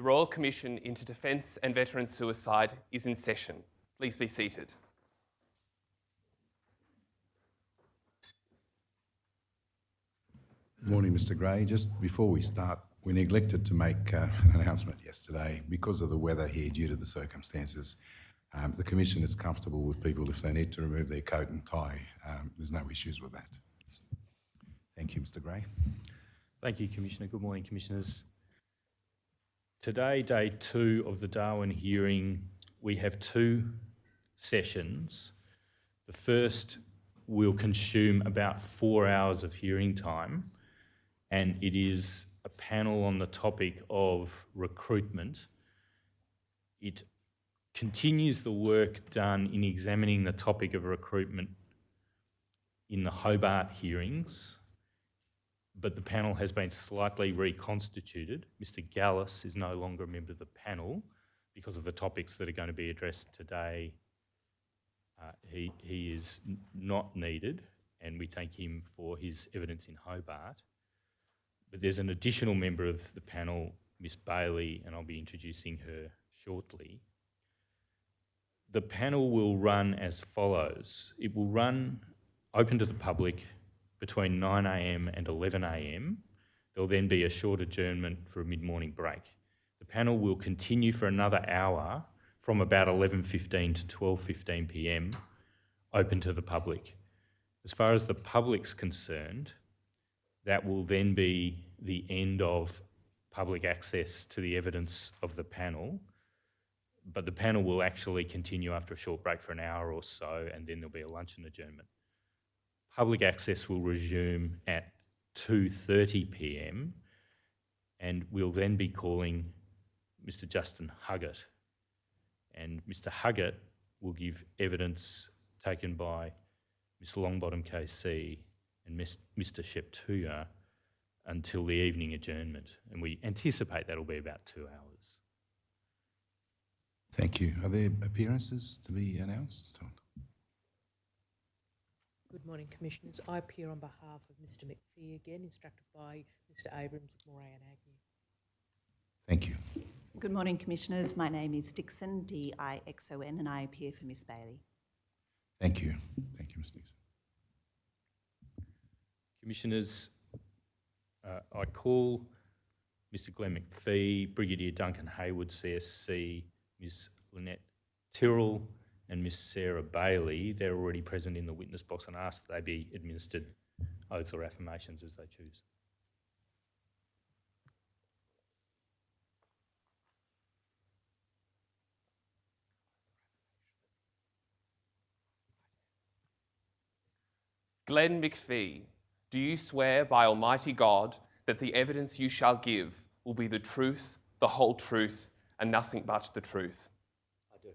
Royal Commission into Defence and Veteran Suicide is in session. Please be seated. Good morning, Mr. Gray. Just before we start, we neglected to make an announcement yesterday. Because of the weather here, due to the circumstances, the Commission is comfortable with people if they need to remove their coat and tie. There's no issues with that. Thank you, Mr. Gray. Thank you, Commissioner. Good morning, Commissioners. Today, day 2 of the Darwin hearing, we have 2 sessions. The first will consume about 4 hours of hearing time, and it is a panel on the topic of recruitment. It continues the work done in examining the topic of recruitment in the Hobart hearings, but the panel has been slightly reconstituted. Mr. Gallus is no longer a member of the panel because of the topics that are going to be addressed today. He is not needed, and we thank him for his evidence in Hobart. But there's an additional member of the panel, Miss Bailey, and I'll be introducing her shortly. The panel will run as follows. It will run open to the public between 9 a.m. and 11 a.m. There'll then be a short adjournment for a mid-morning break. The panel will continue for another hour from about 11:15 to 12:15 p.m, open to the public. As far as the public's concerned, that will then be the end of public access to the evidence of the panel, but the panel will actually continue after a short break for an hour or so, and then there'll be a luncheon adjournment. Public access will resume at 2:30 p.m, and we'll then be calling Mr. Justin Huggett. And Mr. Huggett will give evidence taken by Ms. Longbottom KC and Mr. Sheptuya until the evening adjournment. And we anticipate that'll be about 2 hours. Thank you. Are there appearances to be announced? Good morning, Commissioners. I appear on behalf of Mr. McPhee again, instructed by Mr. Abrams of Moray and Agnew. Thank you. Good morning, Commissioners. My name is Dixon, D-I-X-O-N, and I appear for Miss Bailey. Thank you. Thank you, Ms. Dixon. Commissioners, I call Mr. Glenn McPhee, Brigadier Duncan Hayward, CSC, Ms. Lynette Tyrrell and Ms. Sarah Bailey. They're already present in the witness box, and ask that they be administered oaths or affirmations as they choose. Glenn McPhee, do you swear by Almighty God that the evidence you shall give will be the truth, the whole truth, and nothing but the truth? I do.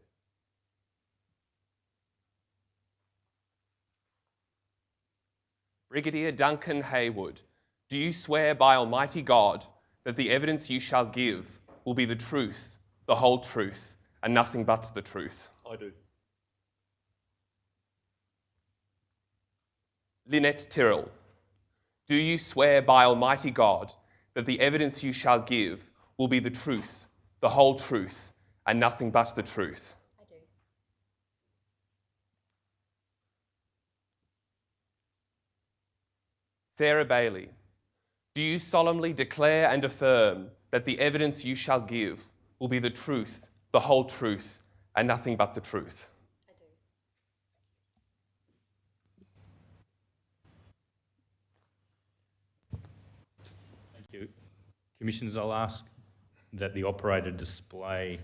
Brigadier Duncan Hayward, do you swear by Almighty God that the evidence you shall give will be the truth, the whole truth, and nothing but the truth? I do. Lynette Tyrrell, do you swear by Almighty God that the evidence you shall give will be the truth, the whole truth, and nothing but the truth? I do. Sarah Bailey, do you solemnly declare and affirm that the evidence you shall give will be the truth, the whole truth, and nothing but the truth? I do. Thank you. Commissioners, I'll ask that the operator display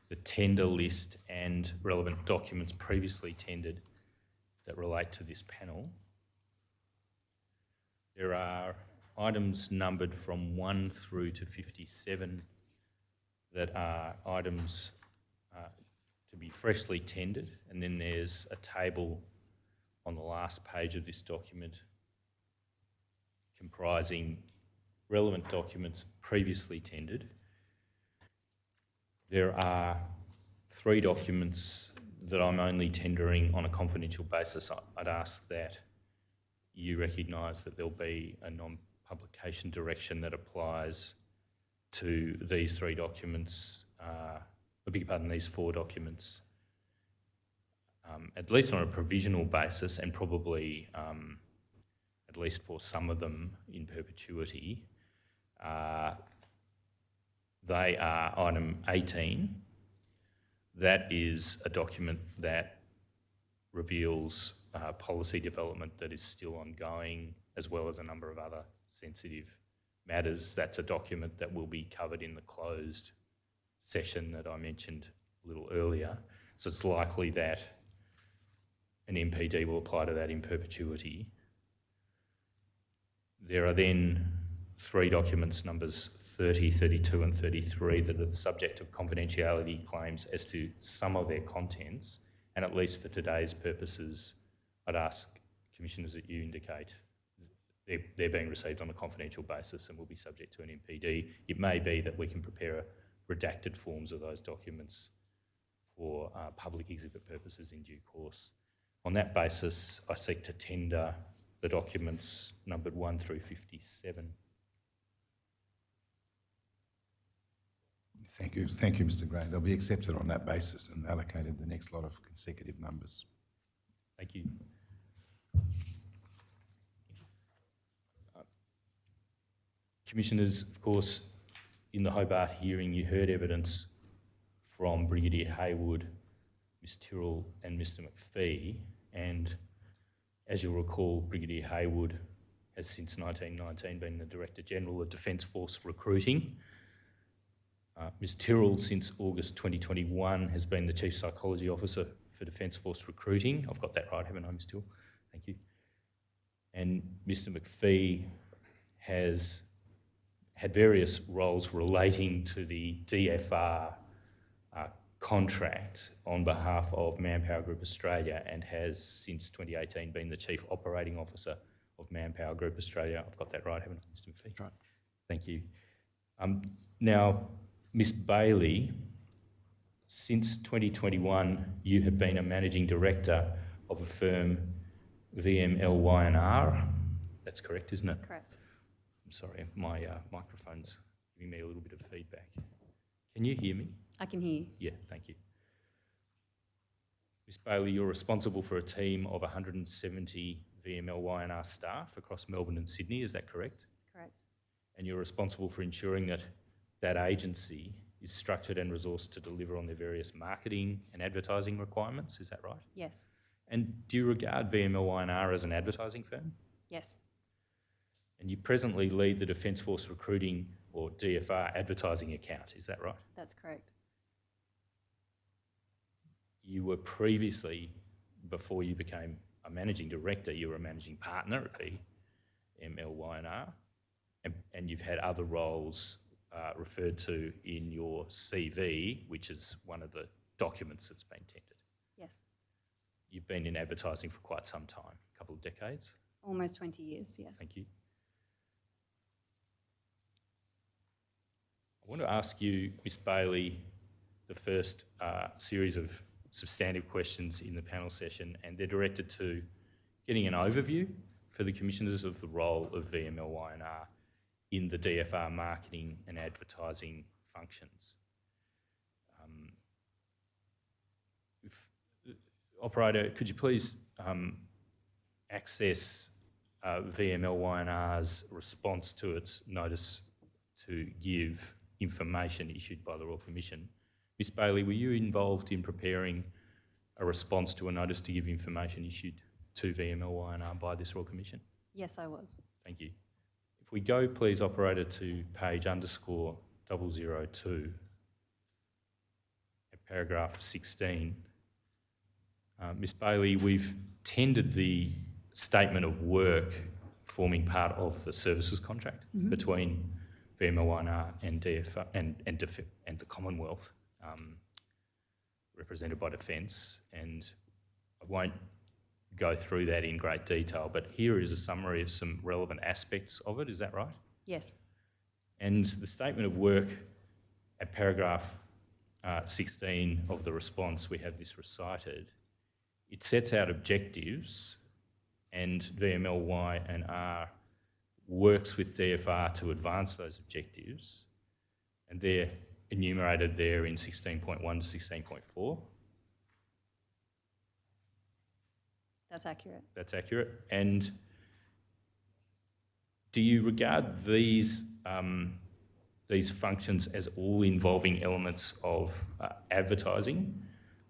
the tender list and relevant documents previously tendered that relate to this panel. There are items numbered from 1 through to 57 that are items to be freshly tendered, and then there's a table on the last page of this document comprising relevant documents previously tendered. There are 3 documents that I'm only tendering on a confidential basis. I'd ask that you recognise that there'll be a non-publication direction that applies to these three documents, these four documents, at least on a provisional basis, and probably at least for some of them in perpetuity. They are item 18. That is a document that reveals policy development that is still ongoing, as well as a number of other sensitive matters. That's a document that will be covered in the closed session that I mentioned a little earlier. So it's likely that an MPD will apply to that in perpetuity. There are then three documents, numbers 30, 32 and 33, that are the subject of confidentiality claims as to some of their contents, and at least for today's purposes, I'd ask Commissioners that you indicate they're being received on a confidential basis and will be subject to an MPD. It may be that we can prepare redacted forms of those documents for public exhibit purposes in due course. On that basis, I seek to tender the documents numbered 1 through 57. Thank you, Mr. Gray. They'll be accepted on that basis and allocated the next lot of consecutive numbers. Thank you. Commissioners, of course, in the Hobart hearing, you heard evidence from Brigadier Haywood, Ms Tyrrell and Mr McPhee, and as you'll recall, Brigadier Haywood has since 1919 been the Director General of Defence Force Recruiting. Ms Tyrrell, since August 2021, has been the Chief Psychology Officer for Defence Force Recruiting. I've got that right, haven't I, Ms Tyrrell? Thank you. And Mr McPhee has had various roles relating to the DFR contract on behalf of Manpower Group Australia, and has since 2018 been the Chief Operating Officer of Manpower Group Australia. I've got that right, haven't I, Mr McPhee? Right. Thank you. Now, Ms Bailey, since 2021, you have been a Managing Director of a firm, VMLY&R. That's correct, isn't it? That's correct. I'm sorry, my microphone's giving me a little bit of feedback. Can you hear me? I can hear you. Yeah, thank you. Ms Bailey, you're responsible for a team of 170 VMLY&R staff across Melbourne and Sydney, is that correct? That's correct. And you're responsible for ensuring that that agency is structured and resourced to deliver on their various marketing and advertising requirements, is that right? Yes. And do you regard VMLY&R as an advertising firm? Yes. And you presently lead the Defence Force Recruiting, or DFR, advertising account, is that right? That's correct. You were previously, before you became a Managing Director, you were a Managing Partner at VMLY&R, and you've had other roles referred to in your CV, which is one of the documents that's been tendered. Yes. You've been in advertising for quite some time, a couple of decades. Almost 20 years, yes. Thank you. I want to ask you, Ms Bailey, the first series of substantive questions in the panel session, and they're directed to getting an overview for the Commissioners of the role of VMLY&R in the DFR marketing and advertising functions. Operator, could you please access VMLY&R's response to its notice to give information issued by the Royal Commission? Ms Bailey, were you involved in preparing a response to a notice to give information issued to VMLY&R by this Royal Commission? Yes, I was. Thank you. If we go, please, operator, to page _002, at paragraph 16. Ms Bailey, we've tendered the statement of work forming part of the services contract between VMLY&R and DFR and the Commonwealth, represented by Defence, and I won't go through that in great detail, but here is a summary of some relevant aspects of it, is that right? Yes. And the statement of work at paragraph 16 of the response, we have this recited. It sets out objectives, and VMLY&R works with DFR to advance those objectives. And they're enumerated there in 16.1 to 16.4. That's accurate. That's accurate. And do you regard these functions as all involving elements of advertising?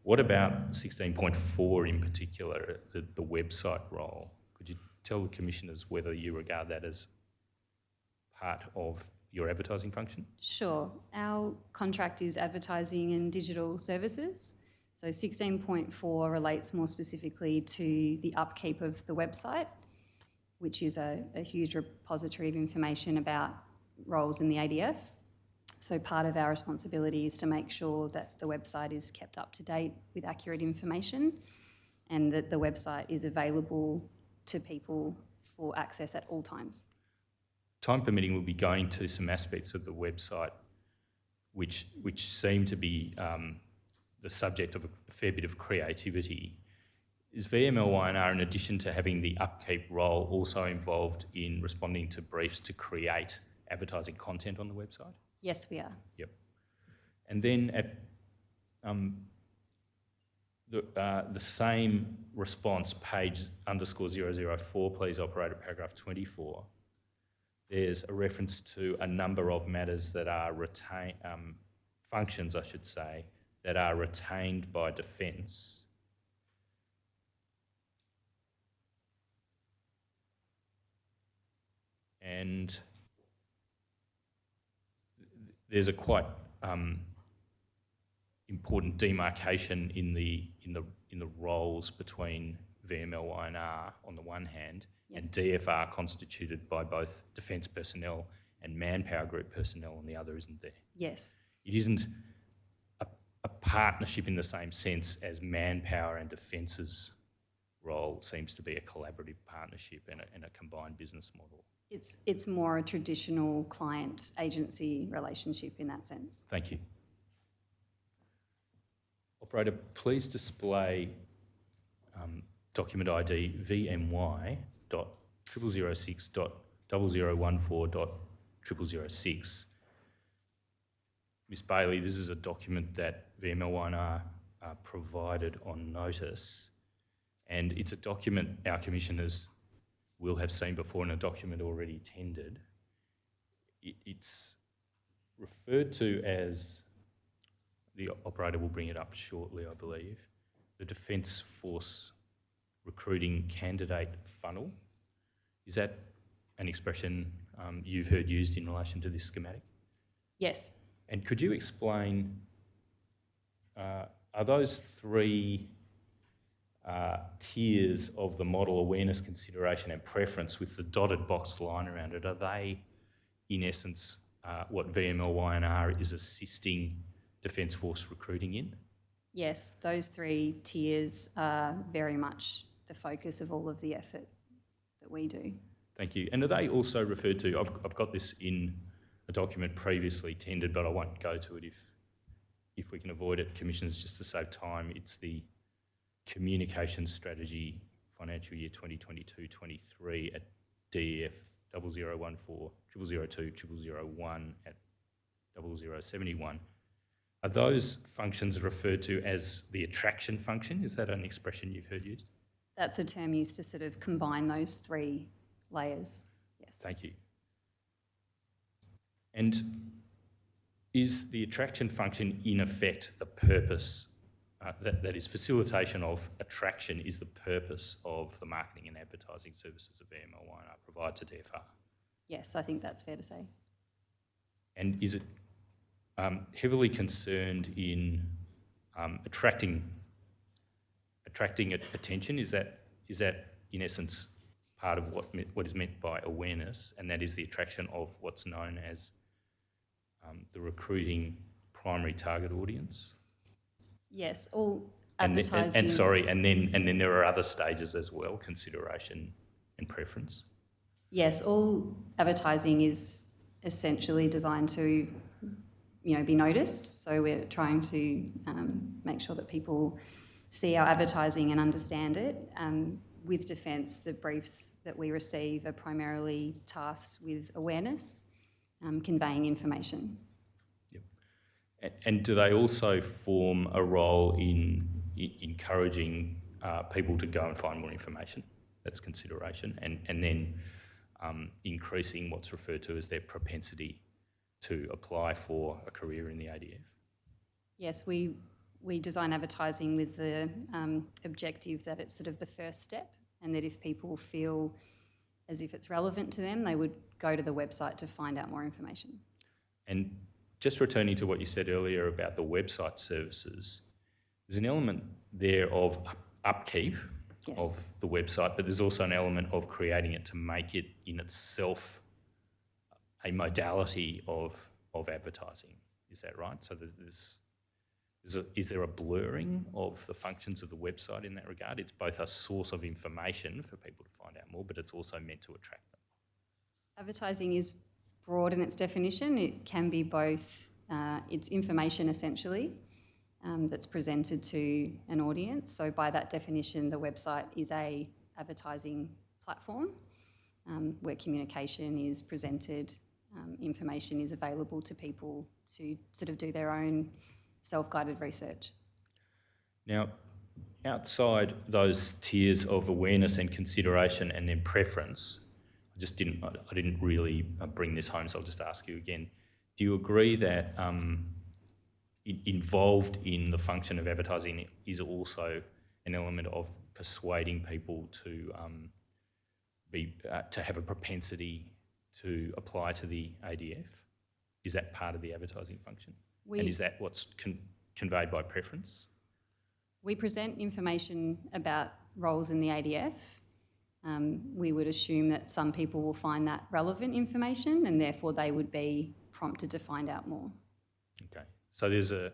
What about 16.4 in particular, the website role? Could you tell the commissioners whether you regard that as part of your advertising function? Sure. Our contract is advertising and digital services. So 16.4 relates more specifically to the upkeep of the website, which is a huge repository of information about roles in the ADF. So part of our responsibility is to make sure that the website is kept up to date with accurate information and that the website is available to people for access at all times. Time permitting, we'll be going to some aspects of the website which seem to be the subject of a fair bit of creativity. Is VMLY&R, in addition to having the upkeep role, also involved in responding to briefs to create advertising content on the website? Yes, we are. Yep. And then at the same response, page _004, please, operator, paragraph 24, there's a reference to a number of matters that are functions, I should say, that are retained by Defence. And there's a quite important demarcation in the roles between VMLY&R on the one hand, Yes. and DFR constituted by both Defence personnel and Manpower Group personnel on the other, isn't there? Yes. It isn't a partnership in the same sense as Manpower and Defence's role seems to be a collaborative partnership and a combined business model. It's more a traditional client-agency relationship in that sense. Thank you. Operator, please display document ID VMY.0006.0014.0006. Ms. Bailey, this is a document that VMLY&R provided on notice, and it's a document our commissioners will have seen before in a document already tendered. It's referred to as, the operator will bring it up shortly, I believe, the Defence Force Recruiting Candidate Funnel. Is that an expression you've heard used in relation to this schematic? Yes. And could you explain, are those three tiers of the model, awareness, consideration and preference, with the dotted boxed line around it, are they in essence what VMLY&R is assisting Defence Force recruiting in? Yes, those three tiers are very much the focus of all of the effort that we do. Thank you. And are they also referred to, I've got this in a document previously tendered, but I won't go to it if we can avoid it, Commissioners, just to save time. It's the Communication Strategy Financial Year 2022-23 at DEF 0014 0002 001 at 0071. Are those functions referred to as the attraction function? Is that an expression you've heard used? That's a term used to sort of combine those three layers. Yes. Thank you. And is the attraction function in effect the purpose, that is facilitation of attraction is the purpose of the marketing and advertising services that VMLY&R provide to DFR? Yes, I think that's fair to say. And is it heavily concerned in attracting attention? Is that in essence part of what is meant by awareness, and that is the attraction of what's known as the recruiting primary target audience? Yes, all And advertising. then there are other stages as well, consideration and preference. Yes, all advertising is essentially designed to, be noticed. So we're trying to make sure that people see our advertising and understand it. With Defence, the briefs that we receive are primarily tasked with awareness, conveying information. And do they also form a role in encouraging people to go and find more information? That's consideration. And then increasing what's referred to as their propensity to apply for a career in the ADF? Yes, we design advertising with the objective that it's sort of the first step, and that if people feel as if it's relevant to them, they would go to the website to find out more information. And just returning to what you said earlier about the website services, there's an element there of upkeep Yes. of the website, but there's also an element of creating it to make it in itself a modality of advertising. Is that right? So is there a blurring of the functions of the website in that regard? It's both a source of information for people to find out more, but it's also meant to attract them. Advertising is broad in its definition. It can be both, it's information essentially that's presented to an audience. So by that definition, the website is a advertising platform where communication is presented, information is available to people to sort of do their own self-guided research. Now, outside those tiers of awareness and consideration and then preference, I didn't really bring this home, so I'll just ask you again. Do you agree that involved in the function of advertising is also an element of persuading people to have a propensity to apply to the ADF? Is that part of the advertising function? And is that what's conveyed by preference? We present information about roles in the ADF. We would assume that some people will find that relevant information and therefore they would be prompted to find out more. Okay, so there's all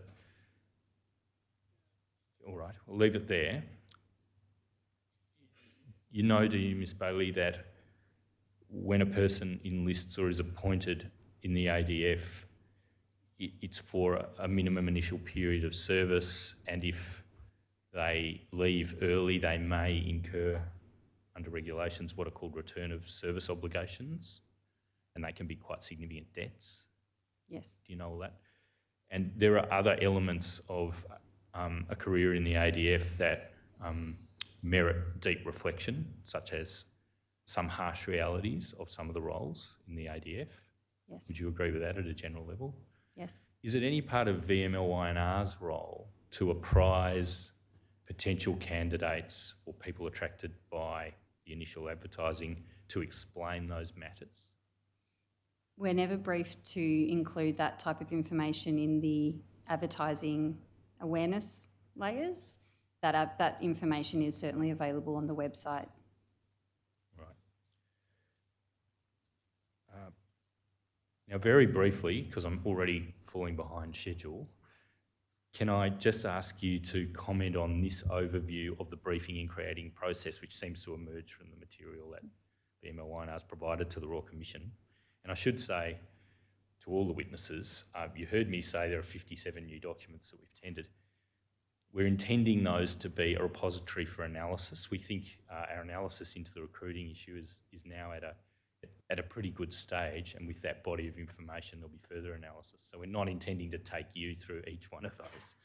right, we'll leave it there. You know, do you, Ms Bailey, that when a person enlists or is appointed in the ADF, it's for a minimum initial period of service, and if they leave early, they may incur, under regulations, what are called return of service obligations, and they can be quite significant debts. Yes. Do you know all that? And there are other elements of a career in the ADF that merit deep reflection, such as some harsh realities of some of the roles in the ADF. Yes. Would you agree with that at a general level? Yes. Is it any part of VMLYNR's role to apprise potential candidates or people attracted by the initial advertising to explain those matters? We're never briefed to include that type of information in the advertising awareness layers. That information is certainly available on the website. Right. Now, very briefly, because I'm already falling behind schedule, can I just ask you to comment on this overview of the briefing and creating process, which seems to emerge from the material that VMLYNR has provided to the Royal Commission? And I should say to all the witnesses, you heard me say there are 57 new documents that we've tendered. We're intending those to be a repository for analysis. We think our analysis into the recruiting issue is now at a pretty good stage, and with that body of information there'll be further analysis. So we're not intending to take you through each one of those.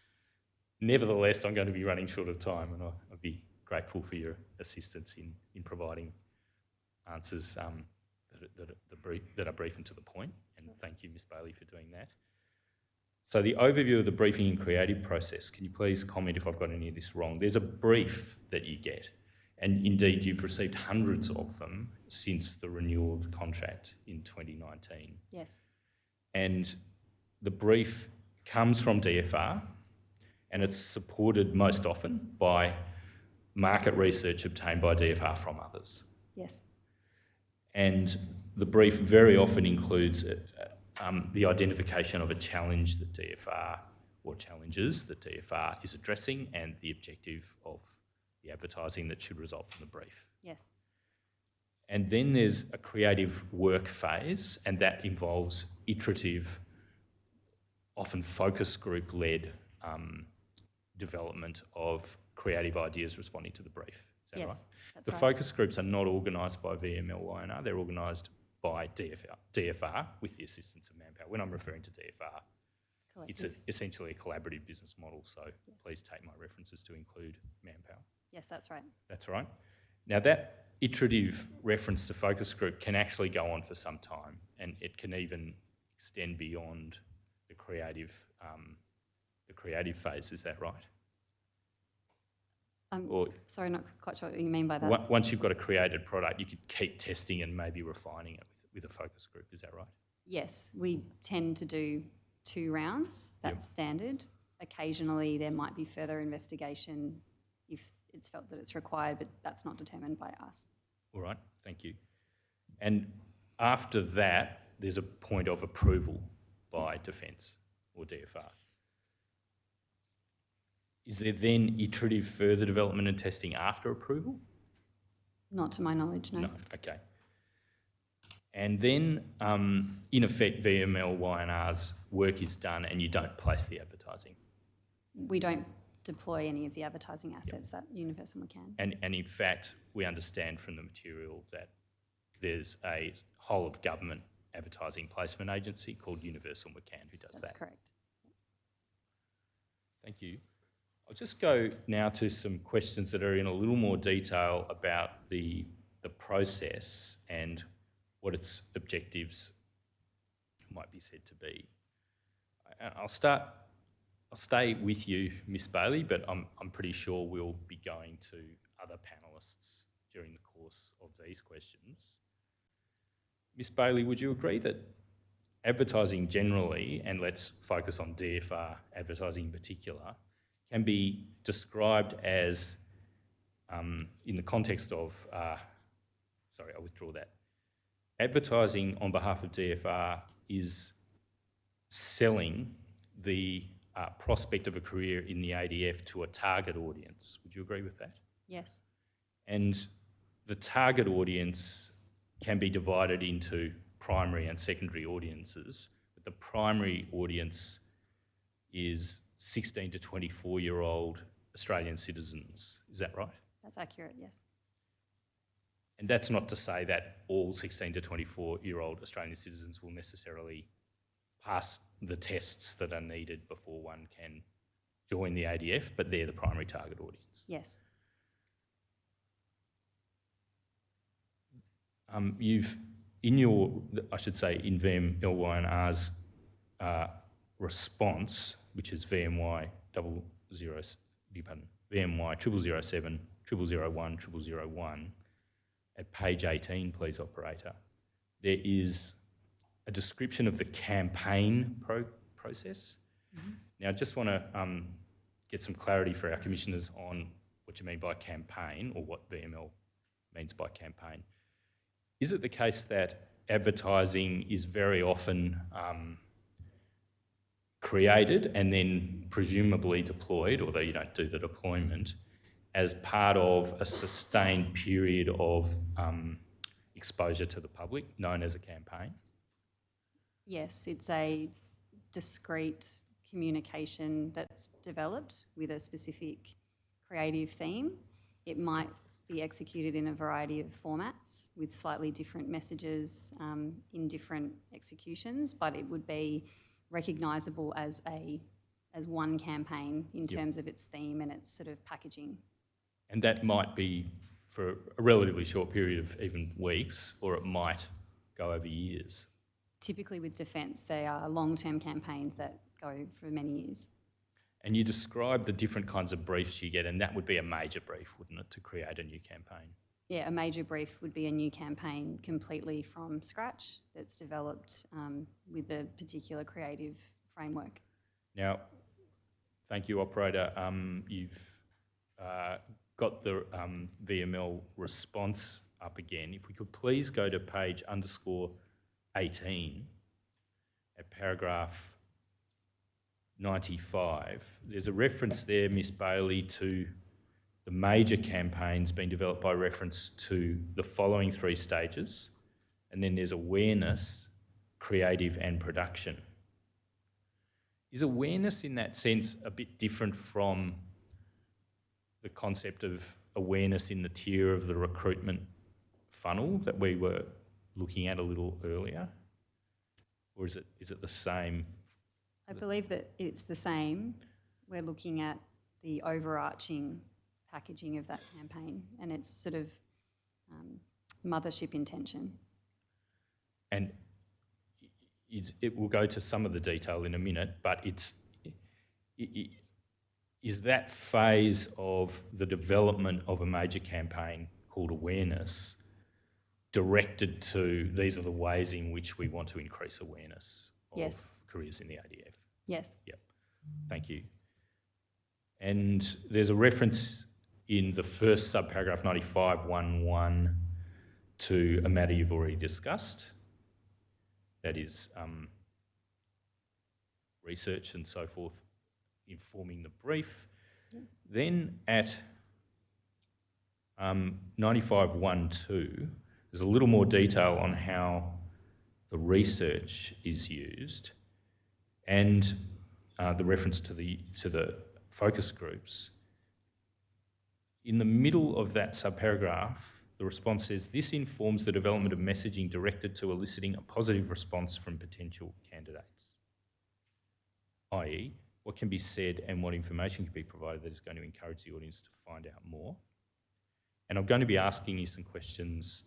Nevertheless, I'm going to be running short of time, and I'd be grateful for your assistance in providing answers that are brief and to the point, and thank you, Ms Bailey, for doing that. So the overview of the briefing and creative process, can you please comment if I've got any of this wrong? There's a brief that you get, and indeed you've received hundreds of them since the renewal of the contract in 2019. Yes. And the brief comes from DFR, and it's supported most often by market research obtained by DFR from others. Yes. And the brief very often includes the identification of a challenge that DFR, or challenges that DFR is addressing, and the objective of the advertising that should result from the brief. Yes. And then there's a creative work phase, and that involves iterative, often focus group-led development of creative ideas responding to the brief. Is that Yes, right? that's The right. focus groups are not organised by VMLYNR, they're organised by DFR with the assistance of Manpower. When I'm referring to DFR, It's Collective. essentially a collaborative business model, so Yes. please take my references to include manpower. Yes, that's right. That's right. Now that iterative reference to focus group can actually go on for some time, and it can even extend beyond the creative phase. Is that right? Or- Sorry, not quite sure what you mean by that. Once you've got a created product, you could keep testing and maybe refining it with a focus group. Is that right? Yes, we tend to do 2 rounds. That's standard. Occasionally, there might be further investigation if it's felt that it's required, but that's not determined by us. All right, thank you. And after that, there's a point of approval by Defence or DFR. Is there then iterative further development and testing after approval? Not to my knowledge, no. No, okay. And then, in effect, VML Y&R's work is done and you don't place the advertising. We don't deploy any of the advertising assets that Universal McCann. And in fact, we understand from the material that there's a whole of government advertising placement agency called Universal McCann who does That's that. correct. Thank you. I'll just go now to some questions that are in a little more detail about the process and what its objectives might be said to be. I'll stay with you, Miss Bailey, but I'm pretty sure we'll be going to other panellists during the course of these questions. Miss Bailey, would you agree that advertising generally, and let's focus on DFR advertising in particular, can be described as, in the context of, sorry, I'll withdraw that. Advertising on behalf of DFR is selling the prospect of a career in the ADF to a target audience. Would you agree with that? Yes. And the target audience can be divided into primary and secondary audiences, but the primary audience is 16 to 24-year-old Australian citizens. Is that right? That's accurate, yes. And that's not to say that all 16 to 24-year-old Australian citizens will necessarily pass the tests that are needed before one can join the ADF, but they're the primary target audience. Yes. You've, in your, I should say, in VMLY&R's response, which is VMY 007, 0007, 0001, at page 18, please, operator, there is a description of the campaign process. Mm-hmm. Now, I just want to get some clarity for our commissioners on what you mean by campaign or what VML means by campaign. Is it the case that advertising is very often created and then presumably deployed, although you don't do the deployment, as part of a sustained period of exposure to the public, known as a campaign? Yes, it's a discrete communication that's developed with a specific creative theme. It might be executed in a variety of formats with slightly different messages in different executions, but it would be recognisable as one campaign in terms of its theme and its sort of packaging. And that might be for a relatively short period of even weeks, or it might go over years. Typically with Defence, they are long-term campaigns that go for many years. And you describe the different kinds of briefs you get, and that would be a major brief, wouldn't it, to create a new campaign? Yeah, a major brief would be a new campaign completely from scratch that's developed with a particular creative framework. Now, thank you, operator. You've got the VML response up again. If we could please go to page _18 at paragraph 95. There's a reference there, Miss Bailey, to the major campaigns being developed by reference to the following 3 stages, and then there's awareness, creative and production. Is awareness in that sense a bit different from the concept of awareness in the tier of the recruitment funnel that we were looking at a little earlier? Or is it the same? I believe that it's the same. We're looking at the overarching packaging of that campaign and its sort of mothership intention. And it will go to some of the detail in a minute, but is that phase of the development of a major campaign called awareness directed to these are the ways in which we want to increase awareness of Yes. careers in the ADF? Yes. Yep. Thank you. And there's a reference in the first subparagraph 95.1.1 to a matter you've already discussed, that is research and so forth informing the brief. Yes. Then at 95.1.2, there's a little more detail on how the research is used and the reference to the focus groups. In the middle of that subparagraph, the response says, this informs the development of messaging directed to eliciting a positive response from potential candidates, i.e., what can be said and what information can be provided that is going to encourage the audience to find out more. And I'm going to be asking you some questions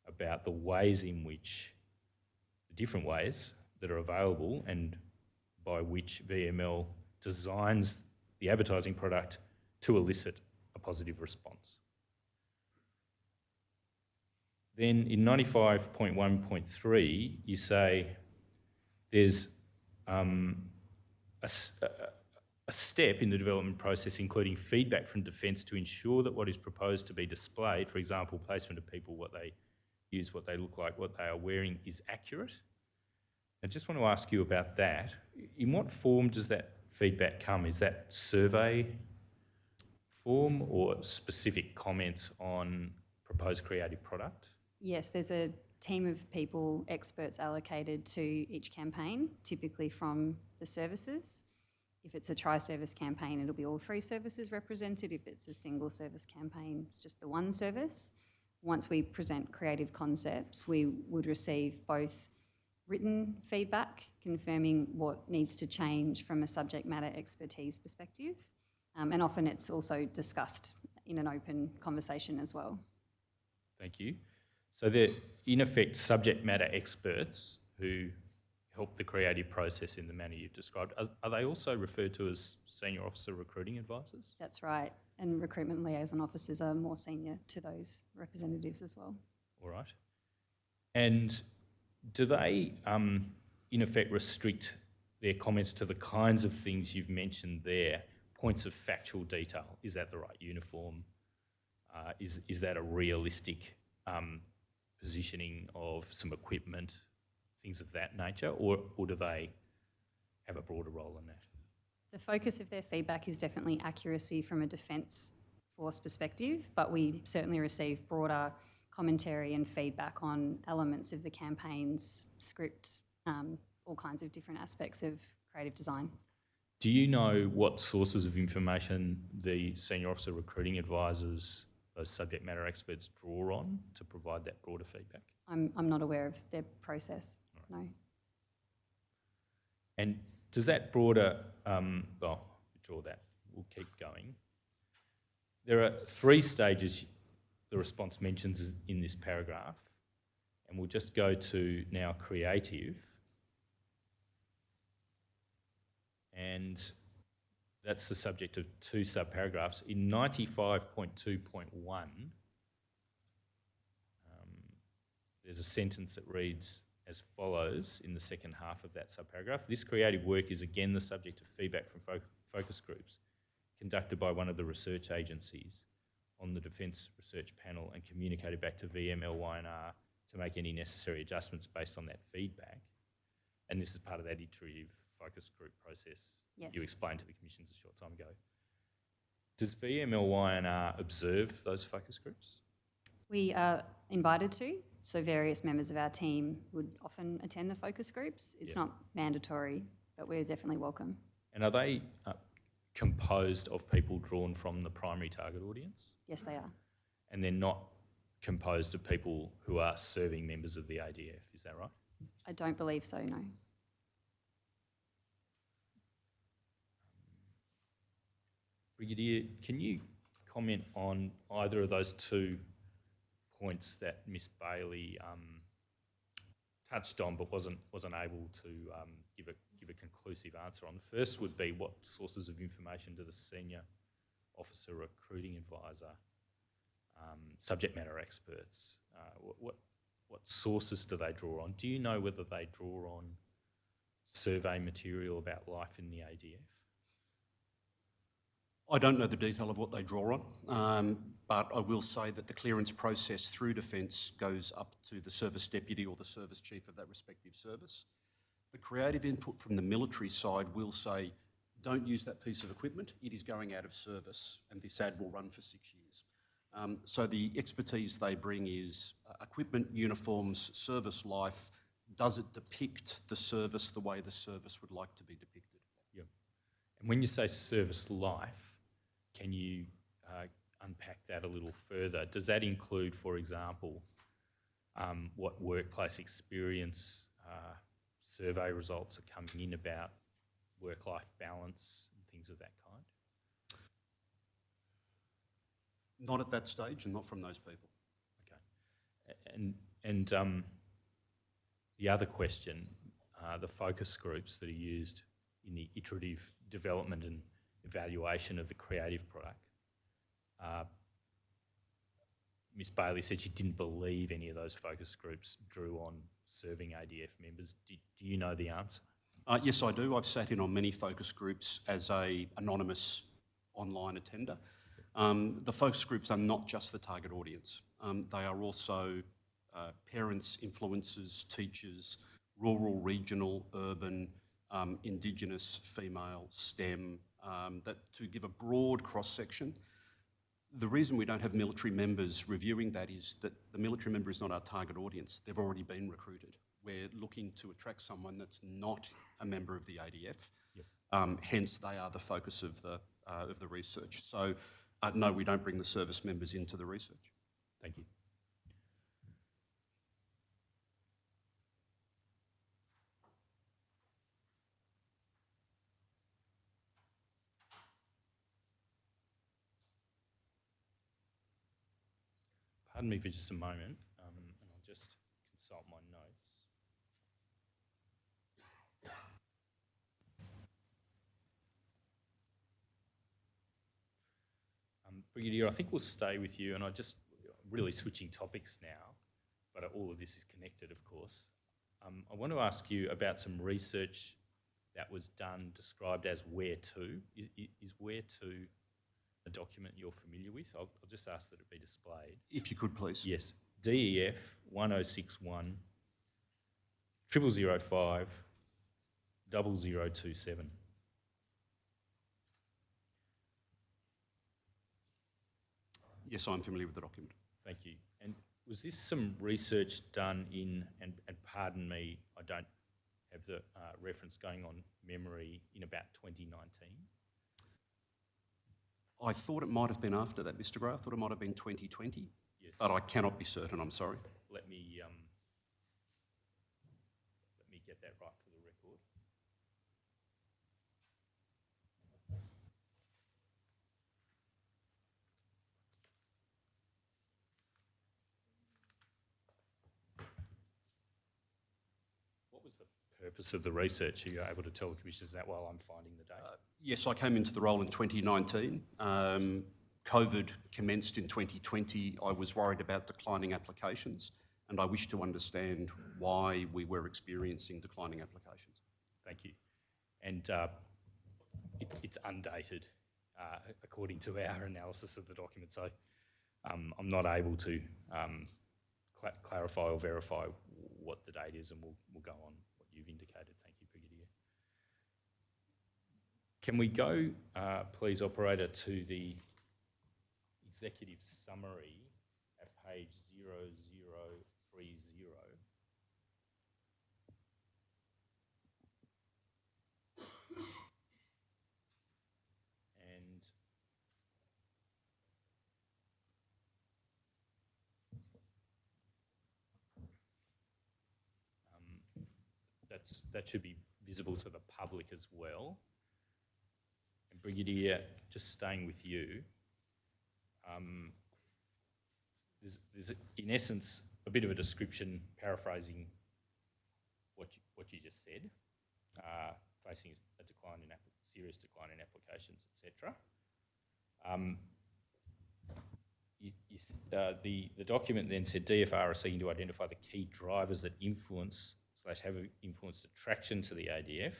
about the ways in which, the different ways that are available and by which VML designs the advertising product to elicit a positive response. Then in 95.1.3, you say there's a step in the development process including feedback from defence to ensure that what is proposed to be displayed, for example, placement of people, what they use, what they look like, what they are wearing, is accurate. I just want to ask you about that. In what form does that feedback come? Is that survey form or specific comments on proposed creative product? Yes, there's a team of people, experts allocated to each campaign, typically from the services. If it's a tri-service campaign, it'll be all 3 services represented. If it's a single service campaign, it's just the 1 service. Once we present creative concepts, we would receive both written feedback confirming what needs to change from a subject matter expertise perspective, and often it's also discussed in an open conversation as well. Thank you. So they're, in effect, subject matter experts who help the creative process in the manner you've described. Are they also referred to as senior officer recruiting advisors? That's right, and recruitment liaison officers are more senior to those representatives as well. All right. And do they, in effect, restrict their comments to the kinds of things you've mentioned there, points of factual detail? Is that the right uniform? Is that a realistic positioning of some equipment, things of that nature, or do they have a broader role in that? The focus of their feedback is definitely accuracy from a defence force perspective, but we certainly receive broader commentary and feedback on elements of the campaign's script, all kinds of different aspects of creative design. Do you know what sources of information the senior officer recruiting advisors, those subject matter experts, draw on to provide that broader feedback? I'm not aware of their process, no. And does that broader, well, draw that, we'll keep going. There are 3 stages the response mentions in this paragraph, and we'll just go to now creative. And that's the subject of 2 subparagraphs. In 95.2.1, there's a sentence that reads as follows in the second half of that subparagraph. This creative work is again the subject of feedback from focus groups conducted by one of the research agencies on the Defence Research Panel and communicated back to VMLY&R to make any necessary adjustments based on that feedback. And this is part of that iterative focus group process Yes. you explained to the Commissioners a short time ago. Does VMLY&R observe those focus groups? We are invited to, so various members of our team would often attend the focus groups. It's not mandatory, but we're definitely welcome. And are they composed of people drawn from the primary target audience? Yes, they are. And they're not composed of people who are serving members of the ADF, is that right? I don't believe so, no. Brigadier, can you comment on either of those two points that Miss Bailey touched on but wasn't able to give a conclusive answer on? The first would be, what sources of information do the senior officer recruiting advisor, subject matter experts, what sources do they draw on? Do you know whether they draw on survey material about life in the ADF? I don't know the detail of what they draw on, but I will say that the clearance process through Defence goes up to the service deputy or the service chief of that respective service. The creative input from the military side will say, don't use that piece of equipment, it is going out of service, and this ad will run for 6 years. So the expertise they bring is equipment, uniforms, service life. Does it depict the service the way the service would like to be depicted? Yep. And when you say service life, can you unpack that a little further? Does that include, for example, what workplace experience survey results are coming in about work-life balance and things of that kind? Not at that stage and not from those people. Okay. And the other question, the focus groups that are used in the iterative development and evaluation of the creative product. Ms Bailey said she didn't believe any of those focus groups drew on serving ADF members. Do you know the answer? Yes, I do. I've sat in on many focus groups as an anonymous online attender. The focus groups are not just the target audience. They are also parents, influencers, teachers, rural, regional, urban, Indigenous, female, STEM, that to give a broad cross-section. The reason we don't have military members reviewing that is that the military member is not our target audience. They've already been recruited. We're looking to attract someone that's not a member of the ADF. Yep. Hence, they are the focus of the research. So, no, we don't bring the service members into the research. Thank you. Pardon me for just a moment, and I'll just consult my notes. Brigadier, I think we'll stay with you, and I just really switching topics now, but all of this is connected, of course. I want to ask you about some research that was done, described as Where To. Is Where To a document you're familiar with? I'll just ask that it be displayed. If you could, please. Yes, DEF 1061 0005 0027. Yes, I'm familiar with the document. Thank you. And was this some research done in, and pardon me, I don't have the reference going on memory, in about 2019? I thought it might have been after that, Mr. Gray. I thought it might have been 2020. Yes. But I cannot be certain, I'm sorry. Let me get that right for the record. What was the purpose of the research? Are you able to tell the commissioners that while I'm finding the data? Yes, I came into the role in 2019. COVID commenced in 2020. I was worried about declining applications, and I wished to understand why we were experiencing declining applications. Thank you. And it's undated according to our analysis of the document, so I'm not able to clarify or verify what the date is, and we'll go on what you've indicated. Thank you, Brigadier. Can we go, please, operator, to the executive summary at page 0030. And that should be visible to the public as well. And Brigadier, just staying with you, there's in essence a bit of a description, paraphrasing what you just said, facing a decline in serious decline in applications, etc. The document then said DFR are seeking to identify the key drivers that influence / have influenced attraction to the ADF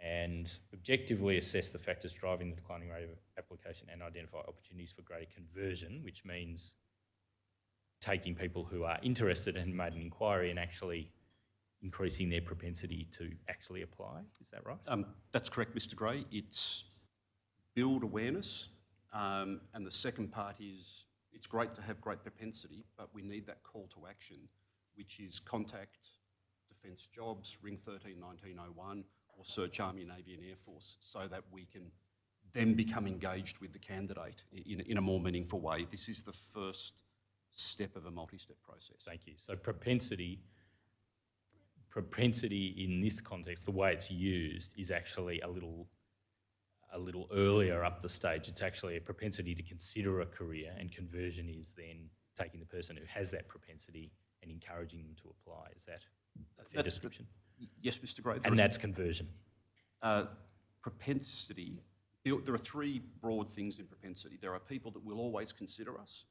and objectively assess the factors driving the declining rate of application and identify opportunities for greater conversion, which means taking people who are interested and made an inquiry and actually increasing their propensity to actually apply. Is that right? That's correct, Mr. Gray. It's build awareness, and the second part is it's great to have great propensity, but we need that call to action, which is contact Defence Jobs, ring 13 1901, or search Army, Navy and Air Force, so that we can then become engaged with the candidate in a more meaningful way. This is the first step of a multi-step process. Thank you. So propensity in this context, the way it's used, is actually a little earlier up the stage. It's actually a propensity to consider a career, and conversion is then taking the person who has that propensity and encouraging them to apply. Is that a fair description? Yes, Mr. Gray. And that's conversion. Propensity, there are three broad things in propensity. There are people that will always consider us,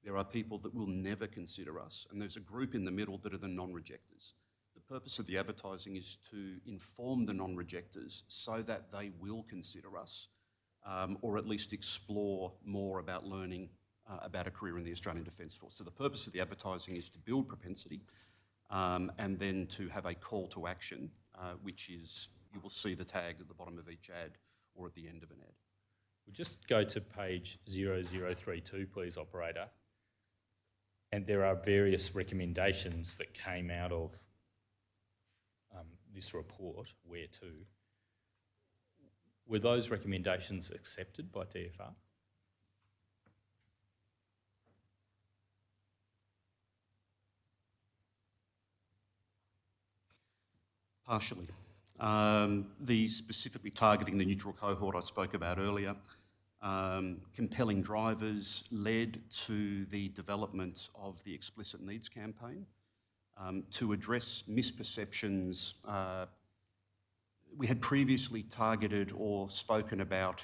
there are people that will never consider us, and there's a group in the middle that are the non-rejectors. The purpose of the advertising is to inform the non-rejectors so that they will consider us, or at least explore more about learning about a career in the Australian Defence Force. So the purpose of the advertising is to build propensity, and then to have a call to action, which is, you will see the tag at the bottom of each ad or at the end of an ad. We'll just go to page 0032, please, operator. And there are various recommendations that came out of this report, where to. Were those recommendations accepted by DFR? Partially. The specifically targeting the neutral cohort I spoke about earlier, compelling drivers led to the development of the explicit needs campaign to address misperceptions. We had previously targeted or spoken about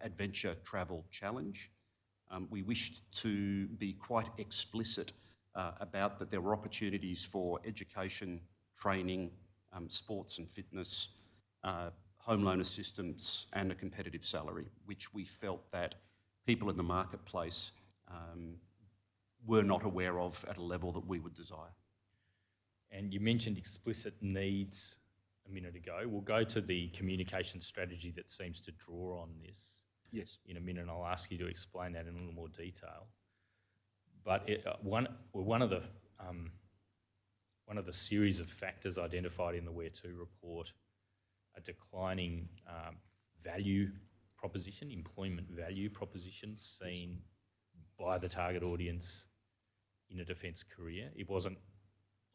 Adventure Travel Challenge. We wished to be quite explicit about that there were opportunities for education, training, sports and fitness, home loan assistance and a competitive salary, which we felt that people in the marketplace were not aware of at a level that we would desire. And you mentioned explicit needs a minute ago. We'll go to the communication strategy that seems to draw on this in a minute, and I'll ask you to explain that in a little more detail. But one of the series of factors identified in the Where To report, a declining value proposition, employment value proposition seen by the target audience in a defence career. It wasn't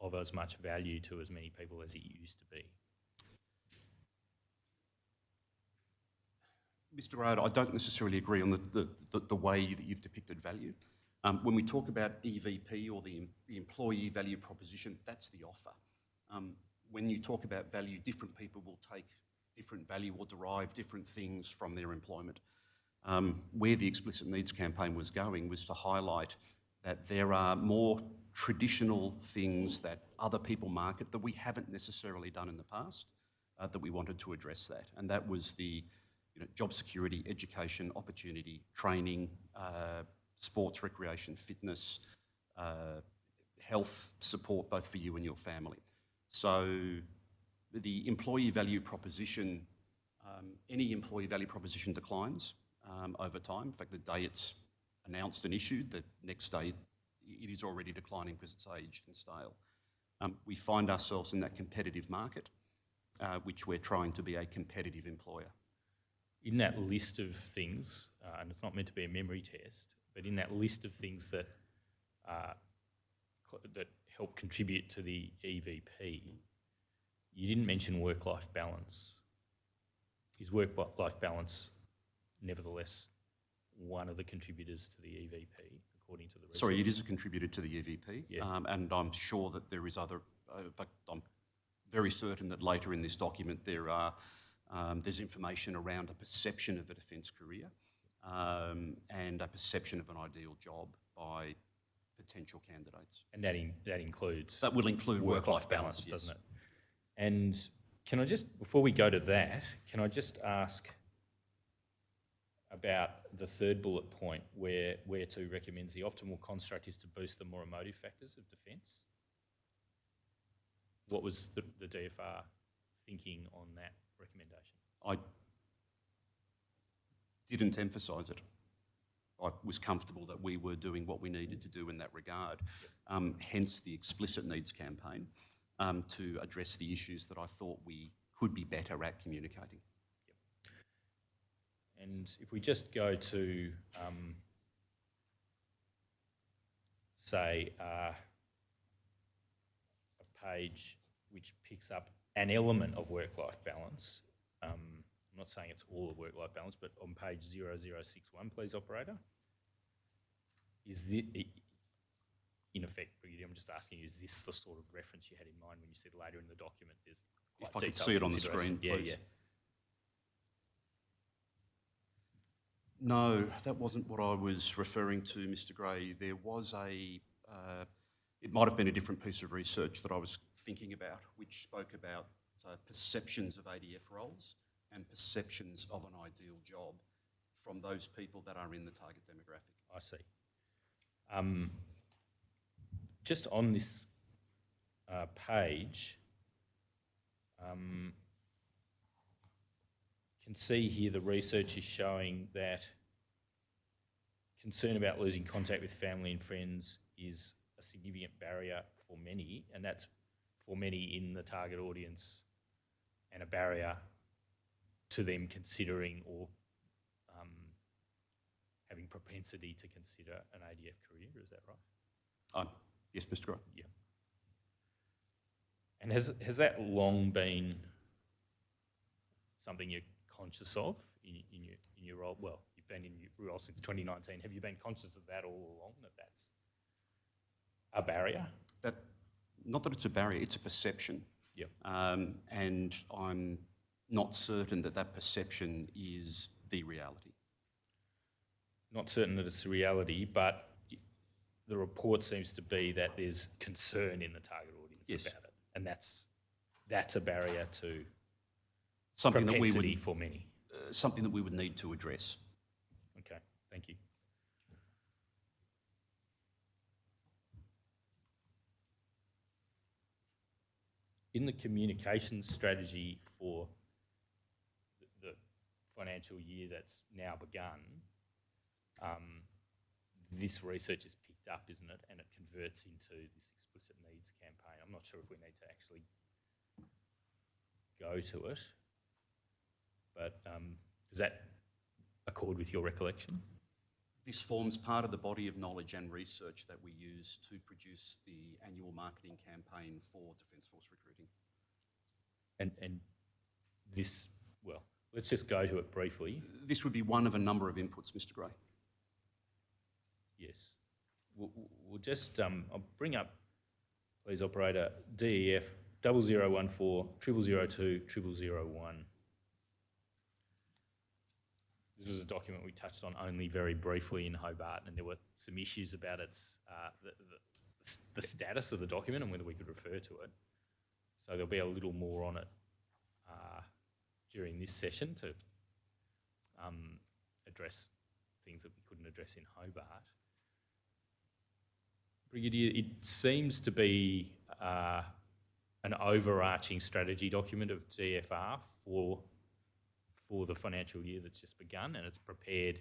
of as much value to as many people as it used to be. Mr. Rode, I don't necessarily agree on the way that you've depicted value. When we talk about EVP or the employee value proposition, that's the offer. When you talk about value, different people will take different value or derive different things from their employment. Where the explicit needs campaign was going was to highlight that there are more traditional things that other people market that we haven't necessarily done in the past, that we wanted to address that. And that was the job security, education, opportunity, training, sports, recreation, fitness, health support, both for you and your family. So the employee value proposition, any employee value proposition declines over time. In fact, the day it's announced and issued, the next day it is already declining because it's aged and stale. We find ourselves in that competitive market, which we're trying to be a competitive employer. In that list of things, and it's not meant to be a memory test, but in that list of things that that help contribute to the EVP, you didn't mention work-life balance. is work-life balance nevertheless one of the contributors to the EVP, according to the research? Sorry, it is a contributor to the EVP, Yeah. and I'm sure that there is other. In fact, I'm very certain that later in this document there's information around a perception of a defence career and a perception of an ideal job by potential candidates. And that includes That will include work-life balance, doesn't it? And can I just, before we go to that, can I just ask about the third bullet point where to recommends the optimal construct is to boost the more emotive factors of defence? What was the DFR thinking on that recommendation? I didn't emphasise it. I was comfortable that we were doing what we needed to do in that regard, hence the explicit needs campaign to address the issues that I thought we could be better at communicating. Yep. And if we just go to, say, a page which picks up an element of work-life balance, I'm not saying it's all of work-life balance, but on page 0061, please, operator. Is this, in effect, Brigadier, I'm just asking you, is this the sort of reference you had in mind when you said later in the document there's quite If I could detailed see it on the consideration? screen, please. Yeah. No, that wasn't what I was referring to, Mr. Gray. There was it might have been a different piece of research that I was thinking about, which spoke about perceptions of ADF roles and perceptions of an ideal job from those people that are in the target demographic. I see. Just on this page, can see here the research is showing that concern about losing contact with family and friends is a significant barrier for many, and that's for many in the target audience, and a barrier to them considering or having propensity to consider an ADF career. Is that right? Yes, Mr. Gray. Yeah. And has that long been something you're conscious of in your role? Well, you've been in your role since 2019. Have you been conscious of that all along, that that's a barrier? Not that it's a barrier, it's a perception. Yep. And I'm not certain that that perception is the reality. Not certain that it's the reality, but the report seems to be that there's concern in the target audience about it, and that's a barrier to Something that we propensity would, for many. something that we would need to address. Okay, thank you. In the communications strategy for the financial year that's now begun, this research is picked up, isn't it? And it converts into this explicit needs campaign. I'm not sure if we need to actually go to it, but does that accord with your recollection? This forms part of the body of knowledge and research that we use to produce the annual marketing campaign for Defence Force recruiting. And this, well, let's just go to it briefly. This would be one of a number of inputs, Mr. Gray. Yes. We'll just, I'll bring up, please, operator, DEF 0014 0002 0001. This was a document we touched on only very briefly in Hobart, and there were some issues about its the status of the document and whether we could refer to it. So there'll be a little more on it during this session to address things that we couldn't address in Hobart. Brigadier, it seems to be an overarching strategy document of DFR for the financial year that's just begun, and it's prepared,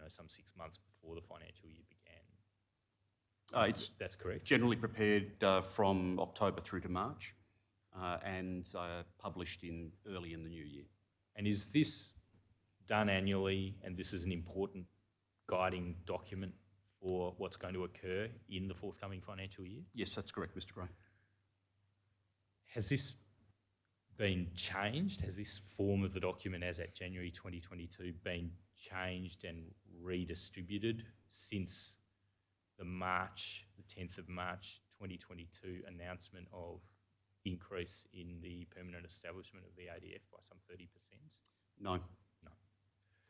some 6 months before the financial year began. That's correct. Generally prepared from October through to March and published early in the new year. And is this done annually, and this is an important guiding document for what's going to occur in the forthcoming financial year? Yes, that's correct, Mr. Gray. Has this been changed? Has this form of the document as at January 2022 been changed and redistributed since the 10th of March 2022 announcement of increase in the permanent establishment of the ADF by some 30%? No. No.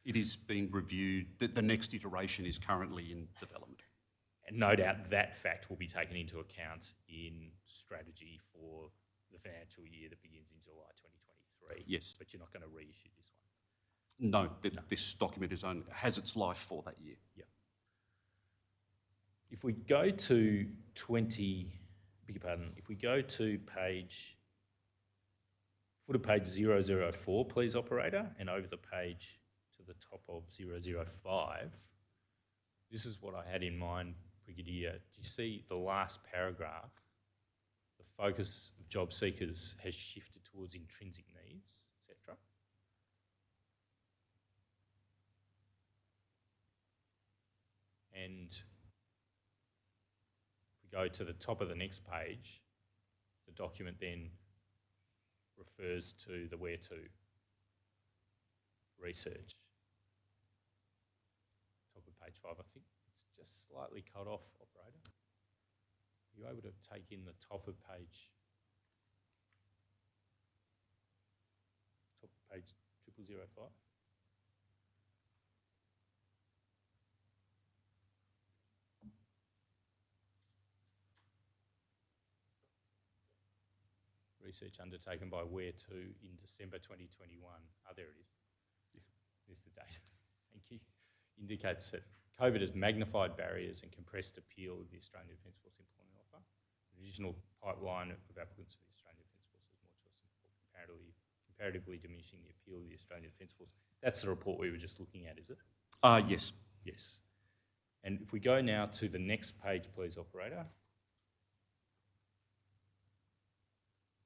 It is being reviewed. The next iteration is currently in development. And no doubt that fact will be taken into account in strategy for the financial year that begins in July 2023. Yes. But you're not going to reissue this one? No, this document has its life for that year. Yeah. If we go to if we go to footer page 004, please, operator, and over the page to the top of 005, this is what I had in mind, Brigadier. Do you see the last paragraph? The focus of job seekers has shifted towards intrinsic needs, etc. And if we go to the top of the next page, the document then refers to the where to research. Top of page 5, I think it's just slightly cut off, operator. Are you able to take in the top of page 0005? Research undertaken by Where To in December 2021. There it is. Yeah. There's the date. Thank you. Indicates that COVID has magnified barriers and compressed appeal of the Australian Defence Force employment offer. The additional pipeline of applicants for the Australian Defence Force has more choice and comparatively diminishing the appeal of the Australian Defence Force. That's the report we were just looking at, is it? Yes. Yes. And if we go now to the next page, please, operator.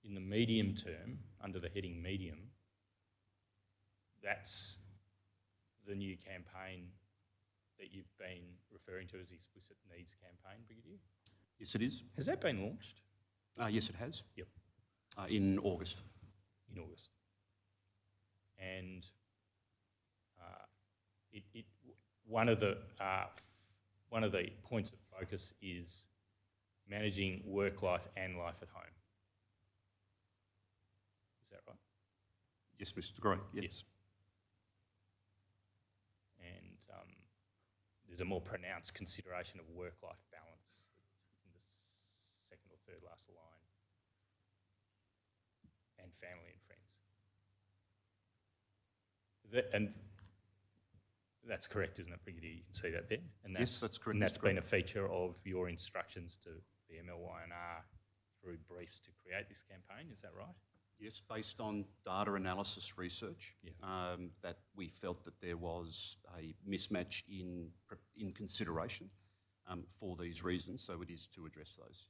In the medium term, under the heading medium, that's the new campaign that you've been referring to as the Explicit Needs Campaign, Brigadier? Yes, it is. Has that been launched? Yes, it has. Yep. In August. In August. And one of the points of focus is managing work life and life at home. Is that right? Yes, Mr. Gray. Yes. And there's a more pronounced consideration of work-life balance in the second or third last line, and family and friends. And that's correct, isn't it, Brigadier? You can see that there? And yes, that's correct. And that's been a feature of your instructions to the MLYNR through briefs to create this campaign, is that right? Yes, based on data analysis research, Yeah. that we felt that there was a mismatch in consideration for these reasons, so it is to address those.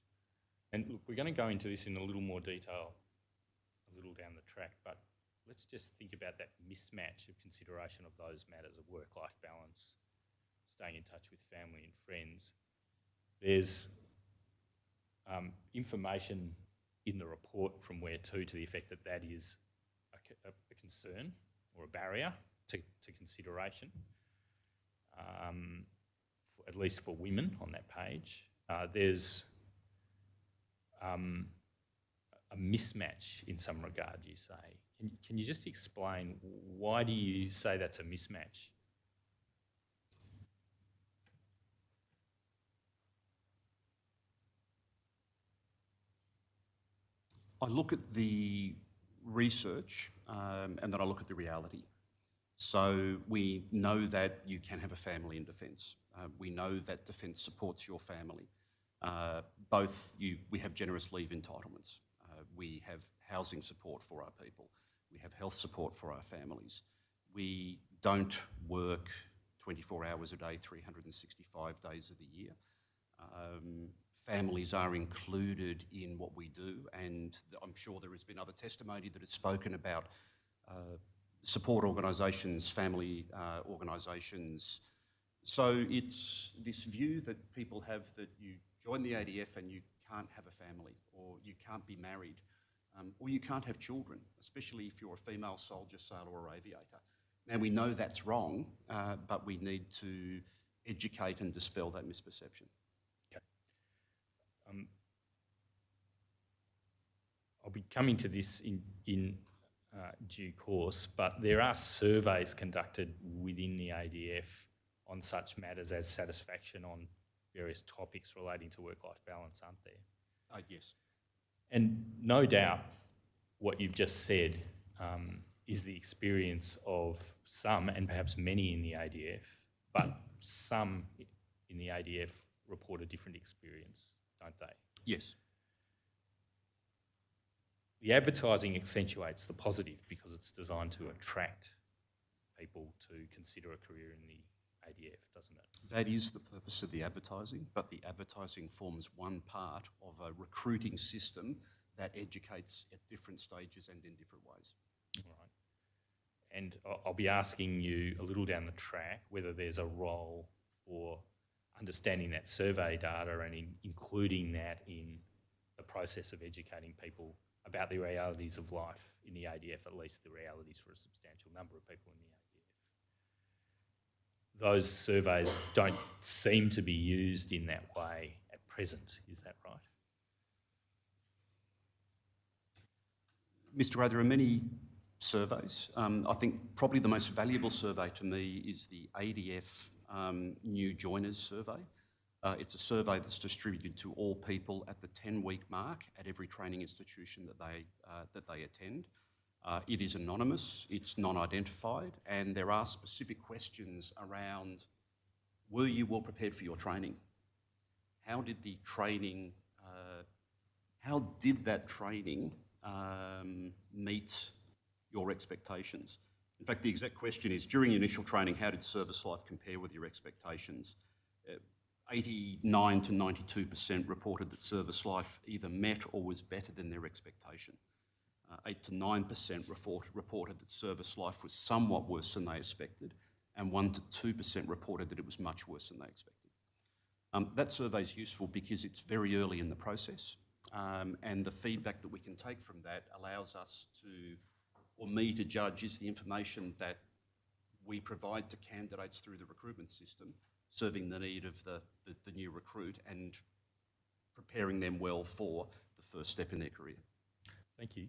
And look, we're going to go into this in a little more detail a little down the track, but let's just think about that mismatch of consideration of those matters of work-life balance, staying in touch with family and friends. There's information in the report from Where To the effect that that is a concern or a barrier to consideration, at least for women on that page. There's a mismatch in some regard, you say. Can you just explain why do you say that's a mismatch? I look at the research and then I look at the reality. So we know that you can have a family in defence. We know that defence supports your family. We have generous leave entitlements. We have housing support for our people. We have health support for our families. We don't work 24 hours a day, 365 days of the year. Families are included in what we do, and I'm sure there has been other testimony that has spoken about support organisations, family organisations. So it's this view that people have that you join the ADF and you can't have a family or you can't be married. or you can't have children, especially if you're a female soldier, sailor or aviator. Now, we know that's wrong, but we need to educate and dispel that misperception. Okay. I'll be coming to this in due course, but there are surveys conducted within the ADF on such matters as satisfaction on various topics relating to work-life balance, aren't there? Yes. And no doubt what you've just said is the experience of some, and perhaps many in the ADF, but some in the ADF report a different experience, don't they? Yes. The advertising accentuates the positive because it's designed to attract people to consider a career in the ADF, doesn't it? That is the purpose of the advertising, but the advertising forms one part of a recruiting system that educates at different stages and in different ways. All right. And I'll be asking you a little down the track whether there's a role for understanding that survey data and including that in the process of educating people about the realities of life in the ADF, at least the realities for a substantial number of people in the ADF. Those surveys don't seem to be used in that way at present, is that right? Mr. Gray, there are many surveys. I think probably the most valuable survey to me is the ADF New Joiners Survey. It's a survey that's distributed to all people at the 10-week mark at every training institution that they attend. It is anonymous, it's non-identified, and there are specific questions around: were you well prepared for your training? How did the training, meet your expectations? In fact, the exact question is, during initial training, how did service life compare with your expectations? 89 to 92% reported that service life either met or was better than their expectation. 8 to 9% reported that service life was somewhat worse than they expected, and 1 to 2% reported that it was much worse than they expected. That survey is useful because it's very early in the process, and the feedback that we can take from that allows us to, or me to judge, is the information that we provide to candidates through the recruitment system serving the need of the new recruit and preparing them well for the first step in their career. Thank you.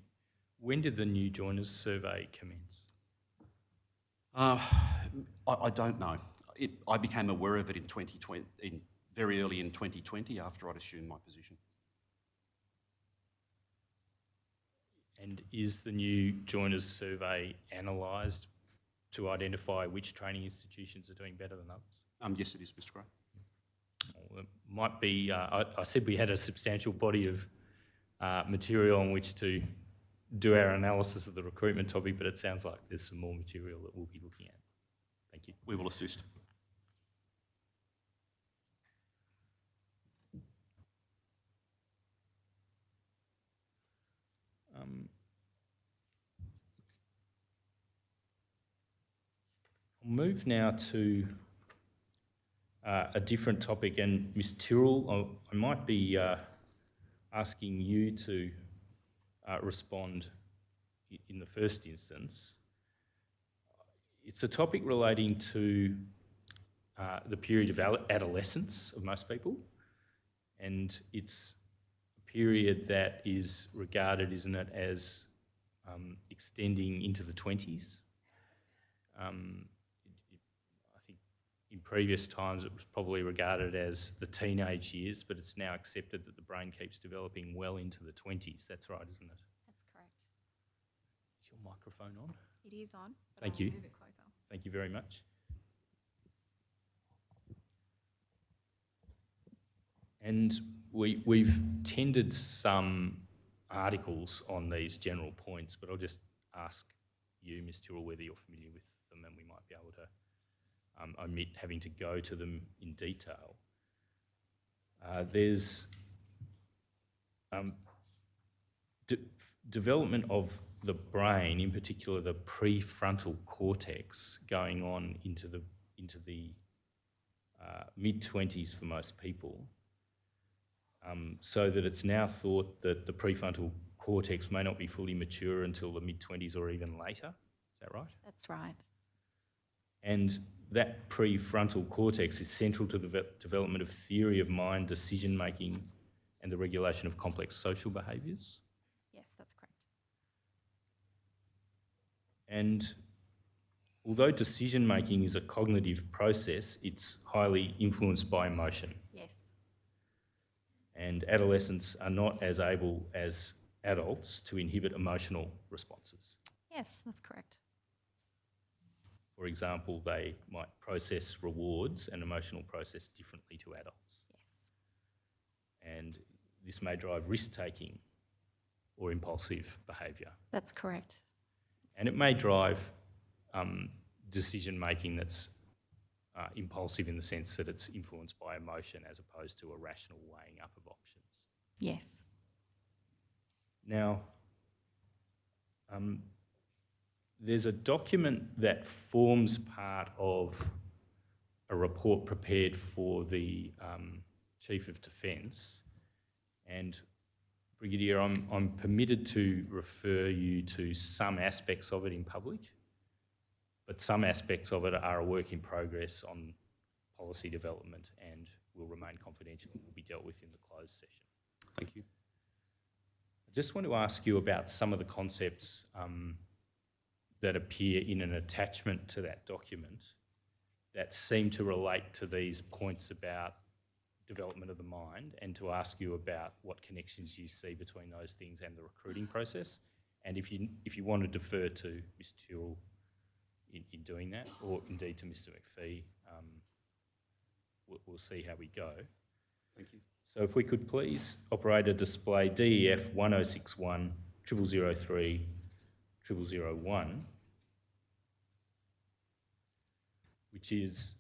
When did the New Joiners Survey commence? I don't know. I became aware of it in 2020, very early in 2020, after I'd assumed my position. And is the New Joiners Survey analysed to identify which training institutions are doing better than others? Yes, it is, Mr. Gray. Well, it might be, I said we had a substantial body of material on which to do our analysis of the recruitment topic, but it sounds like there's some more material that we'll be looking at. Thank you. We will assist. I'll move now to a different topic, and Ms. Tyrrell, I might be asking you to respond in the first instance. It's a topic relating to the period of adolescence of most people, and it's a period that is regarded, isn't it, as extending into the 20s. I think in previous times it was probably regarded as the teenage years, but it's now accepted that the brain keeps developing well into the 20s. That's right, isn't it? That's correct. Is your microphone on? It is on, but Thank I'll you. move it closer. Thank you very much. And we've tendered some articles on these general points, but I'll just ask you, Ms. Tyrrell, whether you're familiar with them, and we might be able to omit having to go to them in detail. There's development of the brain, in particular the prefrontal cortex, going on into the mid-20s for most people, so that it's now thought that the prefrontal cortex may not be fully mature until the mid-20s or even later. Is that right? That's right. And that prefrontal cortex is central to the development of theory of mind, decision-making, and the regulation of complex social behaviours. Yes, that's correct. And although decision-making is a cognitive process, it's highly influenced by emotion. Yes. And adolescents are not as able as adults to inhibit emotional responses. Yes, that's correct. For example, they might process rewards and emotional process differently to adults. Yes. And this may drive risk-taking or impulsive behaviour. That's correct. And it may drive decision-making that's impulsive in the sense that it's influenced by emotion as opposed to a rational weighing up of options. Yes. Now, there's a document that forms part of a report prepared for the Chief of Defence, and Brigadier, I'm permitted to refer you to some aspects of it in public, but some aspects of it are a work in progress on policy development and will remain confidential and will be dealt with in the closed session. Thank you. I just want to ask you about some of the concepts that appear in an attachment to that document that seem to relate to these points about development of the mind, and to ask you about what connections you see between those things and the recruiting process. And if you want to defer to Mr. Tyrrell in doing that, or indeed to Mr. McPhee, we'll see how we go. Thank you. So if we could please, operator, display DEF 1061 0003 0001, which is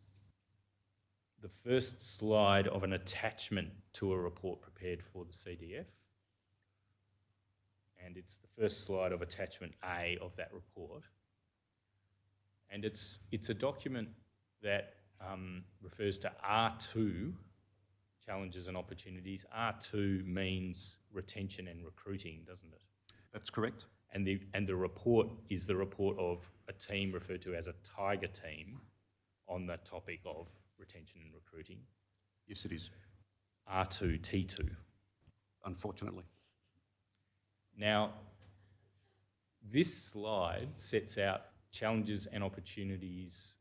the first slide of an attachment to a report prepared for the CDF. And it's the first slide of attachment A of that report. And it's a document that refers to R2, challenges and opportunities. R2 means retention and recruiting, doesn't it? That's correct. And the report is the report of a team referred to as a Tiger team on the topic of retention and recruiting. Yes, it is. R2, T2. Unfortunately. Now, this slide sets out challenges and opportunities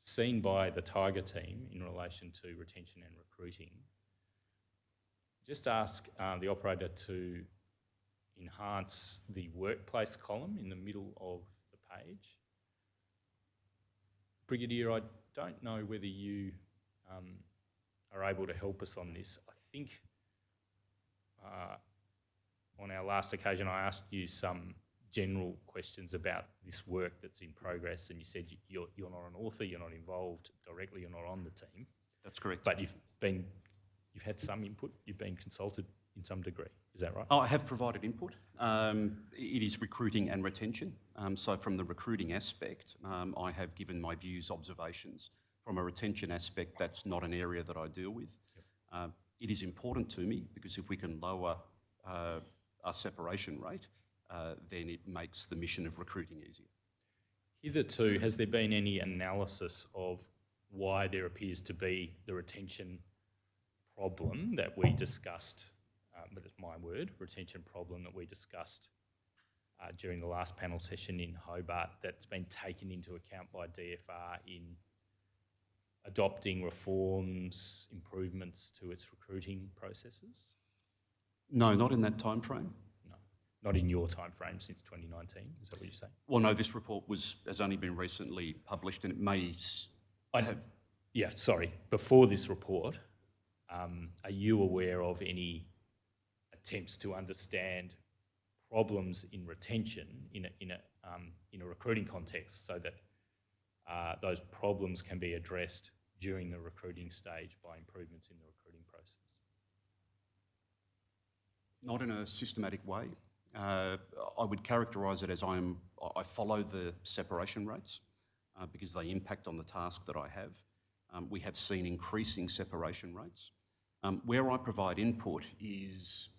seen by the Tiger team in relation to retention and recruiting. Just ask the operator to enhance the workplace column in the middle of the page. Brigadier, I don't know whether you are able to help us on this. I think on our last occasion I asked you some general questions about this work that's in progress, and you said you're not an author, you're not involved directly, you're not on the team. That's correct. But you've had some input, you've been consulted in some degree. Is that right? Oh, I have provided input. It is recruiting and retention. So from the recruiting aspect, I have given my views, observations. From a retention aspect, that's not an area that I deal with. Yep. It is important to me because if we can lower our separation rate, then it makes the mission of recruiting easier. Hitherto, has there been any analysis of why there appears to be the retention problem that we discussed, but it's my word, retention problem that we discussed during the last panel session in Hobart, that's been taken into account by DFR in adopting reforms, improvements to its recruiting processes? No, not in that time frame. No, not in your time frame since 2019, is that what you're saying? Well, no, this report has only been recently published, and it may have... Yeah, sorry, before this report, are you aware of any attempts to understand problems in retention in a recruiting context so that those problems can be addressed during the recruiting stage by improvements in the recruiting process? Not in a systematic way. I would characterise it as I follow the separation rates because they impact on the task that I have. We have seen increasing separation rates. Where I provide input is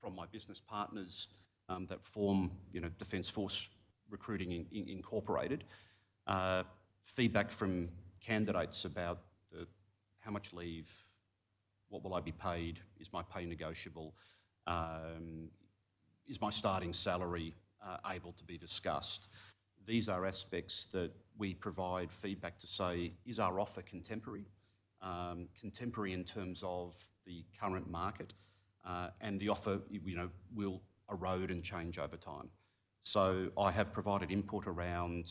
from my business partners that form, Defence Force Recruiting Incorporated, feedback from candidates about how much leave, what will I be paid, is my pay negotiable, is my starting salary able to be discussed. These are aspects that we provide feedback to say, is our offer contemporary? Contemporary in terms of the current market, and the offer, will erode and change over time. So I have provided input around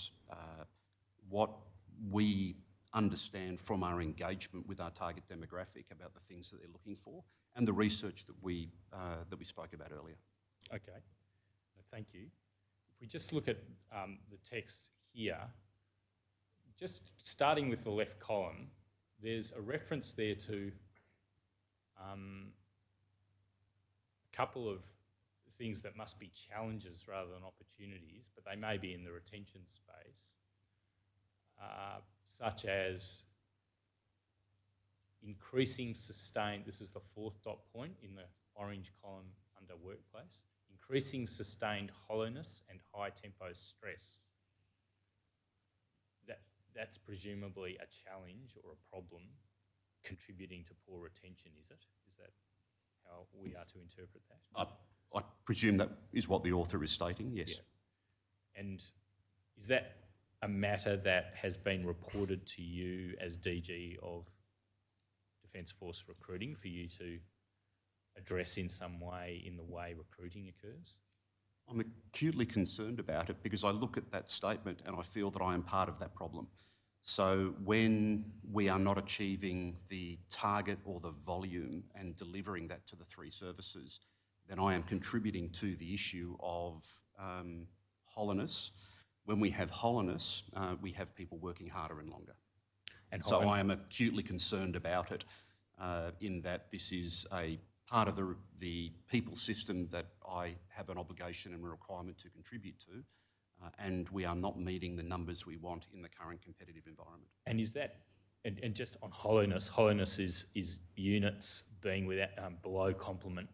what we understand from our engagement with our target demographic about the things that they're looking for, and the research that we spoke about earlier. Okay, thank you. If we just look at the text here, just starting with the left column, there's a reference there to a couple of things that must be challenges rather than opportunities, but they may be in the retention space, such as increasing sustained, this is the fourth dot point in the orange column under workplace, increasing sustained hollowness and high tempo stress. That's presumably a challenge or a problem contributing to poor retention, is it? Is that how we are to interpret that? I presume that is what the author is stating, yes. Yeah. And is that a matter that has been reported to you as DG of Defence Force Recruiting for you to address in some way in the way recruiting occurs? I'm acutely concerned about it because I look at that statement and I feel that I am part of that problem. So when we are not achieving the target or the volume and delivering that to the three services, then I am contributing to the issue of hollowness. When we have hollowness, we have people working harder and longer. And so I am acutely concerned about it in that this is a part of the people system that I have an obligation and a requirement to contribute to, and we are not meeting the numbers we want in the current competitive environment. And is that, and just on hollowness is units being without, below complement,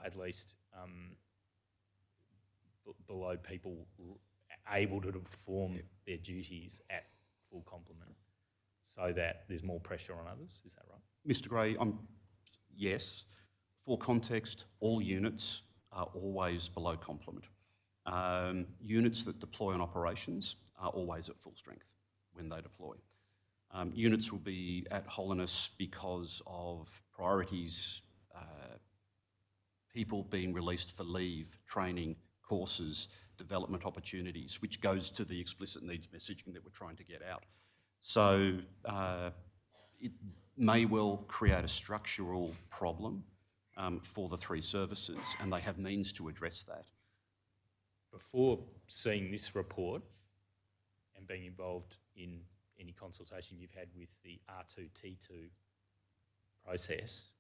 at least below people able to perform their duties at full complement, so that there's more pressure on others, is that right? Mr. Gray, yes. For context, all units are always below complement. Units that deploy on operations are always at full strength when they deploy. Units will be at hollowness because of priorities, people being released for leave, training, courses, development opportunities, which goes to the explicit needs messaging that we're trying to get out. So it may well create a structural problem for the three services, and they have means to address that. Before seeing this report and being involved in any consultation you've had with the R2T2 process,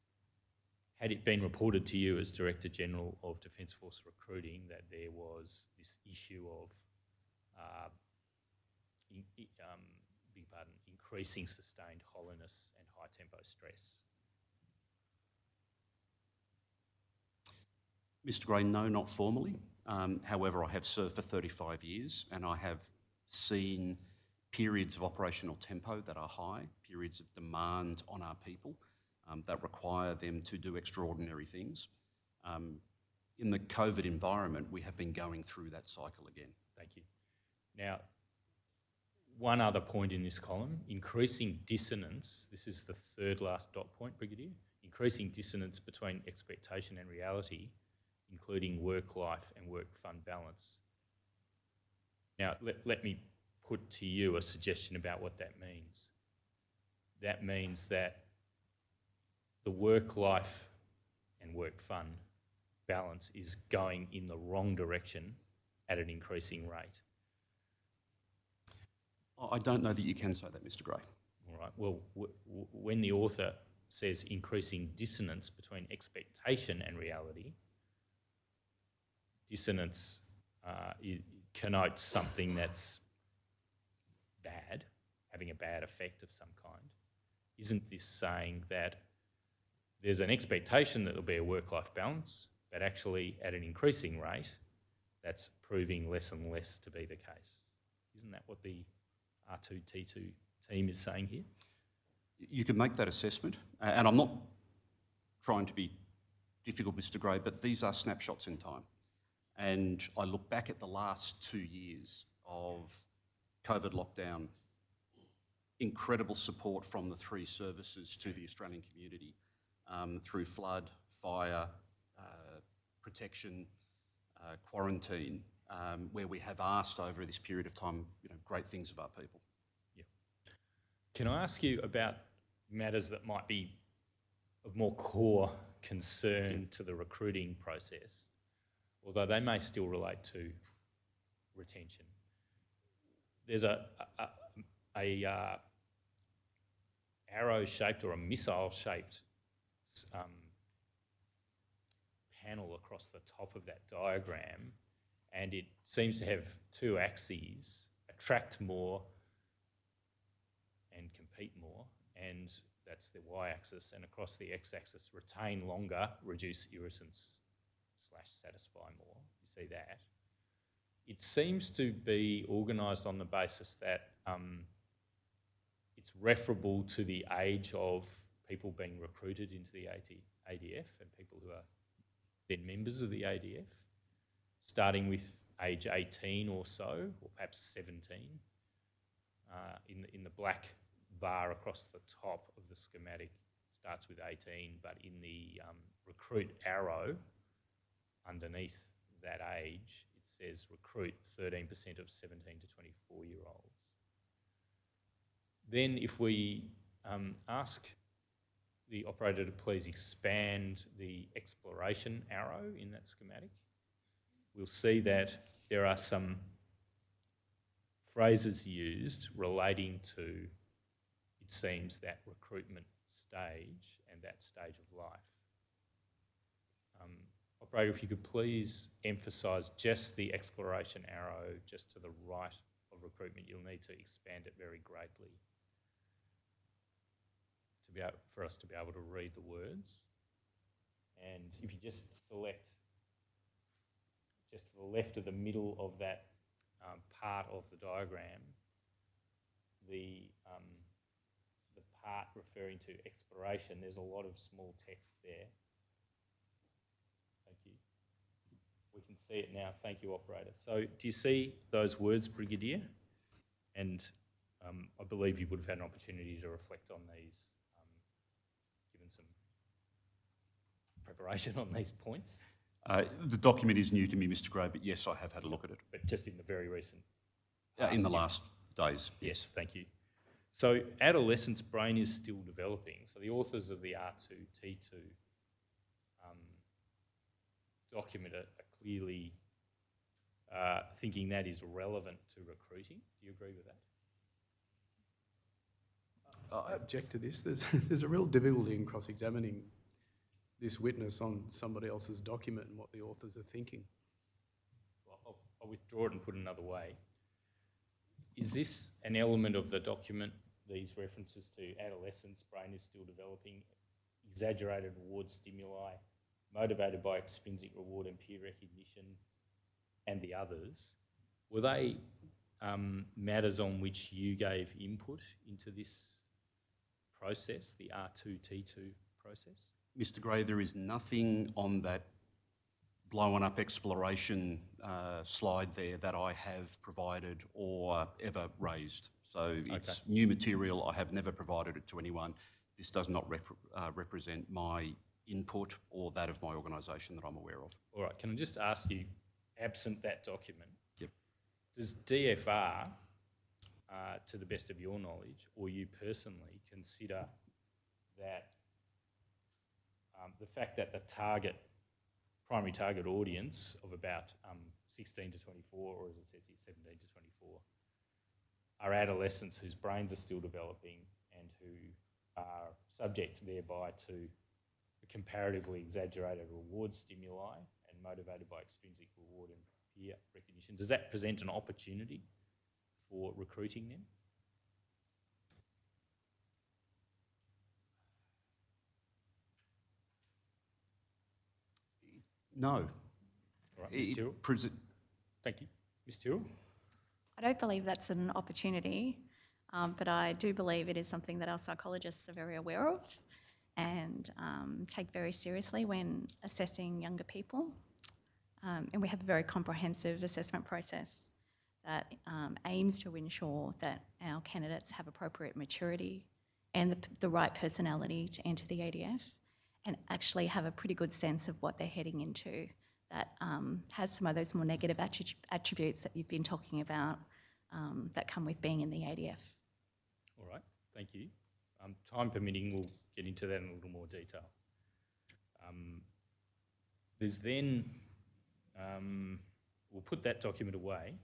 had it been reported to you as Director General of Defence Force Recruiting that there was this issue of increasing sustained hollowness and high tempo stress? Mr. Gray, no, not formally. However, I have served for 35 years and I have seen periods of operational tempo that are high, periods of demand on our people that require them to do extraordinary things. In the COVID environment, we have been going through that cycle again. Thank you. Now, one other point in this column, increasing dissonance, this is the third last dot point, Brigadier, increasing dissonance between expectation and reality, including work-life and work-fun balance. Now, let me put to you a suggestion about what that means. That means that the work-life and work-fun balance is going in the wrong direction at an increasing rate. I don't know that you can say that, Mr. Gray. All right. Well, when the author says increasing dissonance between expectation and reality, dissonance connotes something that's bad, having a bad effect of some kind. Isn't this saying that there's an expectation that there'll be a work-life balance, but actually at an increasing rate, that's proving less and less to be the case. Isn't that what the R2T2 team is saying here? You can make that assessment, and I'm not trying to be difficult, Mr. Gray, but these are snapshots in time. And I look back at the last 2 years of COVID lockdown, incredible support from the three services to the Australian community through flood, fire, protection, quarantine, where we have asked over this period of time, great things of our people. Yeah. Can I ask you about matters that might be of more core concern to the recruiting process, although they may still relate to retention? There's a arrow-shaped or a missile-shaped panel across the top of that diagram, and it seems to have two axes: attract more and compete more, and that's the y-axis, and across the x-axis, retain longer, reduce irritants / satisfy more. You see that? It seems to be organised on the basis that it's referable to the age of people being recruited into the ADF and people who are then members of the ADF, starting with age 18 or so, or perhaps 17. In the black bar across the top of the schematic, it starts with 18, but in the recruit arrow underneath that age, it says recruit 13% of 17 to 24-year-olds. Then if we ask the operator to please expand the exploration arrow in that schematic, we'll see that there are some phrases used relating to, it seems, that recruitment stage and that stage of life. Operator, if you could please emphasise just the exploration arrow just to the right of recruitment. You'll need to expand it very greatly for us to be able to read the words. And if you just select just to the left of the middle of that part of the diagram, the part referring to exploration, there's a lot of small text there. Thank you. We can see it now. Thank you, operator. So do you see those words, Brigadier? And I believe you would have had an opportunity to reflect on these, given some preparation on these points. The document is new to me, Mr. Gray, but yes, I have had a look at it. But just in the very recent in the last days. Yes, thank you. So adolescent's brain is still developing. So the authors of the R2T2 document are clearly thinking that is relevant to recruiting. Do you agree with that? I object to this. There's a real difficulty in cross-examining this witness on somebody else's document and what the authors are thinking. Well, I'll withdraw it and put it another way. Is this an element of the document, these references to adolescence, brain is still developing, exaggerated reward stimuli, motivated by extrinsic reward and peer recognition, and the others? Were they matters on which you gave input into this process, the R2T2 process? Mr. Gray, there is nothing on that blown up exploration slide there that I have provided or ever raised. So it's new material. I have never provided it to anyone. This does not represent my input or that of my organisation that I'm aware of. All right, can I just ask you, absent that document, Yep. does DFR, to the best of your knowledge, or you personally, consider that the fact that the primary target audience of about 16 to 24, or as it says here, 17 to 24, are adolescents whose brains are still developing and who are subject thereby to a comparatively exaggerated reward stimuli and motivated by extrinsic reward and peer recognition? Does that present an opportunity for recruiting them? No. All right, Ms. Tyrrell. Thank you. Ms. Tyrrell? I don't believe that's an opportunity, but I do believe it is something that our psychologists are very aware of and take very seriously when assessing younger people. And we have a very comprehensive assessment process that aims to ensure that our candidates have appropriate maturity and the right personality to enter the ADF and actually have a pretty good sense of what they're heading into that has some of those more negative attributes that you've been talking about that come with being in the ADF. All right, thank you. Time permitting, we'll get into that in a little more detail. There's then, we'll put that document away.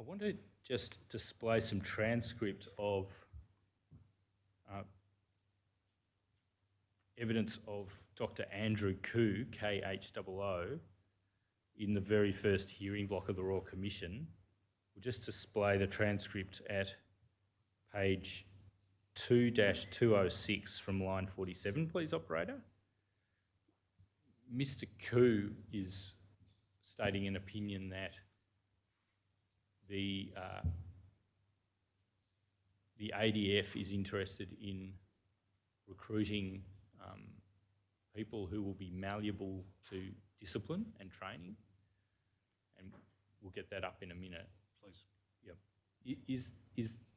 I want to just display some transcript of evidence of Dr. Andrew Koo, KHOO, in the very first hearing block of the Royal Commission. We'll just display the transcript at page 2-206 from line 47, please, operator. Mr. Koo is stating an opinion that the ADF is interested in recruiting people who will be malleable to discipline and training, and we'll get that up in a minute. Please. Yep. Is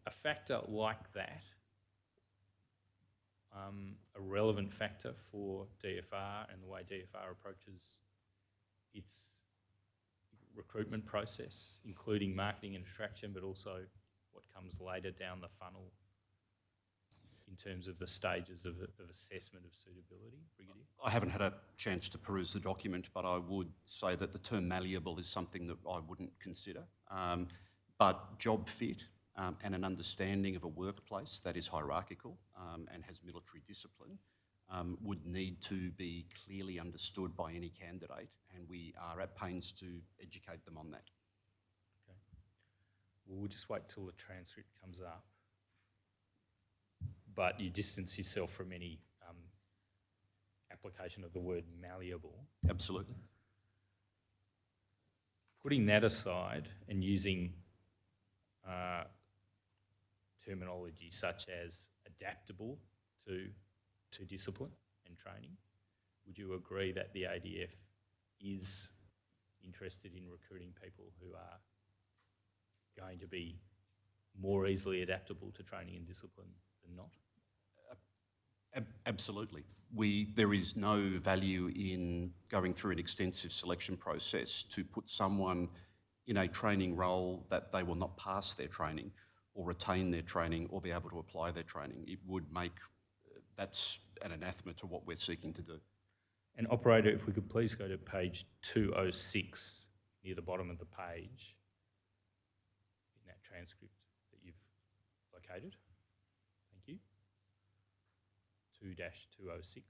a factor like that a relevant factor for DFR and the way DFR approaches its recruitment process, including marketing and attraction, but also what comes later down the funnel in terms of the stages of assessment of suitability? Brigadier? I haven't had a chance to peruse the document, but I would say that the term malleable is something that I wouldn't consider. But job fit and an understanding of a workplace that is hierarchical and has military discipline would need to be clearly understood by any candidate, and we are at pains to educate them on that. Okay. Well, we'll just wait till the transcript comes up. But you distance yourself from any application of the word malleable. Absolutely. Putting that aside and using terminology such as adaptable to discipline and training, would you agree that the ADF is interested in recruiting people who are going to be more easily adaptable to training and discipline than not? Absolutely. There is no value in going through an extensive selection process to put someone in a training role that they will not pass their training or retain their training or be able to apply their training. It would make, that's an anathema to what we're seeking to do. And operator, if we could please go to page 206, near the bottom of the page, in that transcript that you've located. Thank you. 2-206.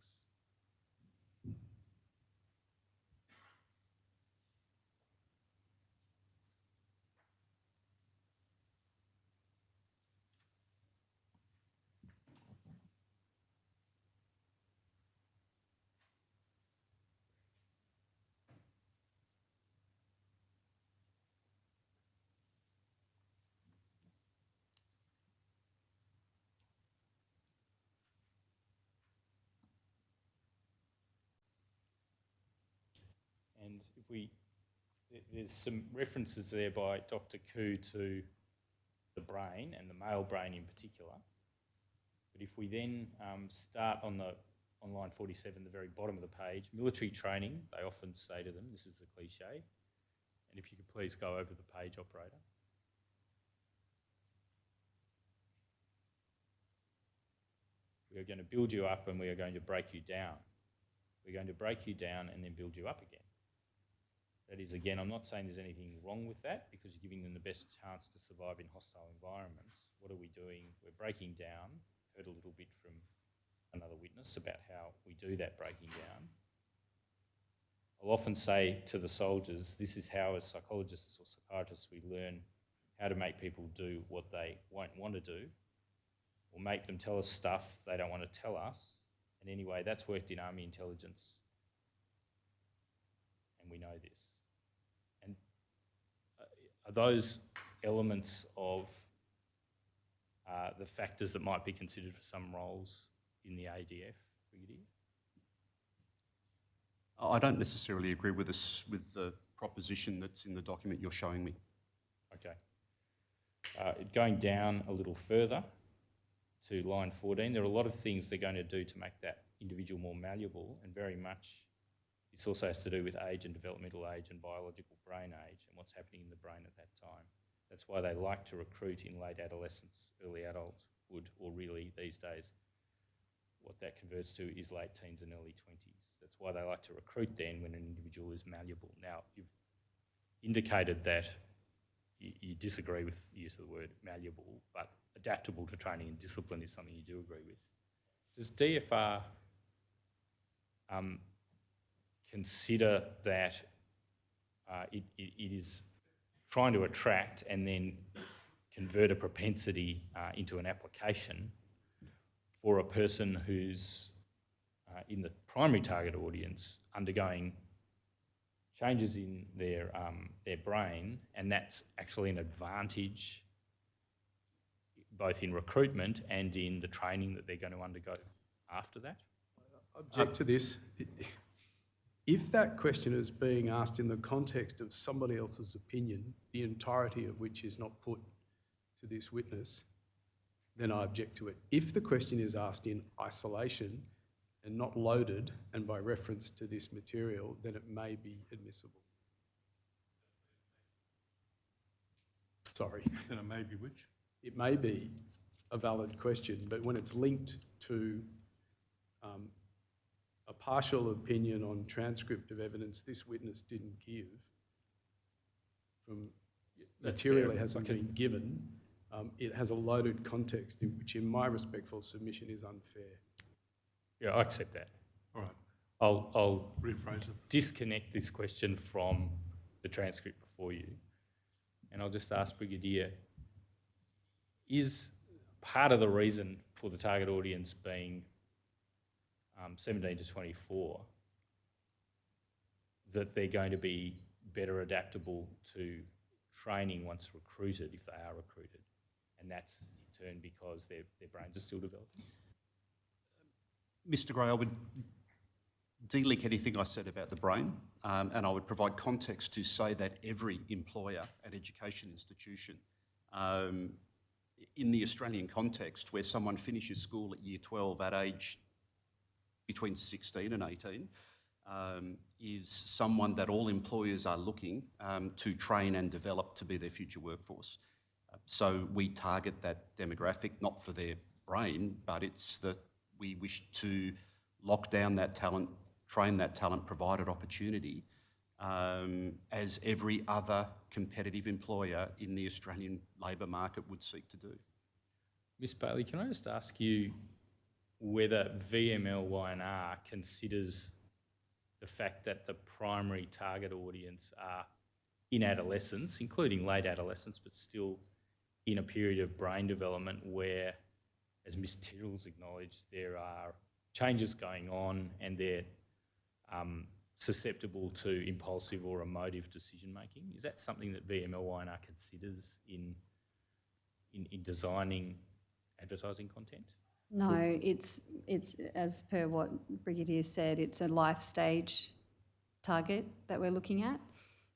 And there's some references there by Dr. Koo to the brain and the male brain in particular. But if we then start on line 47, the very bottom of the page, military training, they often say to them, this is the cliche. And if you could please go over the page, operator. We are going to build you up and we are going to break you down. We're going to break you down and then build you up again. That is, again, I'm not saying there's anything wrong with that because you're giving them the best chance to survive in hostile environments. What are we doing? We're breaking down. Heard a little bit from another witness about how we do that breaking down. I'll often say to the soldiers, this is how, as psychologists or psychiatrists, we learn how to make people do what they won't want to do, or make them tell us stuff they don't want to tell us. And anyway, that's worked in army intelligence, and we know this. And are those elements of the factors that might be considered for some roles in the ADF, Brigadier? I don't necessarily agree with the proposition that's in the document you're showing me. Okay. Going down a little further to line 14, there are a lot of things they're going to do to make that individual more malleable, and very much this also has to do with age and developmental age and biological brain age and what's happening in the brain at that time. That's why they like to recruit in late adolescence, early adulthood, or really these days what that converts to is late teens and early 20s. That's why they like to recruit then when an individual is malleable. Now, you've indicated that you disagree with the use of the word malleable, but adaptable to training and discipline is something you do agree with. Does DFR consider that it is trying to attract and then convert a propensity into an application for a person who's in the primary target audience undergoing changes in their brain, and that's actually an advantage both in recruitment and in the training that they're going to undergo after that? Object to this. If that question is being asked in the context of somebody else's opinion, the entirety of which is not put to this witness, then I object to it. If the question is asked in isolation and not loaded and by reference to this material, then it may be admissible. Sorry. Then it may be which? It may be a valid question, but when it's linked to a partial opinion on transcript of evidence this witness didn't give, from material that hasn't been given, it has a loaded context which, in my respectful submission, is unfair. Yeah, I accept that. All right. I'll Rephrase it. disconnect this question from the transcript before you, and I'll just ask Brigadier, is part of the reason for the target audience being 17 to 24 that they're going to be better adaptable to training once recruited, if they are recruited, and that's in turn because their brains are still developing? Mr. Gray, I would delink anything I said about the brain, and I would provide context to say that every employer and education institution in the Australian context, where someone finishes school at year 12 at age between 16 and 18, is someone that all employers are looking to train and develop to be their future workforce. So we target that demographic not for their brain, but it's that we wish to lock down that talent, train that talent, provided opportunity, as every other competitive employer in the Australian labour market would seek to do. Ms. Bailey, can I just ask you whether VMLY&R considers the fact that the primary target audience are in adolescence, including late adolescence, but still in a period of brain development where, as Ms. Tyrrell's acknowledged, there are changes going on and they're susceptible to impulsive or emotive decision making? Is that something that VMLY&R considers in designing advertising content? No, it's as per what Brigadier said, it's a life stage target that we're looking at.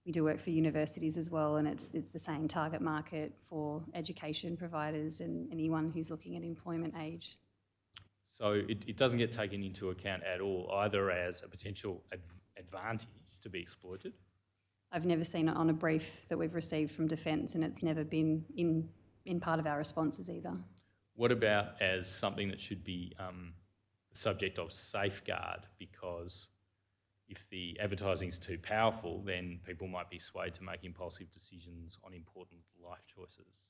We do work for universities as well, and it's the same target market for education providers and anyone who's looking at employment age. So it doesn't get taken into account at all, either as a potential advantage to be exploited? I've never seen it on a brief that we've received from Defence, and it's never been in part of our responses either. What about as something that should be the subject of safeguard, because if the advertising is too powerful, then people might be swayed to make impulsive decisions on important life choices?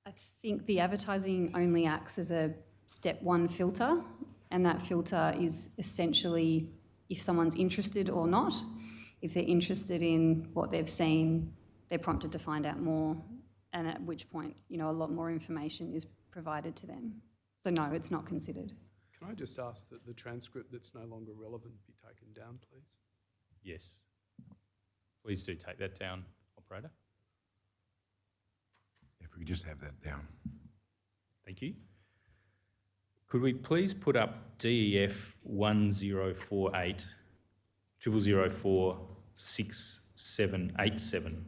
I think the advertising only acts as a step one filter, and that filter is essentially if someone's interested or not. If they're interested in what they've seen, they're prompted to find out more, and at which point, a lot more information is provided to them. So no, it's not considered. Can I just ask that the transcript that's no longer relevant be taken down, please? Yes. Please do take that down, operator. If we could just have that down. Thank you. Could we please put up DEF 1048 0004 6787?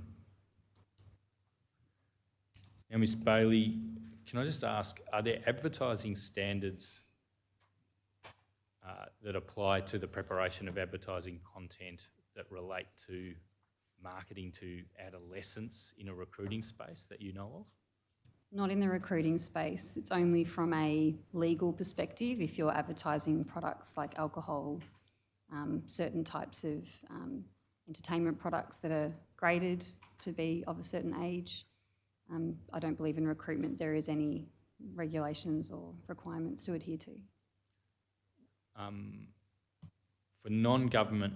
Now, Ms. Bailey, can I just ask, are there advertising standards that apply to the preparation of advertising content that relate to marketing to adolescents in a recruiting space that you know of? Not in the recruiting space. It's only from a legal perspective if you're advertising products like alcohol, certain types of entertainment products that are graded to be of a certain age. I don't believe in recruitment there is any regulations or requirements to adhere to. For non-government,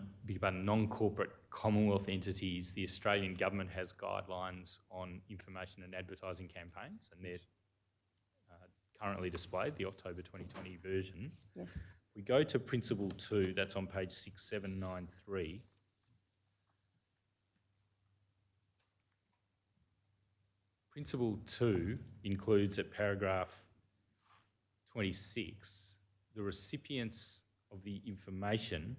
non-corporate Commonwealth entities, the Australian government has guidelines on information and advertising campaigns, and they're currently displayed, the October 2020 version. Yes. We go to Principle 2, that's on page 6793. Principle 2 includes at paragraph 26, the recipients of the information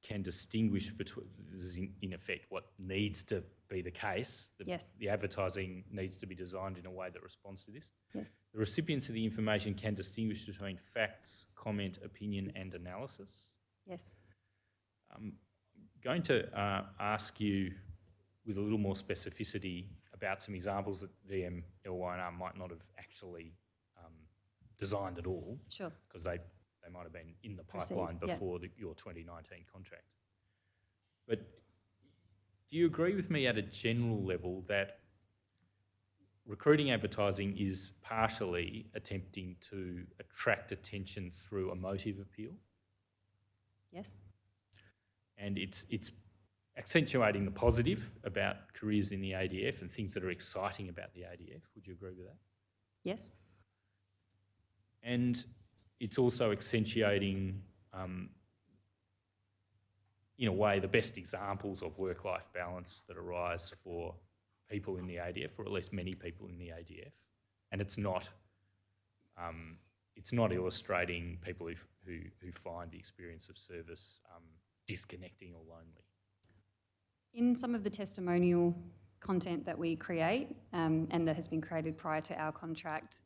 can distinguish between, this is in effect what needs to be the case. Yes. The advertising needs to be designed in a way that responds to this. Yes. The recipients of the information can distinguish between facts, comment, opinion and analysis. Yes. I'm going to ask you with a little more specificity about some examples that VMLY&R might not have actually designed at all. Sure. Because they might have been in the Proceed, pipeline yeah. before your 2019 contract. But do you agree with me at a general level that recruiting advertising is partially attempting to attract attention through emotive appeal? Yes. And it's accentuating the positive about careers in the ADF and things that are exciting about the ADF. Would you agree with that? Yes. And it's also accentuating, in a way, the best examples of work-life balance that arise for people in the ADF, or at least many people in the ADF. And it's not illustrating people who find the experience of service disconnecting or lonely. In some of the testimonial content that we create and that has been created prior to our contract,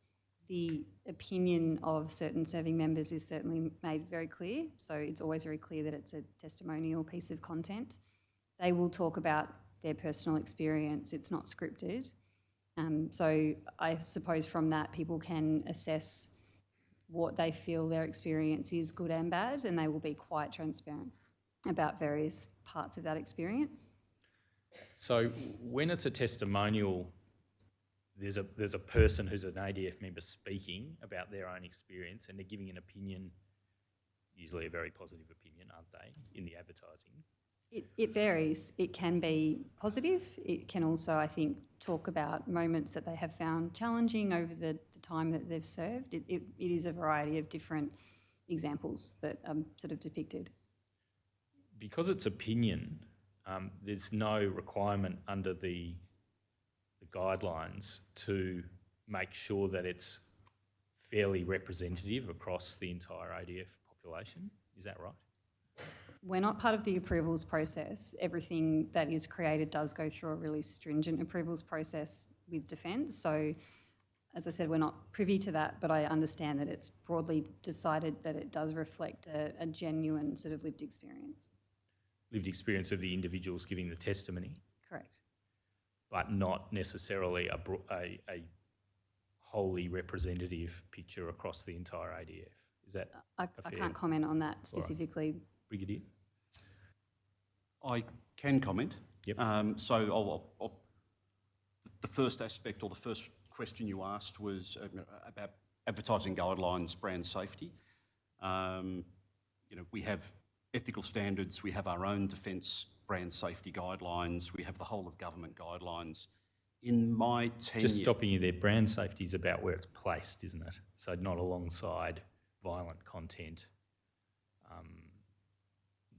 the opinion of certain serving members is certainly made very clear. So it's always very clear that it's a testimonial piece of content. They will talk about their personal experience. It's not scripted. So I suppose from that people can assess what they feel their experience is, good and bad, and they will be quite transparent about various parts of that experience. So when it's a testimonial, there's a person who's an ADF member speaking about their own experience, and they're giving an opinion, usually a very positive opinion, aren't they, in the advertising? It varies. It can be positive. It can also, I think, talk about moments that they have found challenging over the time that they've served. It is a variety of different examples that are sort of depicted. Because it's opinion, there's no requirement under the guidelines to make sure that it's fairly representative across the entire ADF population. Is that right? We're not part of the approvals process. Everything that is created does go through a really stringent approvals process with Defence. So, as I said, we're not privy to that, but I understand that it's broadly decided that it does reflect a genuine sort of lived experience. Lived experience of the individuals giving the testimony, Correct. but not necessarily a wholly representative picture across the entire ADF. Is that I can't comment on that specifically. Brigadier? I can comment. Yep. The first aspect or the first question you asked was about advertising guidelines, brand safety. We have ethical standards, we have our own Defence brand safety guidelines, we have the whole of government guidelines, In my tenure... Just stopping you there, brand safety is about where it's placed, isn't it? So not alongside violent content,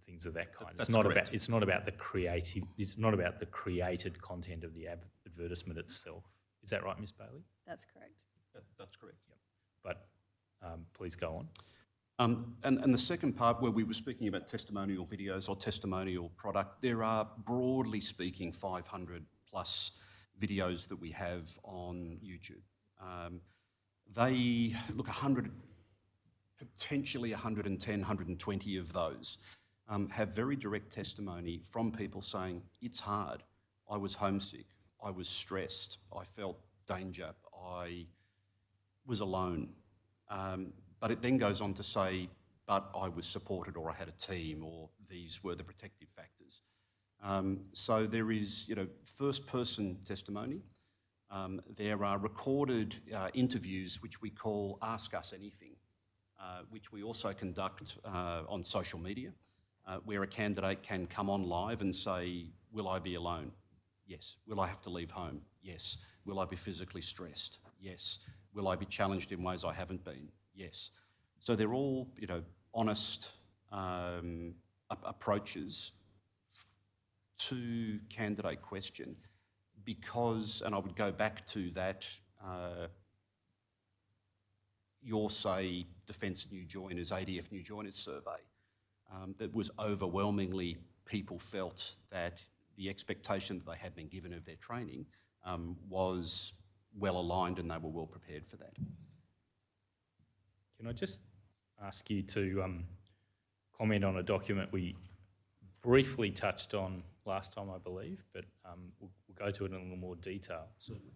things of that kind. That's It's not correct. about. It's not about the creative. It's not about the created content of the advertisement itself. Is that right, Ms. Bailey? That's correct. That's correct. But please go on. And the second part, where we were speaking about testimonial videos or testimonial product, there are, broadly speaking, 500 plus videos that we have on YouTube. They look 100, potentially 110, 120 of those have very direct testimony from people saying, it's hard, I was homesick, I was stressed, I felt danger, I was alone. But it then goes on to say, but I was supported, or I had a team, or these were the protective factors. So there is, first-person testimony. There are recorded interviews, which we call Ask Us Anything, which we also conduct on social media, where a candidate can come on live and say, will I be alone? Yes. Will I have to leave home? Yes. Will I be physically stressed? Yes. Will I be challenged in ways I haven't been? Yes. So they're all, honest approaches to candidate question, because, and I would go back to that, your say Defence New Joiners, ADF New Joiners survey, that was overwhelmingly people felt that the expectation that they had been given of their training was well aligned and they were well prepared for that. Can I just ask you to comment on a document we briefly touched on last time, I believe, but we'll go to it in a little more detail. Certainly.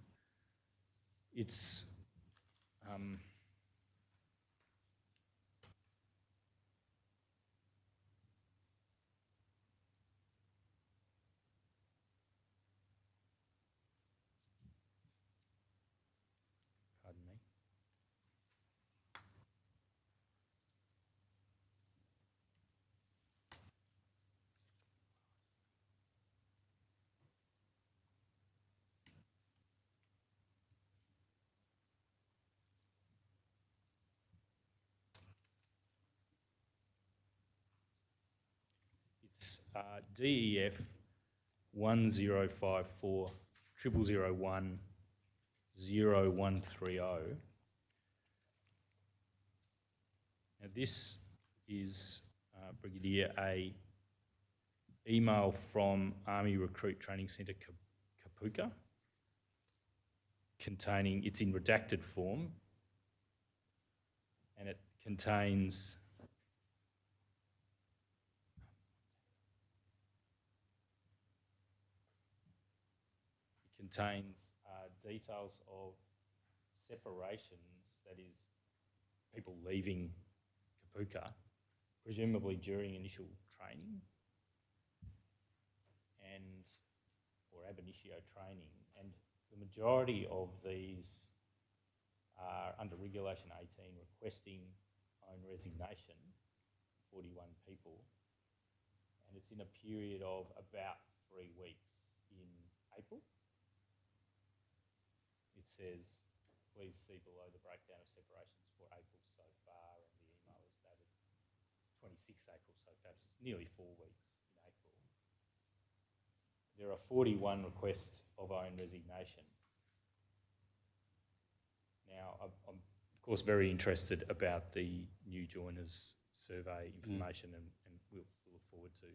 It's pardon me. It's DEF 1054 0001 0130. Now this is, Brigadier, a email from Army Recruit Training Centre Kapuka, containing, it's in redacted form, and it contains details of separations, that is, people leaving Kapuka, presumably during initial training or ab initio training, and the majority of these are under Regulation 18 requesting own resignation, 41 people, and it's in a period of about 3 weeks in April. It says, please see below the breakdown of separations for April so far, and the email is dated 26 April, so perhaps it's nearly 4 weeks in April. There are 41 requests of own resignation. Now, I'm of course very interested about the new joiners survey information, and we'll look forward to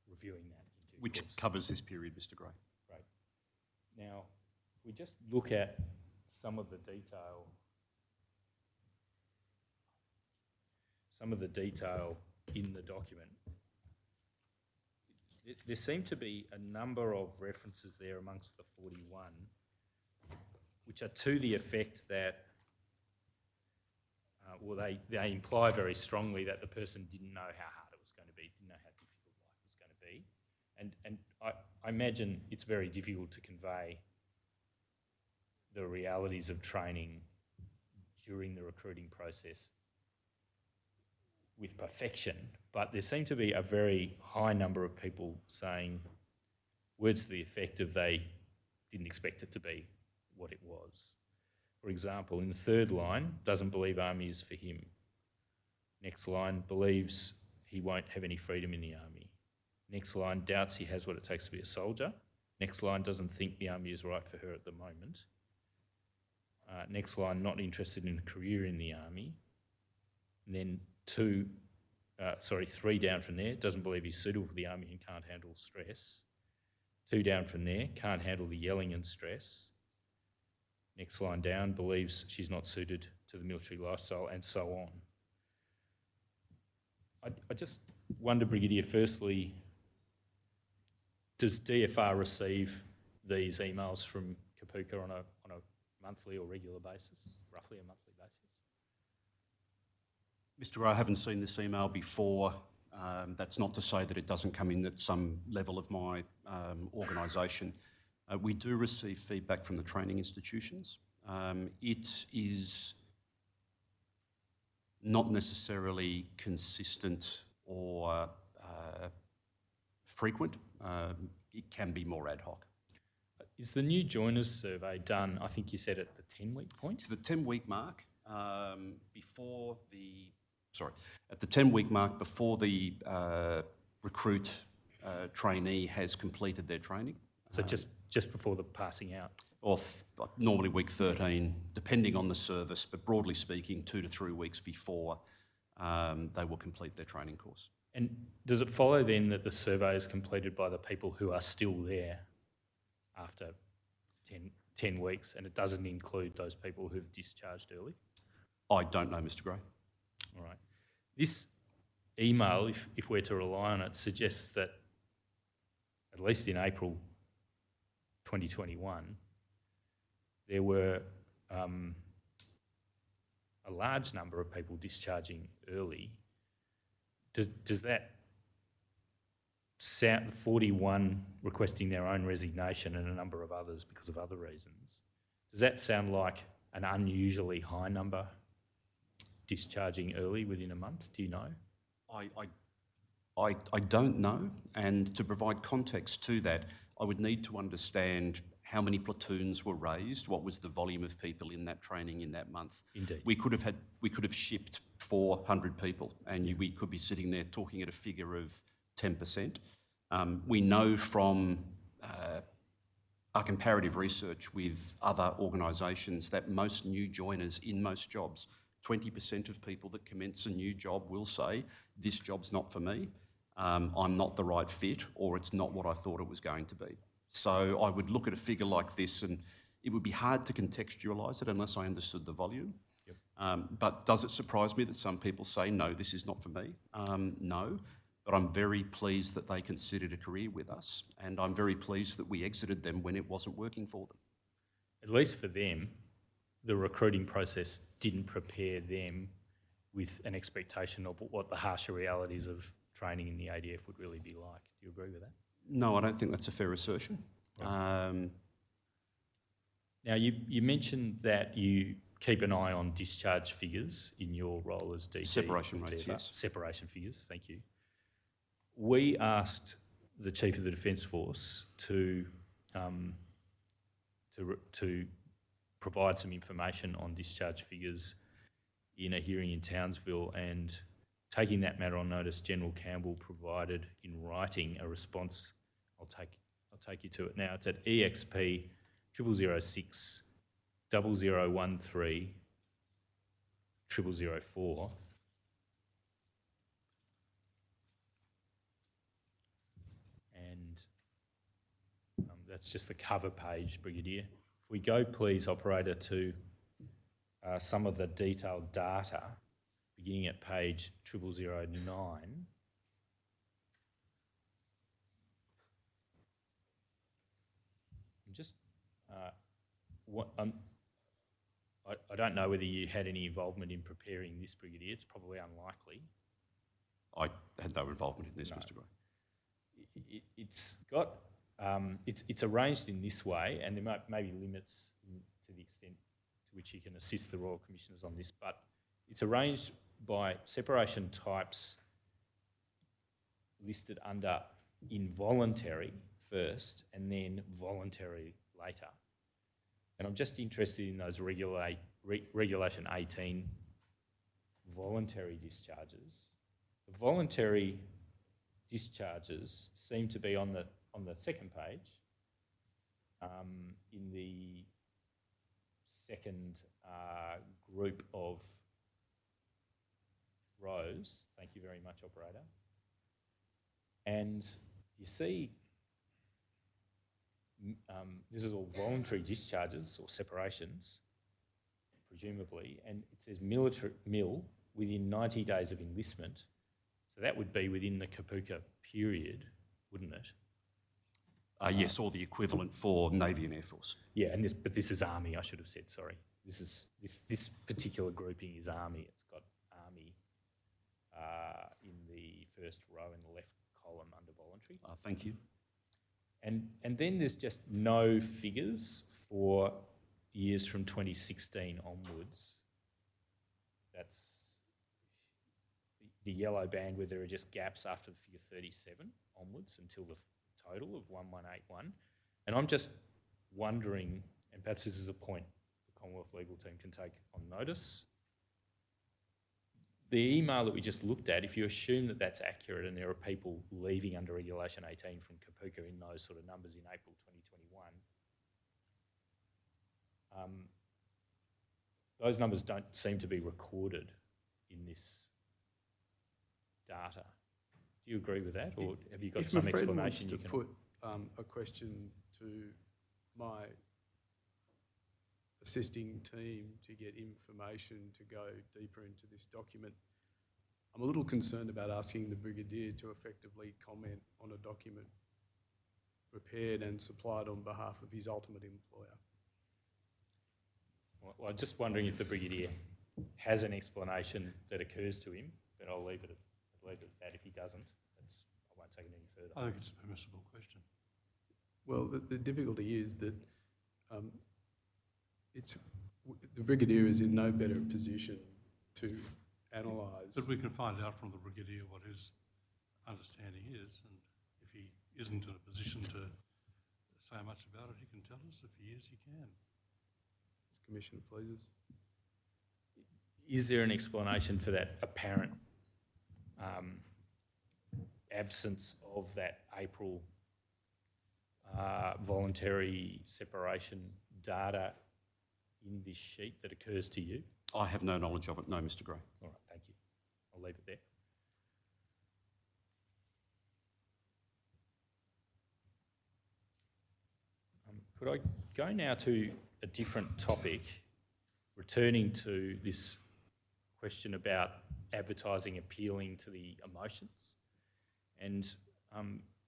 reviewing that in due Which course. covers this period, Mr. Gray. Great. Now, if we just look at some of the detail in the document, there seem to be a number of references there amongst the 41, which are to the effect that, they imply very strongly that the person didn't know how hard it was going to be, didn't know how difficult life was going to be. And I imagine it's very difficult to convey the realities of training during the recruiting process with perfection, but there seem to be a very high number of people saying words to the effect of they didn't expect it to be what it was. For example, in the third line, doesn't believe army is for him. Next line, believes he won't have any freedom in the army. Next line, doubts he has what it takes to be a soldier. Next line, doesn't think the army is right for her at the moment. Next line, not interested in a career in the army. And then three down from there, doesn't believe he's suitable for the army and can't handle stress. 2 down from there, can't handle the yelling and stress. Next line down, believes she's not suited to the military lifestyle, and so on. I just wonder, Brigadier, firstly, does DFR receive these emails from Kapuka on a monthly or regular basis, roughly a monthly basis? Mr. Gray, I haven't seen this email before. That's not to say that it doesn't come in at some level of my organisation. We do receive feedback from the training institutions. It is not necessarily consistent or frequent. It can be more ad hoc. Is the new joiners survey done, I think you said at the 10-week point? To the 10-week mark, at the 10-week mark before the recruit trainee has completed their training. So just before the passing out? Or normally week 13, depending on the service, but broadly speaking, 2 to 3 weeks before they will complete their training course. And does it follow then that the survey is completed by the people who are still there after 10 weeks, and it doesn't include those people who've discharged early? I don't know, Mr. Gray. All right. This email, if we're to rely on it, suggests that at least in April 2021, there were a large number of people discharging early. Does that sound, 41 requesting their own resignation and a number of others because of other reasons, does that sound like an unusually high number discharging early within a month? Do you know? I don't know, and to provide context to that, I would need to understand how many platoons were raised, what was the volume of people in that training in that month. Indeed. We could have shipped 400 people, and we could be sitting there talking at a figure of 10%. We know from our comparative research with other organisations that most new joiners in most jobs, 20% of people that commence a new job will say, this job's not for me, I'm not the right fit, or it's not what I thought it was going to be. So I would look at a figure like this, and it would be hard to contextualise it unless I understood the volume. Yep. But does it surprise me that some people say, no, this is not for me? No, but I'm very pleased that they considered a career with us, and I'm very pleased that we exited them when it wasn't working for them. At least for them, the recruiting process didn't prepare them with an expectation of what the harsher realities of training in the ADF would really be like. Do you agree with that? No, I don't think that's a fair assertion. Right. Now, you mentioned that you keep an eye on discharge figures in your role as DG. Separation rates, yes. Separation figures, thank you. We asked the Chief of the Defence Force to provide some information on discharge figures in a hearing in Townsville, and taking that matter on notice, General Campbell provided in writing a response. I'll take you to it now. It's at EXP 0006 0013 0004. And that's just the cover page, Brigadier. If we go, please, operator, to some of the detailed data, beginning at page 0009. Just, I don't know whether you had any involvement in preparing this, Brigadier. It's probably unlikely. I had no involvement in this, no. Mr. Gray. It's got, it's arranged in this way, and there may be limits to the extent to which you can assist the Royal Commissioners on this, but it's arranged by separation types listed under involuntary first, and then voluntary later. And I'm just interested in those Regulation 18 voluntary discharges. The voluntary discharges seem to be on the second page, in the second group of rows. Thank you very much, operator. And you see, this is all voluntary discharges or separations, presumably, and it says mill within 90 days of enlistment. So that would be within the Kapuka period, wouldn't it? Yes, or the equivalent for Navy and Air Force. Yeah, but this is Army, I should have said, sorry. This particular grouping is Army. It's got Army in the first row in the left column under voluntary. Thank you. And then there's just no figures for years from 2016 onwards. That's the yellow band where there are just gaps after the figure 37 onwards until the total of 1181. And I'm just wondering, and perhaps this is a point the Commonwealth Legal Team can take on notice, the email that we just looked at, if you assume that that's accurate and there are people leaving under Regulation 18 from Kapuka in those sort of numbers in April 2021, those numbers don't seem to be recorded in this data. Do you agree with that, or have you got If some my friend explanation wants you to can put a question to my assisting team to get information to go deeper into this document, I'm a little concerned about asking the Brigadier to effectively comment on a document prepared and supplied on behalf of his ultimate employer. Well, I'm just wondering if the Brigadier has an explanation that occurs to him, but I'll leave it at that. If he doesn't, I won't take it any further. I think it's a permissible question. Well, the difficulty is that the Brigadier is in no better position to analyse. But we can find out from the Brigadier what his understanding is, and if he isn't in a position to say much about it, he can tell us. If he is, he can. As Commissioner pleases. Is there an explanation for that apparent absence of that April voluntary separation data in this sheet that occurs to you? I have no knowledge of it, no, Mr. Gray. All right, thank you. I'll leave it there. Could I go now to a different topic, returning to this question about advertising appealing to the emotions? And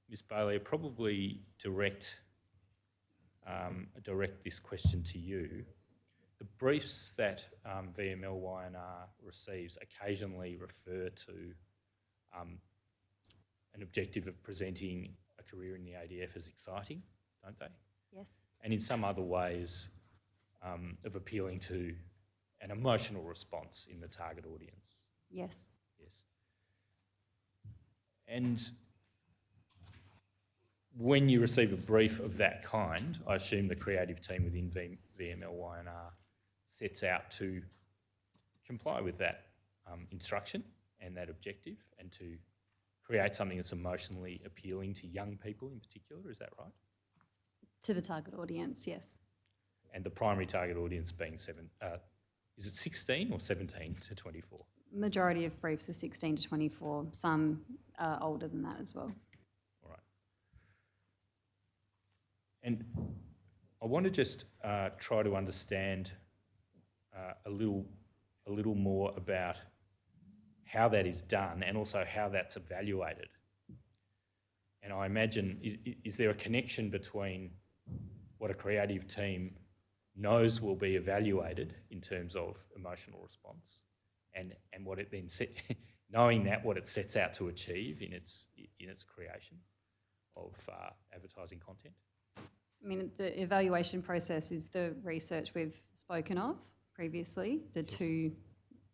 Ms. Bailey, I'll probably direct this question to you. The briefs that VMLY&R receives occasionally refer to an objective of presenting a career in the ADF as exciting, don't they? Yes. And in some other ways of appealing to an emotional response in the target audience. Yes. Yes. And when you receive a brief of that kind, I assume the creative team within VMLY&R sets out to comply with that instruction and that objective, and to create something that's emotionally appealing to young people in particular. Is that right? To the target audience, yes. And the primary target audience being is it 16 or 17 to 24? Majority of briefs are 16 to 24. Some are older than that as well. All right. And I want to just try to understand a little more about how that is done, and also how that's evaluated. And I imagine, is there a connection between what a creative team knows will be evaluated in terms of emotional response, and what it then knowing that what it sets out to achieve in its creation of advertising content? I mean, the evaluation process is the research we've spoken of previously, the 2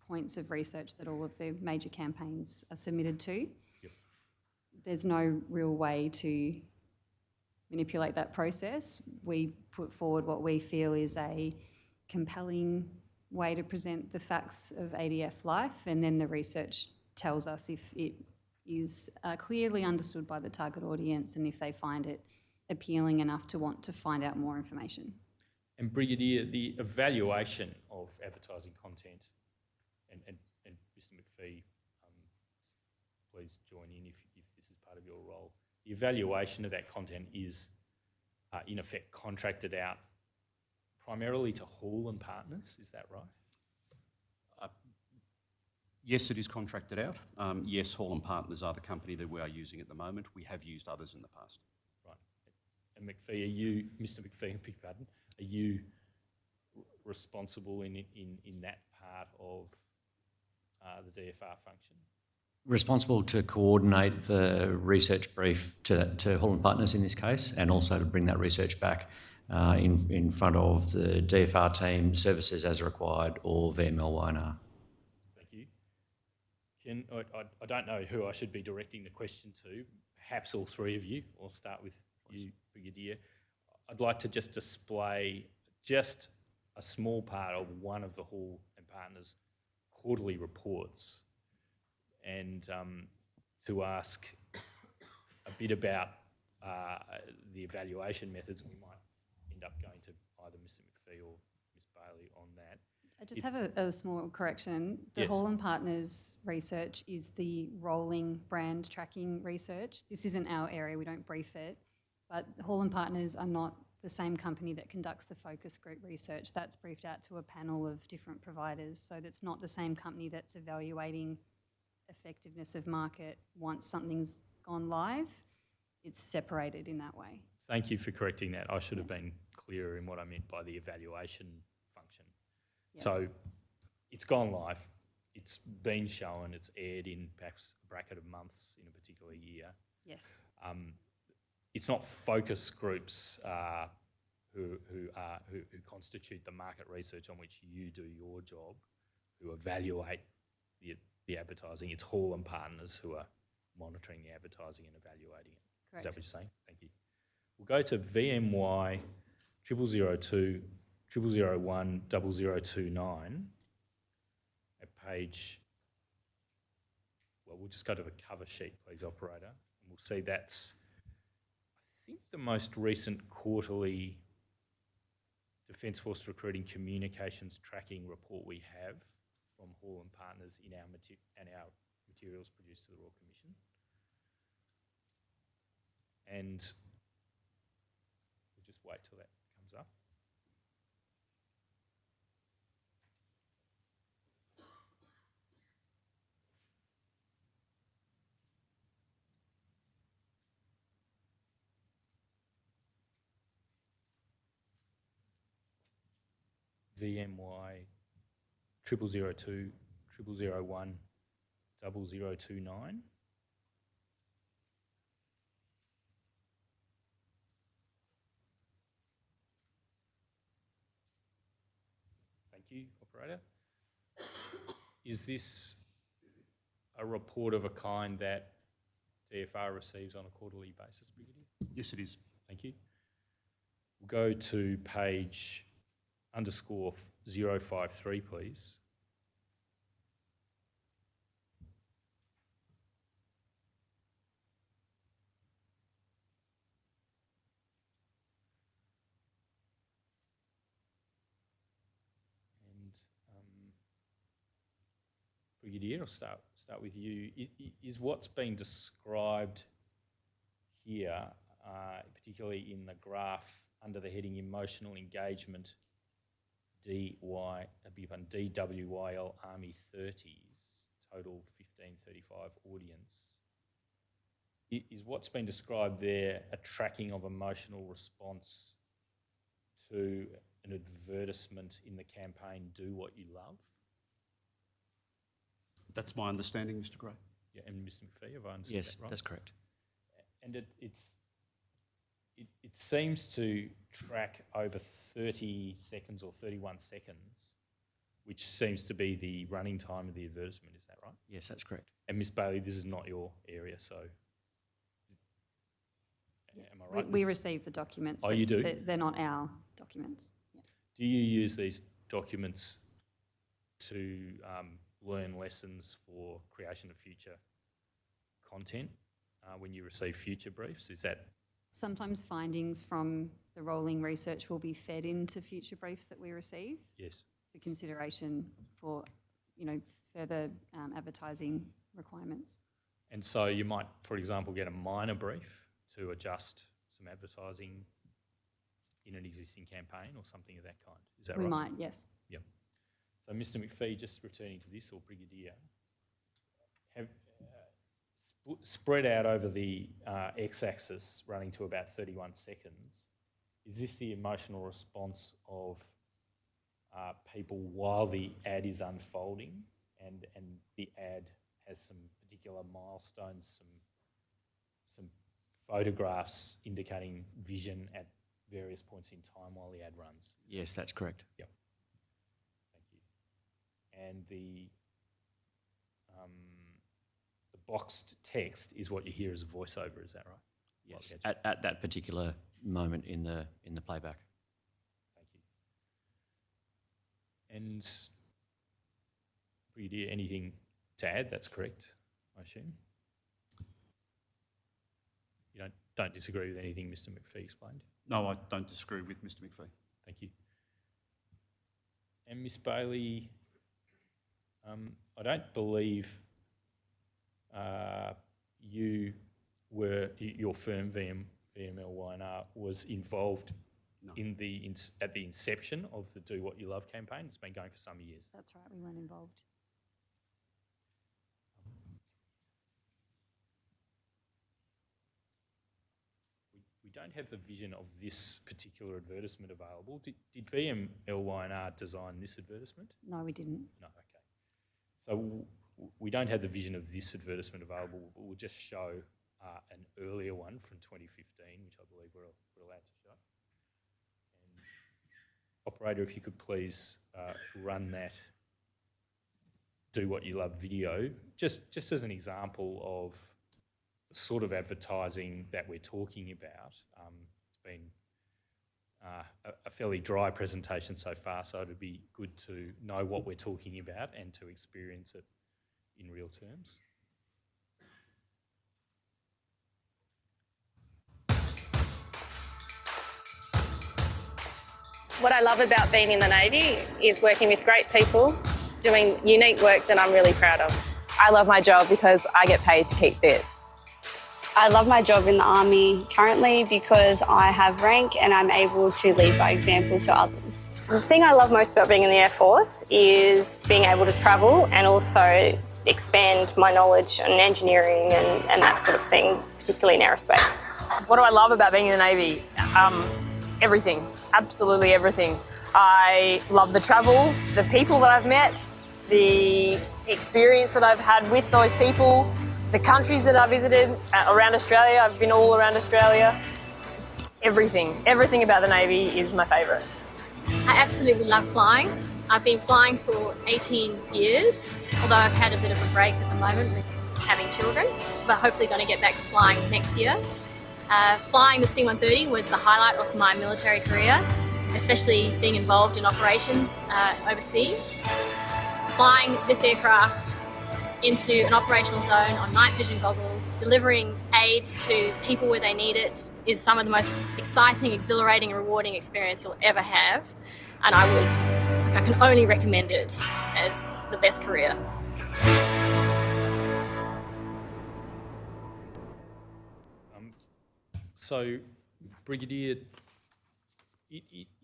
points of research that all of the major campaigns are submitted to. Yep. There's no real way to manipulate that process. We put forward what we feel is a compelling way to present the facts of ADF life, and then the research tells us if it is clearly understood by the target audience and if they find it appealing enough to want to find out more information. And Brigadier, the evaluation of advertising content, and Mr McPhee, please join in if this is part of your role. The evaluation of that content is, in effect, contracted out primarily to Hall and Partners, is that right? Yes, it is contracted out. Yes, Hall and Partners are the company that we are using at the moment. We have used others in the past. Right. And McPhee, are you, Mr McPhee, I beg your pardon, are you responsible in that part of the DFR function? Responsible to coordinate the research brief to Hall and Partners in this case, and also to bring that research back in front of the DFR team, services as required, or VML1R. Thank you. I don't know who I should be directing the question to, perhaps all three of you. I'll start with you, Brigadier. I'd like to just display just a small part of one of the Hall and Partners quarterly reports, and to ask a bit about the evaluation methods. We might end up going to either Mr McPhee or Ms Bailey on that. I just have a small correction. The Yes. Hall and Partners research is the rolling brand tracking research. This isn't our area, we don't brief it, but Hall and Partners are not the same company that conducts the focus group research. That's briefed out to a panel of different providers, so that's not the same company that's evaluating effectiveness of market once something's gone live. It's separated in that way. Thank you for correcting that. I should have been clearer in what I meant by the evaluation function. Yep. So it's gone live, it's been shown, it's aired in perhaps a bracket of months in a particular year. Yes. It's not focus groups who constitute the market research on which you do your job, who evaluate the advertising. It's Hall and Partners who are monitoring the advertising and evaluating it. Correct. Is that what you're saying? Thank you. We'll go to VMY 0002 001 0029 at page, well, we'll just go to the cover sheet, please, operator, and we'll see that's, I think, the most recent quarterly Defence Force Recruiting Communications Tracking report we have from Hall and Partners in our materials produced to the Royal Commission. And we'll just wait till that comes up. VMY 0002 001 0029. Thank you, operator. Is this a report of a kind that DFR receives on a quarterly basis, Brigadier? Yes, it is. Thank you. We'll go to page _053, please. And Brigadier, I'll start with you. Is what's being described here, particularly in the graph under the heading Emotional Engagement, DWYL Army 30s, total 1535 audience. Is what's been described there a tracking of emotional response to an advertisement in the campaign, Do What You Love? That's my understanding, Mr. Gray. Yeah, and Mr. McPhee, have I understood Yes, that right? that's correct. And it seems to track over 30 seconds or 31 seconds, which seems to be the running time of the advertisement. Is that right? Yes, that's correct. And Ms Bailey, this is not your area, so... Am I We, right? we receive the documents. Oh, but you do? They're not our documents. Yeah. Do you use these documents to learn lessons for creation of future content when you receive future briefs? Is that Sometimes findings from the rolling research will be fed into future briefs that we receive yes? for consideration for, further advertising requirements. And so you might, for example, get a minor brief to adjust some advertising in an existing campaign or something of that kind. Is that right? We might, yes. Yep. So, Mr. McPhee, just returning to this, or Brigadier, have spread out over the x-axis, running to about 31 seconds. Is this the emotional response of people while the ad is unfolding, and the ad has some particular milestones, some photographs indicating vision at various points in time while the ad runs? Yes, that's correct. Yep. Thank you. And the boxed text is what you hear as a voiceover, is that right? Yes, at that particular moment in the playback. Thank you. And Brigadier, anything to add? That's correct, I assume. You don't disagree with anything Mr. McPhee explained? No, I don't disagree with Mr. McPhee. Thank you. And Ms. Bailey, I don't believe your firm VMLY&R was involved No. at the inception of the Do What You Love campaign. It's been going for some years. That's right, we weren't involved. We don't have the vision of this particular advertisement available. Did VMLY&R design this advertisement? No, we didn't. No, okay. So we don't have the vision of this advertisement available. We'll just show an earlier one from 2015, which I believe we're allowed to show. And operator, if you could please run that Do What You Love video, just as an example of the sort of advertising that we're talking about. It's been a fairly dry presentation so far, so it'd be good to know what we're talking about and to experience it in real terms. What I love about being in the Navy is working with great people, doing unique work that I'm really proud of. I love my job because I get paid to keep fit. I love my job in the Army currently because I have rank and I'm able to lead by example to others. The thing I love most about being in the Air Force is being able to travel and also expand my knowledge on engineering and that sort of thing, particularly in aerospace. What do I love about being in the Navy? Everything, absolutely everything. I love the travel, the people that I've met, the experience that I've had with those people, the countries that I visited around Australia. I've been all around Australia. Everything about the Navy is my favourite. I absolutely love flying. I've been flying for 18 years, although I've had a bit of a break at the moment with having children, but hopefully going to get back to flying next year. Flying the C-130 was the highlight of my military career, especially being involved in operations overseas. Flying this aircraft into an operational zone on night vision goggles, delivering aid to people where they need it is some of the most exciting, exhilarating and rewarding experience you'll ever have. And I can only recommend it as the best career. So, Brigadier,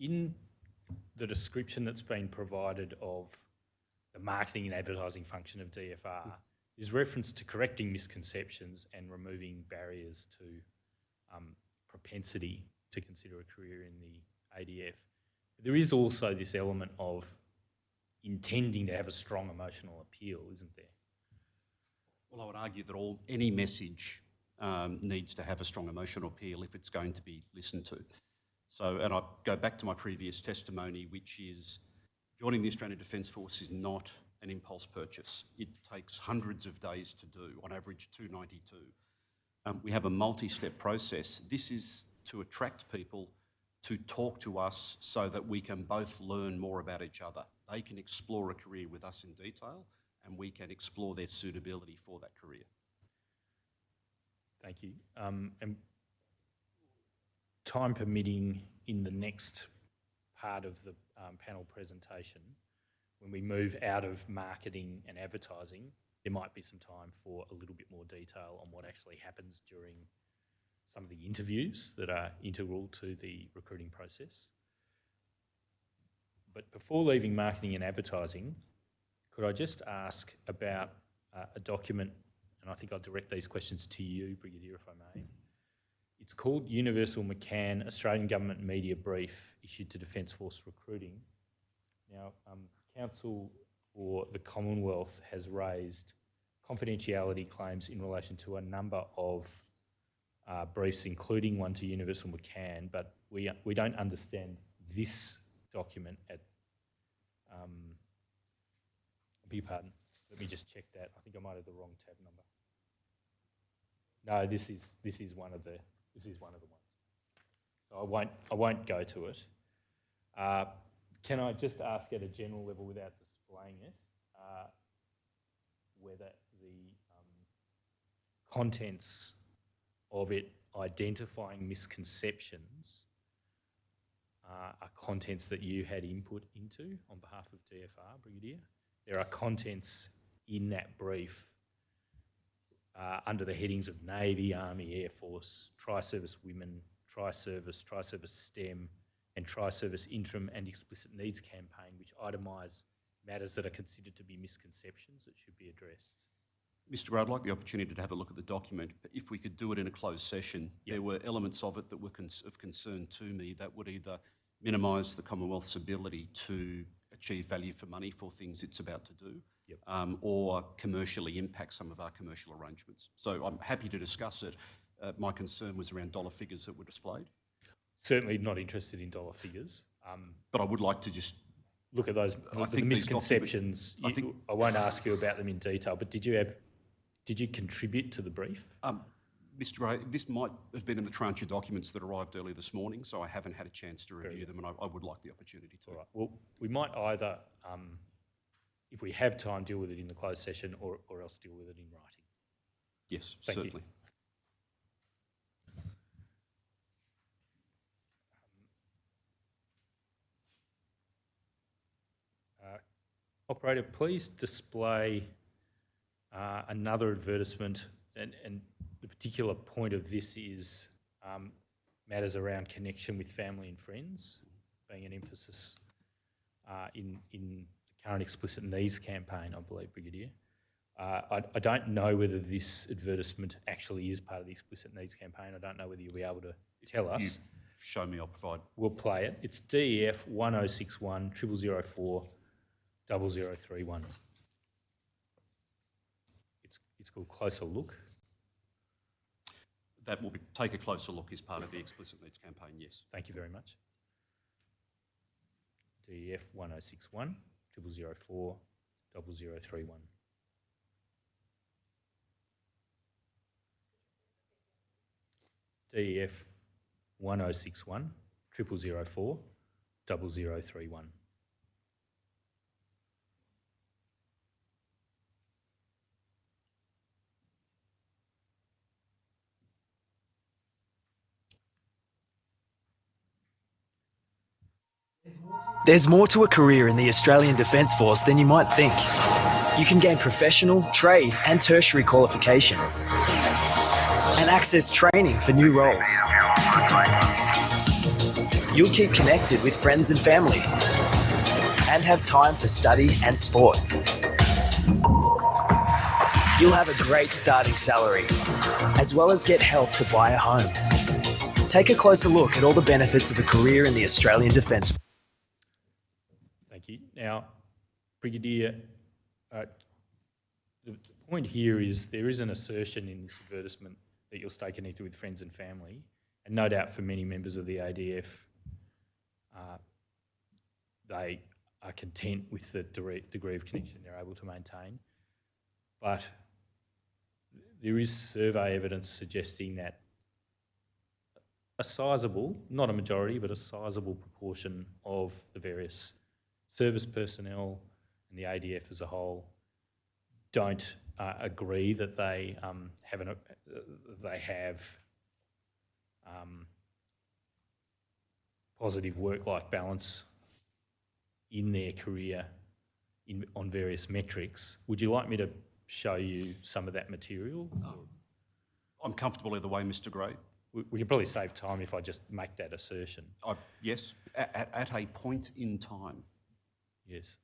in the description that's been provided of the marketing and advertising function of DFR, there's reference to correcting misconceptions and removing barriers to propensity to consider a career in the ADF. But there is also this element of intending to have a strong emotional appeal, isn't there? Well, I would argue that any message needs to have a strong emotional appeal if it's going to be listened to. So, and I go back to my previous testimony, which is joining the Australian Defence Force is not an impulse purchase. It takes hundreds of days to do, on average 292. We have a multi-step process. This is to attract people to talk to us so that we can both learn more about each other. They can explore a career with us in detail, and we can explore their suitability for that career. Thank you. And time permitting, in the next part of the panel presentation, when we move out of marketing and advertising, there might be some time for a little bit more detail on what actually happens during some of the interviews that are integral to the recruiting process. But before leaving marketing and advertising, could I just ask about a document, and I think I'll direct these questions to you, Brigadier, if I may. It's called Universal McCann Australian Government Media Brief, issued to Defence Force Recruiting. Now, Council for the Commonwealth has raised confidentiality claims in relation to a number of briefs, including one to Universal McCann, but we don't understand this document at, I beg your pardon, let me just check that. I think I might have the wrong tab number. No, this is one of the ones. So I won't go to it. Can I just ask at a general level, without displaying it, whether the contents of it identifying misconceptions are contents that you had input into on behalf of DFR, Brigadier? There are contents in that brief under the headings of Navy, Army, Air Force, Tri-Service Women, Tri-Service, Tri-Service STEM, and Tri-Service Interim and Explicit Needs Campaign, which itemise matters that are considered to be misconceptions that should be addressed. Mr. Rowe, I'd like the opportunity to have a look at the document, but if we could do it in a closed session. Yep. There were elements of it that were of concern to me that would either minimise the Commonwealth's ability to achieve value for money for things it's about to do, yep, or commercially impact some of our commercial arrangements. So I'm happy to discuss it. My concern was around dollar figures that were displayed. Certainly not interested in dollar figures. But I would like to just look at those the misconceptions. I won't ask you about them in detail, but did you contribute to the brief? Mr. Ray, this might have been in the tranche of documents that arrived early this morning, so I haven't had a chance to review them, and I would like the opportunity to. All right. Well, we might either, if we have time, deal with it in the closed session, or else deal with it in writing. Yes, Thank certainly. You. Operator, please display another advertisement, and the particular point of this is matters around connection with family and friends, being an emphasis in the current Explicit Needs campaign, I believe, Brigadier. I don't know whether this advertisement actually is part of the Explicit Needs campaign. I don't know whether you'll be able to tell us. You show me, I'll provide. We'll play it. It's DEF 1061 0004 0031. It's called Closer Look. That will be, take a closer look as part of the Explicit Needs campaign, yes. Thank you very much. DEF 1061 0004 0031. DEF 1061 0004 0031. There's more to a career in the Australian Defence Force than you might think. You can gain professional, trade and tertiary qualifications and access training for new roles. You'll keep connected with friends and family and have time for study and sport. You'll have a great starting salary, as well as get help to buy a home. Take a closer look at all the benefits of a career in the Australian Defence Force. Thank you. Now, Brigadier, the point here is there is an assertion in this advertisement that you'll stay connected with friends and family, and no doubt for many members of the ADF, they are content with the degree of connection they're able to maintain. But there is survey evidence suggesting that a sizable, not a majority, but a sizable proportion of the various service personnel and the ADF as a whole don't agree that they have positive work-life balance in their career on various metrics. Would you like me to show you some of that material? I'm comfortable either way, Mr. Gray. We can probably save time if I just make that assertion. Yes, at a point in time. Yes,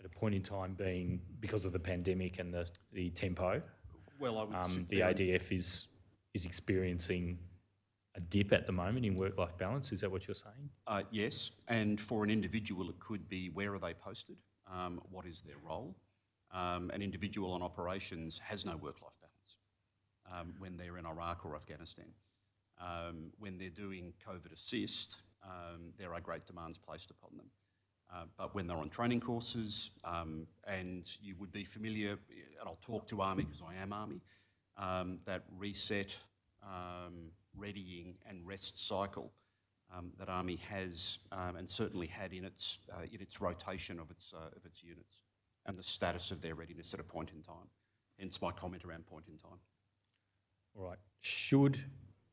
at a point in time being because of the pandemic and the tempo. Well, I would the ADF is experiencing a dip at the moment in work-life balance. Is that what you're saying? Yes, and for an individual it could be where are they posted, what is their role. An individual on operations has no work-life balance when they're in Iraq or Afghanistan. When they're doing COVID assist, there are great demands placed upon them. But when they're on training courses, and you would be familiar, and I'll talk to Army because I am Army, that reset, readying and rest cycle that Army has and certainly had in its rotation of its units and the status of their readiness at a point in time. Hence my comment around point in time. All right. Should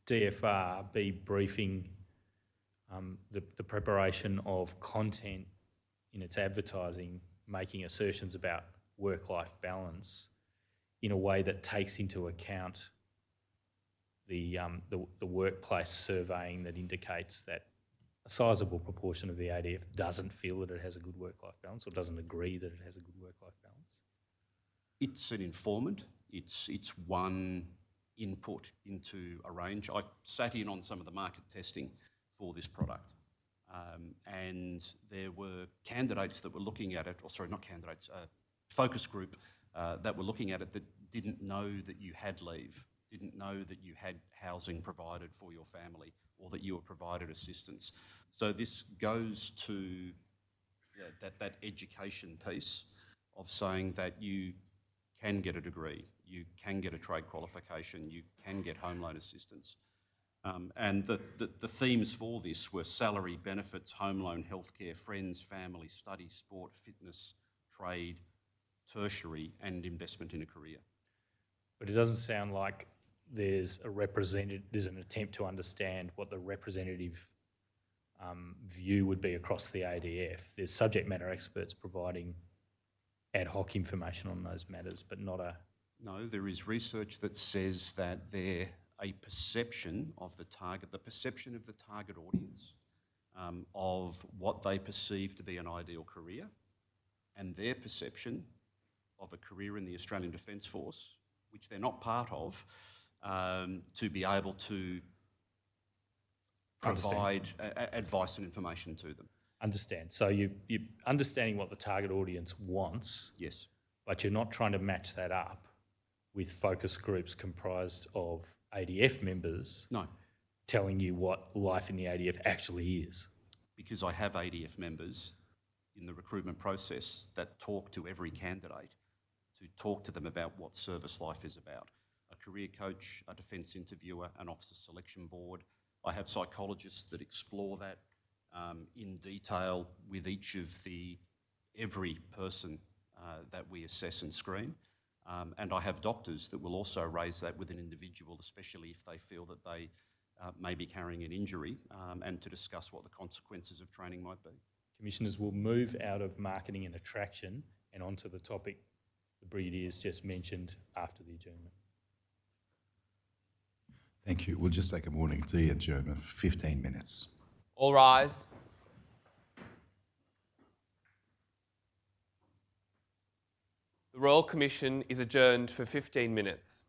DFR be briefing the preparation of content in its advertising, making assertions about work-life balance in a way that takes into account the workplace surveying that indicates that a sizable proportion of the ADF doesn't feel that it has a good work-life balance or doesn't agree that it has a good work-life balance? It's an informant. It's one input into a range. I sat in on some of the market testing for this product, and there were candidates that were looking at it, or sorry, not candidates, focus group that were looking at it that didn't know that you had leave, didn't know that you had housing provided for your family or that you were provided assistance. So this goes to that education piece of saying that you can get a degree, you can get a trade qualification, you can get home loan assistance. And the themes for this were salary, benefits, home loan, healthcare, friends, family, study, sport, fitness, trade, tertiary and investment in a career. But it doesn't sound like there's an attempt to understand what the representative view would be across the ADF. There's subject matter experts providing ad hoc information on those matters, but not a... No, there is research that says that a perception of the perception of the target audience of what they perceive to be an ideal career and their perception of a career in the Australian Defence Force, which they're not part of, to be able to provide advice and information to them. Understand. So you're understanding what the target audience wants. Yes. But you're not trying to match that up with focus groups comprised of ADF members. No. Telling you what life in the ADF actually is. Because I have ADF members in the recruitment process that talk to every candidate to talk to them about what service life is about. A career coach, a defence interviewer, an officer selection board. I have psychologists that explore that in detail with every person that we assess and screen. And I have doctors that will also raise that with an individual, especially if they feel that they may be carrying an injury, and to discuss what the consequences of training might be. Commissioners will move out of marketing and attraction and onto the topic the Brigadier's just mentioned after the adjournment. Thank you. We'll just take a morning tea adjournment for 15 minutes. All rise. The Royal Commission is adjourned for 15 minutes.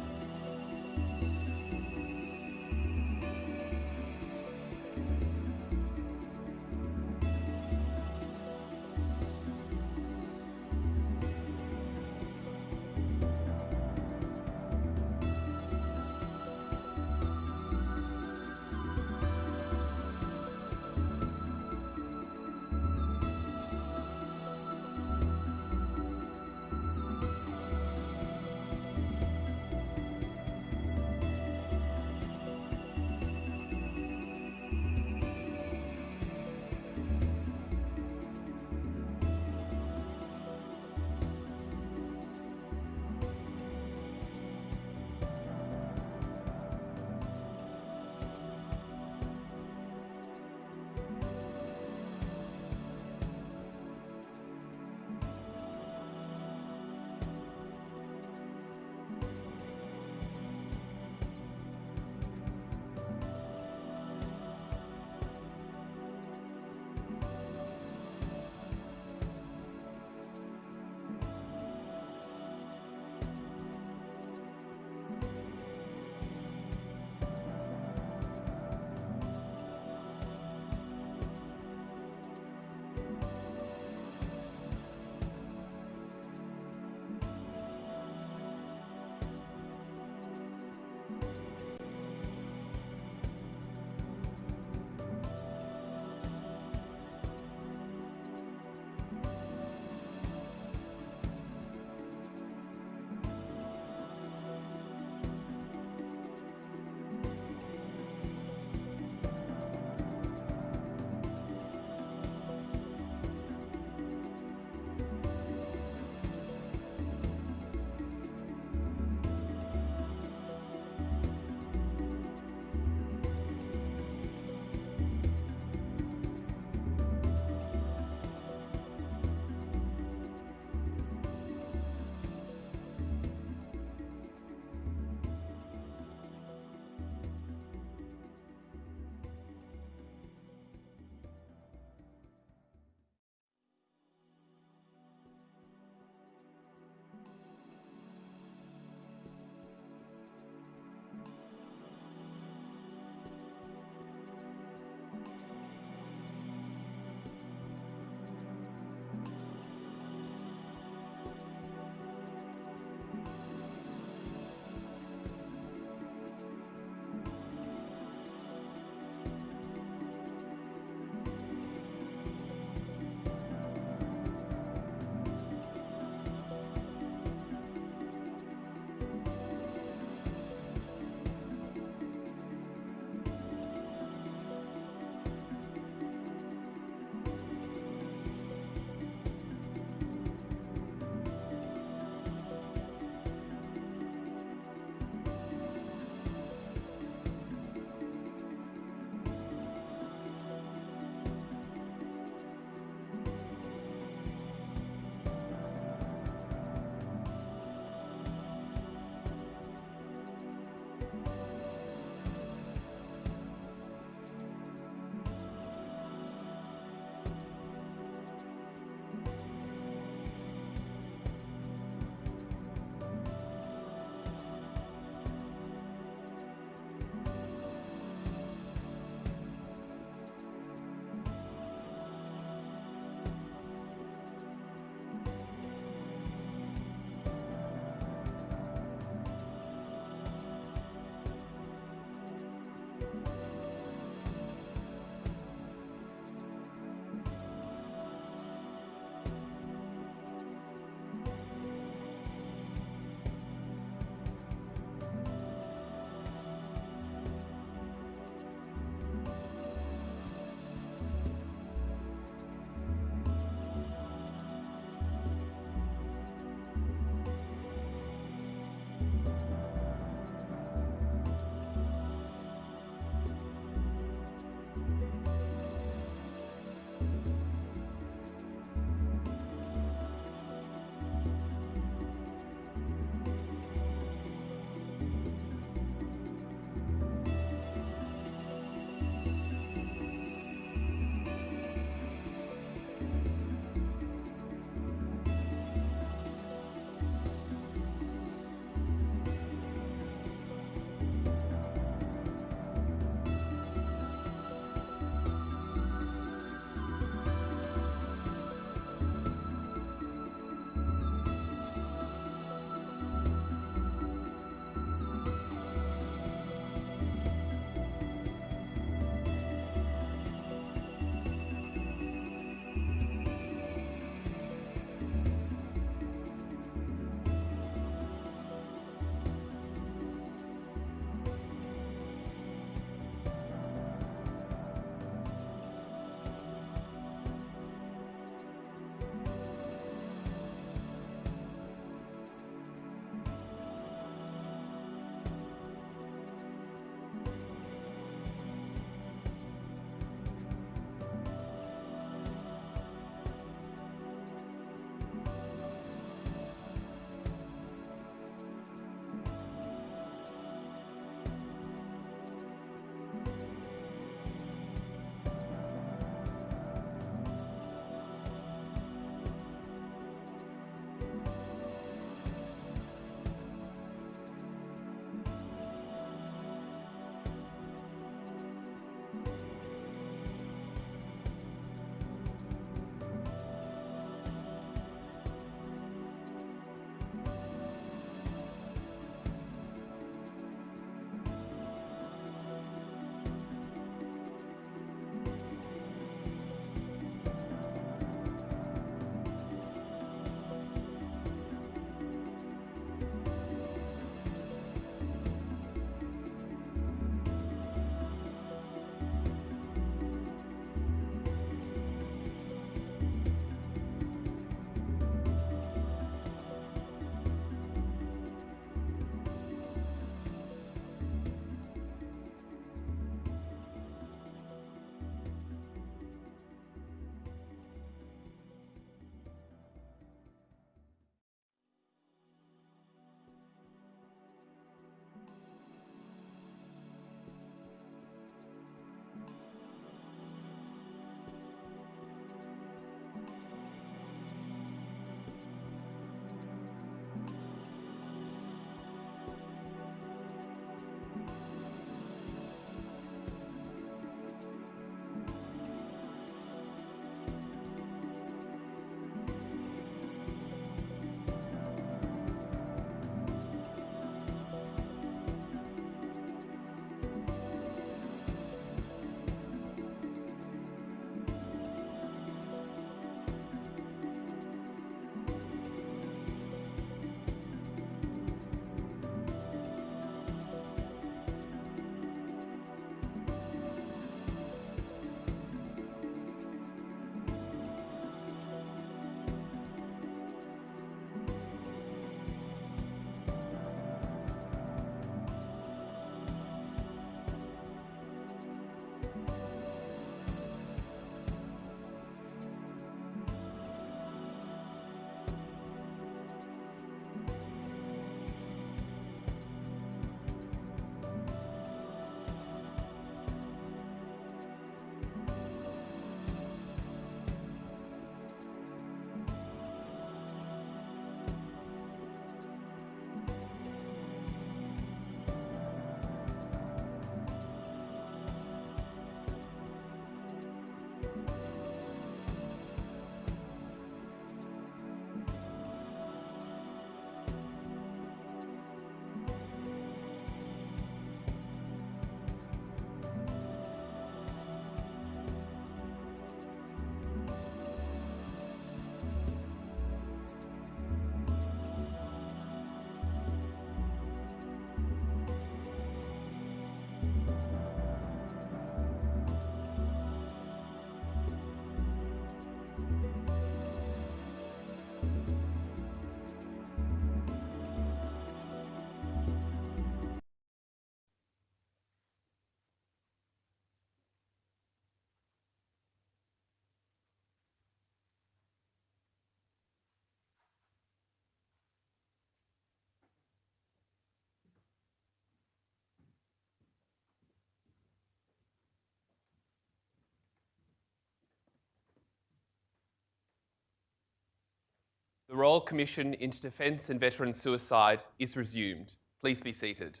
The Royal Commission into Defence and Veteran Suicide is resumed. Please be seated.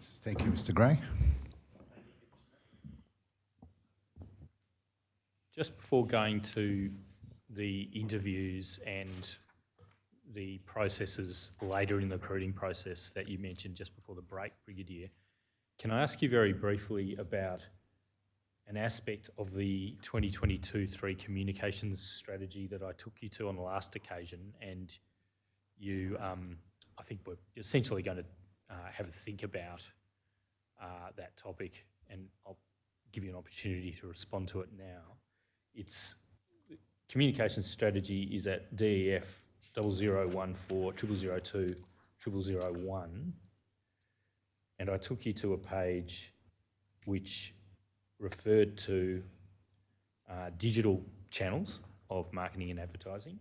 Thank you, Mr. Gray. Just before going to the interviews and the processes later in the recruiting process that you mentioned just before the break, Brigadier, can I ask you very briefly about an aspect of the 2022-3 communications strategy that I took you to on the last occasion, and you, I think we're essentially going to have a think about that topic, and I'll give you an opportunity to respond to it now. It's communications strategy is at DEF 0014 0002 0001, and I took you to a page which referred to digital channels of marketing and advertising.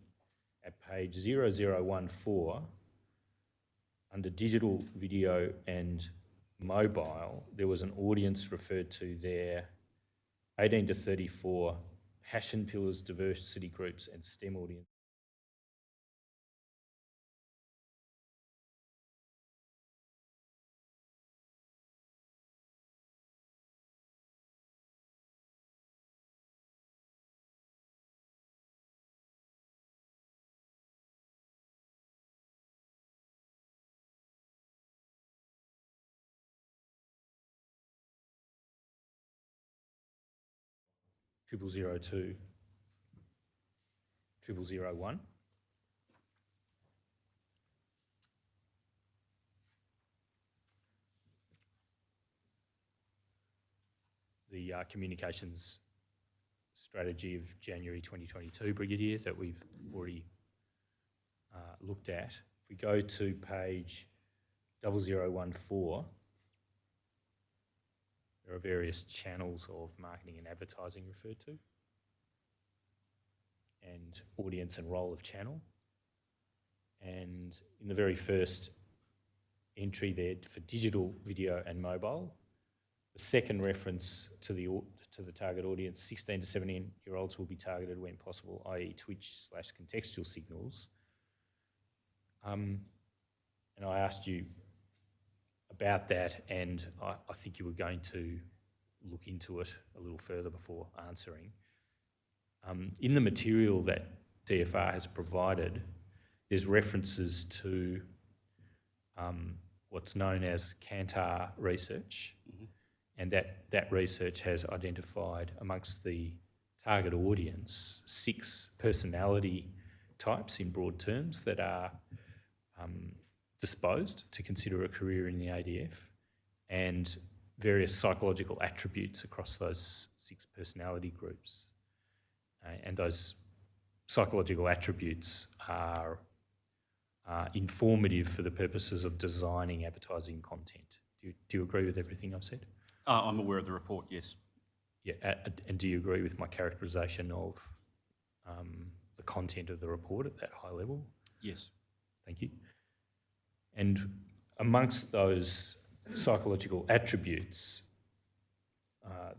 At page 0014, under digital, video and mobile, there was an audience referred to there, 18 to 34, passion pillars, diversity groups and STEM audience. Triple 002, 0001. The communications strategy of January 2022, Brigadier, that we've already looked at. If we go to page 0014, there are various channels of marketing and advertising referred to, and audience and role of channel. And in the very first entry there for digital, video and mobile, the second reference to the target audience, 16 to 17-year-olds will be targeted when possible, i.e. Twitch/contextual signals. And I asked you about that, and I think you were going to look into it a little further before answering. In the material that DFR has provided, there's references to what's known as Kantar research, and that research has identified amongst the target audience 6 personality types in broad terms that are disposed to consider a career in the ADF, and various psychological attributes across those 6 personality groups. And those psychological attributes are informative for the purposes of designing advertising content. Do you agree with everything I've said? I'm aware of the report, yes. Yeah, and do you agree with my characterisation of the content of the report at that high level? Yes. Thank you. And amongst those psychological attributes,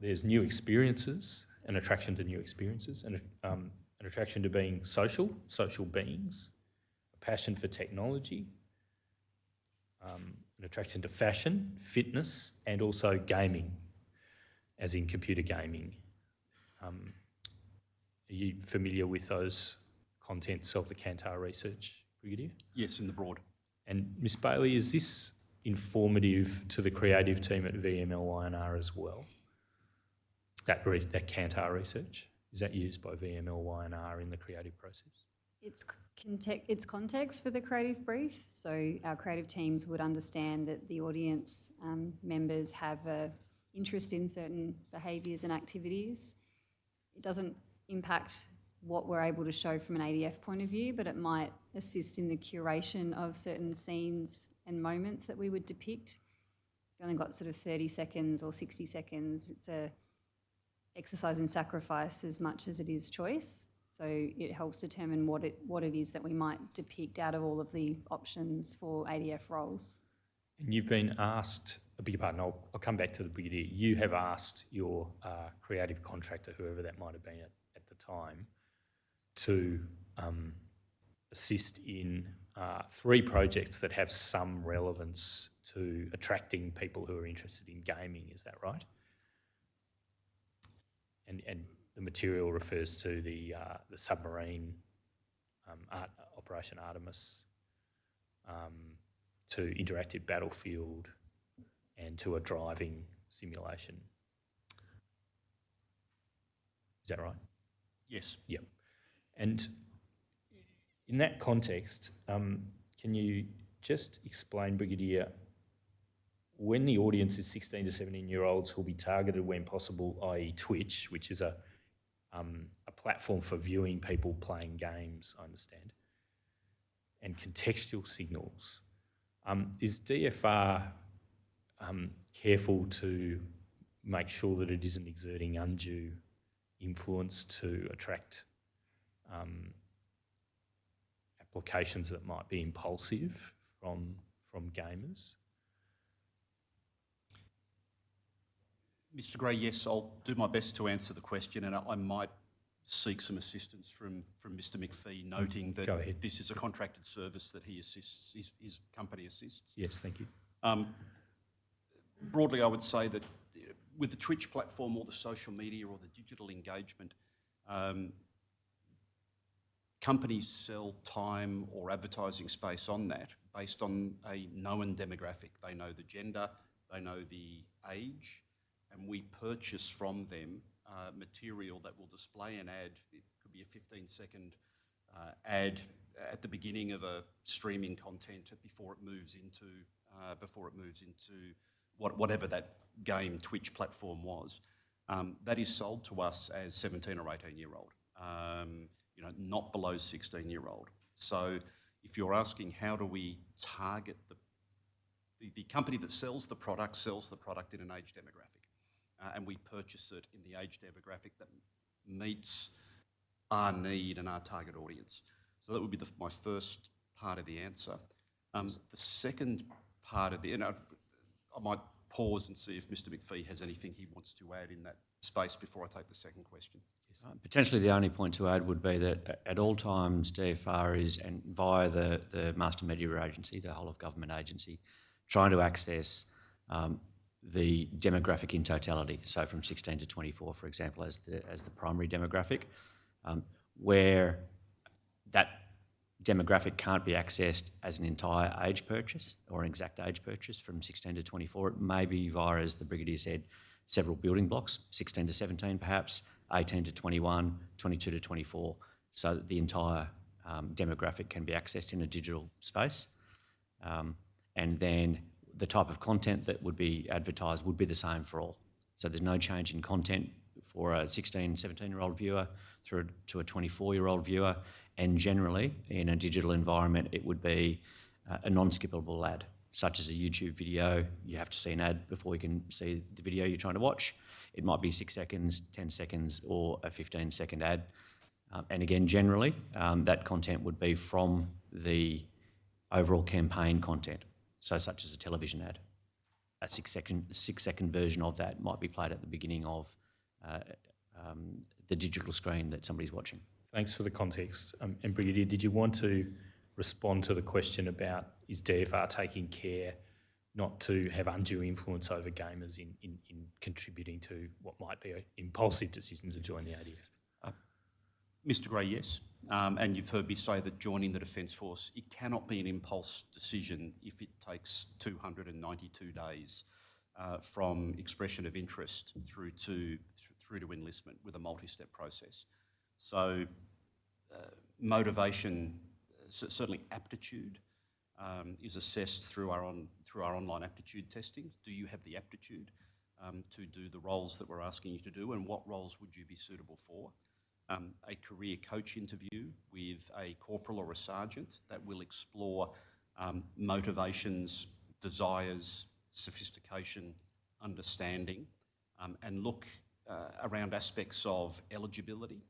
there's new experiences, an attraction to new experiences, and an attraction to being social beings, a passion for technology, an attraction to fashion, fitness, and also gaming, as in computer gaming. Are you familiar with those contents of the Kantar research, Brigadier? Yes, in the broad. And Ms Bailey, is this informative to the creative team at VMLY&R as well? That Kantar research, is that used by VMLY&R in the creative process? It's context for the creative brief, so our creative teams would understand that the audience members have an interest in certain behaviours and activities. It doesn't impact what we're able to show from an ADF point of view, but it might assist in the curation of certain scenes and moments that we would depict. We've only got sort of 30 seconds or 60 seconds. It's a exercise in sacrifice as much as it is choice. So it helps determine what it is that we might depict out of all of the options for ADF roles. And you've been asked I beg your pardon, I'll come back to the Brigadier. You have asked your creative contractor, whoever that might have been at the time, to assist in 3 projects that have some relevance to attracting people who are interested in gaming. Is that right? And the material refers to the submarine Operation Artemis, to interactive battlefield, and to a driving simulation. Is that right? Yes. Yep. And in that context, can you just explain, Brigadier, when the audience is 16 to 17-year-olds who'll be targeted when possible, i.e. Twitch, which is a platform for viewing people playing games, I understand, and contextual signals, is DFR careful to make sure that it isn't exerting undue influence to attract applications that might be impulsive from gamers? Mr. Gray, yes, I'll do my best to answer the question, and I might seek some assistance from Mr. McPhee, noting that this is a contracted service that he assists, his company assists. Yes, thank you. Broadly, I would say that with the Twitch platform or the social media or the digital engagement, companies sell time or advertising space on that based on a known demographic. They know the gender, they know the age, and we purchase from them material that will display an ad. It could be a 15-second ad at the beginning of a streaming content before it moves into whatever that game Twitch platform was. That is sold to us as 17 or 18-year-old, not below 16-year-old. So if you're asking how do we target the company that sells the product in an age demographic, and we purchase it in the age demographic that meets our need and our target audience. So that would be my first part of the answer. The second part of I might pause and see if Mr. McPhee has anything he wants to add in that space before I take the second question. Potentially the only point to add would be that at all times DFR is, and via the Master Media Agency, the whole of government agency, trying to access the demographic in totality, so from 16 to 24, for example, as the primary demographic, where that demographic can't be accessed as an entire age purchase or an exact age purchase from 16 to 24. It may be via, as the Brigadier said, several building blocks, 16 to 17 perhaps, 18 to 21, 22 to 24, so that the entire demographic can be accessed in a digital space. And then the type of content that would be advertised would be the same for all. So there's no change in content for a 16, 17-year-old viewer through to a 24-year-old viewer, and generally in a digital environment it would be a non-skippable ad, such as a YouTube video. You have to see an ad before you can see the video you're trying to watch. It might be 6 seconds, 10 seconds, or a 15-second ad. And again, generally, that content would be from the overall campaign content, so such as a television ad. A 6-second version of that might be played at the beginning of the digital screen that somebody's watching. Thanks for the context. And Brigadier, did you want to respond to the question about is DFR taking care not to have undue influence over gamers in contributing to what might be an impulsive decision to join the ADF? Mr. Gray, yes. And you've heard me say that joining the Defence Force, it cannot be an impulse decision if it takes 292 days from expression of interest through to enlistment with a multi-step process. So motivation, certainly aptitude, is assessed through our online aptitude testing. Do you have the aptitude to do the roles that we're asking you to do, and what roles would you be suitable for? A career coach interview with a corporal or a sergeant that will explore motivations, desires, sophistication, understanding, and look around aspects of eligibility.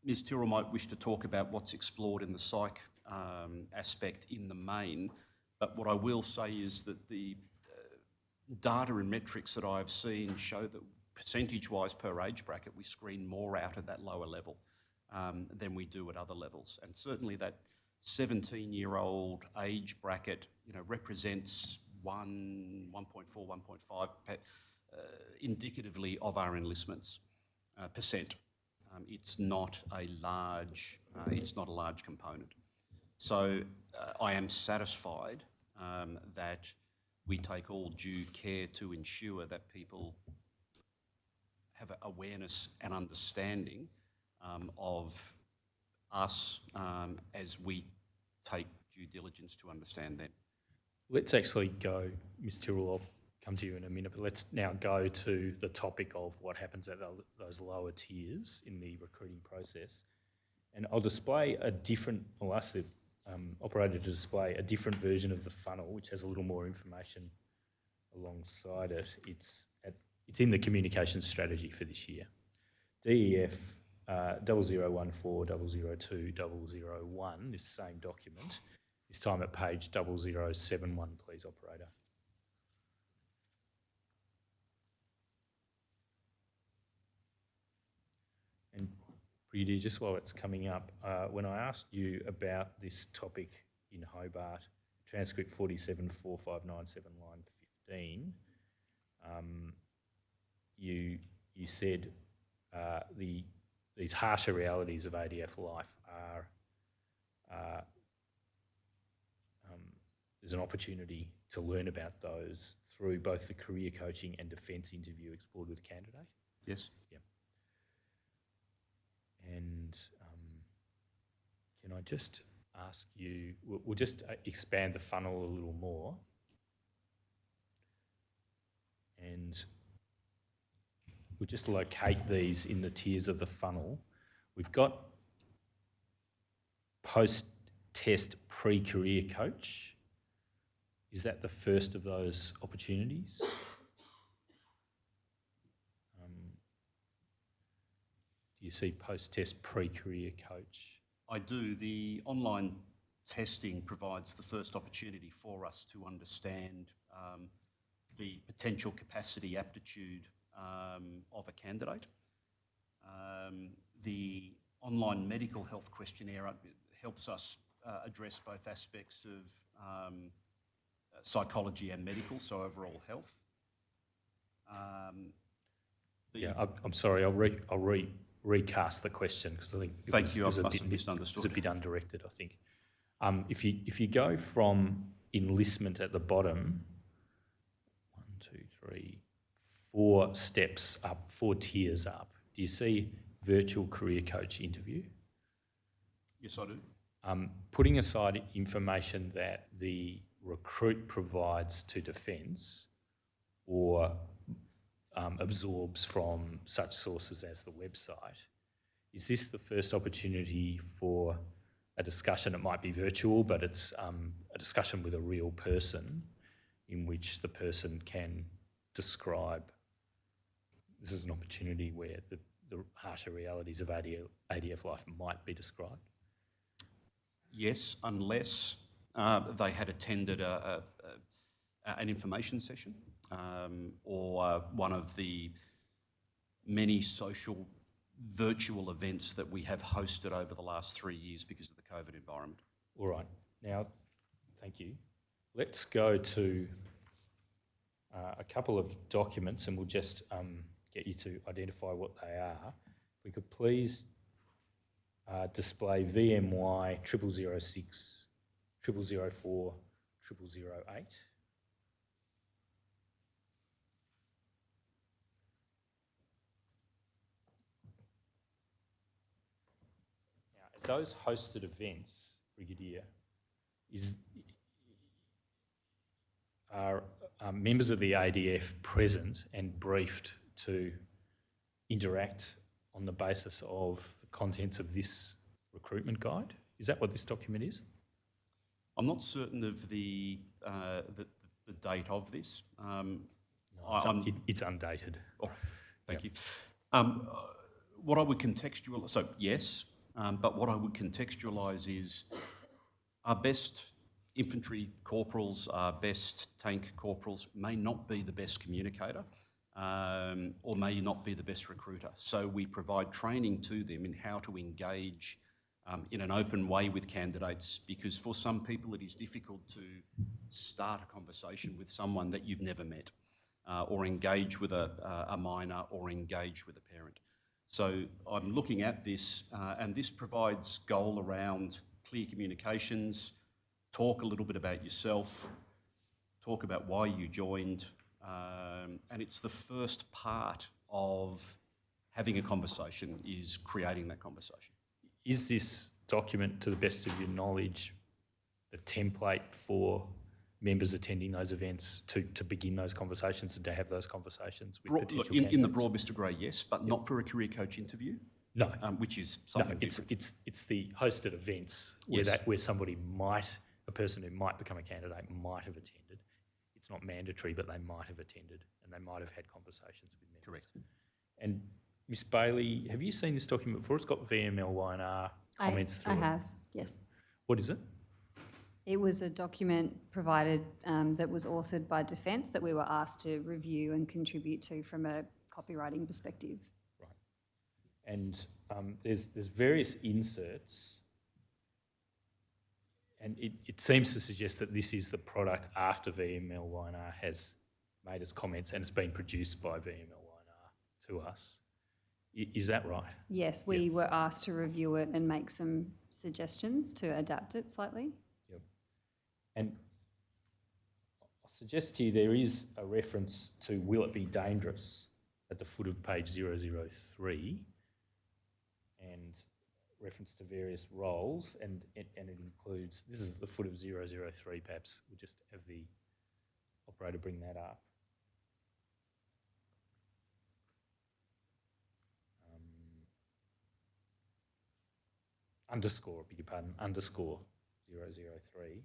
Ms. Tyrrell might wish to talk about what's explored in the psych aspect in the main, But what I will say is that the data and metrics that I've seen show that percentage-wise per age bracket, we screen more out at that lower level than we do at other levels. And certainly that 17-year-old age bracket, represents 1.4, 1.5 indicatively of our enlistments percent. It's not a large component. So I am satisfied that we take all due care to ensure that people have an awareness and understanding of us as we take due diligence to understand them. Let's actually go, Ms Tyrrell, I'll come to you in a minute, but let's now go to the topic of what happens at those lower tiers in the recruiting process. And I'll display a different, I'll ask the operator to display a different version of the funnel, which has a little more information alongside it. It's in the communications strategy for this year. DEF 0014002001, this same document, this time at page 0071, please, operator. And Brigadier, just while it's coming up, when I asked you about this topic in Hobart, transcript 474597 line 15, you said these harsher realities of ADF life are there's an opportunity to learn about those through both the career coaching and defence interview explored with candidate. Yes. Yeah. And can I just ask you, we'll just expand the funnel a little more. And we'll just locate these in the tiers of the funnel. We've got post-test pre-career coach. Is that the first of those opportunities? Do you see post-test pre-career coach? I do. The online testing provides the first opportunity for us to understand the potential capacity, aptitude of a candidate. The online medical health questionnaire helps us address both aspects of psychology and medical, so overall health. I'm sorry, I'll recast the question because I think it was a bit undirected, I think. If you go from enlistment at the bottom, 4 steps up, 4 tiers up, do you see virtual career coach interview? Yes, I do. Putting aside information that the recruit provides to defence or absorbs from such sources as the website, is this the first opportunity for a discussion? It might be virtual, but it's a discussion with a real person in which the person can describe. This is an opportunity where the harsher realities of ADF life might be described. Yes, unless they had attended an information session or one of the many social virtual events that we have hosted over the last 3 years because of the COVID environment. All right. Now, thank you. Let's go to a couple of documents and we'll just get you to identify what they are. If we could please display VMY 0006, 0004, 0008. Now, at those hosted events, Brigadier, are members of the ADF present and briefed to interact on the basis of the contents of this recruitment guide? Is that what this document is? I'm not certain of the date of this. It's undated. Oh, thank you. What I would contextualise, so yes, but what I would contextualise is our best infantry corporals, best tank corporals, may not be the best communicator or may not be the best recruiter. So we provide training to them in how to engage in an open way with candidates, because for some people it is difficult to start a conversation with someone that you've never met, or engage with a minor, or engage with a parent. So I'm looking at this, and this provides goal around clear communications, talk a little bit about yourself, talk about why you joined, and it's the first part of having a conversation, is creating that conversation. Is this document, to the best of your knowledge, the template for members attending those events to begin those conversations and to have those conversations with potential candidates? In the broad, Mr. Gray, yes, but not for a career coach interview. No, which is something different. It's the hosted events where somebody a person who might become a candidate might have attended. It's not mandatory, but they might have attended and they might have had conversations with members. Correct. And Ms. Bailey, have you seen this document before? It's got VMLY&R comments through it. I have, yes. What is it? It was a document provided that was authored by Defence that we were asked to review and contribute to from a copywriting perspective. Right. And there's various inserts, and it seems to suggest that this is the product after VMLY&R has made its comments and it's been produced by VMLY&R to us. Is that right? Yes, we were asked to review it and make some suggestions to adapt it slightly. Yep. And I'll suggest to you there is a reference to will it be dangerous at the foot of page 003, and reference to various roles, and it includes, this is at the foot of 003 perhaps, we'll just have the operator bring that up. Underscore 003.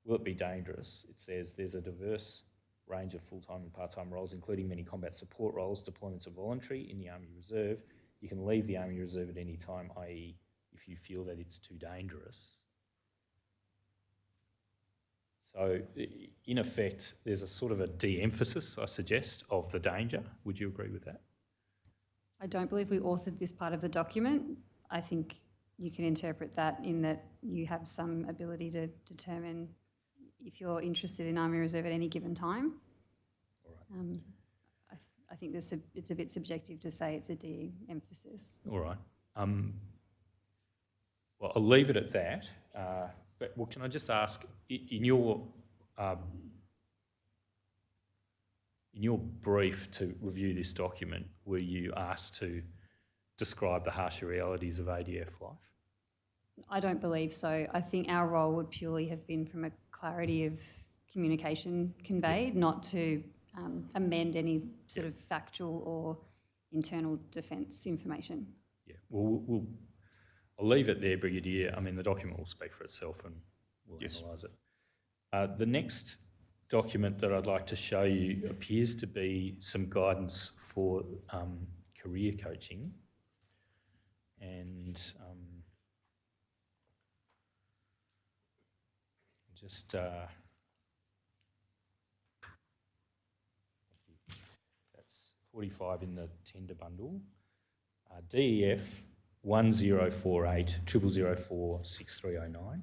Will it be dangerous? It says there's a diverse range of full-time and part-time roles, including many combat support roles. Deployments are voluntary in the Army Reserve. You can leave the Army Reserve at any time, i.e. if you feel that it's too dangerous. So in effect, there's a sort of a de-emphasis, I suggest, of the danger. Would you agree with that? I don't believe we authored this part of the document. I think you can interpret that in that you have some ability to determine if you're interested in Army Reserve at any given time. All right. I think it's a bit subjective to say it's a de-emphasis. All right. Well, I'll leave it at that. But can I just ask, in your brief to review this document, were you asked to describe the harsher realities of ADF life? I don't believe so. I think our role would purely have been from a clarity of communication conveyed, not to amend any sort of factual or internal defence information. Yeah, well, I'll leave it there, Brigadier. I mean, the document will speak for itself and we'll analyse it. The next document that I'd like to show you appears to be some guidance for career coaching. And that's 45 in the tender bundle. DEF 1048 0004 6309.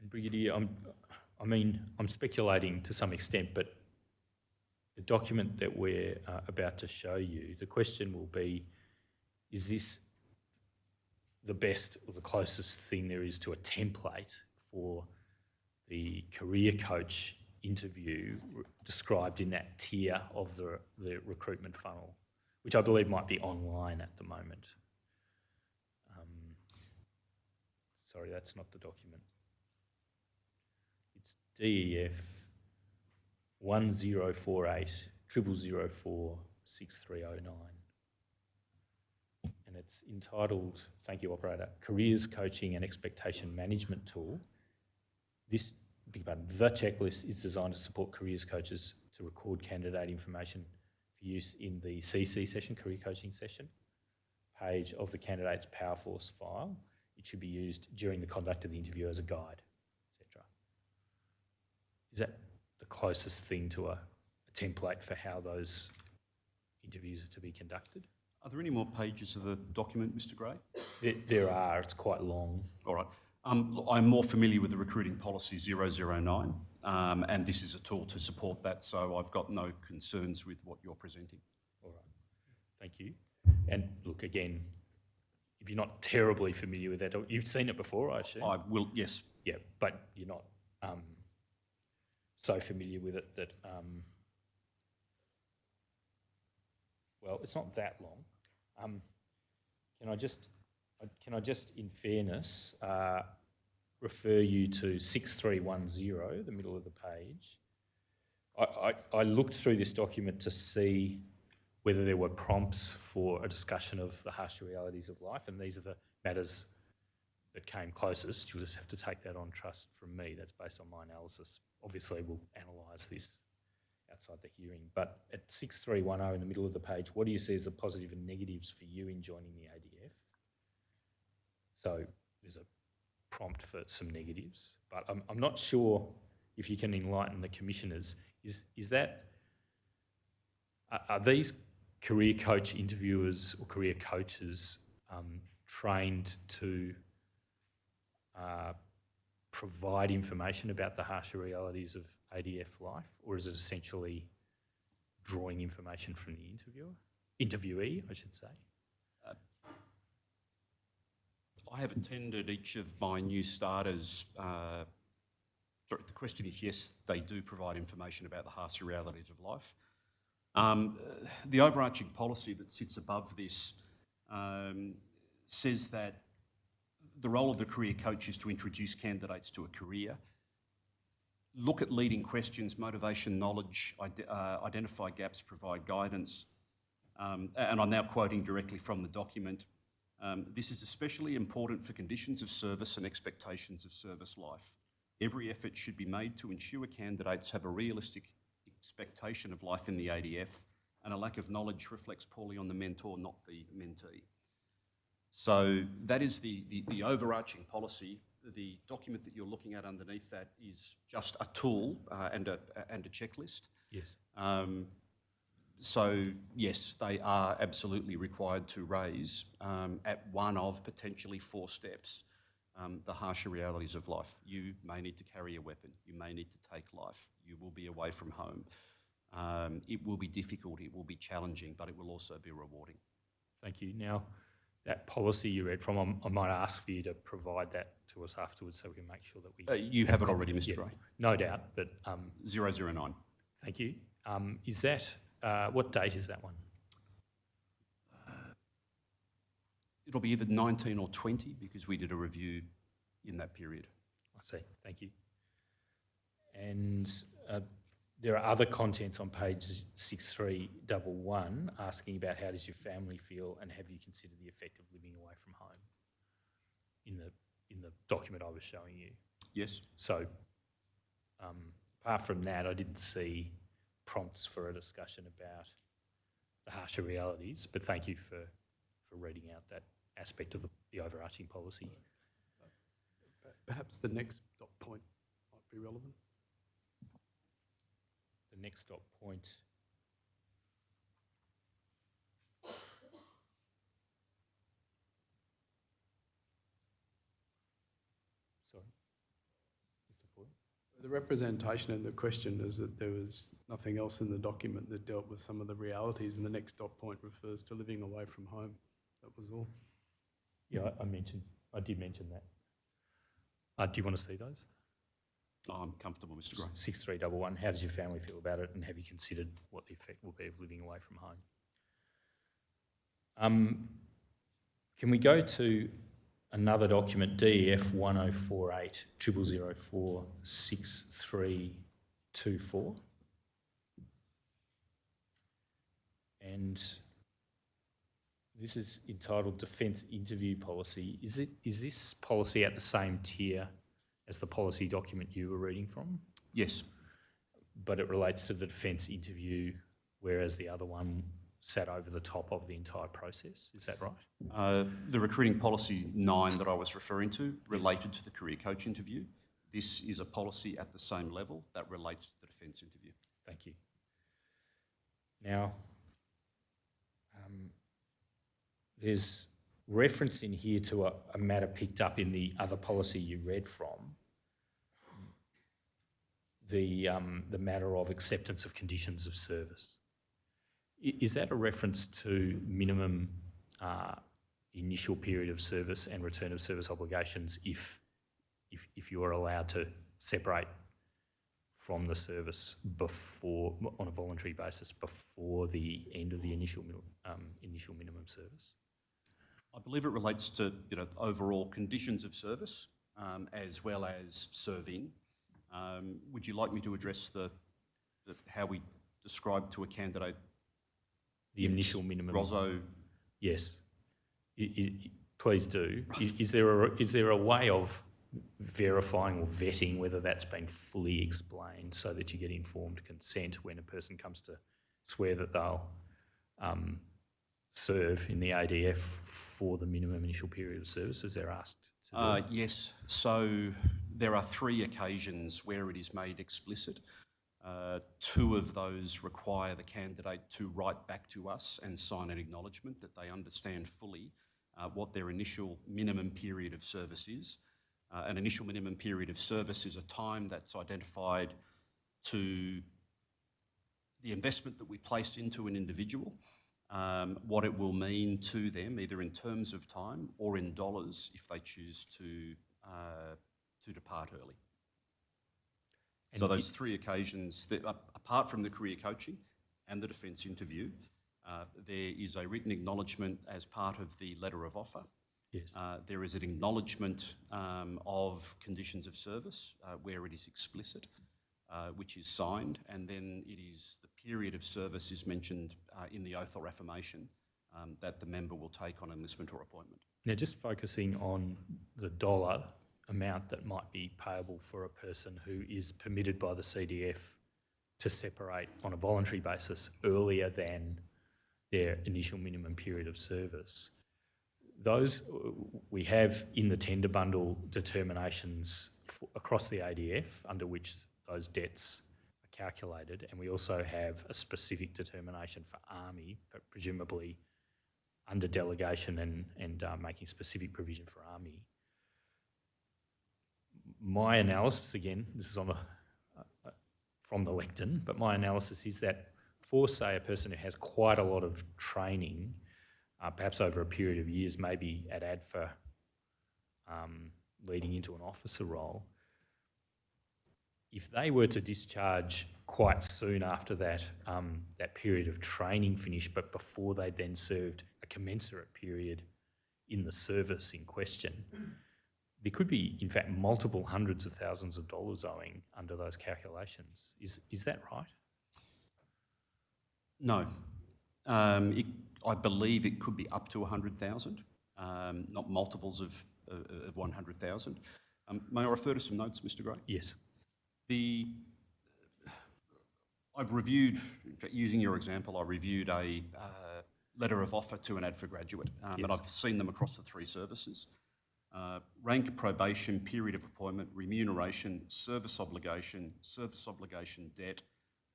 And Brigadier, I'm speculating to some extent, but the document that we're about to show you, the question will be, is this the best or the closest thing there is to a template for the career coach interview described in that tier of the recruitment funnel, which I believe might be online at the moment. Sorry, that's not the document. It's DEF 1048 0004 6309. And it's entitled, thank you operator, Careers Coaching and Expectation Management Tool. This, the checklist is designed to support careers coaches to record candidate information for use in the CC session, career coaching session. page of the candidate's PowerForce file. It should be used during the conduct of the interview as a guide, etc. Is that the closest thing to a template for how those interviews are to be conducted? Are there any more pages of the document, Mr. Gray? There are. It's quite long. All right. I'm more familiar with the recruiting policy 009, and this is a tool to support that, so I've got no concerns with what you're presenting. All right. Thank you. And look, again, if you're not terribly familiar with that, you've seen it before, I assume? I will, yes. Yeah, but you're not so familiar with it that, well, it's not that long. Can I just, in fairness, refer you to 6310, the middle of the page. I looked through this document to see whether there were prompts for a discussion of the harsh realities of life, and these are the matters that came closest. You'll just have to take that on trust from me. That's based on my analysis. Obviously, we'll analyse this outside the hearing. But at 6310 in the middle of the page, what do you see as the positive and negatives for you in joining the ADF? So there's a prompt for some negatives, but I'm not sure if you can enlighten the commissioners. Is that, are these career coach interviewers or career coaches trained to provide information about the harsher realities of ADF life, or is it essentially drawing information from the interviewee, I should say? I have attended each of my new starters. Sorry, the question is, yes, they do provide information about the harsher realities of life. The overarching policy that sits above this says that the role of the career coach is to introduce candidates to a career, look at leading questions, motivation, knowledge, identify gaps, provide guidance. And I'm now quoting directly from the document. This is especially important for conditions of service and expectations of service life. Every effort should be made to ensure candidates have a realistic expectation of life in the ADF, and a lack of knowledge reflects poorly on the mentor, not the mentee. So that is the overarching policy. The document that you're looking at underneath that is just a tool and a checklist. Yes. So yes, they are absolutely required to raise at one of potentially 4 steps the harsher realities of life. You may need to carry a weapon. You may need to take life. You will be away from home. It will be difficult. It will be challenging, but it will also be rewarding. Thank you. Now, that policy you read from, I might ask for you to provide that to us afterwards so we can make sure that we... You have it already, Mr. Gray. No doubt, but... 009. Thank you. Is that... what date is that one? It'll be either 19 or 20 because we did a review in that period. I see. Thank you. And there are other contents on page 6311 asking about how does your family feel and have you considered the effect of living away from home in the document I was showing you. Yes. So apart from that, I didn't see prompts for a discussion about the harsher realities, but thank you for reading out that aspect of the overarching policy. Perhaps the next dot point might be relevant. The next dot point. Sorry. What's the point? The representation and the question is that there was nothing else in the document that dealt with some of the realities, and the next dot point refers to living away from home. That was all. Yeah, I did mention that. Do you want to see those? I'm comfortable, Mr. Gray. 6311, how does your family feel about it and have you considered what the effect will be of living away from home? Can we go to another document, DEF 1048 0004 6324? And this is entitled Defence Interview Policy. Is this policy at the same tier as the policy document you were reading from? Yes. But it relates to the defence interview, whereas the other one sat over the top of the entire process. Is that right? The recruiting policy 9 that I was referring to related to the career coach interview. This is a policy at the same level that relates to the defence interview. Thank you. Now, there's reference in here to a matter picked up in the other policy you read from, the matter of acceptance of conditions of service. Is that a reference to minimum initial period of service and return of service obligations if you are allowed to separate from the service before, on a voluntary basis, before the end of the initial minimum service? I believe it relates to overall conditions of service as well as serving. Would you like me to address how we describe to a candidate the initial minimum? Rosso? Yes. Please do. Is there a way of verifying or vetting whether that's been fully explained so that you get informed consent when a person comes to swear that they'll serve in the ADF for the minimum initial period of service as they're asked to do? Yes. So there are 3 occasions where it is made explicit. 2 of those require the candidate to write back to us and sign an acknowledgement that they understand fully what their initial minimum period of service is. An initial minimum period of service is a time that's identified to the investment that we place into an individual, what it will mean to them, either in terms of time or in dollars if they choose to depart early. And so those 3 occasions, apart from the career coaching and the defence interview, there is a written acknowledgement as part of the letter of offer. Yes. There is an acknowledgement of conditions of service where it is explicit, which is signed, and then it is the period of service is mentioned in the oath or affirmation that the member will take on enlistment or appointment. Now, just focusing on the dollar amount that might be payable for a person who is permitted by the CDF to separate on a voluntary basis earlier than their initial minimum period of service. Those we have in the tender bundle determinations across the ADF under which those debts are calculated, and we also have a specific determination for Army, but presumably under delegation and making specific provision for Army. My analysis, again, this is on from the lectern, but my analysis is that for, say, a person who has quite a lot of training, perhaps over a period of years, maybe at ADFA, leading into an officer role, if they were to discharge quite soon after that, that period of training finished, but before they then served a commensurate period in the service in question, there could be, in fact, multiple hundreds of thousands of dollars owing under those calculations. Is that right? No. I believe it could be up to 100,000, not multiples of 100,000. May I refer to some notes, Mr. Gray? Yes. I've reviewed, in fact, using your example, I reviewed a letter of offer to an ADFA graduate, and I've seen them across the 3 services. Rank, probation, period of appointment, remuneration, service obligation debt,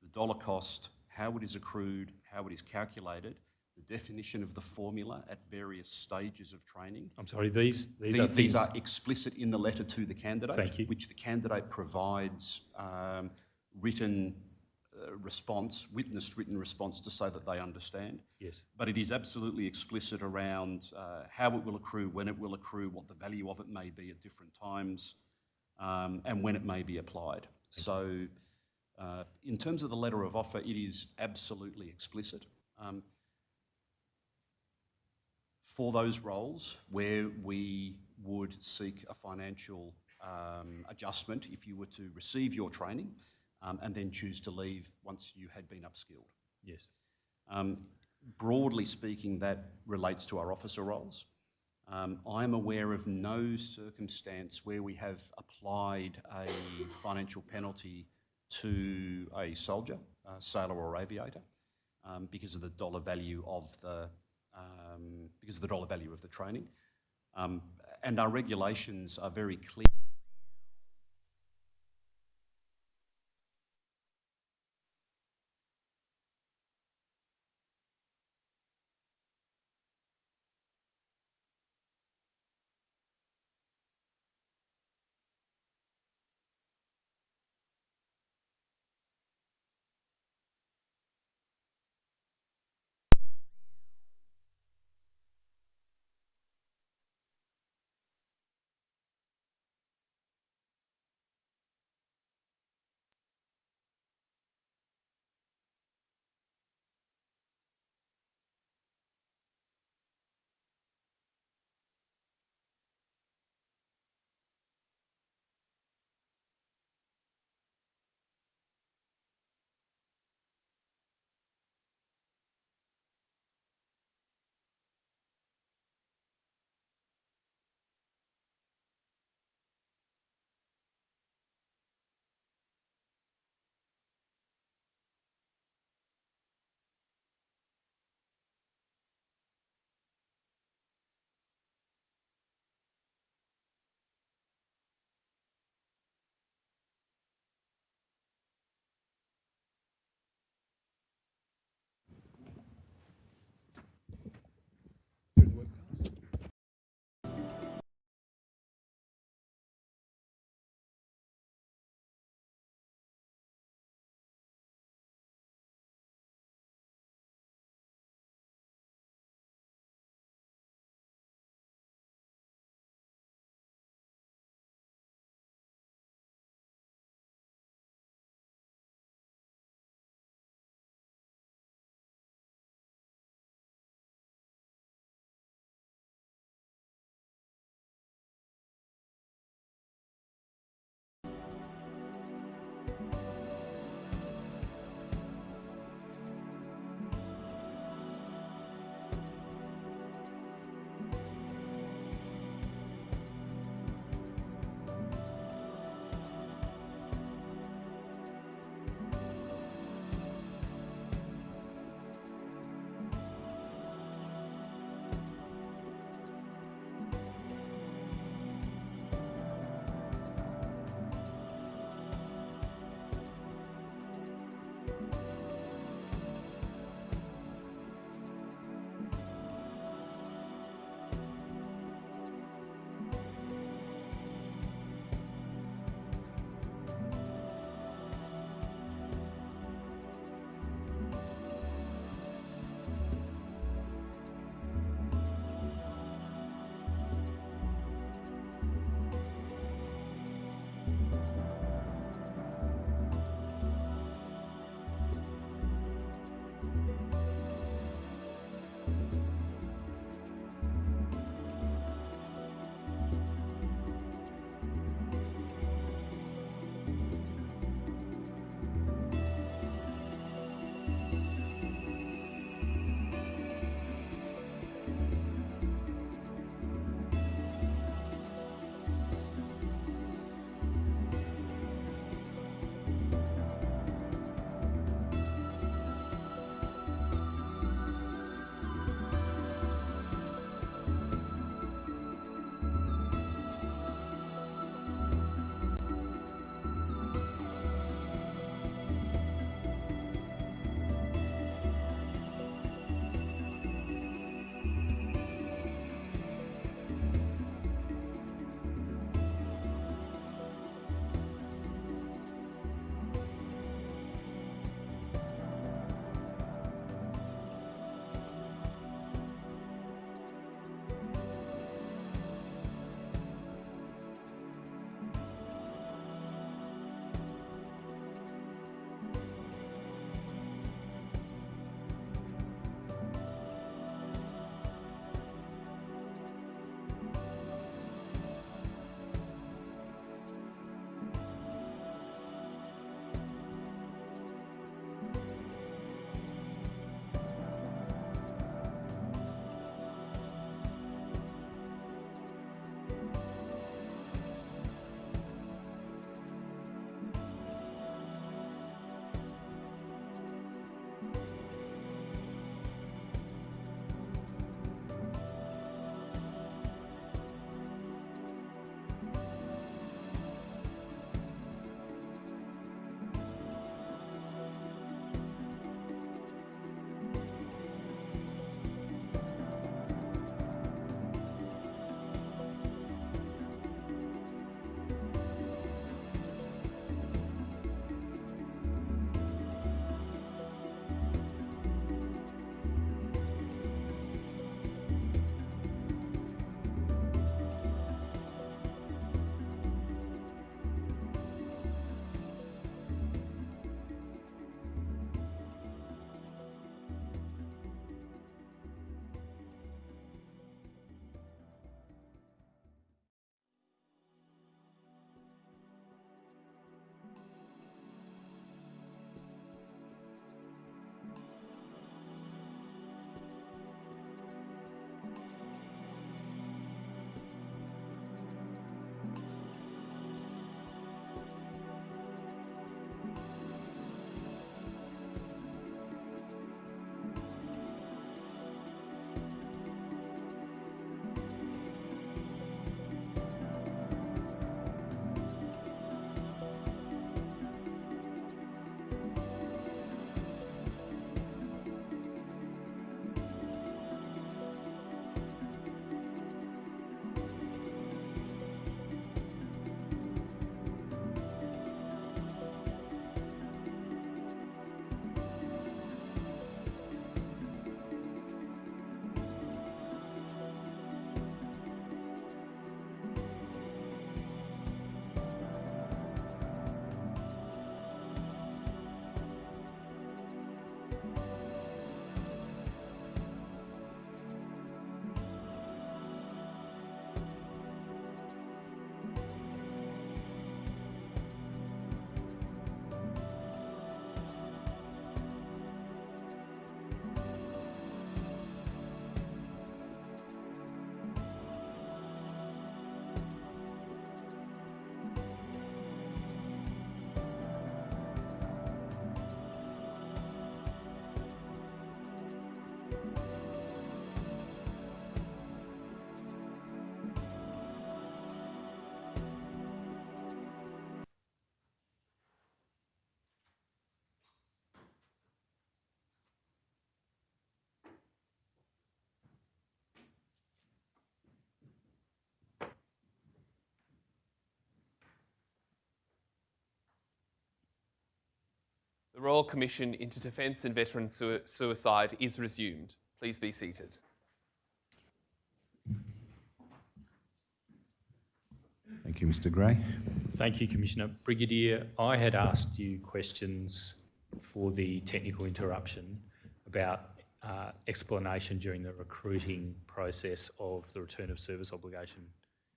the dollar cost, how it is accrued, how it is calculated, the definition of the formula at various stages of training. I'm sorry, these are explicit in the letter to the candidate, Thank you. which the candidate provides written response, witnessed written response to say that they understand. Yes. But it is absolutely explicit around how it will accrue, when it will accrue, what the value of it may be at different times, and when it may be applied. So in terms of the letter of offer, it is absolutely explicit. For those roles where we would seek a financial adjustment if you were to receive your training and then choose to leave once you had been upskilled. Yes. Broadly speaking, that relates to our officer roles. I'm aware of no circumstance where we have applied a financial penalty to a soldier, sailor or aviator. because of the dollar value of the training. And our regulations are very clear. The Royal Commission into Defence and Veteran Suicide is resumed. Please be seated. Thank you, Mr. Gray. Thank you, Commissioner. Brigadier, I had asked you questions for the technical interruption about explanation during the recruiting process of the return of service obligation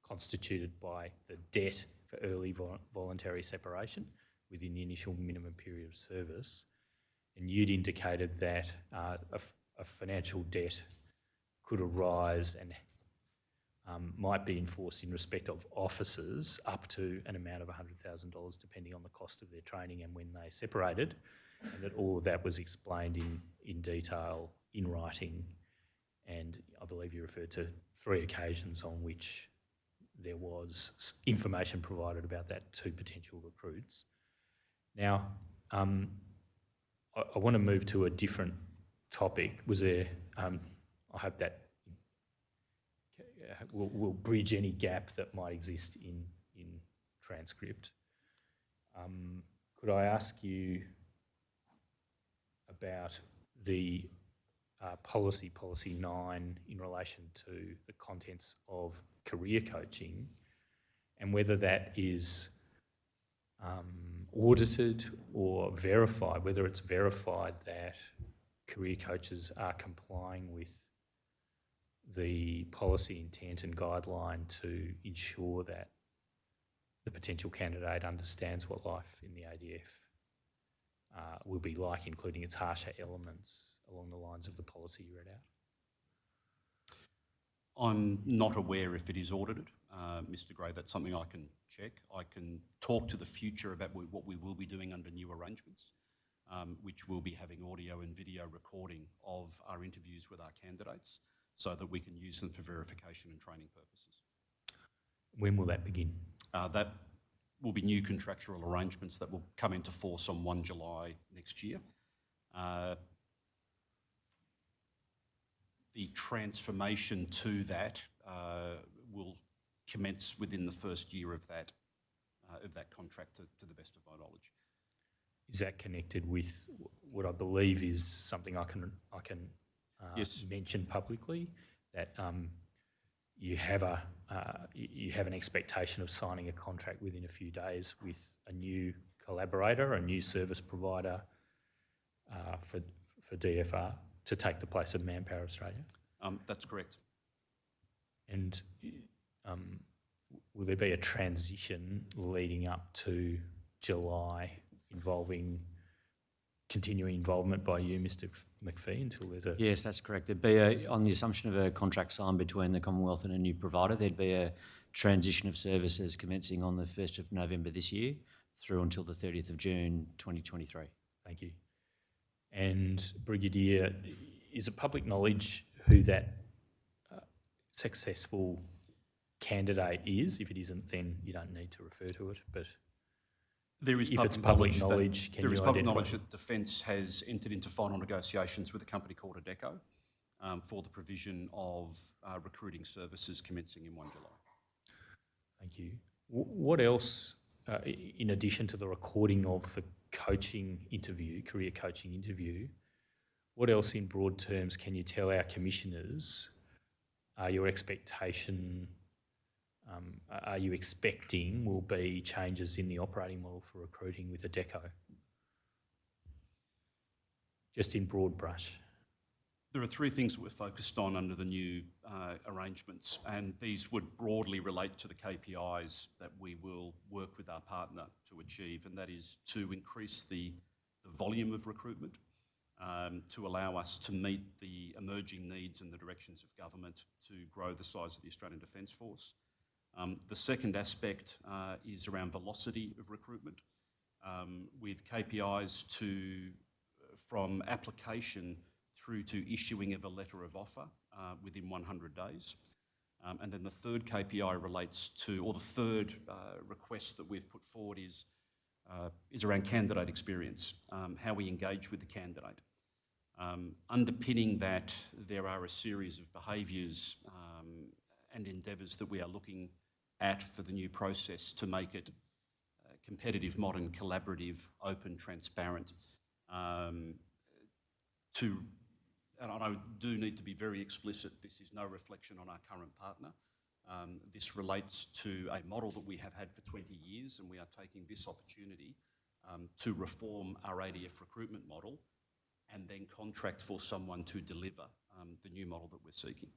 constituted by the debt for early voluntary separation within the initial minimum period of service. And you'd indicated that a financial debt could arise and might be enforced in respect of officers up to an amount of $100,000 depending on the cost of their training and when they separated, and that all of that was explained in detail in writing, and I believe you referred to 3 occasions on which there was information provided about that to potential recruits. Now, I want to move to a different topic. Was there, I hope that will bridge any gap that might exist in transcript. Could I ask you about the policy 9 in relation to the contents of career coaching and whether that is audited or verified, whether it's verified that career coaches are complying with the policy intent and guideline to ensure that the potential candidate understands what life in the ADF will be like, including its harsher elements along the lines of the policy you read out? I'm not aware if it is audited, Mr. Gray. That's something I can check. I can talk to the future about what we will be doing under new arrangements, which will be having audio and video recording of our interviews with our candidates so that we can use them for verification and training purposes. When will that begin? That will be new contractual arrangements that will come into force on 1 July next year. The transformation to that will commence within the first year of that contract, to the best of my knowledge. Is that connected with what I believe is something I can Yes. mention publicly, that you have an expectation of signing a contract within a few days with a new collaborator, a new service provider for DFR to take the place of Manpower Australia? That's correct. And will there be a transition leading up to July involving continuing involvement by you, Mr. McPhee, until there's a... Yes, that's correct. There'd be, on the assumption of a contract signed between the Commonwealth and a new provider, there'd be a transition of services commencing on the 1st of November this year through until the 30th of June 2023. Thank you. And Brigadier, is it public knowledge who that successful candidate is? If it isn't, then you don't need to refer to it, but... There is if it's public knowledge, can you identify? Public knowledge that Defence has entered into final negotiations with a company called Adecco for the provision of recruiting services commencing in 1 July. Thank you. What else, in addition to the recording of the coaching interview, career coaching interview, what else in broad terms can you tell our commissioners your expectation, are you expecting will be changes in the operating model for recruiting with Adecco? Just in broad brush. There are 3 things that we're focused on under the new arrangements, and these would broadly relate to the KPIs that we will work with our partner to achieve, and that is to increase the volume of recruitment, to allow us to meet the emerging needs and the directions of government to grow the size of the Australian Defence Force. The second aspect is around velocity of recruitment, with KPIs from application through to issuing of a letter of offer within 100 days. And then the third KPI relates to, or the third request that we've put forward is around candidate experience, how we engage with the candidate. Underpinning that, there are a series of behaviours and endeavours that we are looking at for the new process to make it competitive, modern, collaborative, open, transparent, And I do need to be very explicit, this is no reflection on our current partner. This relates to a model that we have had for 20 years, and we are taking this opportunity to reform our ADF recruitment model and then contract for someone to deliver the new model that we're seeking.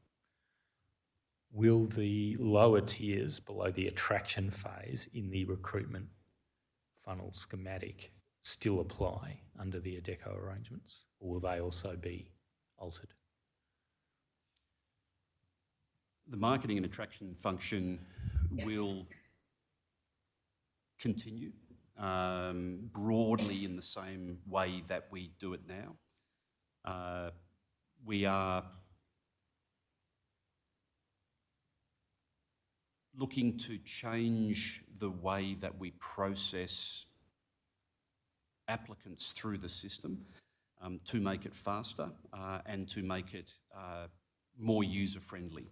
Will the lower tiers below the attraction phase in the recruitment funnel schematic still apply under the Adecco arrangements, or will they also be altered? The marketing and attraction function will continue broadly in the same way that we do it now. We are looking to change the way that we process applicants through the system to make it faster and to make it more user-friendly,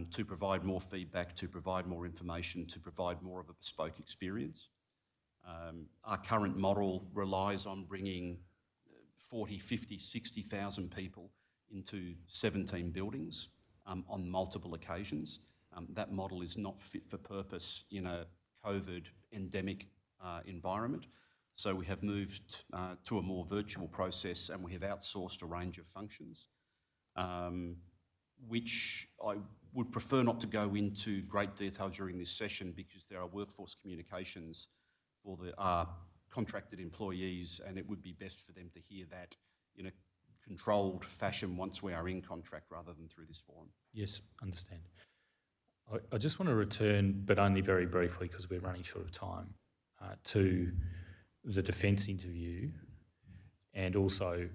to provide more feedback, to provide more information, to provide more of a bespoke experience. Our current model relies on bringing 40, 50, 60,000 people into 17 buildings on multiple occasions. That model is not fit for purpose in a COVID endemic environment. So we have moved to a more virtual process, and we have outsourced a range of functions, which I would prefer not to go into great detail during this session because there are workforce communications for our contracted employees, and it would be best for them to hear that in a controlled fashion once we are in contract rather than through this forum. Yes, understand. I just want to return, but only very briefly because we're running short of time, to the defence interview and also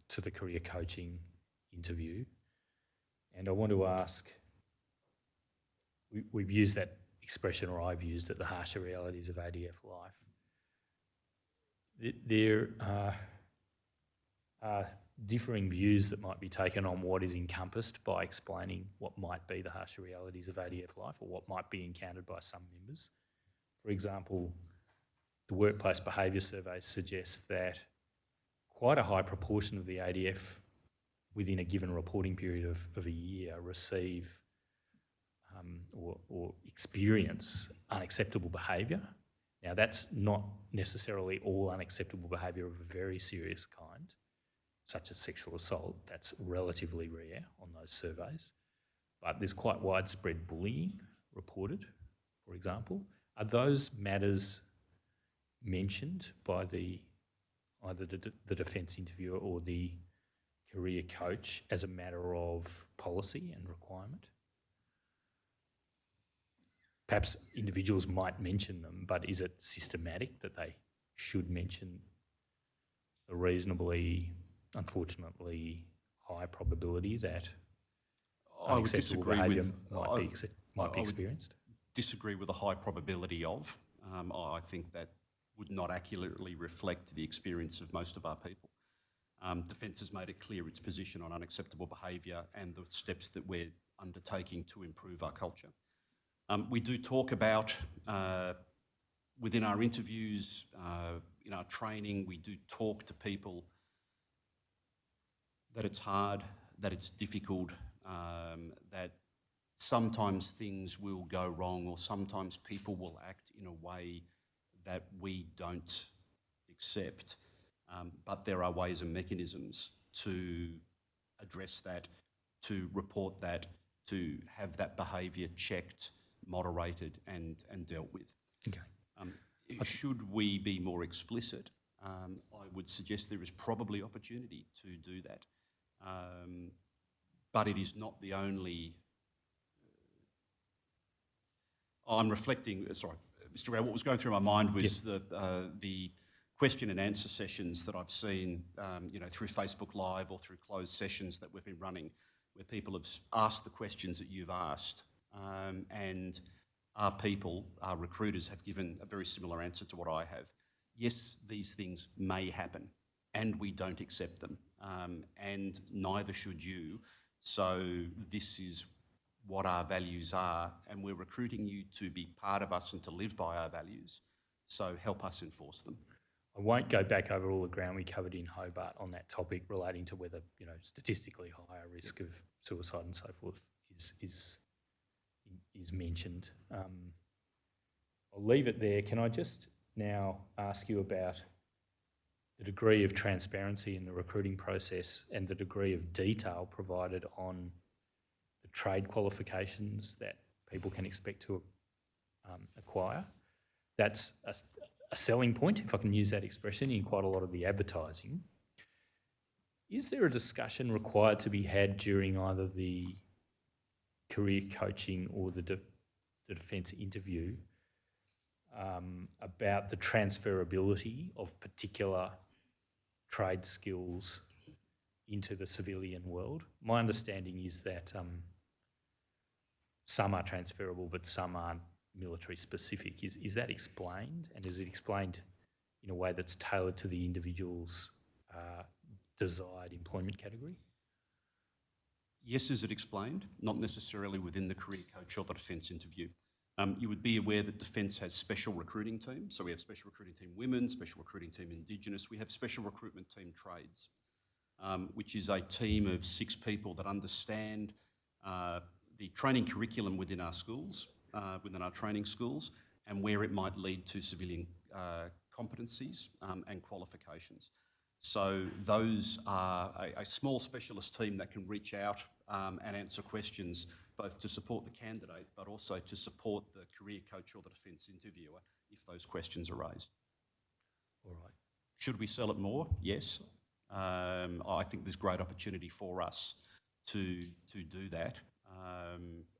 to the career coaching interview. And I want to ask, we've used that expression, or I've used it, the harsher realities of ADF life. There are differing views that might be taken on what is encompassed by explaining what might be the harsher realities of ADF life, or what might be encountered by some members. For example, the workplace behaviour surveys suggest that quite a high proportion of the ADF within a given reporting period of a year receive or experience unacceptable behaviour. Now, that's not necessarily all unacceptable behaviour of a very serious kind, such as sexual assault. That's relatively rare on those surveys. But there's quite widespread bullying reported, for example. Are those matters mentioned by either the defence interviewer or the career coach as a matter of policy and requirement? Perhaps individuals might mention them, but is it systematic that they should mention a reasonably, unfortunately, high probability that unacceptable behaviour might be experienced? Disagree with a high probability of. I think that would not accurately reflect the experience of most of our people. Defence has made it clear its position on unacceptable behaviour and the steps that we're undertaking to improve our culture. We do talk about, within our interviews, in our training, we do talk to people that it's hard, that it's difficult, that sometimes things will go wrong, or sometimes people will act in a way that we don't accept. But there are ways and mechanisms to address that, to report that, to have that behaviour checked, moderated and dealt with. Okay. Should we be more explicit? I would suggest there is probably opportunity to do that. But it is not the only... I'm reflecting, sorry, Mr. Rao, what was going through my mind was the question and answer sessions that I've seen, through Facebook Live or through closed sessions that we've been running, where people have asked the questions that you've asked, and our people, our recruiters, have given a very similar answer to what I have. Yes, these things may happen, and we don't accept them, and neither should you. So this is what our values are, and we're recruiting you to be part of us and to live by our values. So help us enforce them. I won't go back over all the ground we covered in Hobart on that topic relating to whether, statistically higher risk of suicide and so forth is mentioned. I'll leave it there. Can I just now ask you about the degree of transparency in the recruiting process and the degree of detail provided on the trade qualifications that people can expect to acquire? That's a selling point, if I can use that expression, in quite a lot of the advertising. Is there a discussion required to be had during either the career coaching or the defence interview about the transferability of particular trade skills into the civilian world? My understanding is that some are transferable, but some aren't military specific. Is that explained? And is it explained in a way that's tailored to the individual's desired employment category? Yes, is it explained? Not necessarily within the career coach or the defence interview. You would be aware that Defence has special recruiting teams. So we have special recruiting team women, special recruiting team Indigenous. We have special recruitment team trades, which is a team of 6 people that understand the training curriculum within our schools, within our training schools, and where it might lead to civilian competencies and qualifications. So those are a small specialist team that can reach out and answer questions, both to support the candidate, but also to support the career coach or the defence interviewer if those questions are raised. All right. Should we sell it more? Yes. I think there's great opportunity for us to do that,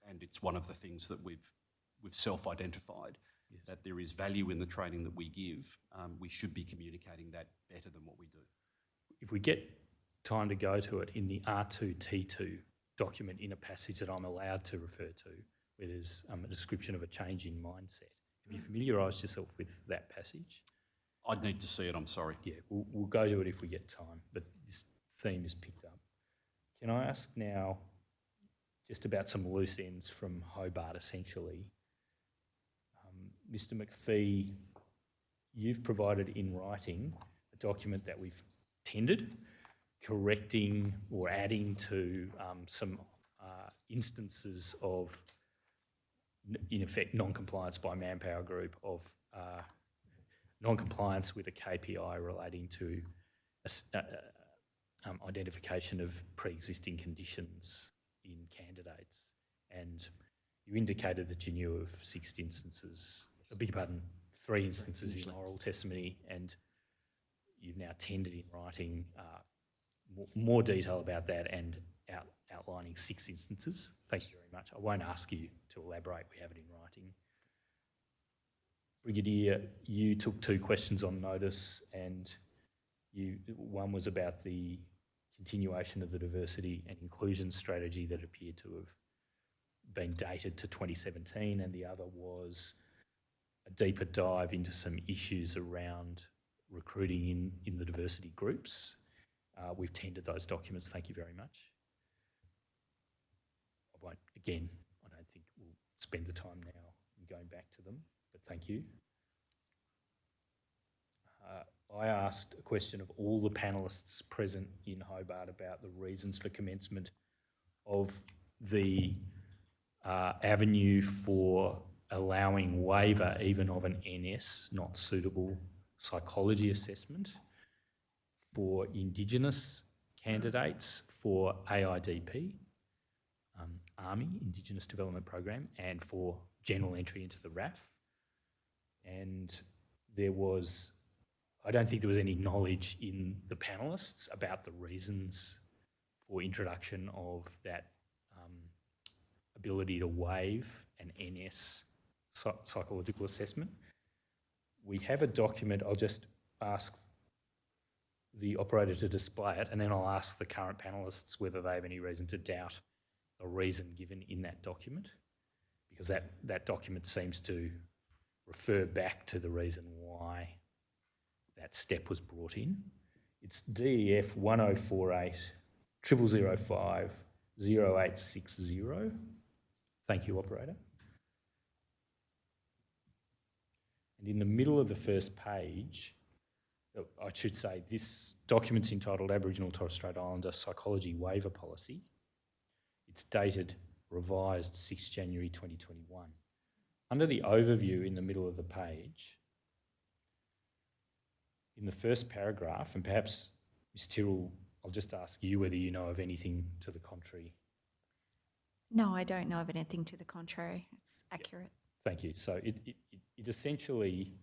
and it's one of the things that we've self-identified, that there is value in the training that we give. We should be communicating that better than what we do. If we get time to go to it, in the R2T2 document, in a passage that I'm allowed to refer to, where there's a description of a change in mindset. Have you familiarised yourself with that passage? I'd need to see it, I'm sorry. Yeah, we'll go to it if we get time, but this theme is picked up. Can I ask now just about some loose ends from Hobart, essentially? Mr. McPhee, you've provided in writing a document that we've tendered, correcting or adding to some instances of, in effect, non-compliance by Manpower Group of non-compliance with a KPI relating to identification of pre-existing conditions in candidates. And you indicated that you knew of 6 instances, I beg your pardon, 3 instances in oral testimony, and you've now tendered in writing more detail about that and outlining 6 instances. Thank you very much. I won't ask you to elaborate, we have it in writing. Brigadier, you took 2 questions on notice, and one was about the continuation of the diversity and inclusion strategy that appeared to have been dated to 2017, and the other was a deeper dive into some issues around recruiting in the diversity groups. We've tendered those documents, thank you very much. I don't think we'll spend the time now in going back to them, but thank you. I asked a question of all the panellists present in Hobart about the reasons for commencement of the avenue for allowing waiver even of an NS, not suitable psychology assessment, for Indigenous candidates for AIDP, Army, Indigenous Development Program, and for general entry into the RAF. And there was, I don't think there was any knowledge in the panellists about the reasons for introduction of that ability to waive an NS psychological assessment. We have a document, I'll just ask the operator to display it, and then I'll ask the current panellists whether they have any reason to doubt the reason given in that document, because that document seems to refer back to the reason why that step was brought in. It's DEF 1048 0005 0860. Thank you, operator. And in the middle of the first page, I should say this document's entitled Aboriginal and Torres Strait Islander Psychology Waiver Policy. It's dated revised 6 January 2021. Under the overview in the middle of the page, in the first paragraph, and perhaps Ms Tyrrell, I'll just ask you whether you know of anything to the contrary. No, I don't know of anything to the contrary. It's accurate. Thank you. So it essentially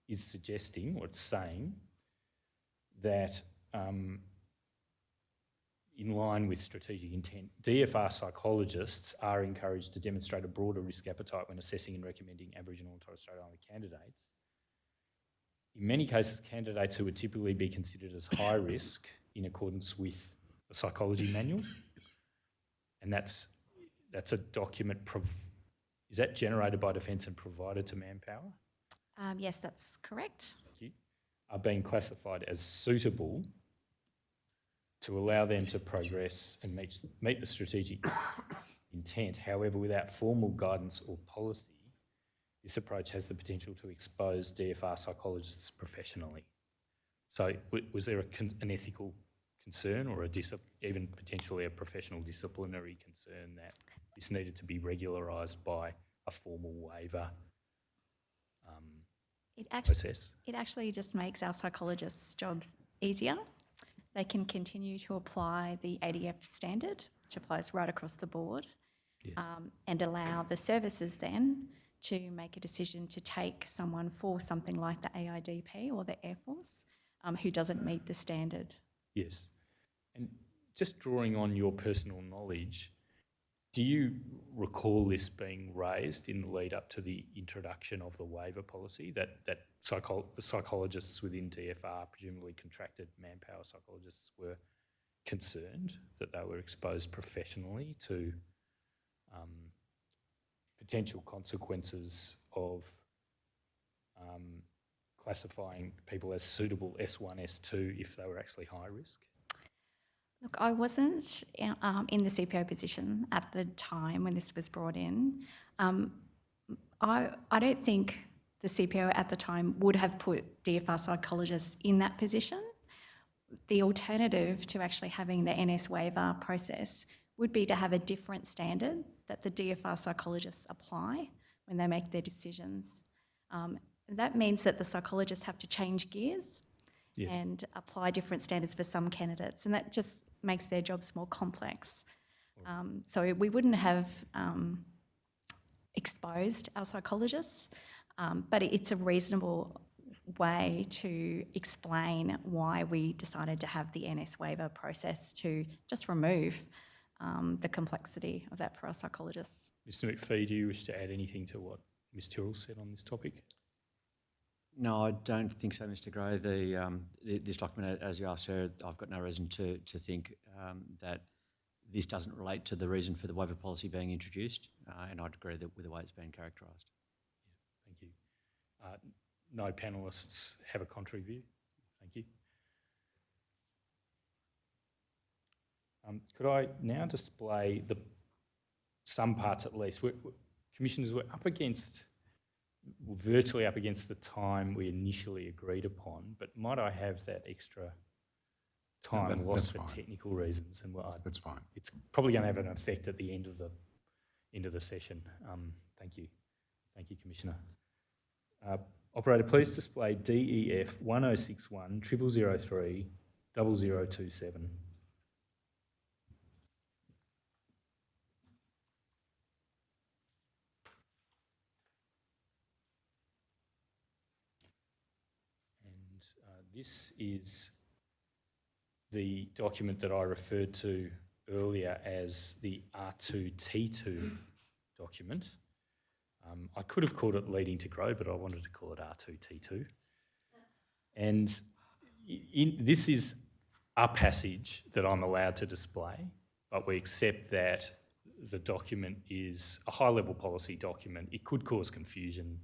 is suggesting, or it's saying, that in line with strategic intent, DFR psychologists are encouraged to demonstrate a broader risk appetite when assessing and recommending Aboriginal and Torres Strait Islander candidates. In many cases, candidates who would typically be considered as high risk in accordance with the psychology manual, and that's a document, is that generated by Defence and provided to Manpower? Yes, that's correct. Thank you. Are being classified as suitable to allow them to progress and meet the strategic intent. However, without formal guidance or policy, this approach has the potential to expose DFR psychologists professionally. So was there an ethical concern or even potentially a professional disciplinary concern that this needed to be regularised by a formal waiver process? It actually just makes our psychologists' jobs easier. They can continue to apply the ADF standard, which applies right across the board, yes. And allow the services then to make a decision to take someone for something like the AIDP or the Air Force who doesn't meet the standard. Yes. And just drawing on your personal knowledge, do you recall this being raised in the lead up to the introduction of the waiver policy, that the psychologists within DFR, presumably contracted Manpower psychologists, were concerned that they were exposed professionally to potential consequences of classifying people as suitable S1, S2 if they were actually high risk? Look, I wasn't in the CPO position at the time when this was brought in. I don't think the CPO at the time would have put DFR psychologists in that position. The alternative to actually having the NS waiver process would be to have a different standard that the DFR psychologists apply when they make their decisions. That means that the psychologists have to change gears. Yes. And apply different standards for some candidates, and that just makes their jobs more complex. So we wouldn't have exposed our psychologists, but it's a reasonable way to explain why we decided to have the NS waiver process to just remove the complexity of that for our psychologists. Mr McPhee, do you wish to add anything to what Ms Tyrrell said on this topic? No, I don't think so, Mr Gray. This document, as you asked her, I've got no reason to think that this doesn't relate to the reason for the waiver policy being introduced, and I'd agree with the way it's been characterised. Yeah, thank you. No panellists have a contrary view? Thank you. Could I now display some parts at least? Commissioners, we're virtually up against the time we initially agreed upon, but might I have that extra time lost for technical reasons? And that's fine. It's probably going to have an effect at the end of the session. Thank you. Thank you, Commissioner. Operator, please display DEF 1061 0003 0027. This is the document that I referred to earlier as the R2T2 document. I could have called it Leading to Grow, but I wanted to call it R2T2. And this is a passage that I'm allowed to display, but we accept that the document is a high-level policy document. It could cause confusion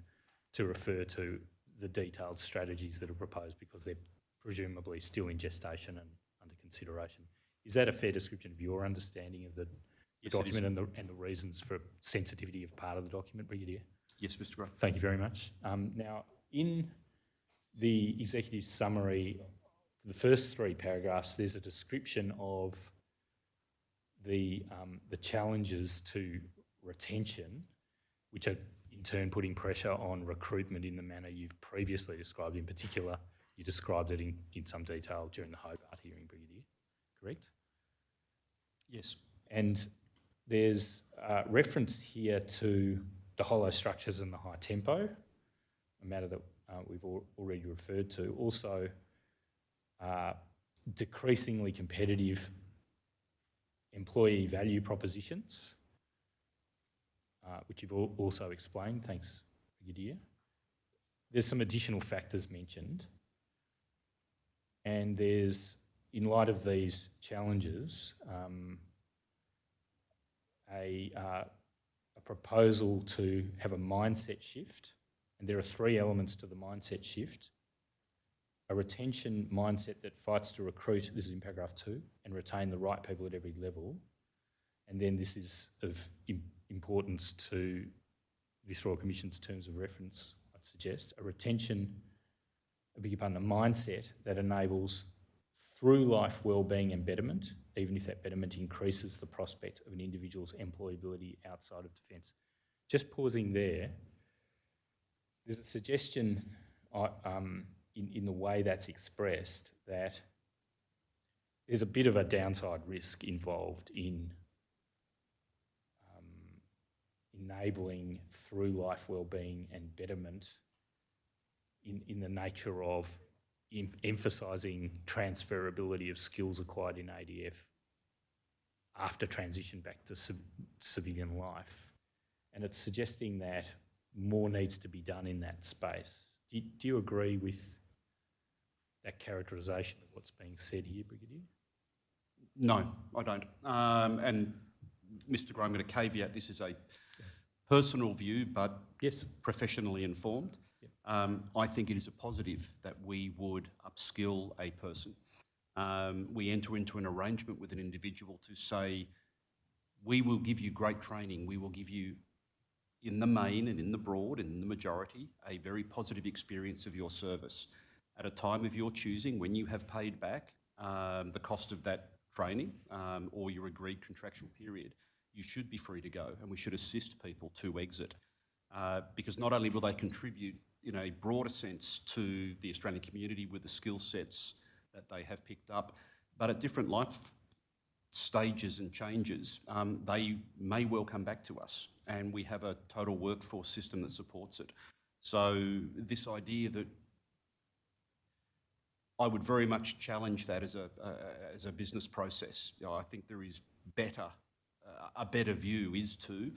to refer to the detailed strategies that are proposed because they're presumably still in gestation and under consideration. Is that a fair description of your understanding of the document and the reasons for sensitivity of part of the document, Brigadier? Yes, Mr Gray. Thank you very much. Now, in the executive summary, the first 3 paragraphs, there's a description of the challenges to retention, which are in turn putting pressure on recruitment in the manner you've previously described. In particular, you described it in some detail during the Hobart hearing, Brigadier, correct? Yes. And there's reference here to the hollow structures and the high tempo, a matter that we've already referred to. Also, decreasingly competitive employee value propositions, which you've also explained. Thanks, Brigadier. There's some additional factors mentioned, and there's, in light of these challenges, a proposal to have a mindset shift, and there are 3 elements to the mindset shift. A retention mindset that fights to recruit, this is in paragraph 2, and retain the right people at every level. And then this is of importance to this Royal Commission's terms of reference, I'd suggest, a mindset that enables through life wellbeing and betterment, even if that betterment increases the prospect of an individual's employability outside of defence. Just pausing there, there's a suggestion in the way that's expressed that there's a bit of a downside risk involved in enabling through life wellbeing and betterment in the nature of emphasising transferability of skills acquired in ADF after transition back to civilian life. And it's suggesting that more needs to be done in that space. Do you agree with that characterisation of what's being said here, Brigadier? No, I don't. And Mr. Gray, I'm going to caveat this is a personal view, but yes, professionally informed. I think it is a positive that we would upskill a person. We enter into an arrangement with an individual to say, we will give you great training, we will give you, in the main and in the broad and in the majority, a very positive experience of your service at a time of your choosing when you have paid back the cost of that training or your agreed contractual period. You should be free to go, and we should assist people to exit because not only will they contribute in a broader sense to the Australian community with the skill sets that they have picked up, but at different life stages and changes, they may well come back to us, and we have a total workforce system that supports it. So this idea that I would very much challenge that as a business process. You know, I think there is a better view is to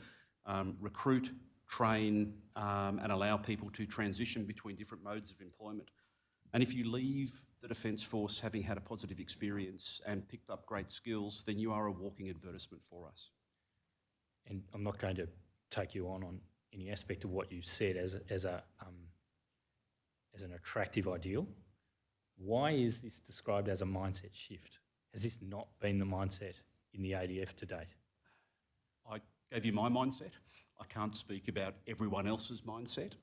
recruit, train, and allow people to transition between different modes of employment. And if you leave the Defence Force having had a positive experience and picked up great skills, then you are a walking advertisement for us. And I'm not going to take you on any aspect of what you said as an attractive ideal. Why is this described as a mindset shift? Has this not been the mindset in the ADF to date? I gave you my mindset. I can't speak about everyone else's mindset.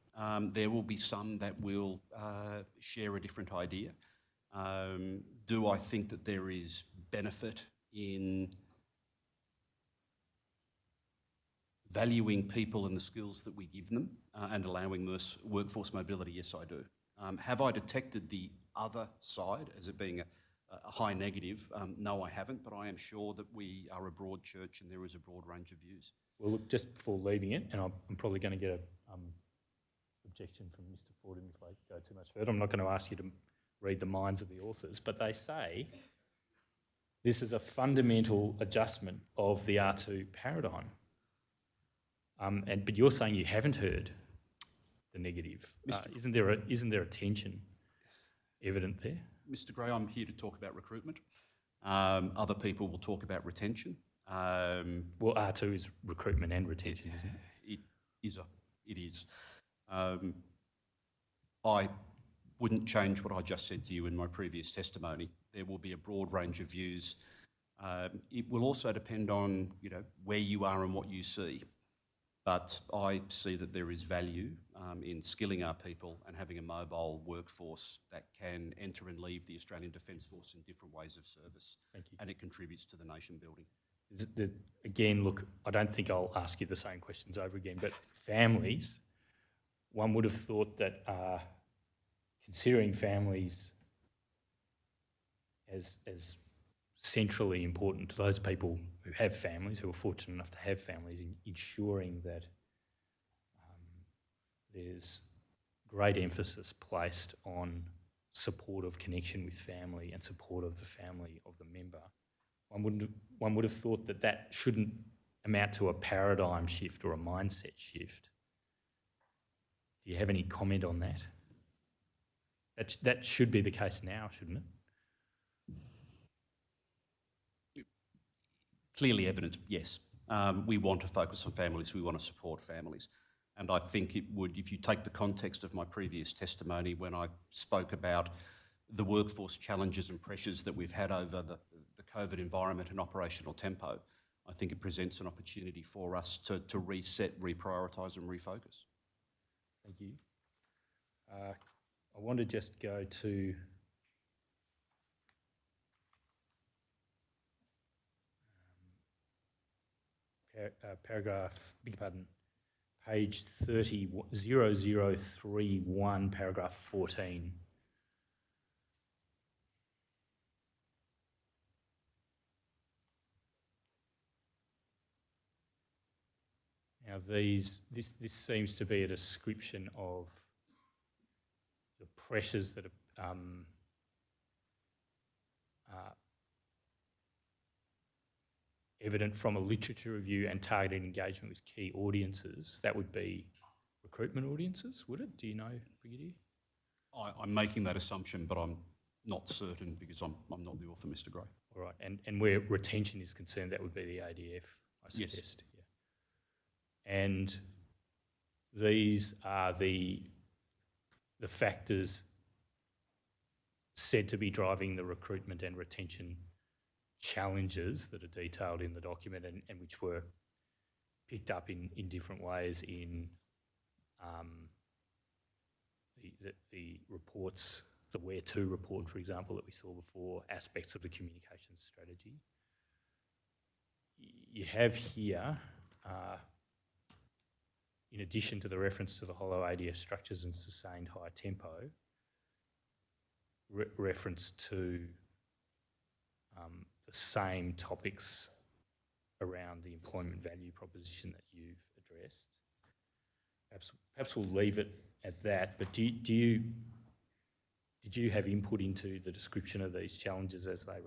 There will be some that will share a different idea. Do I think that there is benefit in valuing people and the skills that we give them and allowing workforce mobility? Yes, I do. Have I detected the other side as it being a high negative? No, I haven't, but I am sure that we are a broad church and there is a broad range of views. Well, look, just before leaving it, and I'm probably going to get an objection from Mr. Fordham if I go too much further. I'm not going to ask you to read the minds of the authors, but they say this is a fundamental adjustment of the R2 paradigm. But you're saying you haven't heard the negative. Isn't there a tension evident there? Mr. Gray, I'm here to talk about recruitment. Other people will talk about retention. Well, R2 is recruitment and retention, isn't it? It is. I wouldn't change what I just said to you in my previous testimony. There will be a broad range of views. It will also depend on where you are and what you see. But I see that there is value in skilling our people and having a mobile workforce that can enter and leave the Australian Defence Force in different ways of service. Thank you. And it contributes to the nation building. Again, look, I don't think I'll ask you the same questions over again, but families, one would have thought that considering families as centrally important to those people who have families, who are fortunate enough to have families, in ensuring that there's great emphasis placed on support of connection with family and support of the family of the member. One would have thought that that shouldn't amount to a paradigm shift or a mindset shift. Do you have any comment on that? That should be the case now, shouldn't it? Clearly evident, yes. We want to focus on families, we want to support families. And I think it would, if you take the context of my previous testimony when I spoke about the workforce challenges and pressures that we've had over the COVID environment and operational tempo, I think it presents an opportunity for us to reset, reprioritise and refocus. Thank you. I want to just go to paragraph, page 0031, paragraph 14. Now this seems to be a description of the pressures that are evident from a literature review and targeted engagement with key audiences. That would be recruitment audiences, would it? Do you know, Brigadier? I'm making that assumption, but I'm not certain because I'm not the author, Mr. Gray. All right, and where retention is concerned, that would be the ADF, I suggest. Yes. Yeah. And these are the factors said to be driving the recruitment and retention challenges that are detailed in the document and which were picked up in different ways in the reports, the Where To report, for example, that we saw before, aspects of the communications strategy. You have here, in addition to the reference to the hollow ADF structures and sustained high tempo, reference to the same topics around the employment value proposition that you've addressed. Perhaps we'll leave it at that, but did you have input into the description of these challenges as they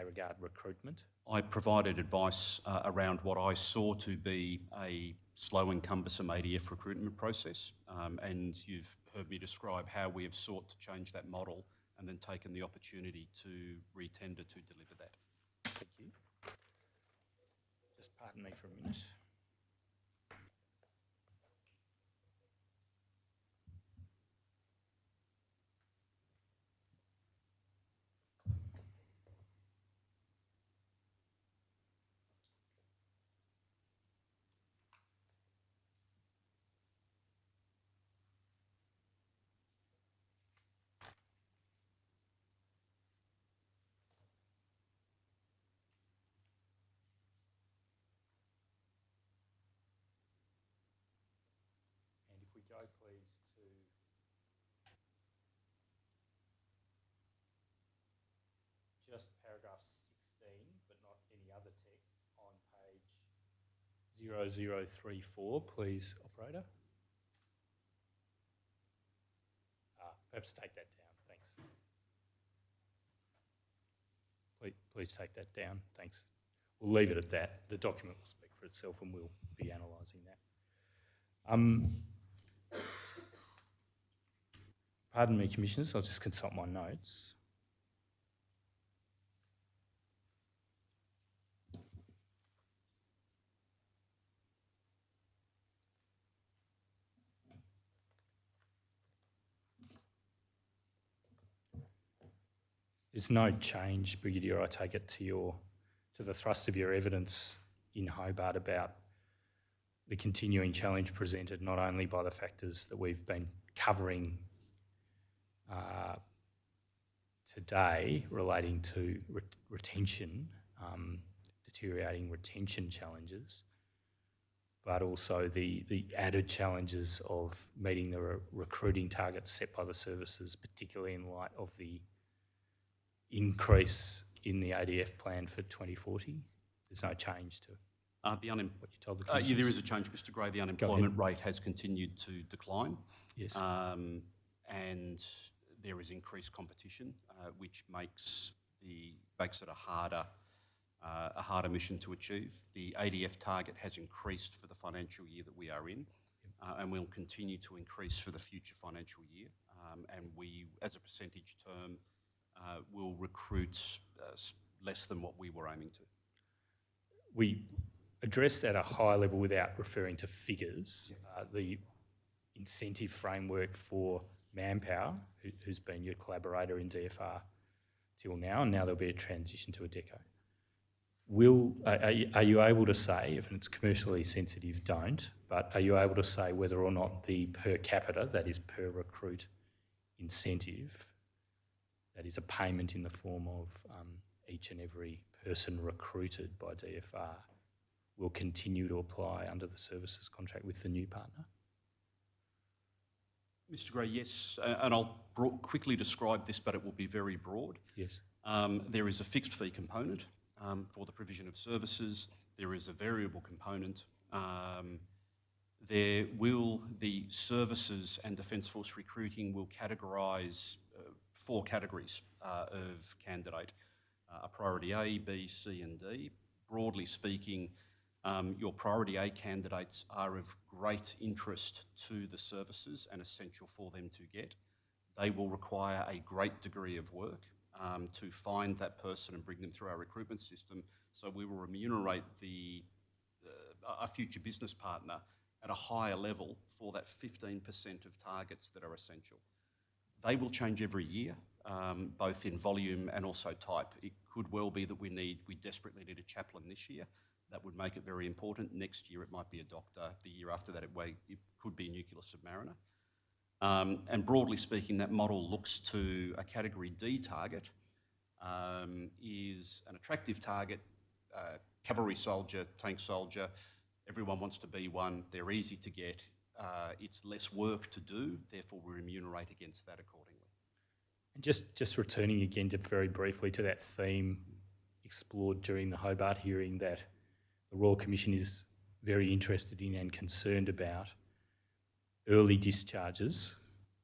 regard recruitment? I provided advice around what I saw to be a slow and cumbersome ADF recruitment process, and you've heard me describe how we have sought to change that model and then taken the opportunity to re-tender to deliver that. Thank you. Just pardon me for a minute. Go please to just paragraph 16, but not any other text, on page 0034, please, operator. Perhaps take that down, thanks. Please take that down, thanks. We'll leave it at that. The document will speak for itself and we'll be analysing that. Pardon me, Commissioners, I'll just consult my notes. There's no change, Brigadier, I take it, to the thrust of your evidence in Hobart about the continuing challenge presented not only by the factors that we've been covering today relating to retention, deteriorating retention challenges, but also the added challenges of meeting the recruiting targets set by the services, particularly in light of the increase in the ADF plan for 2040. There's no change to what you told the Yeah, there is a change, Mr Gray. The unemployment rate has continued to decline. Yes. And there is increased competition, which makes it a harder mission to achieve. The ADF target has increased for the financial year that we are in, and will continue to increase for the future financial year. And we, as a percentage term, will recruit less than what we were aiming to. We addressed at a high level, without referring to figures, the incentive framework for Manpower, who's been your collaborator in DFR till now, and now there'll be a transition to a deco. Are you able to say, if it's commercially sensitive, don't, but are you able to say whether or not the per capita, that is per recruit incentive, that is a payment in the form of each and every person recruited by DFR, will continue to apply under the services contract with the new partner? Mr Gray, yes, and I'll quickly describe this, but it will be very broad. Yes. There is a fixed fee component for the provision of services. There is a variable component. The services and Defence Force recruiting will categorise 4 categories of candidate, a priority A, B, C and D. Broadly speaking, your priority A candidates are of great interest to the services and essential for them to get. They will require a great degree of work to find that person and bring them through our recruitment system. So we will remunerate a future business partner at a higher level for that 15% of targets that are essential. They will change every year, both in volume and also type. It could well be that we desperately need a chaplain this year. That would make it very important. Next year it might be a doctor. The year after that it could be a nuclear submariner. And broadly speaking, that model looks to a category D target is an attractive target, cavalry soldier, tank soldier. Everyone wants to be one. They're easy to get. It's less work to do. Therefore, we remunerate against that accordingly. And just returning again very briefly to that theme explored during the Hobart hearing, that the Royal Commission is very interested in and concerned about early discharges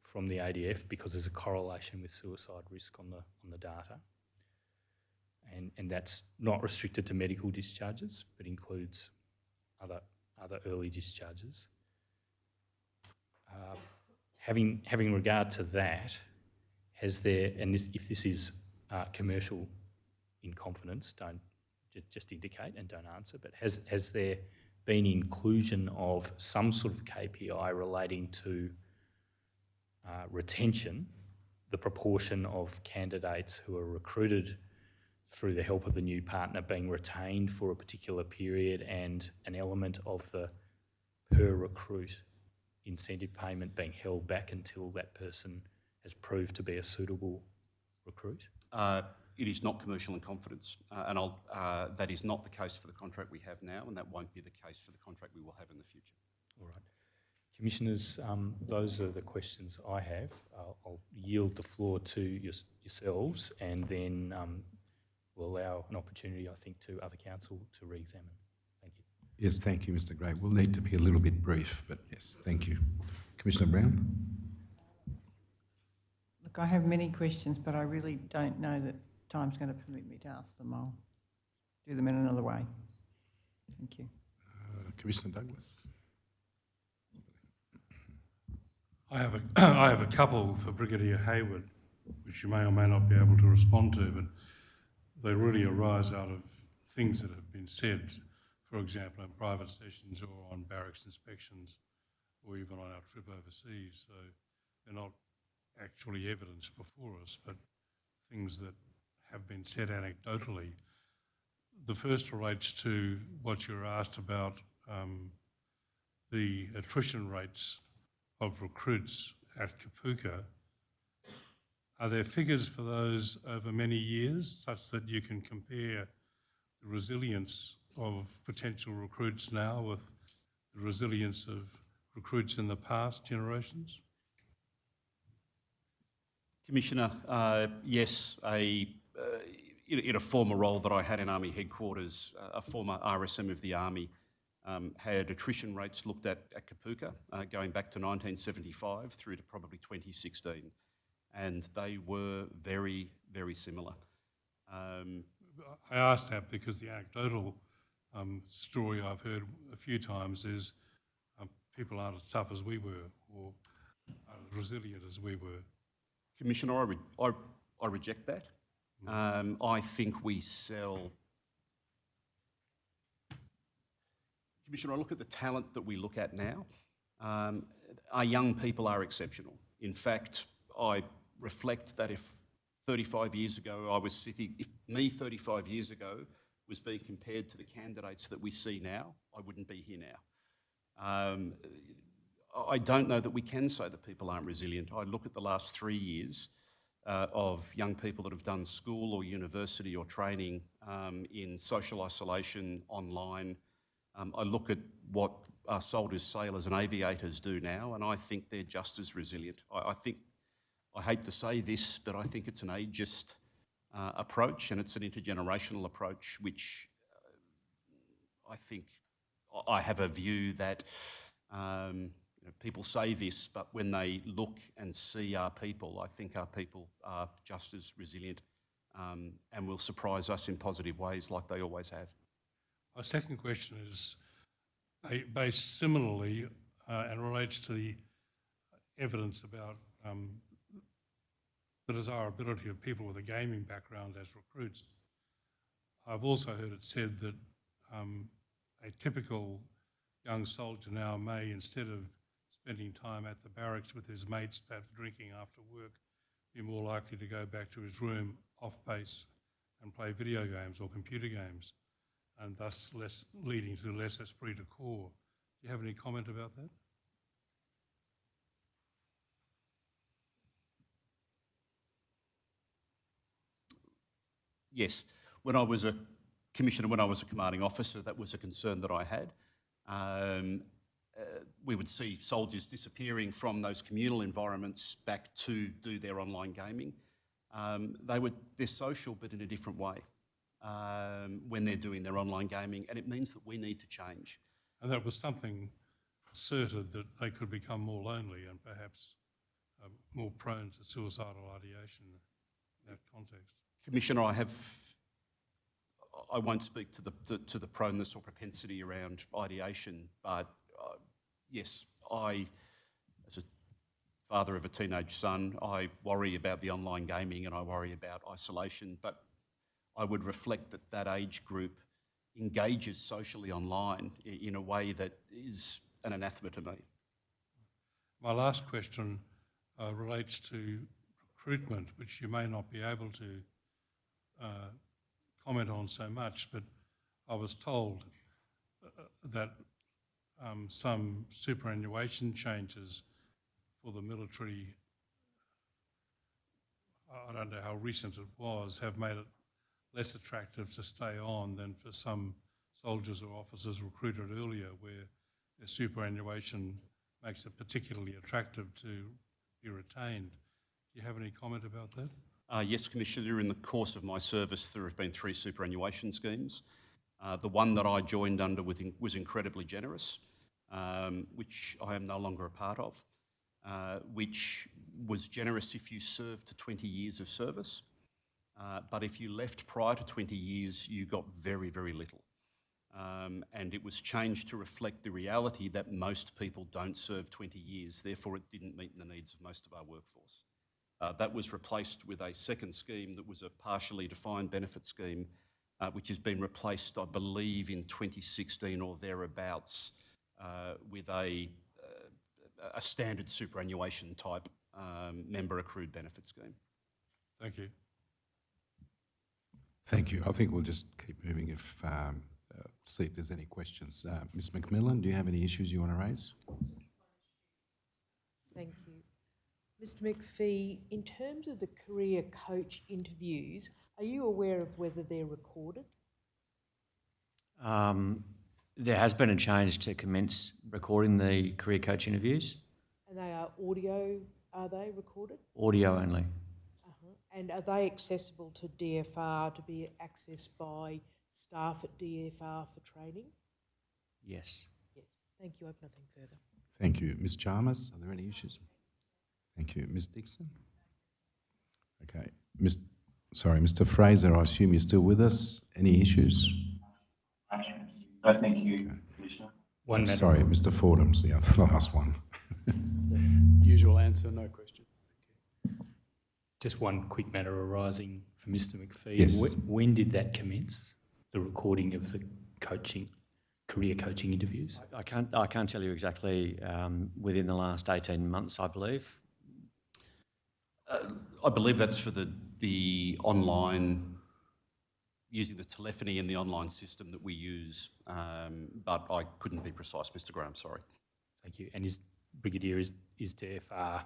from the ADF, because there's a correlation with suicide risk on the data. And that's not restricted to medical discharges, but includes other early discharges. Having regard to that, if this is commercial in confidence, don't just indicate and don't answer, but has there been inclusion of some sort of KPI relating to retention, the proportion of candidates who are recruited through the help of the new partner being retained for a particular period, and an element of the per recruit incentive payment being held back until that person has proved to be a suitable recruit? It is not commercial in confidence, and that is not the case for the contract we have now, and that won't be the case for the contract we will have in the future. All right. Commissioners, those are the questions I have. I'll yield the floor to yourselves, and then we'll allow an opportunity, I think, to other council to re-examine. Thank you. Yes, thank you, Mr Gray. We'll need to be a little bit brief, but yes, thank you. Commissioner Brown? Look, I have many questions, but I really don't know that time's going to permit me to ask them. I'll do them in another way. Thank you. Commissioner Douglas? I have a couple for Brigadier Hayward, which you may or may not be able to respond to, but they really arise out of things that have been said, for example, in private sessions or on barracks inspections, or even on our trip overseas. So they're not actually evidence before us, but things that have been said anecdotally. The first relates to what you were asked about the attrition rates of recruits at Kapuka. Are there figures for those over many years such that you can compare the resilience of potential recruits now with the resilience of recruits in the past generations? Commissioner, yes, in a former role that I had in Army headquarters, a former RSM of the Army had attrition rates looked at Kapuka going back to 1975 through to probably 2016, and they were very, very similar. I asked that because the anecdotal story I've heard a few times is people aren't as tough as we were or as resilient as we were. Commissioner, I reject that. I think we sell... Commissioner, I look at the talent that we look at now. Our young people are exceptional. In fact, I reflect that if 35 years ago I was sitting, if me 35 years ago was being compared to the candidates that we see now, I wouldn't be here now. I don't know that we can say that people aren't resilient. I look at the last 3 years of young people that have done school or university or training in social isolation, online. I look at what our soldiers, sailors and aviators do now, and I think they're just as resilient. I hate to say this, but I think it's an ageist approach, and it's an intergenerational approach, which I think I have a view that people say this, but when they look and see our people, I think our people are just as resilient and will surprise us in positive ways like they always have. My second question is based similarly and relates to the evidence about the desirability of people with a gaming background as recruits. I've also heard it said that a typical young soldier now may, instead of spending time at the barracks with his mates, perhaps drinking after work, be more likely to go back to his room off base and play video games or computer games, and thus leading to less esprit de corps. Do you have any comment about that? Yes. When I was a commissioner, when I was a commanding officer, that was a concern that I had. We would see soldiers disappearing from those communal environments back to do their online gaming. They're social, but in a different way when they're doing their online gaming, and it means that we need to change. And that was something asserted that they could become more lonely and perhaps more prone to suicidal ideation in that context. Commissioner, I won't speak to the proneness or propensity around ideation, but yes, as a father of a teenage son, I worry about the online gaming and I worry about isolation, but I would reflect that that age group engages socially online in a way that is an anathema to me. My last question relates to recruitment, which you may not be able to comment on so much, but I was told that some superannuation changes for the military, I don't know how recent it was, have made it less attractive to stay on than for some soldiers or officers recruited earlier, where their superannuation makes it particularly attractive to be retained. Do you have any comment about that? Yes, Commissioner, in the course of my service there have been 3 superannuation schemes. The one that I joined under was incredibly generous, which I am no longer a part of, which was generous if you served to 20 years of service, but if you left prior to 20 years you got very, very little. And it was changed to reflect the reality that most people don't serve 20 years, therefore it didn't meet the needs of most of our workforce. That was replaced with a second scheme that was a partially defined benefit scheme, which has been replaced, I believe, in 2016 or thereabouts, with a standard superannuation type member accrued benefit scheme. Thank you. Thank you. I think we'll just keep moving if see if there's any questions. Ms McMillan, do you have any issues you want to raise? Thank you. Mr McPhee, in terms of the career coach interviews, are you aware of whether they're recorded? There has been a change to commence recording the career coach interviews. And they are audio, are they recorded? Audio only. And are they accessible to DFR to be accessed by staff at DFR for training? Yes. Yes. Thank you. I have nothing further. Thank you. Ms Chalmers, are there any issues? Thank you. Ms Dixon? Okay. Mr Fraser, I assume you're still with us. Any issues? No, thank you, Commissioner. Sorry, Mr Fordham's the last one. Usual answer, no question. Just one quick matter arising for Mr McPhee. Yes. When did that commence, the recording of the career coaching interviews? I can't tell you exactly. Within the last 18 months, I believe. I believe that's for the online, using the telephony and the online system that we use, but I couldn't be precise, Mr Graham, sorry. Thank you. And Brigadier, is DFR,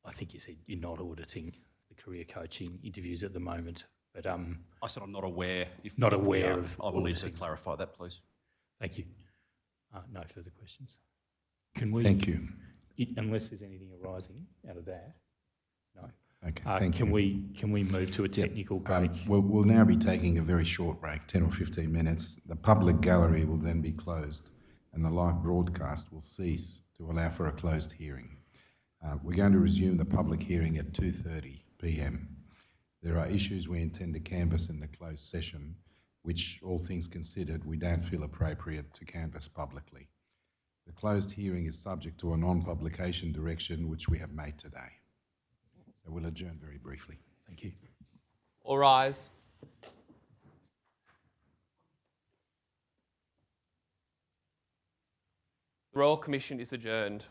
I think you said you're not auditing the career coaching interviews at the moment, but I said I'm not aware. Not aware of I will need to auditing. clarify that, please. Thank you. No further questions. Can we? Thank you. Unless there's anything arising out of that, no. Okay, thank you. Can we move to a technical break? We'll now be taking a very short break, 10 or 15 minutes. The public gallery will then be closed and the live broadcast will cease to allow for a closed hearing. We're going to resume the public hearing at 2:30 p.m. There are issues we intend to canvass in the closed session, which, all things considered, we don't feel appropriate to canvass publicly. The closed hearing is subject to a non-publication direction, which we have made today. So we'll adjourn very briefly. Thank you. All rise. The Royal Commission is adjourned.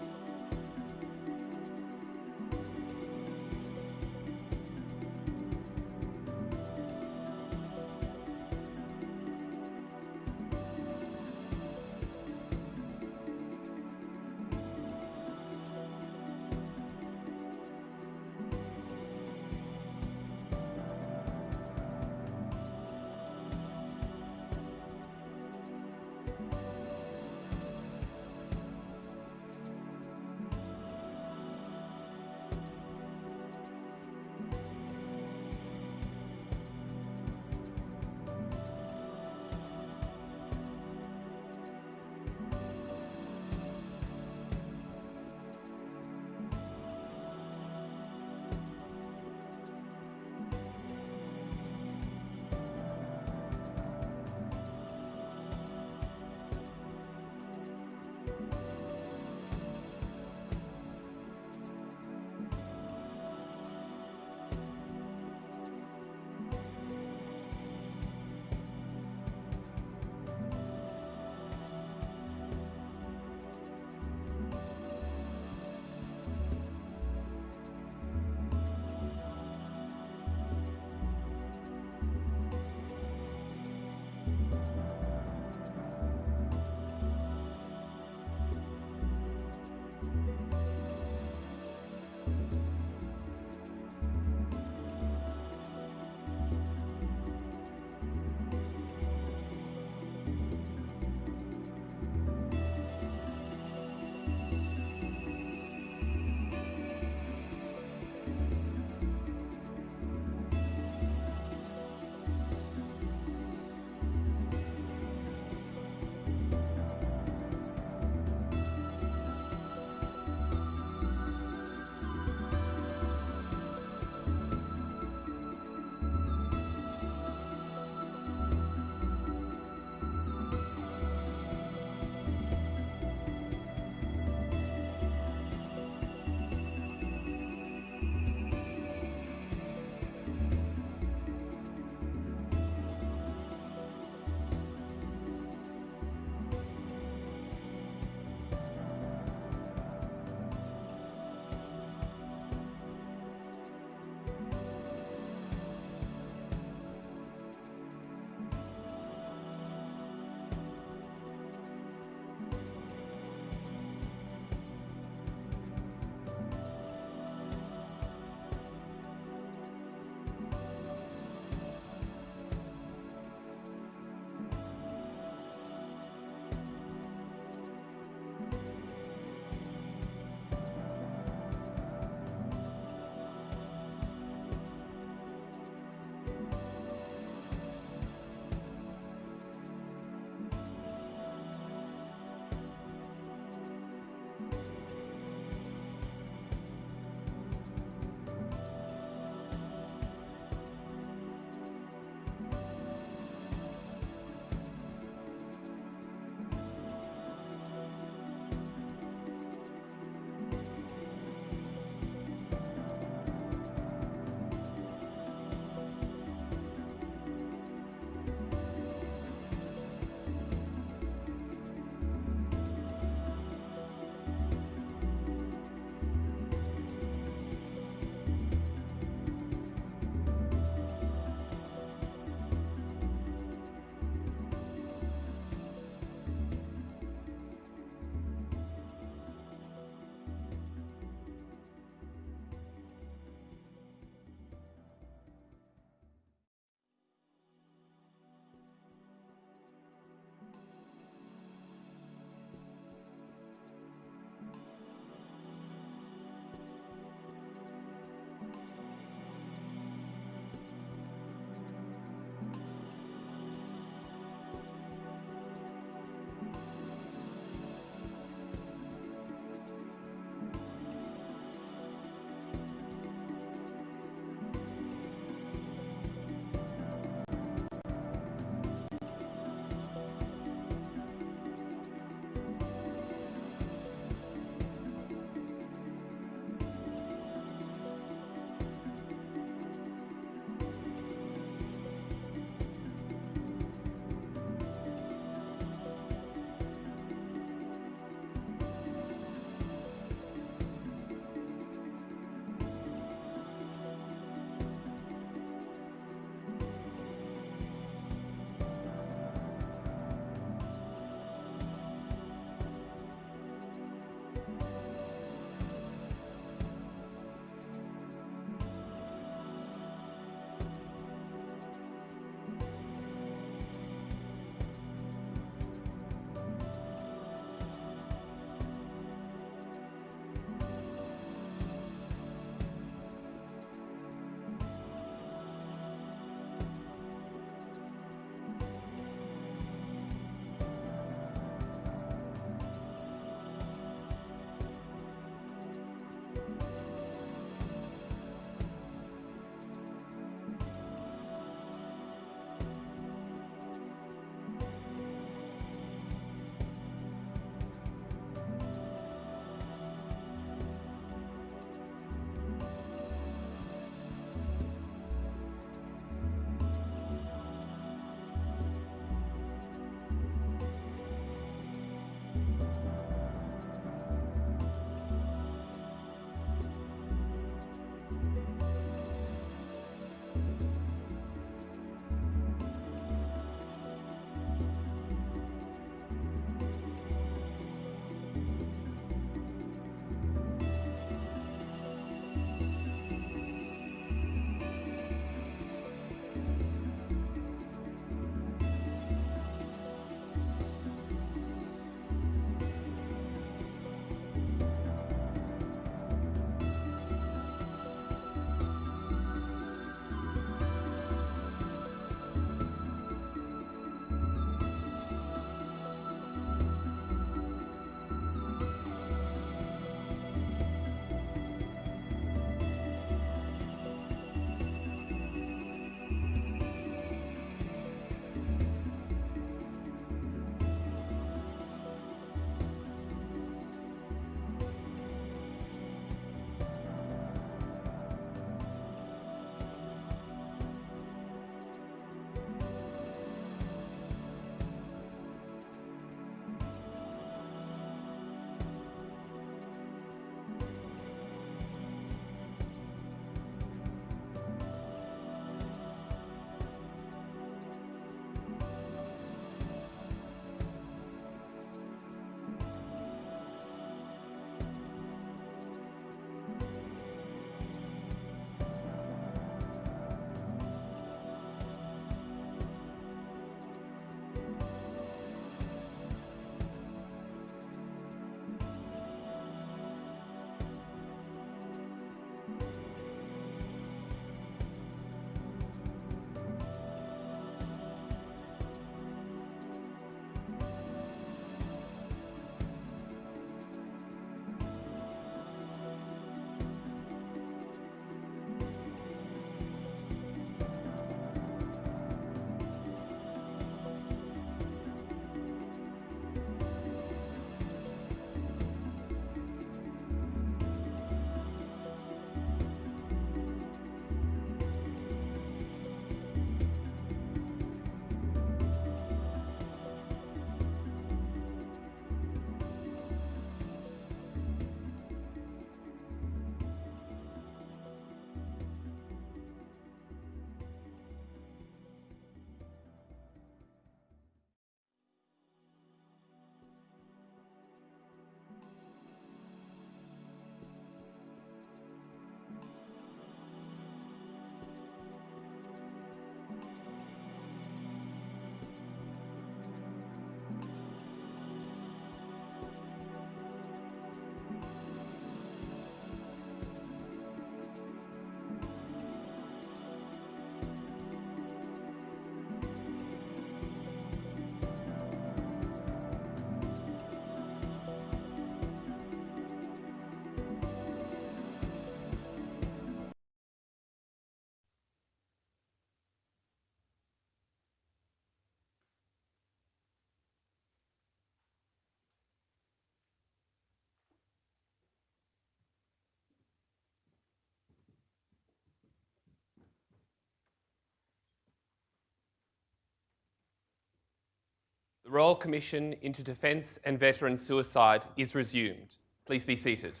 The Royal Commission into Defence and Veteran Suicide is resumed. Please be seated.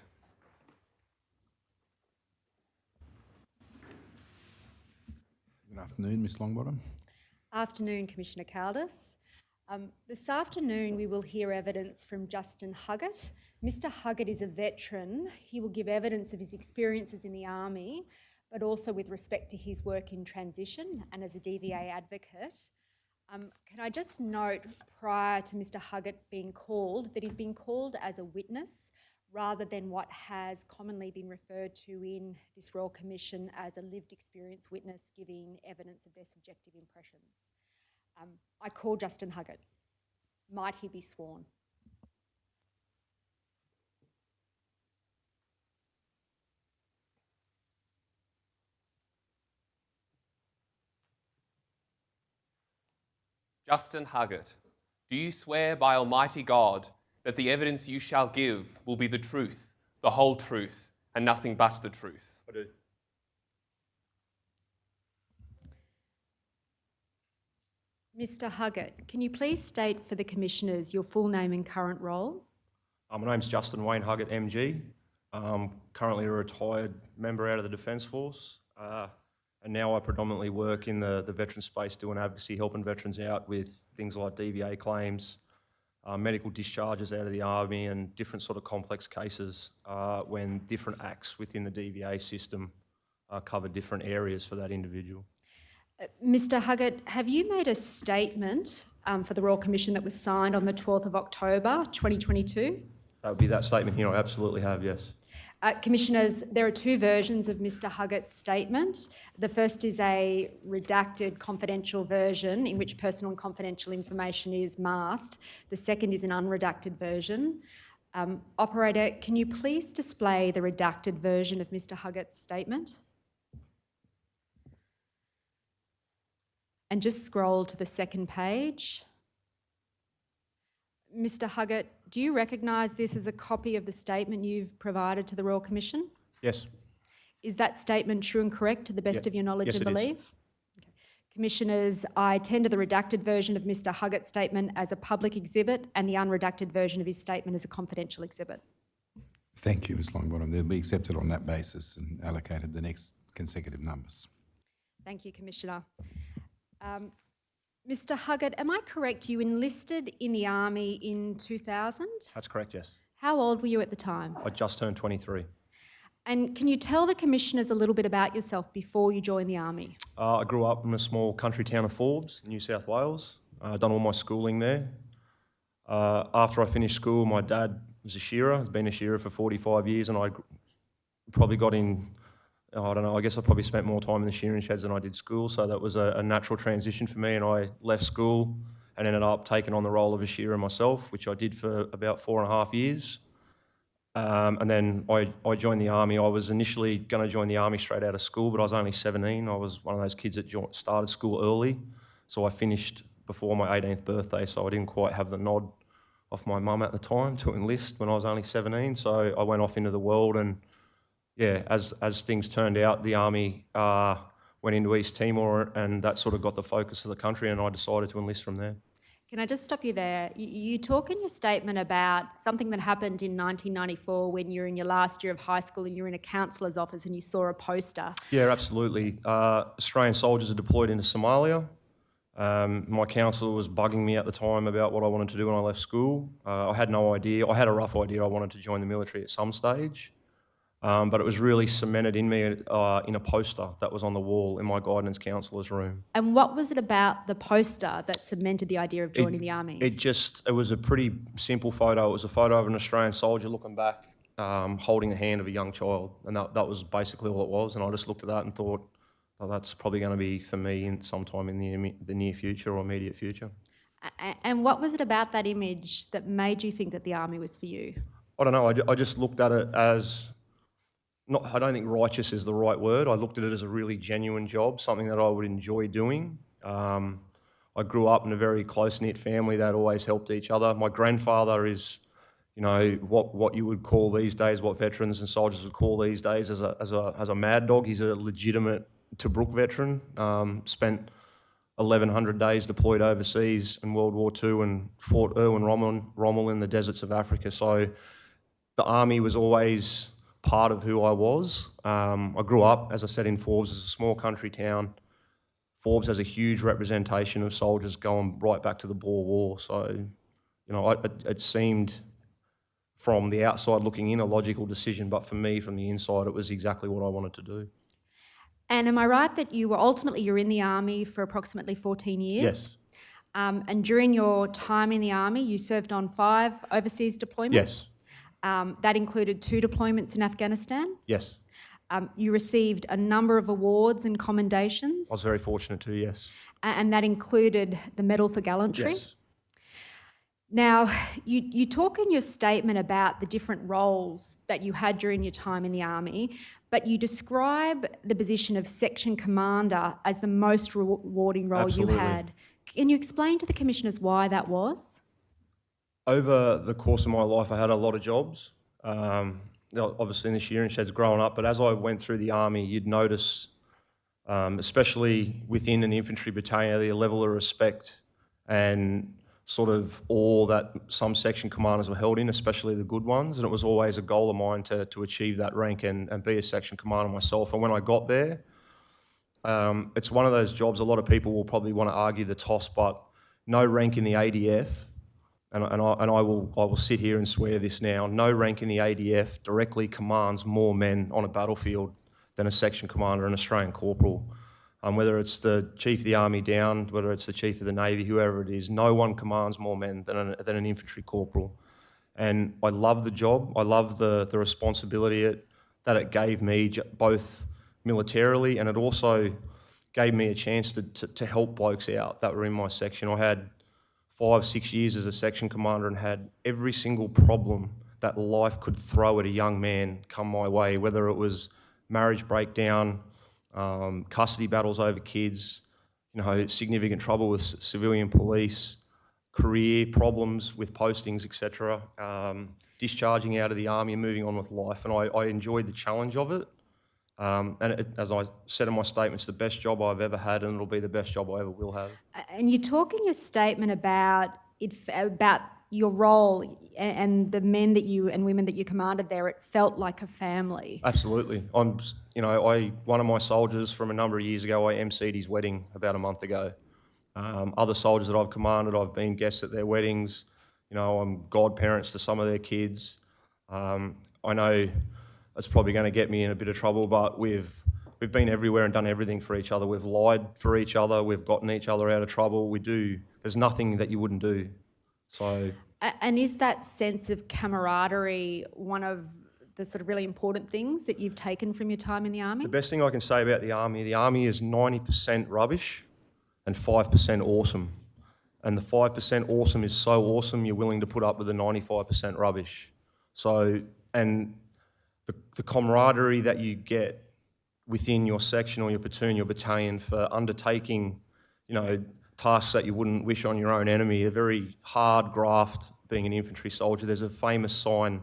Good afternoon, Ms Longbottom. Afternoon, Commissioner Caldas. This afternoon we will hear evidence from Justin Huggett. Mr Huggett is a veteran. He will give evidence of his experiences in the Army, but also with respect to his work in transition and as a DVA advocate. Can I just note, prior to Mr Huggett being called, that he's been called as a witness rather than what has commonly been referred to in this Royal Commission as a lived experience witness giving evidence of their subjective impressions. I call Justin Huggett. Might he be sworn? Justin Huggett, do you swear by Almighty God that the evidence you shall give will be the truth, the whole truth, and nothing but the truth? I do. Mr Huggett, can you please state for the Commissioners your full name and current role? My name's Justin Wayne Huggett, MG. I'm currently a retired member out of the Defence Force, and now I predominantly work in the veteran space doing advocacy, helping veterans out with things like DVA claims, medical discharges out of the Army, and different sort of complex cases when different acts within the DVA system cover different areas for that individual. Mr Huggett, have you made a statement for the Royal Commission that was signed on the 12th of October 2022? That would be that statement here. I absolutely have, yes. Commissioners, there are two versions of Mr Huggett's statement. The first is a redacted confidential version in which personal and confidential information is masked. The second is an unredacted version. Operator, can you please display the redacted version of Mr Huggett's statement? And just scroll to the second page. Mr Huggett, do you recognise this as a copy of the statement you've provided to the Royal Commission? Yes. Is that statement true and correct to the best of your knowledge and belief? Okay. Commissioners, I tender the redacted version of Mr Huggett's statement as a public exhibit and the unredacted version of his statement as a confidential exhibit. Thank you, Ms Longbottom. They'll be accepted on that basis and allocated the next consecutive numbers. Thank you, Commissioner. Mr Huggett, am I correct, you enlisted in the Army in 2000? That's correct, yes. How old were you at the time? I just turned 23. And can you tell the Commissioners a little bit about yourself before you joined the Army? I grew up in a small country town of Forbes, New South Wales. I've done all my schooling there. After I finished school, my dad was a shearer. He's been a shearer for 45 years, and I probably got in, I don't know, I guess I probably spent more time in the shearing sheds than I did school, so that was a natural transition for me, and I left school and ended up taking on the role of a shearer myself, which I did for about 4.5 years. And then I joined the Army. I was initially going to join the Army straight out of school, but I was only 17. I was one of those kids that started school early, so I finished before my 18th birthday, so I didn't quite have the nod off my mum at the time to enlist when I was only 17, so I went off into the world, and yeah, as things turned out, the Army went into East Timor, and that sort of got the focus of the country, and I decided to enlist from there. Can I just stop you there? You talk in your statement about something that happened in 1994 when you were in your last year of high school and you were in a counsellor's office and you saw a poster. Yeah, absolutely. Australian soldiers are deployed into Somalia. My counsellor was bugging me at the time about what I wanted to do when I left school. I had no idea. I had a rough idea I wanted to join the military at some stage. But it was really cemented in me in a poster that was on the wall in my guidance counsellor's room. And what was it about the poster that cemented the idea of joining the Army? It was a pretty simple photo. It was a photo of an Australian soldier looking back, holding the hand of a young child. And that was basically all it was. And I just looked at that and thought, oh, that's probably going to be for me sometime in the near future or immediate future. And what was it about that image that made you think that the Army was for you? I don't know. I just looked at it as... I don't think righteous is the right word. I looked at it as a really genuine job, something that I would enjoy doing. I grew up in a very close-knit family that always helped each other. My grandfather is, what you would call these days, what veterans and soldiers would call these days as a mad dog. He's a legitimate Tobruk veteran. Spent 1,100 days deployed overseas in World War II and fought Erwin Rommel in the deserts of Africa. So the army was always part of who I was. I grew up, as I said, in Forbes. It's a small country town. Forbes has a huge representation of soldiers going right back to the Boer War. So, it seemed from the outside looking in a logical decision, but for me, from the inside, it was exactly what I wanted to do. And am I right that you're in the army for approximately 14 years? Yes. And during your time in the army, you served on 5 overseas deployments? Yes. That included 2 deployments in Afghanistan? Yes. You received a number of awards and commendations? I was very fortunate to, yes. And that included the Medal for Gallantry? Yes. Now, you talk in your statement about the different roles that you had during your time in the army, but you describe the position of section commander as the most rewarding role Absolutely. you had. Can you explain to the commissioners why that was? Over the course of my life, I had a lot of jobs. Obviously in the shearing sheds growing up, but as I went through the army, you'd notice, especially within an infantry battalion, the level of respect and sort of awe that some section commanders were held in, especially the good ones. And it was always a goal of mine to achieve that rank and be a section commander myself. And when I got there, it's one of those jobs, a lot of people will probably want to argue the toss, but no rank in the ADF, and I will sit here and swear this now, no rank in the ADF directly commands more men on a battlefield than a section commander and Australian corporal. Whether it's the Chief of the Army down, whether it's the Chief of the Navy, whoever it is, no one commands more men than an infantry corporal. And I love the job. I love the responsibility that it gave me, both militarily, and it also gave me a chance to help blokes out that were in my section. I had 5-6 years as a section commander and had every single problem that life could throw at a young man come my way, whether it was marriage breakdown, custody battles over kids, significant trouble with civilian police, career problems with postings, etc., discharging out of the army and moving on with life. And I enjoyed the challenge of it. As I said in my statement, it's the best job I've ever had, and it'll be the best job I ever will have. And you talk in your statement about your role and the men that you and women that you commanded there. It felt like a family. Absolutely. One of my soldiers from a number of years ago, I emceed his wedding about a month ago. Other soldiers that I've commanded, I've been guests at their weddings. I'm godparents to some of their kids. I know it's probably going to get me in a bit of trouble, but we've been everywhere and done everything for each other. We've lied for each other. We've gotten each other out of trouble. There's nothing that you wouldn't do. So. And is that sense of camaraderie one of the sort of really important things that you've taken from your time in the army? The best thing I can say about the army is 90% rubbish and 5% awesome. And the 5% awesome is so awesome you're willing to put up with the 95% rubbish. So, and the camaraderie that you get within your section or your platoon, your battalion, for undertaking, tasks that you wouldn't wish on your own enemy, a very hard graft being an infantry soldier. There's a famous sign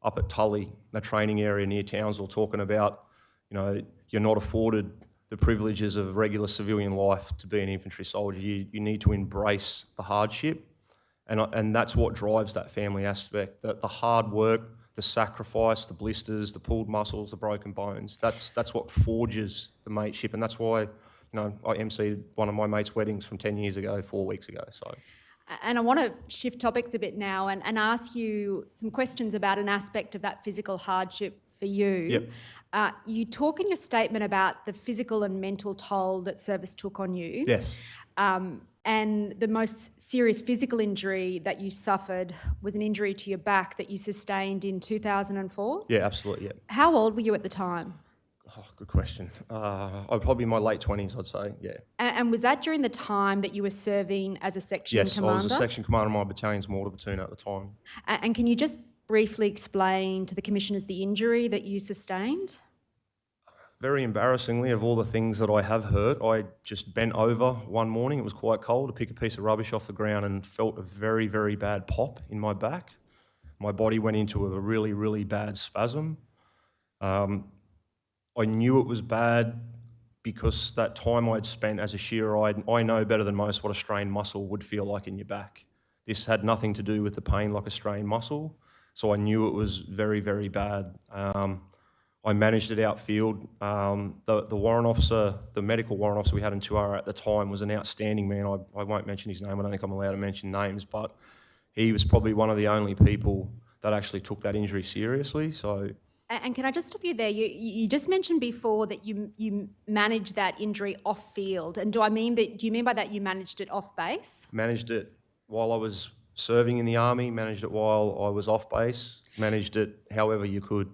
up at Tully, a training area near Townsville, talking about, you're not afforded the privileges of regular civilian life to be an infantry soldier. You need to embrace the hardship, and that's what drives that family aspect, the hard work, the sacrifice, the blisters, the pulled muscles, the broken bones. That's what forges the mateship, and that's why I emceed one of my mates' weddings from 10 years ago, 4 weeks ago. So. And I want to shift topics a bit now and ask you some questions about an aspect of that physical hardship for you. Yep. You talk in your statement about the physical and mental toll that service took on you. Yes. And the most serious physical injury that you suffered was an injury to your back that you sustained in 2004? Yeah, absolutely, yeah. How old were you at the time? Oh, good question. I'm probably in my late 20s, I'd say, yeah. And was that during the time that you were serving as a section commander? Yes, I was a section commander of my battalion's mortar platoon at the time. And can you just briefly explain to the commissioners the injury that you sustained? Very embarrassingly, of all the things that I have heard, I just bent over one morning, it was quite cold, to pick a piece of rubbish off the ground and felt a very, very bad pop in my back. My body went into a really, really bad spasm. I knew it was bad because that time I'd spent as a shearer, I know better than most what a strained muscle would feel like in your back. This had nothing to do with the pain like a strained muscle, so I knew it was very, very bad. I managed it outfield. The warrant officer, the medical warrant officer we had in 2R at the time was an outstanding man. I won't mention his name, I don't think I'm allowed to mention names, but he was probably one of the only people that actually took that injury seriously. So. And can I just stop you there? You just mentioned before that you managed that injury off field, and do you mean by that you managed it off base? Managed it while I was serving in the army, managed it while I was off base, managed it however you could.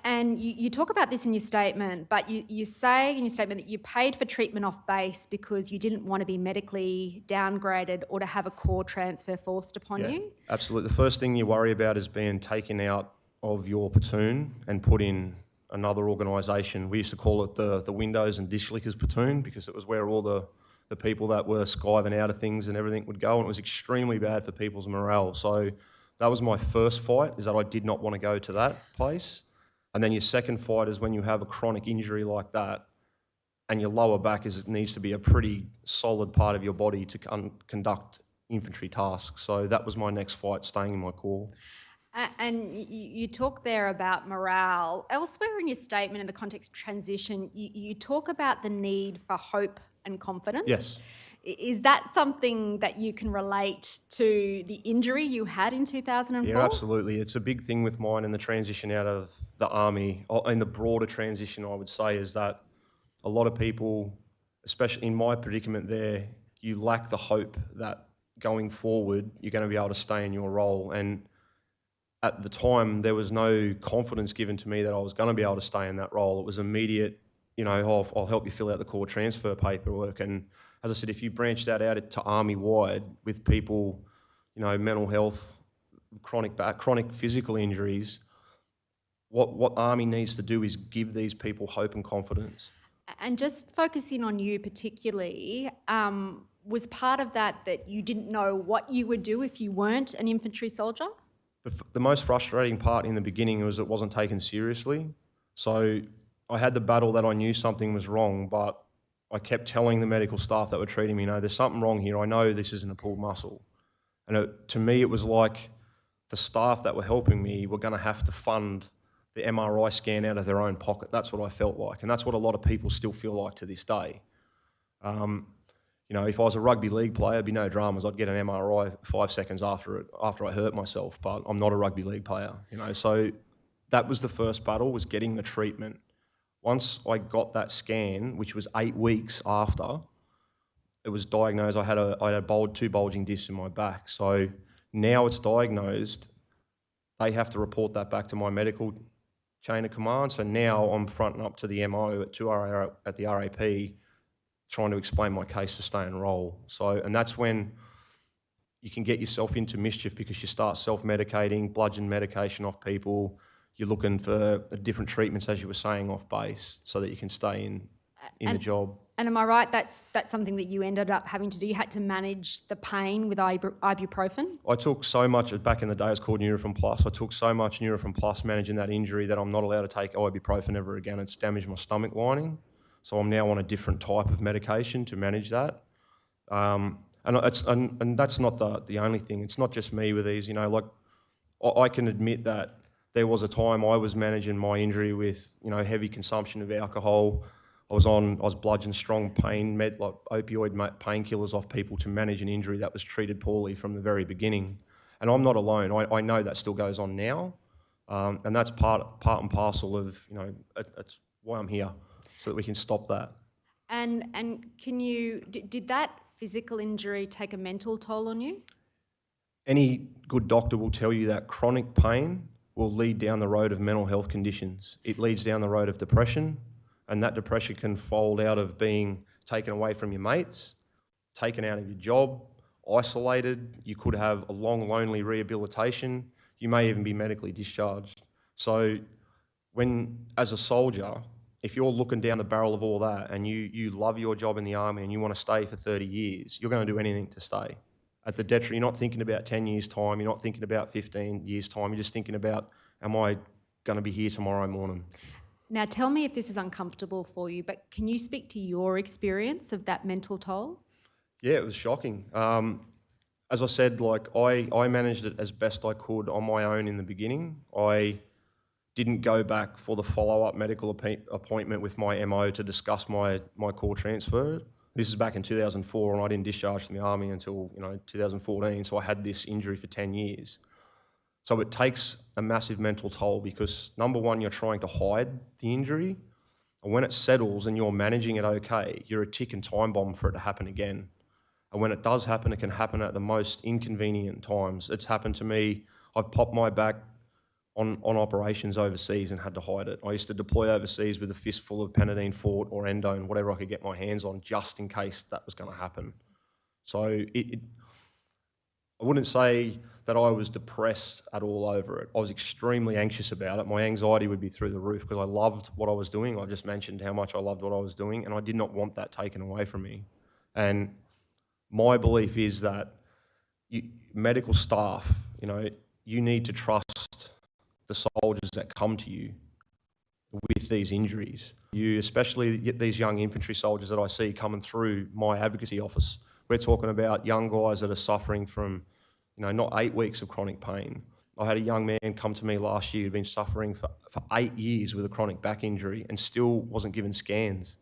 And you talk about this in your statement, but you say in your statement that you paid for treatment off base because you didn't want to be medically downgraded or to have a core transfer forced upon you? Absolutely. The first thing you worry about is being taken out of your platoon and put in another organisation. We used to call it the windows and dish lickers platoon because it was where all the people that were skiving out of things and everything would go, and it was extremely bad for people's morale. So that was my first fight, is that I did not want to go to that place. And then your second fight is when you have a chronic injury like that and your lower back needs to be a pretty solid part of your body to conduct infantry tasks. So that was my next fight, staying in my corps. And you talk there about morale. Elsewhere in your statement, in the context of transition, you talk about the need for hope and confidence. Yes. Is that something that you can relate to the injury you had in 2004? Yeah, absolutely. It's a big thing with mine in the transition out of the army, and the broader transition, I would say, is that a lot of people, especially in my predicament there, you lack the hope that going forward, you're going to be able to stay in your role. And at the time, there was no confidence given to me that I was going to be able to stay in that role. It was immediate, I'll help you fill out the core transfer paperwork. And as I said, if you branched that out to army-wide with people, mental health, chronic physical injuries, what Army needs to do is give these people hope and confidence. And just focusing on you particularly, was part of that you didn't know what you would do if you weren't an infantry soldier? The most frustrating part in the beginning was it wasn't taken seriously. So I had the battle that I knew something was wrong, but I kept telling the medical staff that were treating me, there's something wrong here. I know this isn't a pulled muscle. And to me, it was like the staff that were helping me were going to have to fund the MRI scan out of their own pocket. That's what I felt like. And that's what a lot of people still feel like to this day. If I was a rugby league player, it'd be no dramas. I'd get an MRI 5 seconds after I hurt myself, but I'm not a rugby league player. So that was the first battle, was getting the treatment. Once I got that scan, which was 8 weeks after, it was diagnosed. I had two bulging discs in my back. So now it's diagnosed. They have to report that back to my medical chain of command. So now I'm fronting up to the MO at 2R at the RAP, trying to explain my case to stay and roll. And that's when you can get yourself into mischief because you start self-medicating, bludgeon medication off people. You're looking for different treatments, as you were saying, off base so that you can stay in the job. And am I right, that's something that you ended up having to do? You had to manage the pain with ibuprofen? I took so much, back in the day it was called Nurofen Plus, I took so much Nurofen Plus managing that injury that I'm not allowed to take ibuprofen ever again. It's damaged my stomach lining. So I'm now on a different type of medication to manage that. And that's not the only thing. It's not just me with these, I can admit that there was a time I was managing my injury with, heavy consumption of alcohol. I was bludgeoning strong pain, like opioid painkillers off people to manage an injury that was treated poorly from the very beginning. And I'm not alone. I know that still goes on now. And that's part and parcel of, it's why I'm here, so that we can stop that. And did that physical injury take a mental toll on you? Any good doctor will tell you that chronic pain will lead down the road of mental health conditions. It leads down the road of depression, and that depression can fold out of being taken away from your mates, taken out of your job, isolated. You could have a long, lonely rehabilitation. You may even be medically discharged. So as a soldier, if you're looking down the barrel of all that and you love your job in the army and you want to stay for 30 years, you're going to do anything to stay. At the detriment, you're not thinking about 10 years' time, you're not thinking about 15 years' time, you're just thinking about, am I going to be here tomorrow morning? Now, tell me if this is uncomfortable for you, but can you speak to your experience of that mental toll? Yeah, it was shocking. As I said, like I managed it as best I could on my own in the beginning. I didn't go back for the follow-up medical appointment with my MO to discuss my core transfer. This is back in 2004, and I didn't discharge from the army until 2014. So I had this injury for 10 years. So it takes a massive mental toll because number one, you're trying to hide the injury, and when it settles and you're managing it okay, you're a ticking time bomb for it to happen again. And when it does happen, it can happen at the most inconvenient times. It's happened to me. I've popped my back on operations overseas and had to hide it. I used to deploy overseas with a fistful of Penadine Fort or Endone, whatever I could get my hands on, just in case that was going to happen. So I wouldn't say that I was depressed at all over it. I was extremely anxious about it. My anxiety would be through the roof because I loved what I was doing. I just mentioned how much I loved what I was doing, and I did not want that taken away from me. And my belief is that medical staff, you need to trust the soldiers that come to you with these injuries. You, especially these young infantry soldiers that I see coming through my advocacy office, we're talking about young guys that are suffering from, not 8 weeks of chronic pain. I had a young man come to me last year who'd been suffering for 8 years with a chronic back injury and still wasn't given scans.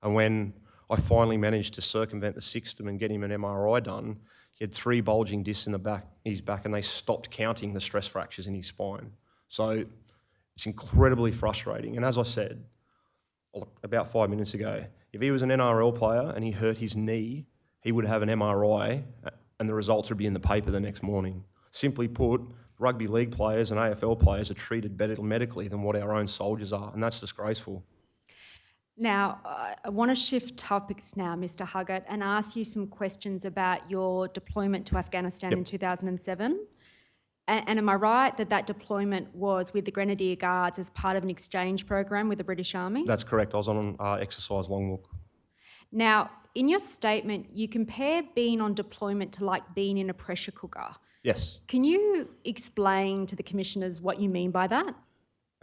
And when I finally managed to circumvent the system and get him an MRI done, he had 3 bulging discs in his back, and they stopped counting the stress fractures in his spine. So it's incredibly frustrating. And as I said about 5 minutes ago, if he was an NRL player and he hurt his knee, he would have an MRI and the results would be in the paper the next morning. Simply put, rugby league players and AFL players are treated better medically than what our own soldiers are, and that's disgraceful. Now, I want to shift topics now, Mr. Huggett, and ask you some questions about your deployment to Afghanistan in 2007. And am I right that deployment was with the Grenadier Guards as part of an exchange program with the British Army? That's correct. I was on exercise Long Walk. Now, in your statement, you compare being on deployment to like being in a pressure cooker. Yes. Can you explain to the commissioners what you mean by that?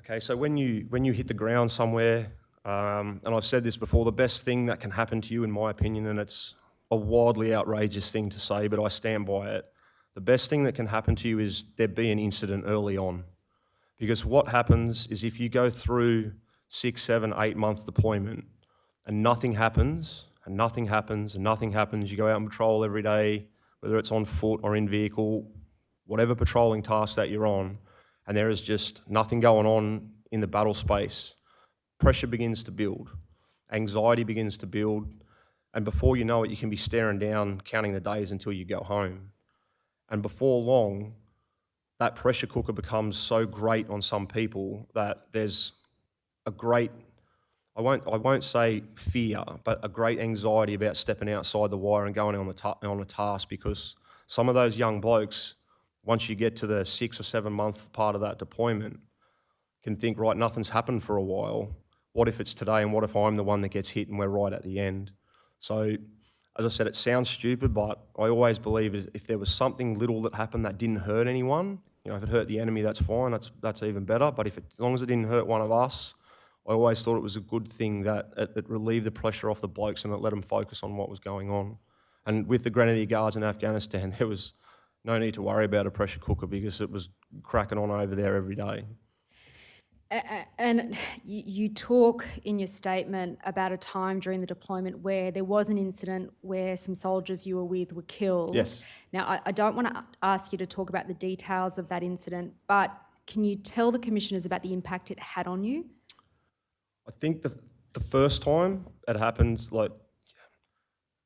Okay, so when you hit the ground somewhere, and I've said this before, the best thing that can happen to you, in my opinion, and it's a wildly outrageous thing to say, but I stand by it, the best thing that can happen to you is there be an incident early on. Because what happens is if you go through 6, 7, 8 month deployment and nothing happens, and nothing happens, and nothing happens, you go out and patrol every day, whether it's on foot or in vehicle, whatever patrolling task that you're on, and there is just nothing going on in the battle space, pressure begins to build, anxiety begins to build, and before you know it, you can be staring down, counting the days until you go home. And before long, that pressure cooker becomes so great on some people that there's a great, I won't say fear, but a great anxiety about stepping outside the wire and going on a task, because some of those young blokes, once you get to the 6 or 7 month part of that deployment, can think, right, nothing's happened for a while. What if it's today, and what if I'm the one that gets hit and we're right at the end? So, as I said, it sounds stupid, but I always believe if there was something little that happened that didn't hurt anyone, if it hurt the enemy, that's fine, that's even better. But as long as it didn't hurt one of us, I always thought it was a good thing that it relieved the pressure off the blokes and it let them focus on what was going on. And with the Grenadier Guards in Afghanistan, there was no need to worry about a pressure cooker because it was cracking on over there every day. And you talk in your statement about a time during the deployment where there was an incident where some soldiers you were with were killed. Yes. Now, I don't want to ask you to talk about the details of that incident, but can you tell the commissioners about the impact it had on you? I think the first time it happens,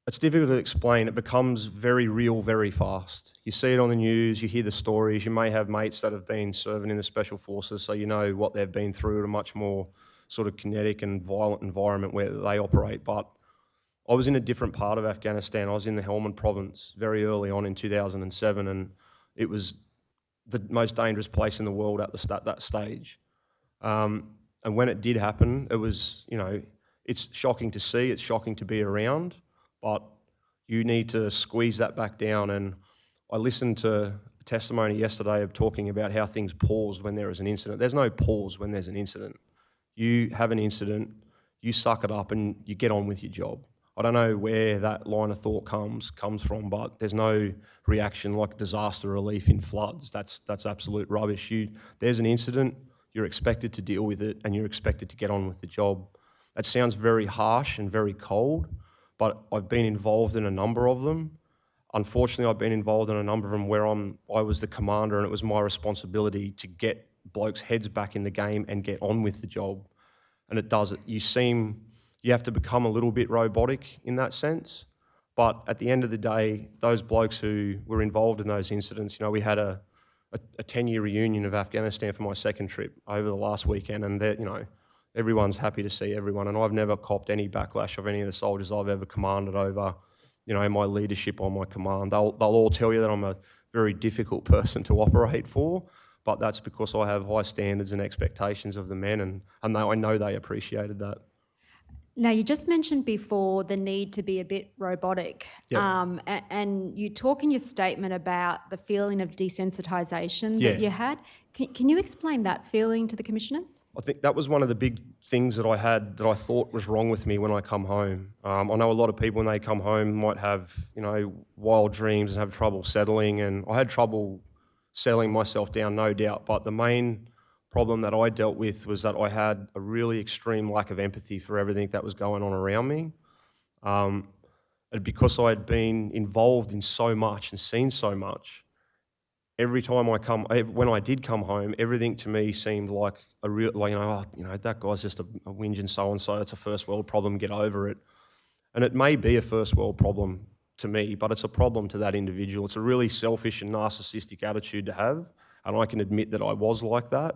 it's difficult to explain. It becomes very real very fast. You see it on the news, you hear the stories, you may have mates that have been serving in the Special Forces, so you know what they've been through at a much more sort of kinetic and violent environment where they operate. But I was in a different part of Afghanistan. I was in the Helmand province very early on in 2007, and it was the most dangerous place in the world at that stage. And when it did happen, it was, it's shocking to see, it's shocking to be around, but you need to squeeze that back down. And I listened to a testimony yesterday of talking about how things paused when there is an incident. There's no pause when there's an incident. you have an incident, you suck it up and you get on with your job. I don't know where that line of thought comes from, but there's no reaction like disaster relief in floods. That's absolute rubbish. There's an incident, you're expected to deal with it and you're expected to get on with the job. That sounds very harsh and very cold, but I've been involved in a number of them. Unfortunately, I've been involved in a number of them where I was the commander and it was my responsibility to get blokes' heads back in the game and get on with the job. And it does it. You have to become a little bit robotic in that sense. But at the end of the day, those blokes who were involved in those incidents, we had a 10-year reunion of Afghanistan for my second trip over the last weekend, and everyone's happy to see everyone. And I've never copped any backlash of any of the soldiers I've ever commanded over, my leadership on my command. They'll all tell you that I'm a very difficult person to operate for, but that's because I have high standards and expectations of the men, and I know they appreciated that. Now, you just mentioned before the need to be a bit robotic. Yep. And you talk in your statement about the feeling of desensitisation Yeah. that you had. Can you explain that feeling to the commissioners? I think that was one of the big things that I had that I thought was wrong with me when I come home. I know a lot of people when they come home might have, wild dreams and have trouble settling, and I had trouble settling myself down, no doubt, but the main problem that I dealt with was that I had a really extreme lack of empathy for everything that was going on around me. And because I had been involved in so much and seen so much, every time when I did come home, everything to me seemed like a real, that guy's just a whinging so-and-so, it's a first world problem, get over it. And it may be a first world problem to me, but it's a problem to that individual. It's a really selfish and narcissistic attitude to have, and I can admit that I was like that.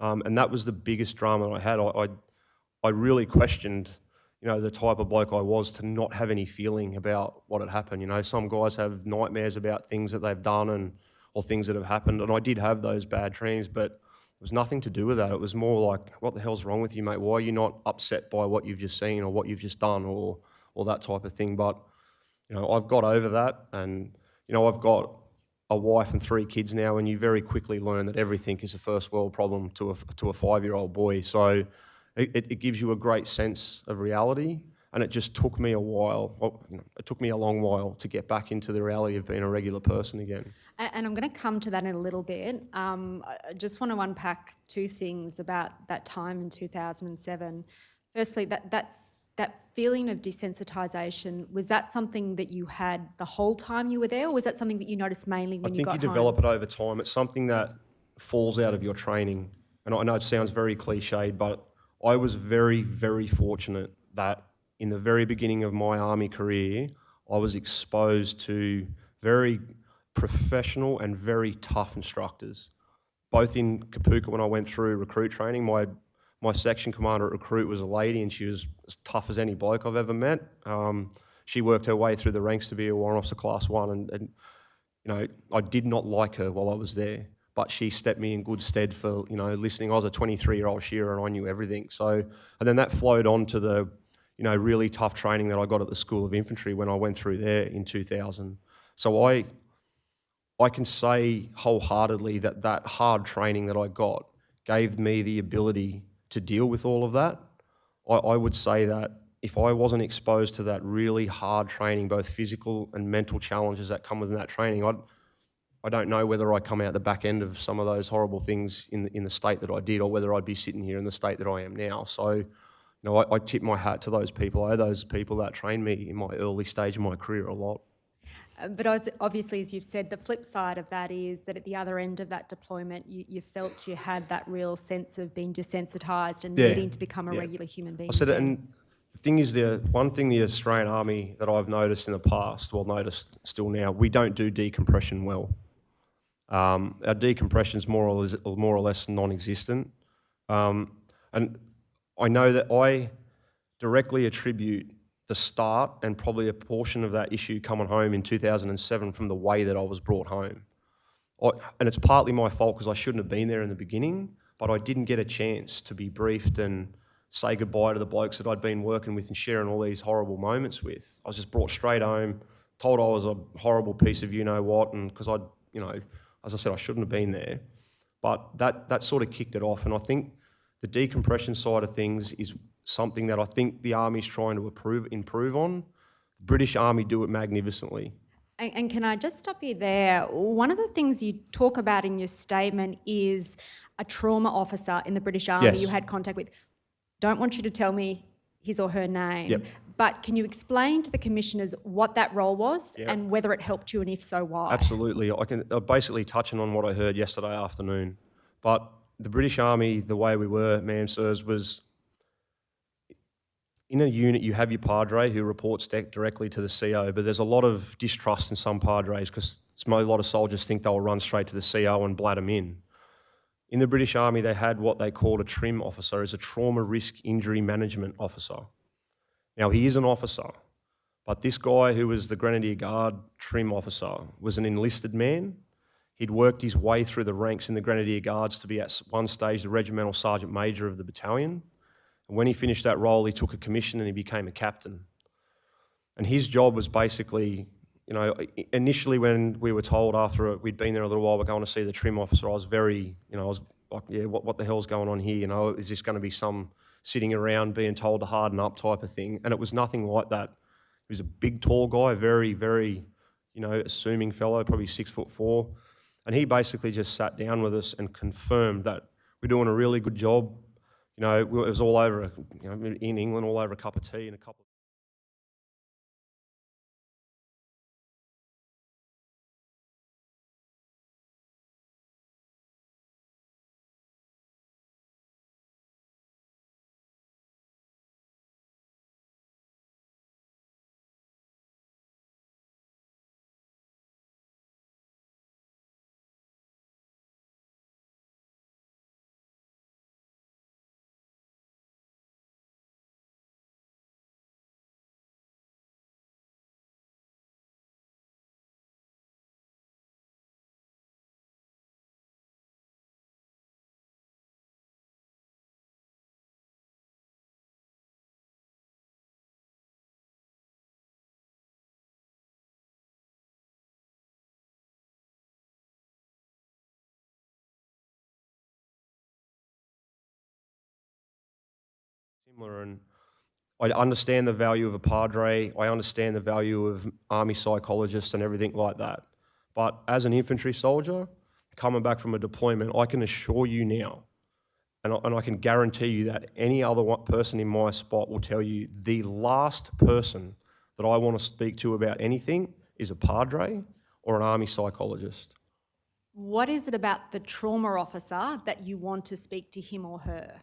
And that was the biggest drama I had. I really questioned, the type of bloke I was to not have any feeling about what had happened. Some guys have nightmares about things that they've done or things that have happened, and I did have those bad dreams, but it was nothing to do with that. It was more like, what the hell's wrong with you, mate? Why are you not upset by what you've just seen or what you've just done or that type of thing? But, I've got over that, and, I've got a wife and 3 kids now, and you very quickly learn that everything is a first world problem to a 5-year-old boy. So it gives you a great sense of reality, and it just took me a while. It took me a long while to get back into the reality of being a regular person again. And I'm going to come to that in a little bit. I just want to unpack 2 things about that time in 2007. Firstly, that feeling of desensitisation, was that something that you had the whole time you were there, or was that something that you noticed mainly when you got home? I think you develop it over time. It's something that falls out of your training. And I know it sounds very cliched, but I was very, very fortunate that in the very beginning of my army career, I was exposed to very professional and very tough instructors. Both in Kapooka when I went through recruit training, my section commander at recruit was a lady, and she was as tough as any bloke I've ever met. She worked her way through the ranks to be a Warrant Officer Class 1, and I did not like her while I was there, but she stepped me in good stead for, listening. I was a 23-year-old shearer and I knew everything. So, and then that flowed on to the, really tough training that I got at the School of Infantry when I went through there in 2000. So I can say wholeheartedly that hard training that I got gave me the ability to deal with all of that. I would say that if I wasn't exposed to that really hard training, both physical and mental challenges that come within that training, I don't know whether I come out the back end of some of those horrible things in the state that I did, or whether I'd be sitting here in the state that I am now. So, I tip my hat to those people. I owe those people that trained me in my early stage of my career a lot. But obviously, as you've said, the flip side of that is that at the other end of that deployment, you felt you had that real sense of being desensitised and needing to become a regular human being. I said it, and the thing is, one thing the Australian Army that I've noticed in the past, noticed still now, we don't do decompression well. Our decompression is more or less non-existent. And I know that I directly attribute the start and probably a portion of that issue coming home in 2007 from the way that I was brought home. And it's partly my fault because I shouldn't have been there in the beginning, but I didn't get a chance to be briefed and say goodbye to the blokes that I'd been working with and sharing all these horrible moments with. I was just brought straight home, told I was a horrible piece of you-know-what, and because as I said, I shouldn't have been there. But that sort of kicked it off, and I think the decompression side of things is something that I think the Army's trying to improve on. The British Army do it magnificently. And can I just stop you there? One of the things you talk about in your statement is a trauma officer in the British Army Yes. you had contact with. Don't want you to tell me his or her name, Yep. but can you explain to the commissioners what that role was Yep. and whether it helped you, and if so, why? Absolutely. I'm basically touching on what I heard yesterday afternoon. But the British Army, the way we were, ma'am, sirs, was in a unit you have your padre who reports directly to the CO, but there's a lot of distrust in some padres because a lot of soldiers think they'll run straight to the CO and blat them in. In the British Army, they had what they called a TRIM officer, as a trauma risk injury management officer. Now, he is an officer, but this guy who was the Grenadier Guard TRIM officer was an enlisted man. He'd worked his way through the ranks in the Grenadier Guards to be at one stage the regimental sergeant major of the battalion. And when he finished that role, he took a commission and he became a captain. And his job was basically, you know, initially when we were told after we'd been there a little while, we're going to see the TRIM officer, I was very, you know, I was like, yeah, what the hell's going on here? You know, is this going to be some sitting around being told to harden up type of thing? And it was nothing like that. He was a big, tall guy, very, very, you know, assuming fellow, probably 6'4". And he basically just sat down with us and confirmed that we're doing a really good job. You know, it was all over, you know, in England, all over a cup of tea and a couple of... Similar, and I understand the value of a padre, I understand the value of army psychologists and everything like that. But as an infantry soldier, coming back from a deployment, I can assure you now, and I can guarantee you that any other person in my spot will tell you the last person that I want to speak to about anything is a padre or an army psychologist. What is it about the trauma officer that you want to speak to him or her?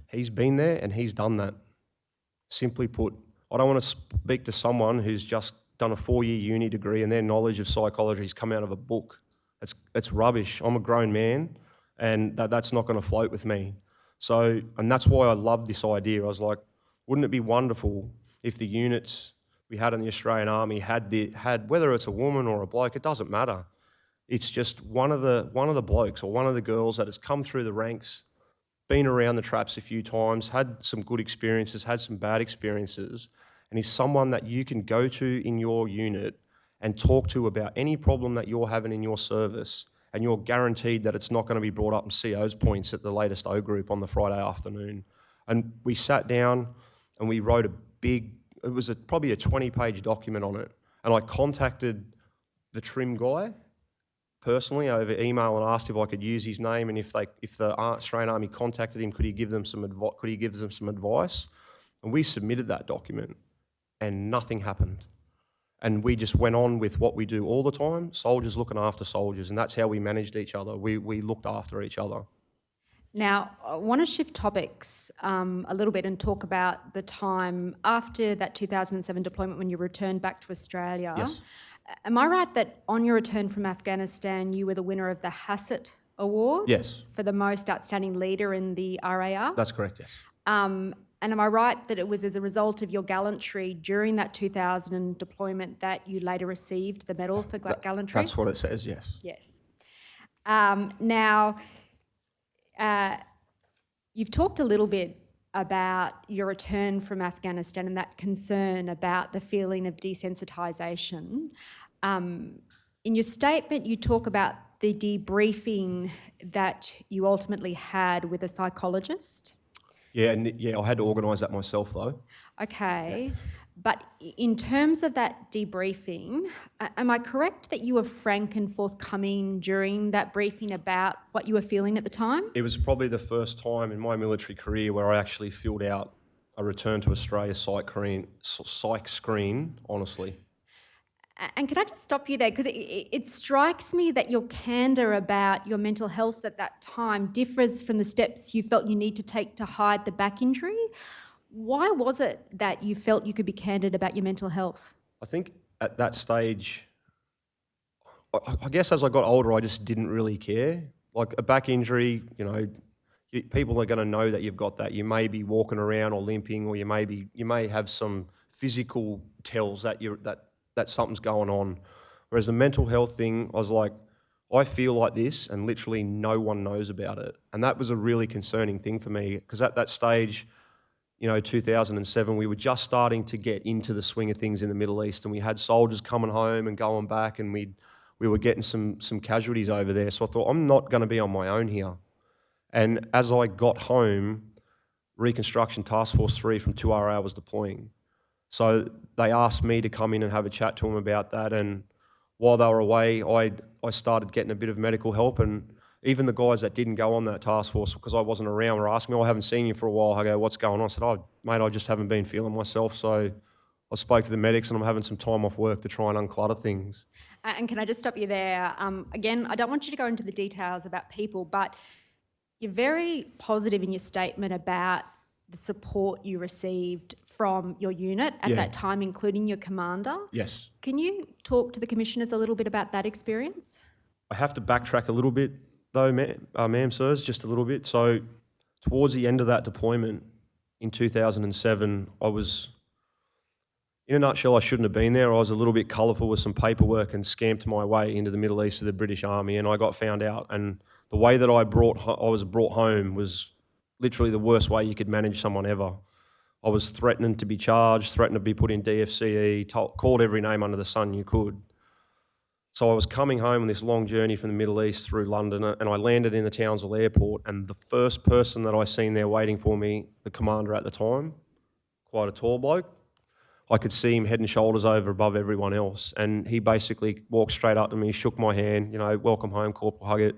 He's been there and he's done that. Simply put, I don't want to speak to someone who's just done a 4-year uni degree and their knowledge of psychology has come out of a book. It's rubbish. I'm a grown man and that's not going to float with me. So, and that's why I love this idea. I was like, wouldn't it be wonderful if the units we had in the Australian Army had whether it's a woman or a bloke, it doesn't matter. It's just one of the blokes or one of the girls that has come through the ranks, been around the traps a few times, had some good experiences, had some bad experiences, and is someone that you can go to in your unit and talk to about any problem that you're having in your service, and you're guaranteed that it's not going to be brought up in CO's points at the latest O group on the Friday afternoon. And we sat down and we wrote it was probably a 20-page document on it, and I contacted the TRIM guy personally over email and asked if I could use his name, and if the Australian Army contacted him, could he give them some advice? And we submitted that document, and nothing happened. And we just went on with what we do all the time, soldiers looking after soldiers, and that's how we managed each other. We looked after each other. Now, I want to shift topics a little bit and talk about the time after that 2007 deployment when you returned back to Australia. Yes. Am I right that on your return from Afghanistan, you were the winner of the Hassett Award? Yes. For the most outstanding leader in the RAR? That's correct, yes. And am I right that it was as a result of your gallantry during that 2000 deployment that you later received the Medal for Gallantry? That's what it says, yes. Yes. Now, you've talked a little bit about your return from Afghanistan and that concern about the feeling of desensitisation. In your statement, you talk about the debriefing that you ultimately had with a psychologist. Yeah, and yeah, I had to organise that myself though. Okay. But in terms of that debriefing, am I correct that you were frank and forthcoming during that briefing about what you were feeling at the time? It was probably the first time in my military career where I actually filled out a return to Australia psych screen, honestly. And can I just stop you there? Because it strikes me that your candour about your mental health at that time differs from the steps you felt you need to take to hide the back injury. Why was it that you felt you could be candid about your mental health? I think at that stage, I guess as I got older, I just didn't really care. Like a back injury, people are going to know that you've got that. You may be walking around or limping, or you may have some physical tells that that something's going on. Whereas the mental health thing, I was like, I feel like this, and literally no one knows about it. And that was a really concerning thing for me, because at that stage, 2007, we were just starting to get into the swing of things in the Middle East, and we had soldiers coming home and going back, and we were getting some casualties over there. So I thought, I'm not going to be on my own here. And as I got home, Reconstruction Task Force 3 from 2RA was deploying. So they asked me to come in and have a chat to them about that. And while they were away, I started getting a bit of medical help. And even the guys that didn't go on that task force, because I wasn't around, were asking me, I haven't seen you for a while. I go, what's going on? I said, oh, mate, I just haven't been feeling myself. So I spoke to the medics, and I'm having some time off work to try and unclutter things. And can I just stop you there? Again, I don't want you to go into the details about people, but you're very positive in your statement about the support you received from your unit at that time, including your commander. Yes. Can you talk to the commissioners a little bit about that experience? I have to backtrack a little bit, though, ma'am, sirs, just a little bit. So towards the end of that deployment in 2007, I was, in a nutshell, I shouldn't have been there. I was a little bit colourful with some paperwork and scamped my way into the Middle East with the British Army, and I got found out. And the way that I was brought home was literally the worst way you could manage someone ever. I was threatening to be charged, threatened to be put in DFCE, called every name under the sun you could. So I was coming home on this long journey from the Middle East through London, and I landed in the Townsville airport, and the first person that I seen there waiting for me, the commander at the time, quite a tall bloke, I could see him head and shoulders over above everyone else. And he basically walked straight up to me, shook my hand, welcome home, Corporal Huggett.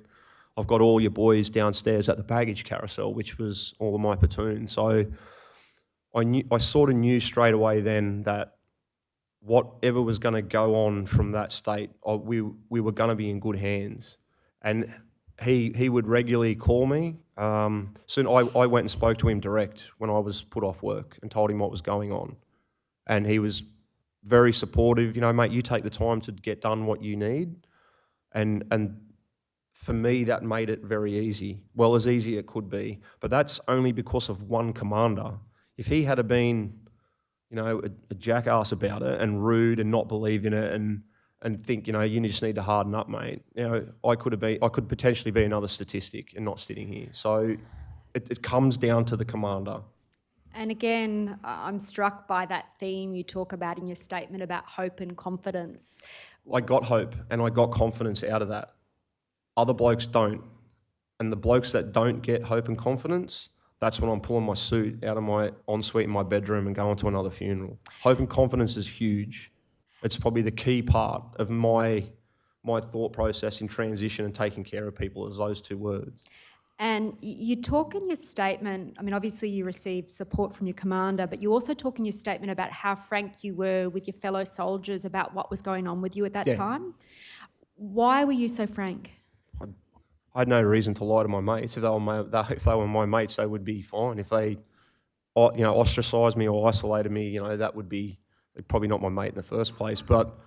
I've got all your boys downstairs at the baggage carousel, which was all of my platoon. So I sort of knew straight away then that whatever was going to go on from that state, we were going to be in good hands. And he would regularly call me. Soon I went and spoke to him direct when I was put off work and told him what was going on. And he was very supportive. Mate, you take the time to get done what you need. And for me, that made it very easy. Well, as easy as it could be. But that's only because of one commander. If he had been, a jackass about it and rude and not believe in it and think, you just need to harden up, mate. I could potentially be another statistic and not sitting here. So it comes down to the commander. And again, I'm struck by that theme you talk about in your statement about hope and confidence. I got hope and I got confidence out of that. Other blokes don't. And the blokes that don't get hope and confidence, that's when I'm pulling my suit out of my ensuite in my bedroom and going to another funeral. Hope and confidence is huge. It's probably the key part of my thought process in transition and taking care of people, is those two words. And you talk in your statement, obviously you received support from your commander, but you also talk in your statement about how frank you were with your fellow soldiers about what was going on with you at that time. Why were you so frank? I had no reason to lie to my mates. If they were my mates, they would be fine. If they, ostracised me or isolated me, that would be probably not my mate in the first place. But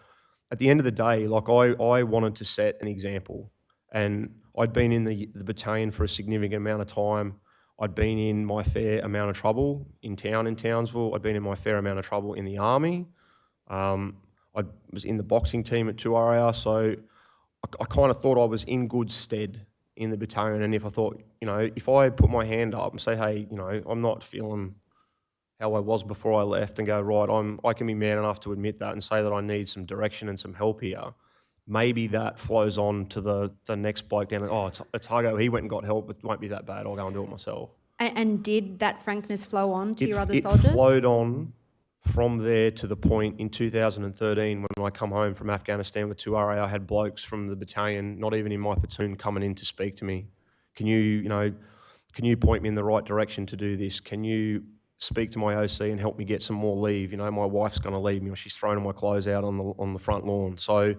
at the end of the day, I wanted to set an example. And I'd been in the battalion for a significant amount of time. I'd been in my fair amount of trouble in Townsville. I'd been in my fair amount of trouble in the army. I was in the boxing team at 2RA, so I kind of thought I was in good stead in the battalion. And if I thought, if I put my hand up and say, hey, I'm not feeling how I was before I left, and go, right, I can be man enough to admit that and say that I need some direction and some help here. Maybe that flows on to the next bloke down. Oh, it's Huggo. He went and got help. It won't be that bad. I'll go and do it myself. And did that frankness flow on to your other It soldiers? flowed on from there to the point in 2013 when I come home from Afghanistan with 2RA. I had blokes from the battalion, not even in my platoon, coming in to speak to me. Can you point me in the right direction to do this? Can you speak to my OC and help me get some more leave? My wife's going to leave me, or she's throwing my clothes out on the front lawn. So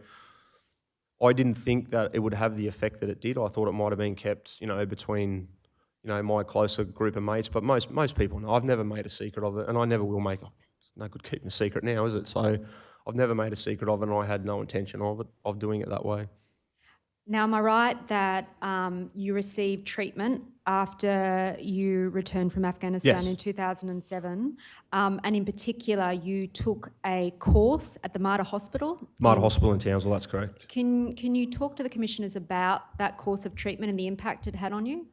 I didn't think that it would have the effect that it did. I thought it might have been kept, between, my closer group of mates. But most people know. I've never made a secret of it, and I never will make. It's no good keeping a secret now, is it? So I've never made a secret of it, and I had no intention of doing it that way. Now, am I right that you received treatment after you returned from Afghanistan Yes. in 2007? And in particular, you took a course at the Mater Hospital? Mater Hospital in Townsville, that's correct. Can you talk to the commissioners about that course of treatment and the impact it had on you?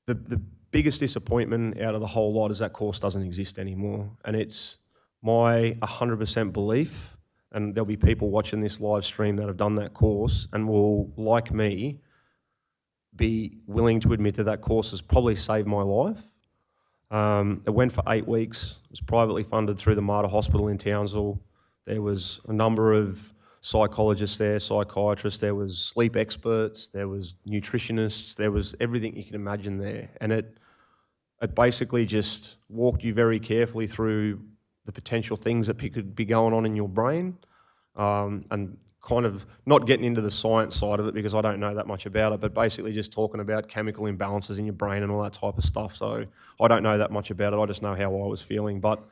The biggest disappointment out of the whole lot is that course doesn't exist anymore. And it's my 100% belief, and there'll be people watching this live stream that have done that course and will, like me, be willing to admit that that course has probably saved my life. It went for 8 weeks. It was privately funded through the Mater Hospital in Townsville. There was a number of psychologists there, psychiatrists, there was sleep experts, there was nutritionists, there was everything you can imagine there. And it basically just walked you very carefully through the potential things that could be going on in your brain, and kind of not getting into the science side of it because I don't know that much about it, but basically just talking about chemical imbalances in your brain and all that type of stuff. So I don't know that much about it. I just know how I was feeling. But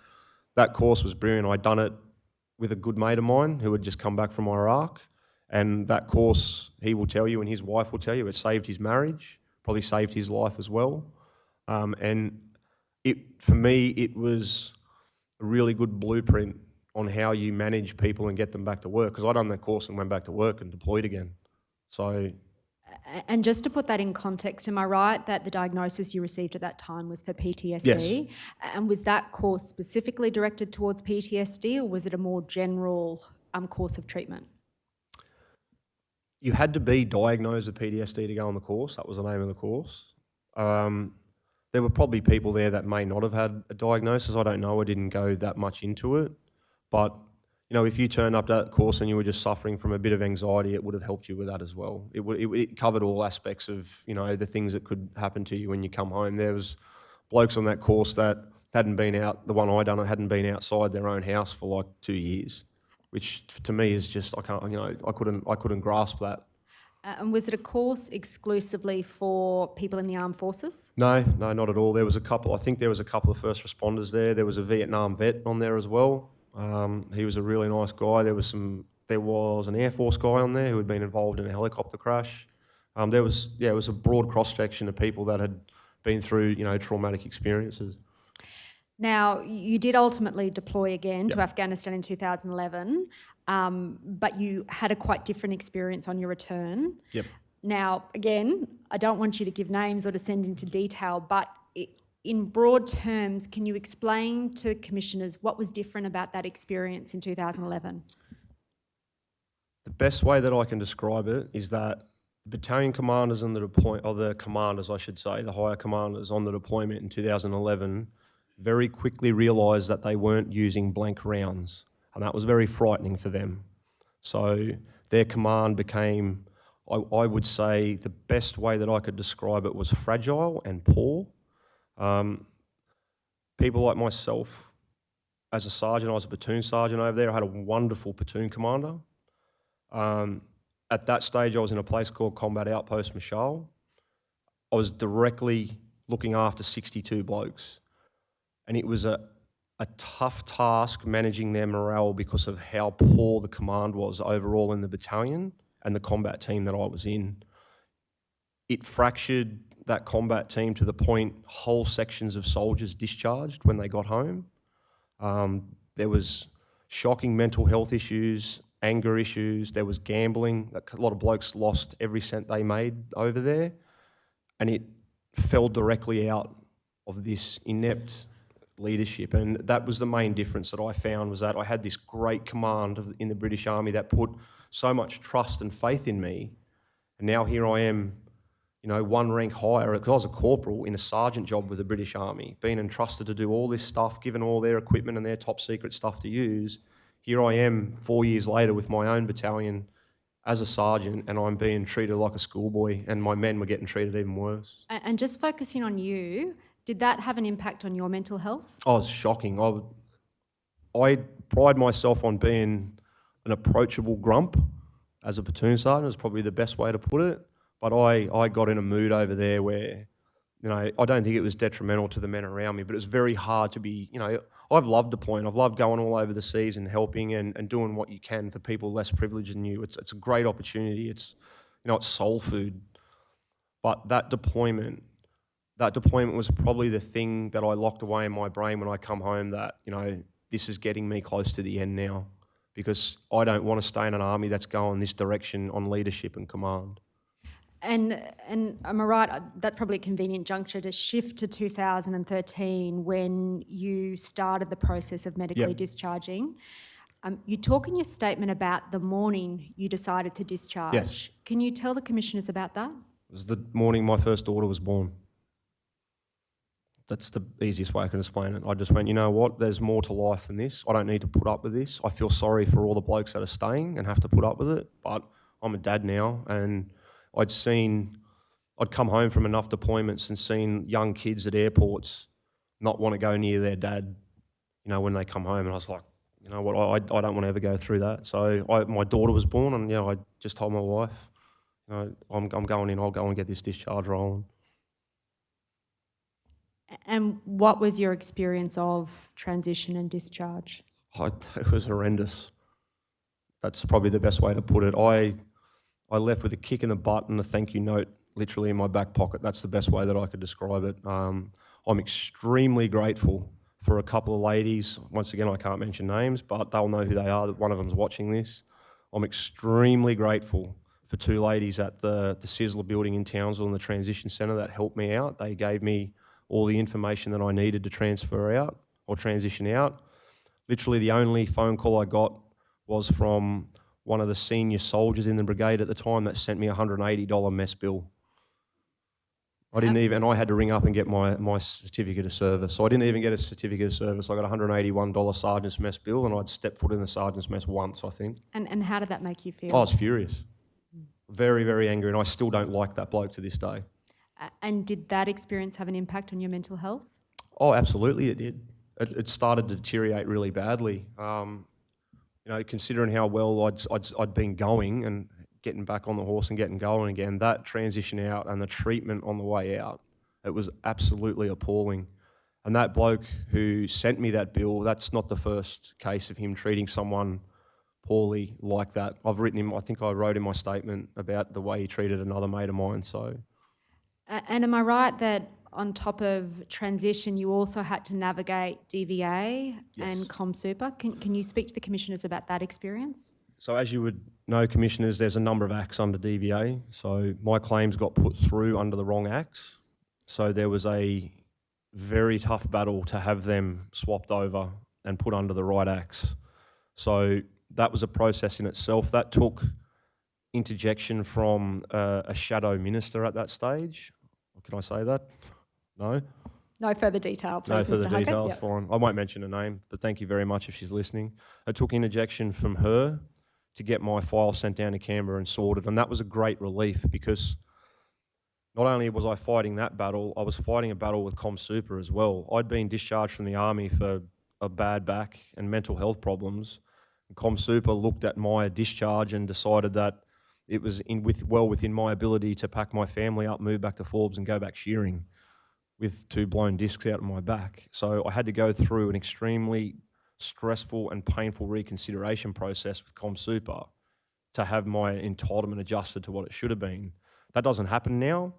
that course was brilliant. I'd done it with a good mate of mine who had just come back from Iraq. And that course, he will tell you and his wife will tell you, it saved his marriage, probably saved his life as well. And for me, it was a really good blueprint on how you manage people and get them back to work. Because I'd done that course and went back to work and deployed again. So, and just to put that in context, am I right that the diagnosis you received at that time was for PTSD? Yes. And was that course specifically directed towards PTSD, or was it a more general course of treatment? You had to be diagnosed with PTSD to go on the course. That was the name of the course. There were probably people there that may not have had a diagnosis. I don't know. I didn't go that much into it. But, if you turned up to that course and you were just suffering from a bit of anxiety, it would have helped you with that as well. It covered all aspects of, the things that could happen to you when you come home. There was blokes on that course that hadn't been out, the one I done, hadn't been outside their own house for like 2 years, which to me is just, I couldn't grasp that. And was it a course exclusively for people in the armed forces? No, not at all. There was a couple. I think there was a couple of first responders there. There was a Vietnam vet on there as well. He was a really nice guy. There was an Air Force guy on there who had been involved in a helicopter crash. It was a broad cross section of people that had been through, traumatic experiences. Now, you did ultimately deploy again to Afghanistan in 2011, but you had a quite different experience on your return. Yep. Now, again, I don't want you to give names or to send into detail, but in broad terms, can you explain to commissioners what was different about that experience in 2011? The best way that I can describe it is that the battalion commanders and the commanders, I should say, the higher commanders on the deployment in 2011 very quickly realised that they weren't using blank rounds, and that was very frightening for them. So their command became, I would say, the best way that I could describe it was fragile and poor. People like myself, as a sergeant, I was a platoon sergeant over there. I had a wonderful platoon commander. At that stage, I was in a place called Combat Outpost Mashal. I was directly looking after 62 blokes. And it was a tough task managing their morale because of how poor the command was overall in the battalion and the combat team that I was in. It fractured that combat team to the point whole sections of soldiers discharged when they got home. There was shocking mental health issues, anger issues, there was gambling. A lot of blokes lost every cent they made over there, and it fell directly out of this inept leadership. And that was the main difference that I found, was that I had this great command in the British Army that put so much trust and faith in me, and now here I am one rank higher, because I was a corporal in a sergeant job with the British Army, being entrusted to do all this stuff, given all their equipment and their top secret stuff to use. Here I am 4 years later with my own battalion as a sergeant, and I'm being treated like a schoolboy, and my men were getting treated even worse. And just focusing on you, did that have an impact on your mental health? Oh, it's shocking. I pride myself on being an approachable grump as a platoon sergeant, is probably the best way to put it. But I got in a mood over there where, I don't think it was detrimental to the men around me, but it was very hard to be, I've loved deploying. I've loved going all over the seas and helping and doing what you can for people less privileged than you. It's a great opportunity. It's soul food. But that deployment was probably the thing that I locked away in my brain when I come home, that, this is getting me close to the end now, because I don't want to stay in an army that's going this direction on leadership and command. And am I right, that's probably a convenient juncture to shift to 2013 when you started the process of medically discharging. You talk in your statement about the morning you decided to discharge. Yes. Can you tell the commissioners about that? It was the morning my first daughter was born. That's the easiest way I can explain it. I just went, you know what, there's more to life than this. I don't need to put up with this. I feel sorry for all the blokes that are staying and have to put up with it, but I'm a dad now, and I'd come home from enough deployments and seen young kids at airports not want to go near their dad, when they come home. And I was like, you know what, I don't want to ever go through that. So my daughter was born, and I just told my wife, I'm going in, I'll go and get this discharge rolling. And what was your experience of transition and discharge? It was horrendous. That's probably the best way to put it. I left with a kick in the butt and a thank you note literally in my back pocket. That's the best way that I could describe it. I'm extremely grateful for a couple of ladies. Once again, I can't mention names, but they'll know who they are. One of them's watching this. I'm extremely grateful for two ladies at the Sizzler building in Townsville in the transition centre that helped me out. They gave me all the information that I needed to transfer out or transition out. Literally the only phone call I got was from one of the senior soldiers in the brigade at the time that sent me a $180 mess bill. And I had to ring up and get my certificate of service. So I didn't even get a certificate of service. I got a $181 sergeant's mess bill, and I'd stepped foot in the sergeant's mess once, I think. And how did that make you feel? I was furious. Very, very angry, and I still don't like that bloke to this day. And did that experience have an impact on your mental health? Oh, absolutely it did. It started to deteriorate really badly. Considering how well I'd been going and getting back on the horse and getting going again, that transition out and the treatment on the way out, it was absolutely appalling. And that bloke who sent me that bill, that's not the first case of him treating someone poorly like that. I think I wrote in my statement about the way he treated another mate of mine, so... And am I right that on top of transition, you also had to navigate DVA and ComSuper? Can you speak to the commissioners about that experience? So as you would know, commissioners, there's a number of acts under DVA. So my claims got put through under the wrong acts. So there was a very tough battle to have them swapped over and put under the right acts. So that was a process in itself. That took interjection from a shadow minister at that stage. Can I say that? No? No further detail, please, No further Mr. Huckett. details, Yep. fine. I won't mention her name, but thank you very much if she's listening. It took interjection from her to get my file sent down to Canberra and sorted, and that was a great relief because not only was I fighting that battle, I was fighting a battle with ComSuper as well. I'd been discharged from the Army for a bad back and mental health problems. And ComSuper looked at my discharge and decided that it was well within my ability to pack my family up, move back to Forbes and go back shearing with 2 blown discs out of my back. So I had to go through an extremely stressful and painful reconsideration process with ComSuper to have my entitlement adjusted to what it should have been. That doesn't happen now.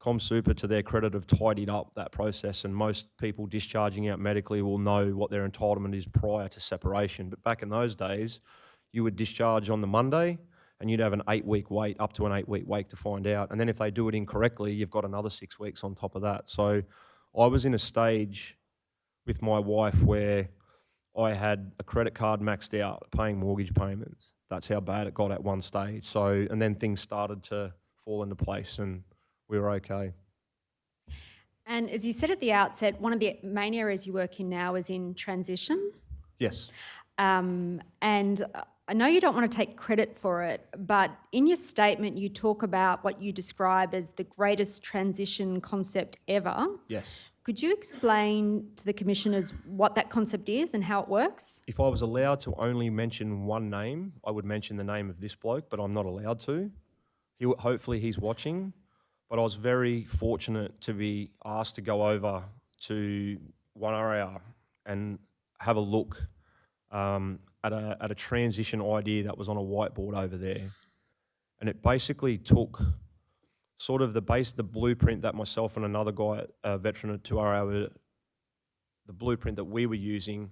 ComSuper, to their credit, have tidied up that process, and most people discharging out medically will know what their entitlement is prior to separation. But back in those days, you would discharge on the Monday, and you'd have an 8-week wait, up to an 8-week wait to find out. And then if they do it incorrectly, you've got another 6 weeks on top of that. So I was in a stage with my wife where I had a credit card maxed out, paying mortgage payments. That's how bad it got at one stage. So, and then things started to fall into place, and we were okay. And as you said at the outset, one of the main areas you work in now is in transition. Yes. And I know you don't want to take credit for it, but in your statement you talk about what you describe as the greatest transition concept ever. Yes. Could you explain to the commissioners what that concept is and how it works? If I was allowed to only mention one name, I would mention the name of this bloke, but I'm not allowed to. Hopefully he's watching, but I was very fortunate to be asked to go over to one area and have a look at a transition idea that was on a whiteboard over there. And it basically took sort of the blueprint that myself and another guy, a veteran at 2RA, the blueprint that we were using,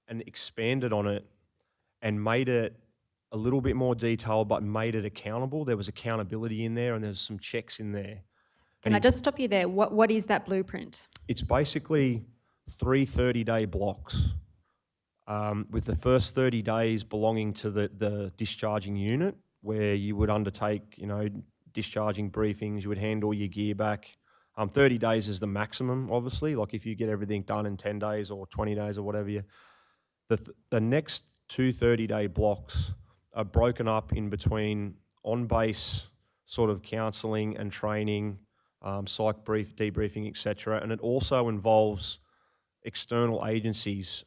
and expanded on it and made it a little bit more detailed, but made it accountable. There was accountability in there and there's some checks in there. Can I just stop you there? What is that blueprint? It's basically 3 30-day blocks, with the first 30 days belonging to the discharging unit, where you would undertake, discharging briefings, you would hand all your gear back. 30 days is the maximum, obviously. Like if you get everything done in 10 days or 20 days or whatever, the next 2 30-day blocks are broken up in between on-base sort of counselling and training, psych brief, debriefing, etc. And it also involves external agencies,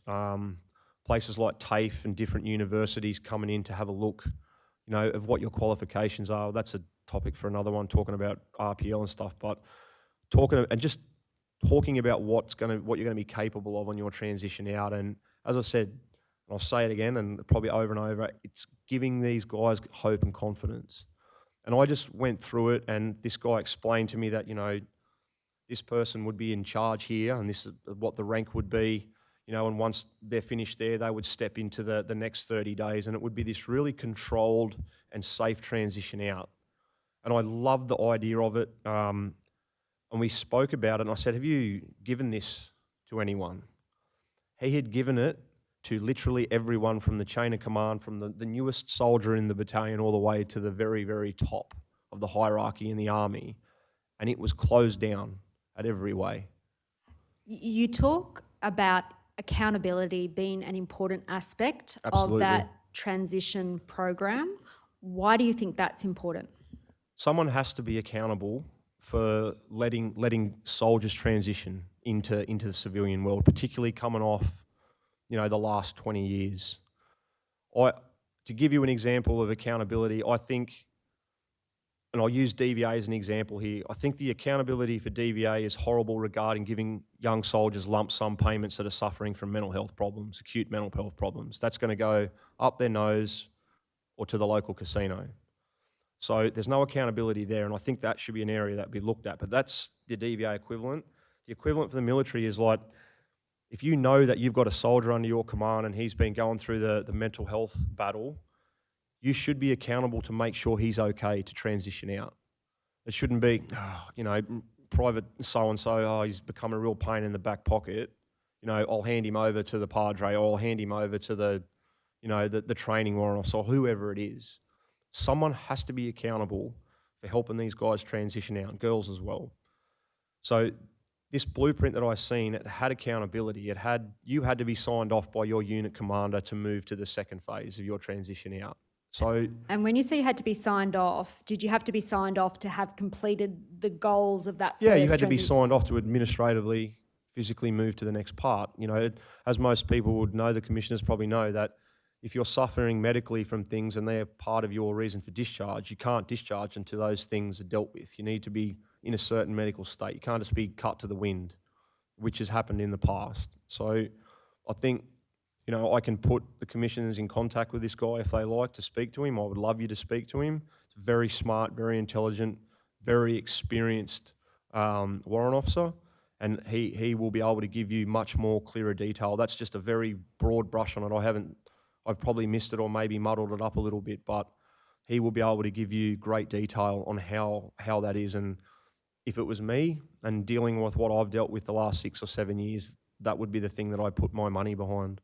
places like TAFE and different universities coming in to have a look, of what your qualifications are. That's a topic for another one, talking about RPL and stuff. But talking about what you're going to be capable of on your transition out. And as I said, and I'll say it again and probably over and over, it's giving these guys hope and confidence. And I just went through it, and this guy explained to me that, this person would be in charge here, and this is what the rank would be, and once they're finished there, they would step into the next 30 days, and it would be this really controlled and safe transition out. And I loved the idea of it, and we spoke about it, and I said, have you given this to anyone? He had given it to literally everyone from the chain of command, from the newest soldier in the battalion all the way to the very, very top of the hierarchy in the army. And it was closed down at every way. You talk about accountability being an important aspect Absolutely. of that transition program. Why do you think that's important? Someone has to be accountable for letting soldiers transition into the civilian world, particularly coming off the last 20 years. To give you an example of accountability, I think, and I'll use DVA as an example here, I think the accountability for DVA is horrible regarding giving young soldiers lump sum payments that are suffering from mental health problems, acute mental health problems. That's going to go up their nose or to the local casino. So there's no accountability there, and I think that should be an area that be looked at. But that's the DVA equivalent. The equivalent for the military is like, if you know that you've got a soldier under your command and he's been going through the mental health battle, you should be accountable to make sure he's okay to transition out. It shouldn't be, private so-and-so, he's become a real pain in the back pocket. I'll hand him over to the Padre, or I'll hand him over to the training warrant officer, or whoever it is. Someone has to be accountable for helping these guys transition out, and girls as well. So this blueprint that I seen, it had accountability. You had to be signed off by your unit commander to move to the second phase of your transition out. So, and when you say you had to be signed off, did you have to be signed off to have completed the goals of that first yeah, you had to be signed off to administratively, physically move to the next part. As most people would know, the commissioners probably know that if you're suffering medically from things and they're part of your reason for discharge, you can't discharge until those things are dealt with. You need to be in a certain medical state. You can't just be cut to the wind, which has happened in the past. So I think, I can put the commissioners in contact with this guy if they like to speak to him. I would love you to speak to him. He's very smart, very intelligent, very experienced warrant officer, and he will be able to give you much more clearer detail. That's just a very broad brush on it. I've probably missed it or maybe muddled it up a little bit, but he will be able to give you great detail on how that is. And if it was me and dealing with what I've dealt with the last 6 or 7 years, that would be the thing that I put my money behind.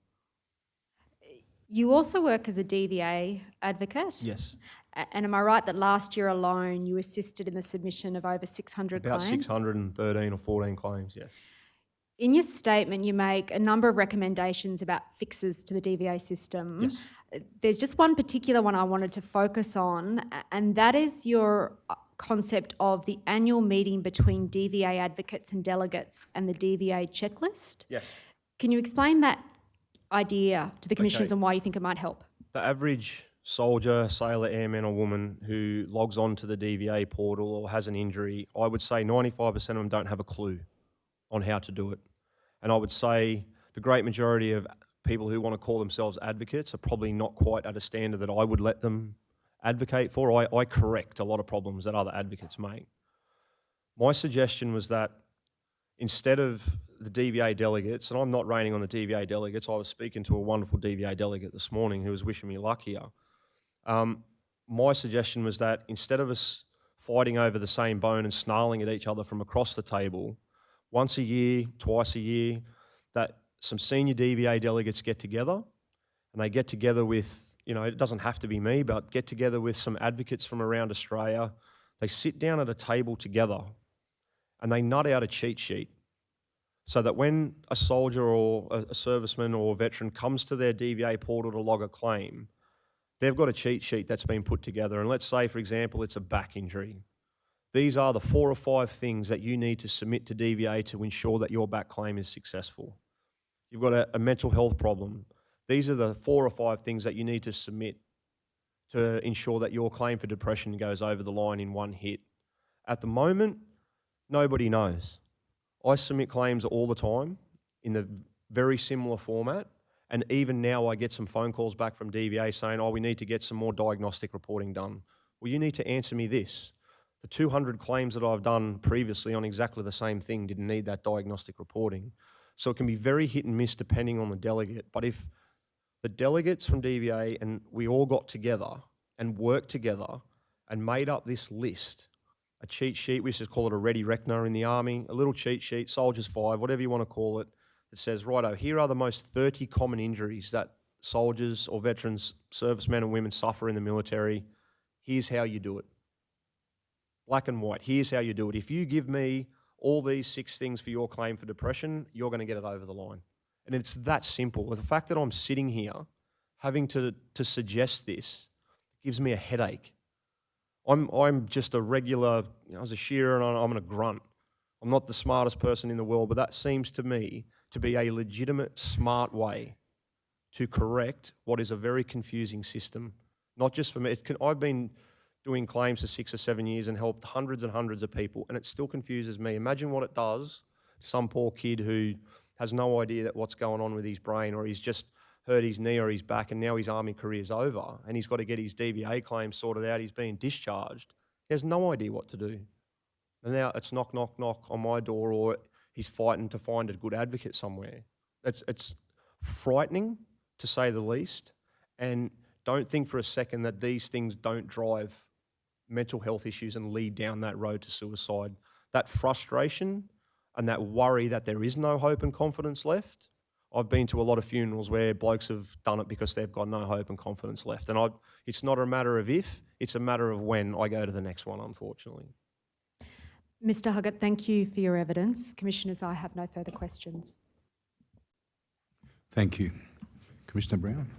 You also work as a DVA advocate. Yes. And am I right that last year alone you assisted in the submission of over 600 About claims? 613 or 14 claims, yes. In your statement, you make a number of recommendations about fixes to the DVA system. Yes. There's just one particular one I wanted to focus on, and that is your concept of the annual meeting between DVA advocates and delegates and the DVA checklist. Yes. Can you explain that idea to the commissioners Okay. and why you think it might help? The average soldier, sailor, airman or woman who logs on to the DVA portal or has an injury, I would say 95% of them don't have a clue on how to do it. And I would say the great majority of people who want to call themselves advocates are probably not quite at a standard that I would let them advocate for. I correct a lot of problems that other advocates make. My suggestion was that instead of the DVA delegates, and I'm not raining on the DVA delegates, I was speaking to a wonderful DVA delegate this morning who was wishing me luck here. My suggestion was that instead of us fighting over the same bone and snarling at each other from across the table, once a year, twice a year, that some senior DVA delegates get together, and they get together with, it doesn't have to be me, but get together with some advocates from around Australia. They sit down at a table together and they nut out a cheat sheet so that when a soldier or a serviceman or a veteran comes to their DVA portal to log a claim, they've got a cheat sheet that's been put together. And let's say, for example, it's a back injury. These are the 4 or 5 things that you need to submit to DVA to ensure that your back claim is successful. You've got a mental health problem. These are the 4 or 5 things that you need to submit to ensure that your claim for depression goes over the line in one hit. At the moment, nobody knows. I submit claims all the time in the very similar format, and even now I get some phone calls back from DVA saying, we need to get some more diagnostic reporting done. Well, you need to answer me this. The 200 claims that I've done previously on exactly the same thing didn't need that diagnostic reporting. So it can be very hit and miss depending on the delegate. But if the delegates from DVA and we all got together and worked together and made up this list, a cheat sheet, we just call it a ready reckoner in the army, a little cheat sheet, Soldiers 5, whatever you want to call it, that says, righto, here are the most 30 common injuries that soldiers or veterans, servicemen and women suffer in the military. Here's how you do it. Black and white, here's how you do it. If you give me all these 6 things for your claim for depression, you're going to get it over the line. And it's that simple. The fact that I'm sitting here having to suggest this gives me a headache. I'm just a regular, I was a shearer and I'm a grunt. I'm not the smartest person in the world, but that seems to me to be a legitimate, smart way to correct what is a very confusing system. Not just for me. I've been doing claims for 6 or 7 years and helped hundreds and hundreds of people, and it still confuses me. Imagine what it does to some poor kid who has no idea that what's going on with his brain, or he's just hurt his knee or his back and now his army career's over and he's got to get his DVA claim sorted out, he's being discharged. He has no idea what to do. And now it's knock, knock, knock on my door, or he's fighting to find a good advocate somewhere. It's frightening, to say the least, and don't think for a second that these things don't drive mental health issues and lead down that road to suicide. That frustration and that worry that there is no hope and confidence left. I've been to a lot of funerals where blokes have done it because they've got no hope and confidence left. And it's not a matter of if, it's a matter of when I go to the next one, unfortunately. Mr. Huggett, thank you for your evidence. Commissioners, I have no further questions. Thank you. Commissioner Brown.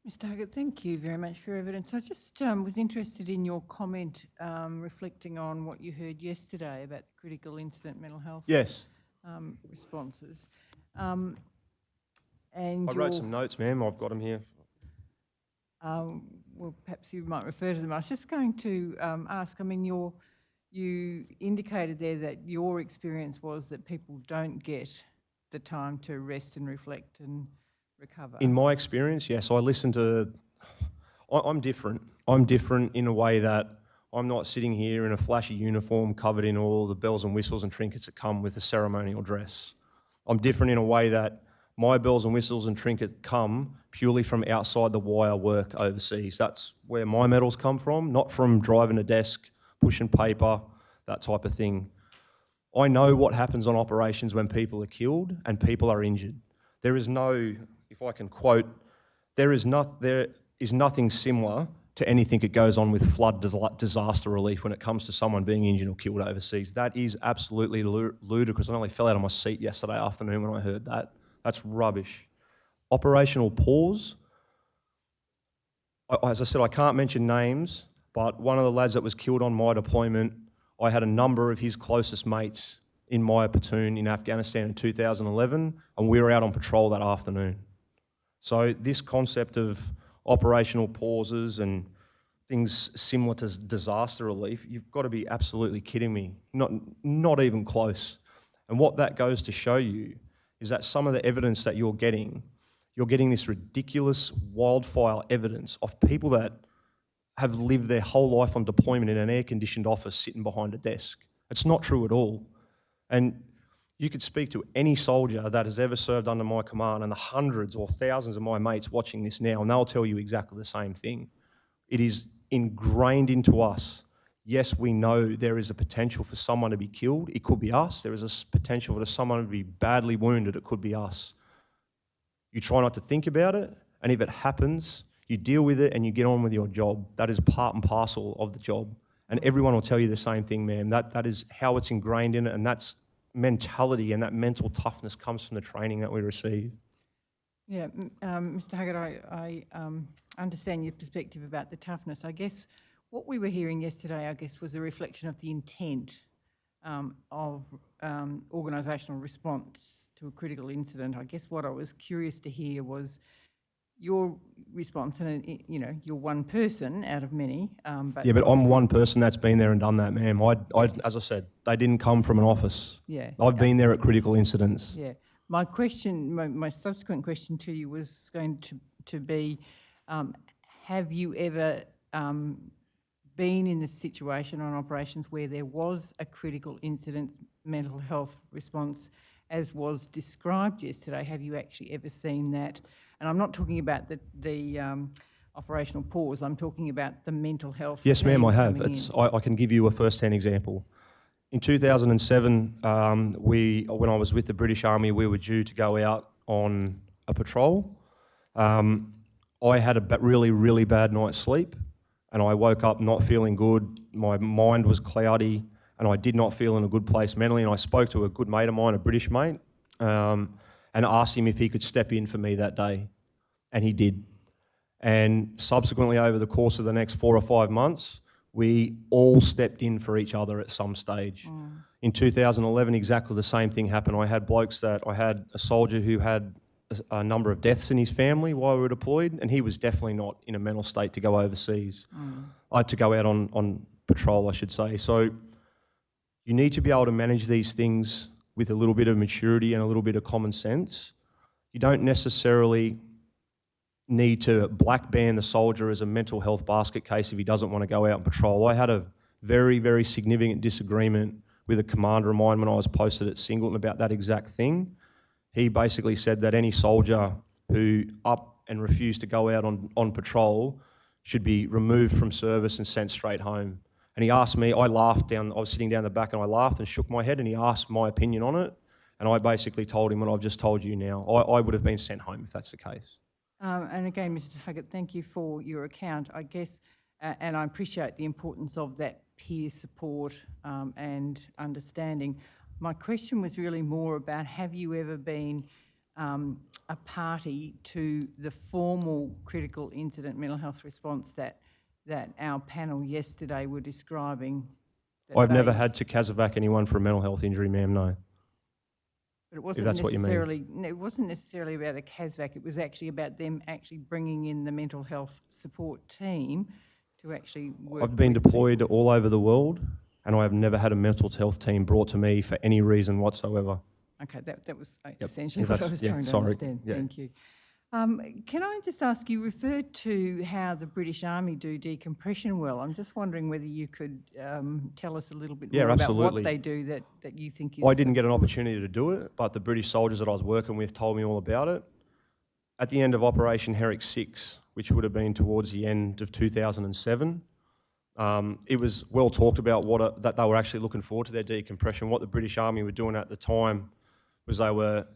Mr. Huggett, thank you very much for your evidence. I just was interested in your comment reflecting on what you heard yesterday about critical incident mental health responses. And I wrote some notes, ma'am. I've got them here. Well, perhaps you might refer to them. I was just going to ask, you indicated there that your experience was that people don't get the time to rest and reflect and recover. In my experience, yes. I listen to... I'm different. I'm different in a way that I'm not sitting here in a flashy uniform covered in all the bells and whistles and trinkets that come with a ceremonial dress. I'm different in a way that my bells and whistles and trinkets come purely from outside the wire work overseas. That's where my medals come from, not from driving a desk, pushing paper, that type of thing. I know what happens on operations when people are killed and people are injured. There is no, if I can quote there is nothing similar to anything that goes on with flood disaster relief when it comes to someone being injured or killed overseas. That is absolutely ludicrous. I nearly fell out of my seat yesterday afternoon when I heard that. That's rubbish. Operational pause. As I said, I can't mention names, but one of the lads that was killed on my deployment, I had a number of his closest mates in my platoon in Afghanistan in 2011, and we were out on patrol that afternoon. So this concept of operational pauses and things similar to disaster relief, you've got to be absolutely kidding me. Not even close. And what that goes to show you is that some of the evidence that you're getting this ridiculous wildfire evidence of people that have lived their whole life on deployment in an air-conditioned office sitting behind a desk. It's not true at all. And you could speak to any soldier that has ever served under my command and the hundreds or thousands of my mates watching this now, and they'll tell you exactly the same thing. It is ingrained into us. Yes, we know there is a potential for someone to be killed. It could be us. There is a potential for someone to be badly wounded. It could be us. You try not to think about it, and if it happens, you deal with it and you get on with your job. That is part and parcel of the job. And everyone will tell you the same thing, ma'am. That is how it's ingrained in it, and that's mentality, and that mental toughness comes from the training that we receive. Yeah, Mr. Huggett, I understand your perspective about the toughness. I guess what we were hearing yesterday, was a reflection of the intent of organisational response to a critical incident. I guess what I was curious to hear was your response, and you're one person out of many. But I'm one person that's been there and done that, ma'am. As I said, they didn't come from an office. Yeah. I've been there at critical incidents. Yeah. My question, my subsequent question to you was going to be, have you ever been in a situation on operations where there was a critical incident mental health response as was described yesterday? Have you actually ever seen that? And I'm not talking about the operational pause, I'm talking about the mental health. Yes, ma'am, I have. I I can give you a first-hand example. In 2007, when I was with the British Army, we were due to go out on a patrol. I had a really, really bad night's sleep, and I woke up not feeling good. My mind was cloudy, and I did not feel in a good place mentally. And I spoke to a good mate of mine, a British mate, and asked him if he could step in for me that day, and he did. And subsequently, over the course of the next 4 or 5 months, we all stepped in for each other at some stage. In 2011, exactly the same thing happened. I had a soldier who had a number of deaths in his family while we were deployed, and he was definitely not in a mental state to go overseas. I had to go out on patrol, I should say. So you need to be able to manage these things with a little bit of maturity and a little bit of common sense. You don't necessarily need to black ban the soldier as a mental health basket case if he doesn't want to go out on patrol. I had a very, very significant disagreement with a commander of mine when I was posted at Singleton about that exact thing. He basically said that any soldier who up and refused to go out on patrol should be removed from service and sent straight home. And he asked me, I was sitting down the back and I laughed and shook my head, and he asked my opinion on it. And I basically told him what I've just told you now. I would have been sent home if that's the case. And again, Mr. Huggett, thank you for your account, I guess, and I appreciate the importance of that peer support and understanding. My question was really more about, have you ever been a party to the formal critical incident mental health response that our panel yesterday were describing? I've never had to CASEVAC anyone for a mental health injury, ma'am, no. But it wasn't it wasn't necessarily about a CASVAC, it was actually about them actually bringing in the mental health support team to actually work. I've been deployed all over the world, and I have never had a mental health team brought to me for any reason whatsoever. Okay, that was essentially what I was trying to understand. Yeah. Thank you. Can I just ask, you referred to how the British Army do decompression well. I'm just wondering whether you could tell us a little bit more about what they do that you think is... I didn't get an opportunity to do it, but the British soldiers that I was working with told me all about it. At the end of Operation Herrick 6, which would have been towards the end of 2007, it was well talked about that they were actually looking forward to their decompression. What the British Army were doing at the time was they were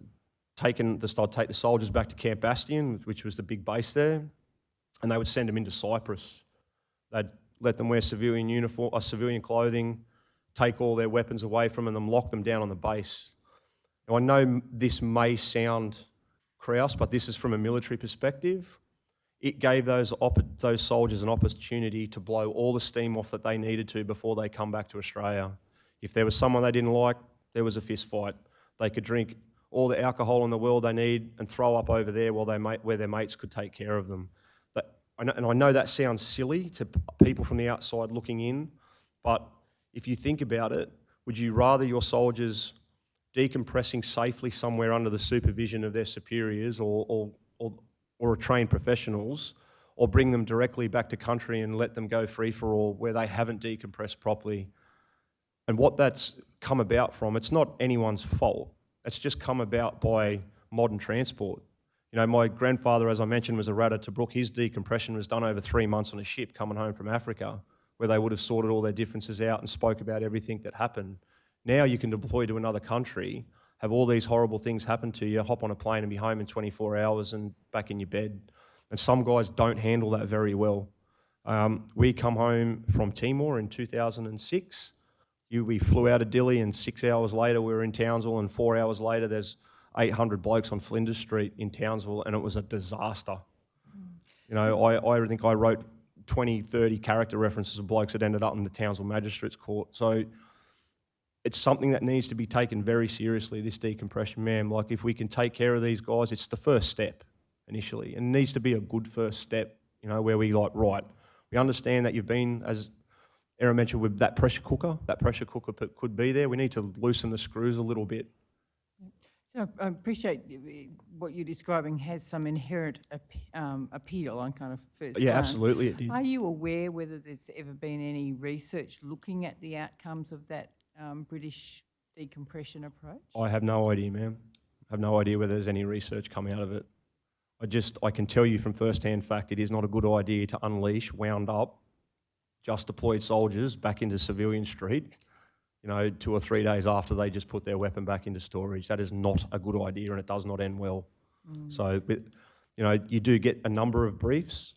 I'd take the soldiers back to Camp Bastion, which was the big base there, and they would send them into Cyprus. They'd let them wear civilian uniform, civilian clothing, take all their weapons away from them, and lock them down on the base. Now, I know this may sound crass, but this is from a military perspective. It gave those soldiers an opportunity to blow all the steam off that they needed to before they come back to Australia. If there was someone they didn't like, there was a fist fight. They could drink all the alcohol in the world they need and throw up over there where their mates could take care of them. And I know that sounds silly to people from the outside looking in, but if you think about it, would you rather your soldiers decompressing safely somewhere under the supervision of their superiors or trained professionals, or bring them directly back to country and let them go free for all where they haven't decompressed properly? And what that's come about from, it's not anyone's fault. It's just come about by modern transport. You know, my grandfather, as I mentioned, was a Radda Tobruk. His decompression was done over 3 months on a ship coming home from Africa, where they would have sorted all their differences out and spoke about everything that happened. Now you can deploy to another country, have all these horrible things happen to you, hop on a plane and be home in 24 hours and back in your bed. And some guys don't handle that very well. We come home from Timor in 2006. We flew out of Dili, and 6 hours later we were in Townsville, and 4 hours later there's 800 blokes on Flinders Street in Townsville, and it was a disaster. You know, I think I wrote 20, 30 character references of blokes that ended up in the Townsville Magistrates Court. So it's something that needs to be taken very seriously, this decompression, ma'am. Like, if we can take care of these guys, it's the first step initially, and it needs to be a good first step, you know, where we like, right, we understand that you've been, as Erin mentioned, with that pressure cooker could be there. We need to loosen the screws a little bit. So I appreciate what you're describing has some inherent appeal on kind of first glance. Yeah, absolutely it did. Are you aware whether there's ever been any research looking at the outcomes of that British decompression approach? I have no idea, ma'am. I have no idea whether there's any research come out of it. I can tell you from first-hand fact, it is not a good idea to unleash wound up, just deployed soldiers back into Civilian Street, you know, 2 or 3 days after they just put their weapon back into storage. That is not a good idea, and it does not end well. So, you know, you do get a number of briefs.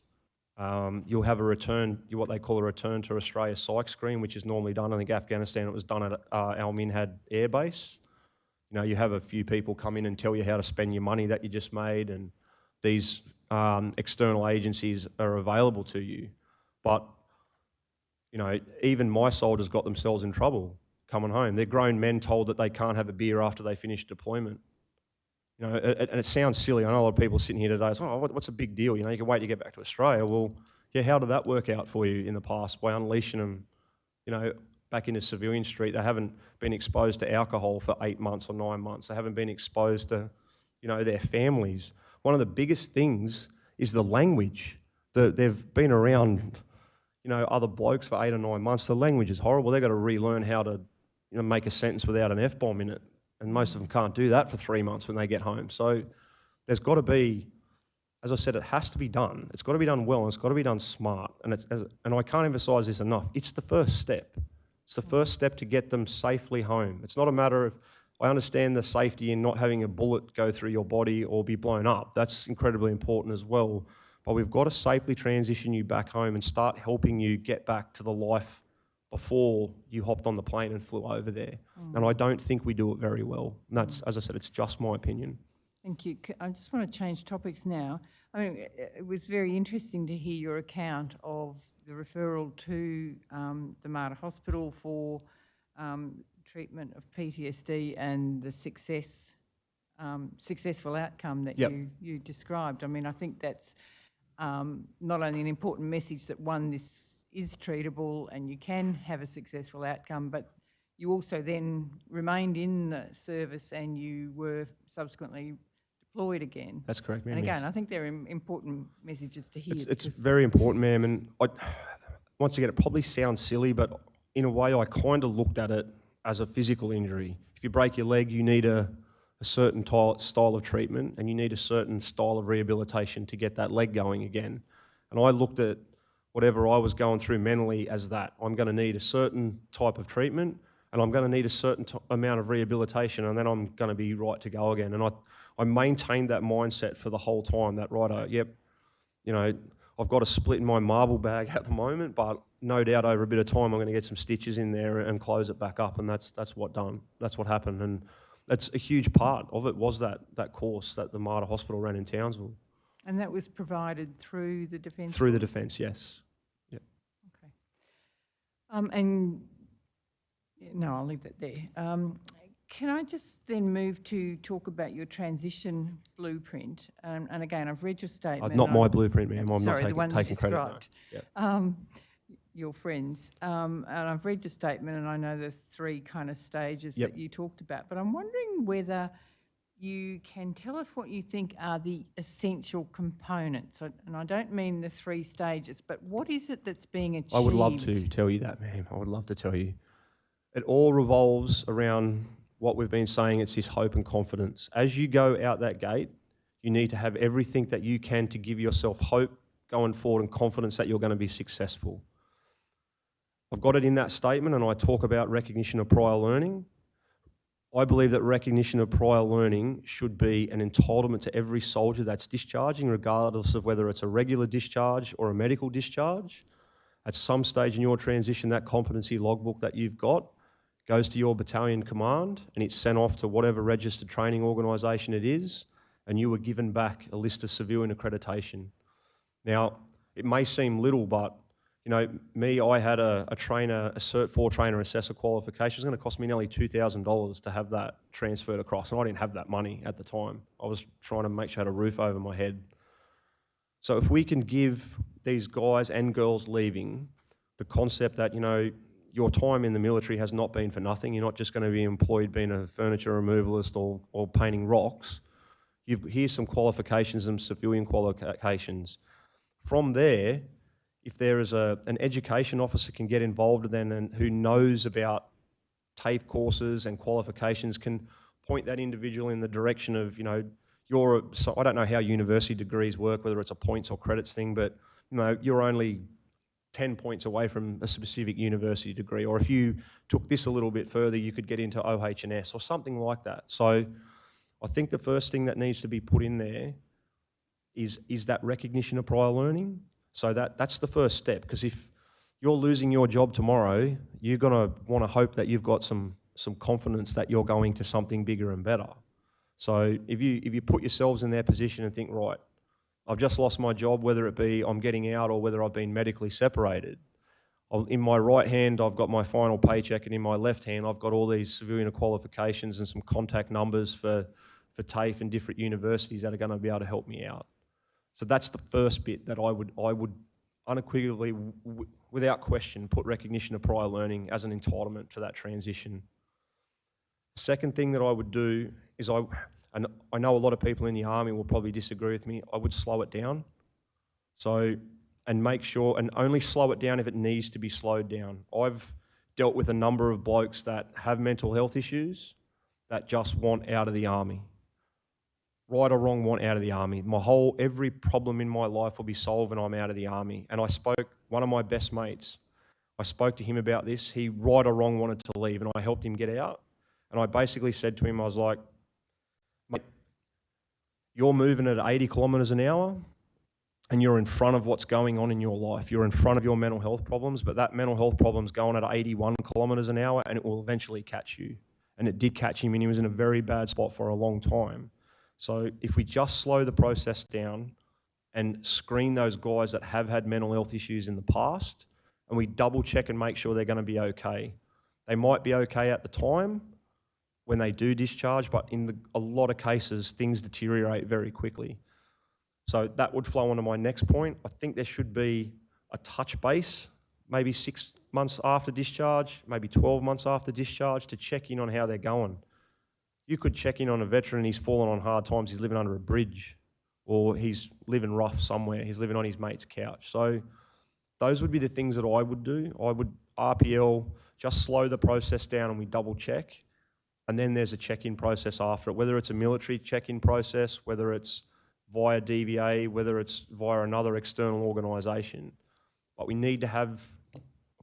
You'll have a return, what they call a return to Australia psych screen, which is normally done. I think Afghanistan, it was done at Al Minhad Air Base. You know, you have a few people come in and tell you how to spend your money that you just made, and these external agencies are available to you. But, you know, even my soldiers got themselves in trouble coming home. They're grown men told that they can't have a beer after they finish deployment. You know, and it sounds silly. I know a lot of people sitting here today say, oh, what's a big deal? You know, you can wait to get back to Australia. Well, yeah, how did that work out for you in the past by unleashing them, you know, back into Civilian Street? They haven't been exposed to alcohol for 8 months or 9 months. They haven't been exposed to, you know, their families. One of the biggest things is the language. They've been around, you know, other blokes for 8 or 9 months. The language is horrible. They've got to relearn how to, you know, make a sentence without an F-bomb in it. And most of them can't do that for 3 months when they get home. So there's got to be, as I said, it has to be done. It's got to be done well, and it's got to be done smart. And I can't emphasise this enough. It's the first step. It's the first step to get them safely home. It's not a matter of, I understand the safety in not having a bullet go through your body or be blown up. That's incredibly important as well. But we've got to safely transition you back home and start helping you get back to the life before you hopped on the plane and flew over there. And I don't think we do it very well. And that's, as I said, it's just my opinion. Thank you. I just want to change topics now. I mean, it was very interesting to hear your account of the referral to the Mater Hospital for treatment of PTSD and the successful outcome that you described. I mean, I think that's not only an important message that, one, this is treatable and you can have a successful outcome, but you also then remained in the service and you were subsequently deployed again. That's correct, ma'am. And again, I think they're important messages to hear. It's very important, ma'am. And once again, it probably sounds silly, but in a way I kind of looked at it as a physical injury. If you break your leg, you need a certain style of treatment, and you need a certain style of rehabilitation to get that leg going again. And I looked at whatever I was going through mentally as that. I'm going to need a certain type of treatment, and I'm going to need a certain amount of rehabilitation, and then I'm going to be right to go again. And I maintained that mindset for the whole time, that righto, yep, you know, I've got a split in my marble bag at the moment, but no doubt over a bit of time I'm going to get some stitches in there and close it back up, and that's what happened. And that's a huge part of it, was that course that the Mater Hospital ran in Townsville. And that was provided through the Defence Through the Force? Defence, yes. Yep. No, I'll leave that there. Can I just then move to talk about your transition blueprint? And again, I've read your statement. Not my blueprint, ma'am. I'm sorry, not the one taking you credit. described. No. Yep. Your friends. And I've read your statement, and I know the three kind of stages Yep. that you talked about. But I'm wondering whether you can tell us what you think are the essential components. And I don't mean the three stages, but what is it that's being achieved? I would love to tell you that, ma'am. I would love to tell you. It all revolves around what we've been saying. It's this hope and confidence. As you go out that gate, you need to have everything that you can to give yourself hope going forward and confidence that you're going to be successful. I've got it in that statement, and I talk about recognition of prior learning. I believe that recognition of prior learning should be an entitlement to every soldier that's discharging, regardless of whether it's a regular discharge or a medical discharge. At some stage in your transition, that competency logbook that you've got goes to your battalion command, and it's sent off to whatever registered training organisation it is, and you were given back a list of civilian accreditation. Now, it may seem little, but you know, I had a trainer, a Cert 4 trainer assessor qualification. It was going to cost me nearly $2,000 to have that transferred across, and I didn't have that money at the time. I was trying to make sure I had a roof over my head. So if we can give these guys and girls leaving the concept that, you know, your time in the military has not been for nothing. You're not just going to be employed being a furniture removalist or painting rocks. Here's some qualifications, some civilian qualifications. From there, if there is an education officer can get involved then and who knows about TAFE courses and qualifications, can point that individual in the direction of, you know, I don't know how university degrees work, whether it's a points or credits thing, but you know, you're only 10 points away from a specific university degree. Or if you took this a little bit further, you could get into OH&S or something like that. So I think the first thing that needs to be put in there is that recognition of prior learning. So that's the first step, because if you're losing your job tomorrow, you're going to want to hope that you've got some confidence that you're going to something bigger and better. So if you put yourselves in their position and think, right, I've just lost my job, whether it be I'm getting out or whether I've been medically separated. In my right hand, I've got my final paycheck, and in my left hand, I've got all these civilian qualifications and some contact numbers for TAFE and different universities that are going to be able to help me out. So that's the first bit that I would unequivocally, without question, put recognition of prior learning as an entitlement to that transition. The second thing that I would do is, and I know a lot of people in the Army will probably disagree with me, I would slow it down. So, and make sure, and only slow it down if it needs to be slowed down. I've dealt with a number of blokes that have mental health issues that just want out of the Army. Right or wrong, want out of the Army. Every problem in my life will be solved when I'm out of the Army. And one of my best mates, I spoke to him about this. He, right or wrong, wanted to leave, and I helped him get out. And I basically said to him, I was like, mate, you're moving at 80 kilometres an hour, and you're in front of what's going on in your life. You're in front of your mental health problems, but that mental health problem's going at 81 kilometres an hour, and it will eventually catch you. And it did catch him, and he was in a very bad spot for a long time. So if we just slow the process down and screen those guys that have had mental health issues in the past, and we double check and make sure they're going to be okay. They might be okay at the time when they do discharge, but in a lot of cases, things deteriorate very quickly. So that would flow onto my next point. I think there should be a touch base, maybe 6 months after discharge, maybe 12 months after discharge, to check in on how they're going. You could check in on a veteran, he's fallen on hard times, he's living under a bridge, or he's living rough somewhere, he's living on his mate's couch. So those would be the things that I would do. I would RPL, just slow the process down and we double check. And then there's a check-in process after it, whether it's a military check-in process, whether it's via DVA, whether it's via another external organisation. But we need to have,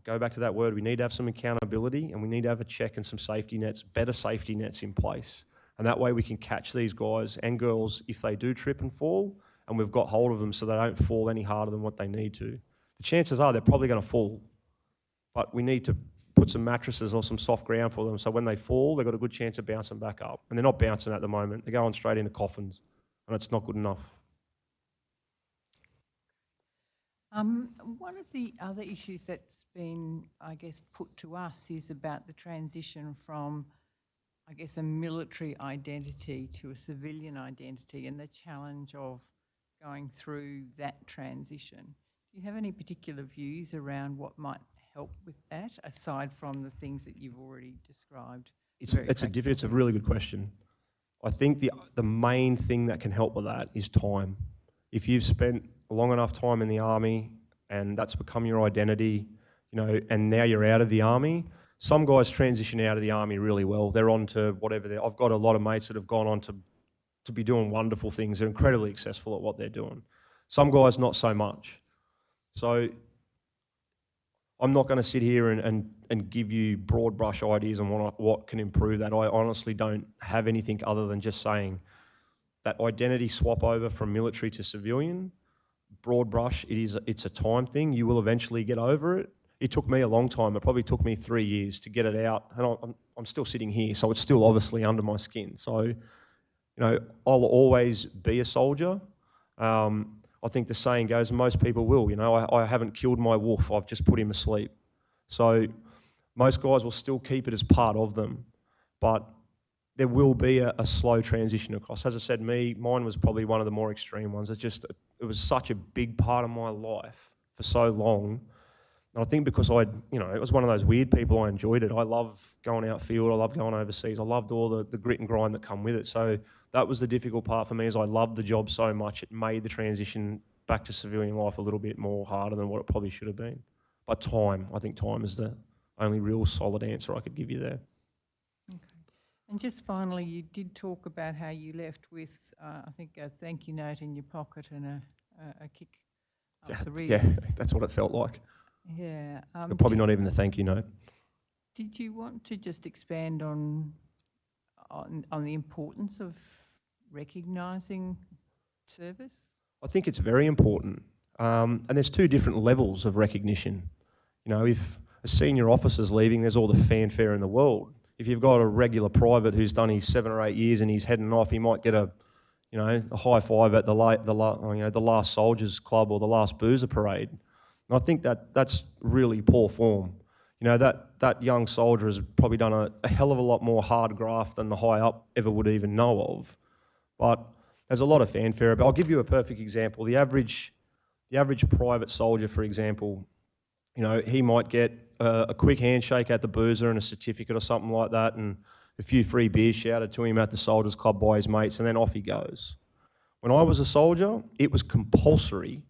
go back to that word, we need to have some accountability and we need to have a check and some safety nets, better safety nets in place. And that way we can catch these guys and girls if they do trip and fall, and we've got hold of them so they don't fall any harder than what they need to. The chances are they're probably going to fall, but we need to put some mattresses or some soft ground for them so when they fall, they've got a good chance of bouncing back up. And they're not bouncing at the moment. They're going straight into coffins, and it's not good enough. One of the other issues that's been, I guess, put to us is about the transition from, I guess, a military identity to a civilian identity and the challenge of going through that transition. Do you have any particular views around what might help with that, aside from the things that you've already described? It's a really good question. I think the main thing that can help with that is time. If you've spent a long enough time in the army and that's become your identity, and now you're out of the army, some guys transition out of the army really well. They're on to whatever I've got a lot of mates that have gone on to be doing wonderful things. They're incredibly successful at what they're doing. Some guys, not so much. So I'm not going to sit here and give you broad brush ideas on what can improve that. I honestly don't have anything other than just saying that identity swap over from military to civilian, broad brush, it's a time thing. You will eventually get over it. It took me a long time. It probably took me 3 years to get it out. And I'm still sitting here, so it's still obviously under my skin. So, I'll always be a soldier. I think the saying goes, most people will. I haven't killed my wolf. I've just put him asleep. So most guys will still keep it as part of them. But there will be a slow transition across. As I said, mine was probably one of the more extreme ones. It was such a big part of my life for so long. And I think because it was one of those weird people, I enjoyed it. I love going outfield. I love going overseas. I loved all the grit and grind that come with it. So that was the difficult part for me, is I loved the job so much. It made the transition back to civilian life a little bit more harder than what it probably should have been. But I think time is the only real solid answer I could give you there. Okay. And just finally, you did talk about how you left with, I think, a thank you note in your pocket and a kick up the rear. Yeah, that's what it felt like. Yeah. Probably not even the thank you note. Did you want to just expand on the importance of recognising service? I think it's very important. And there's two different levels of recognition. If a senior officer's leaving, there's all the fanfare in the world. If you've got a regular private who's done his 7 or 8 years and he's heading off, he might get a high five at the last soldiers club or the last boozer parade. And I think that's really poor form. That young soldier has probably done a hell of a lot more hard graft than the high up ever would even know of. But there's a lot of fanfare. But I'll give you a perfect example. The average private soldier, for example, he might get a quick handshake at the boozer and a certificate or something like that, and a few free beers shouted to him at the soldiers club by his mates, and then off he goes. When I was a soldier, it was compulsory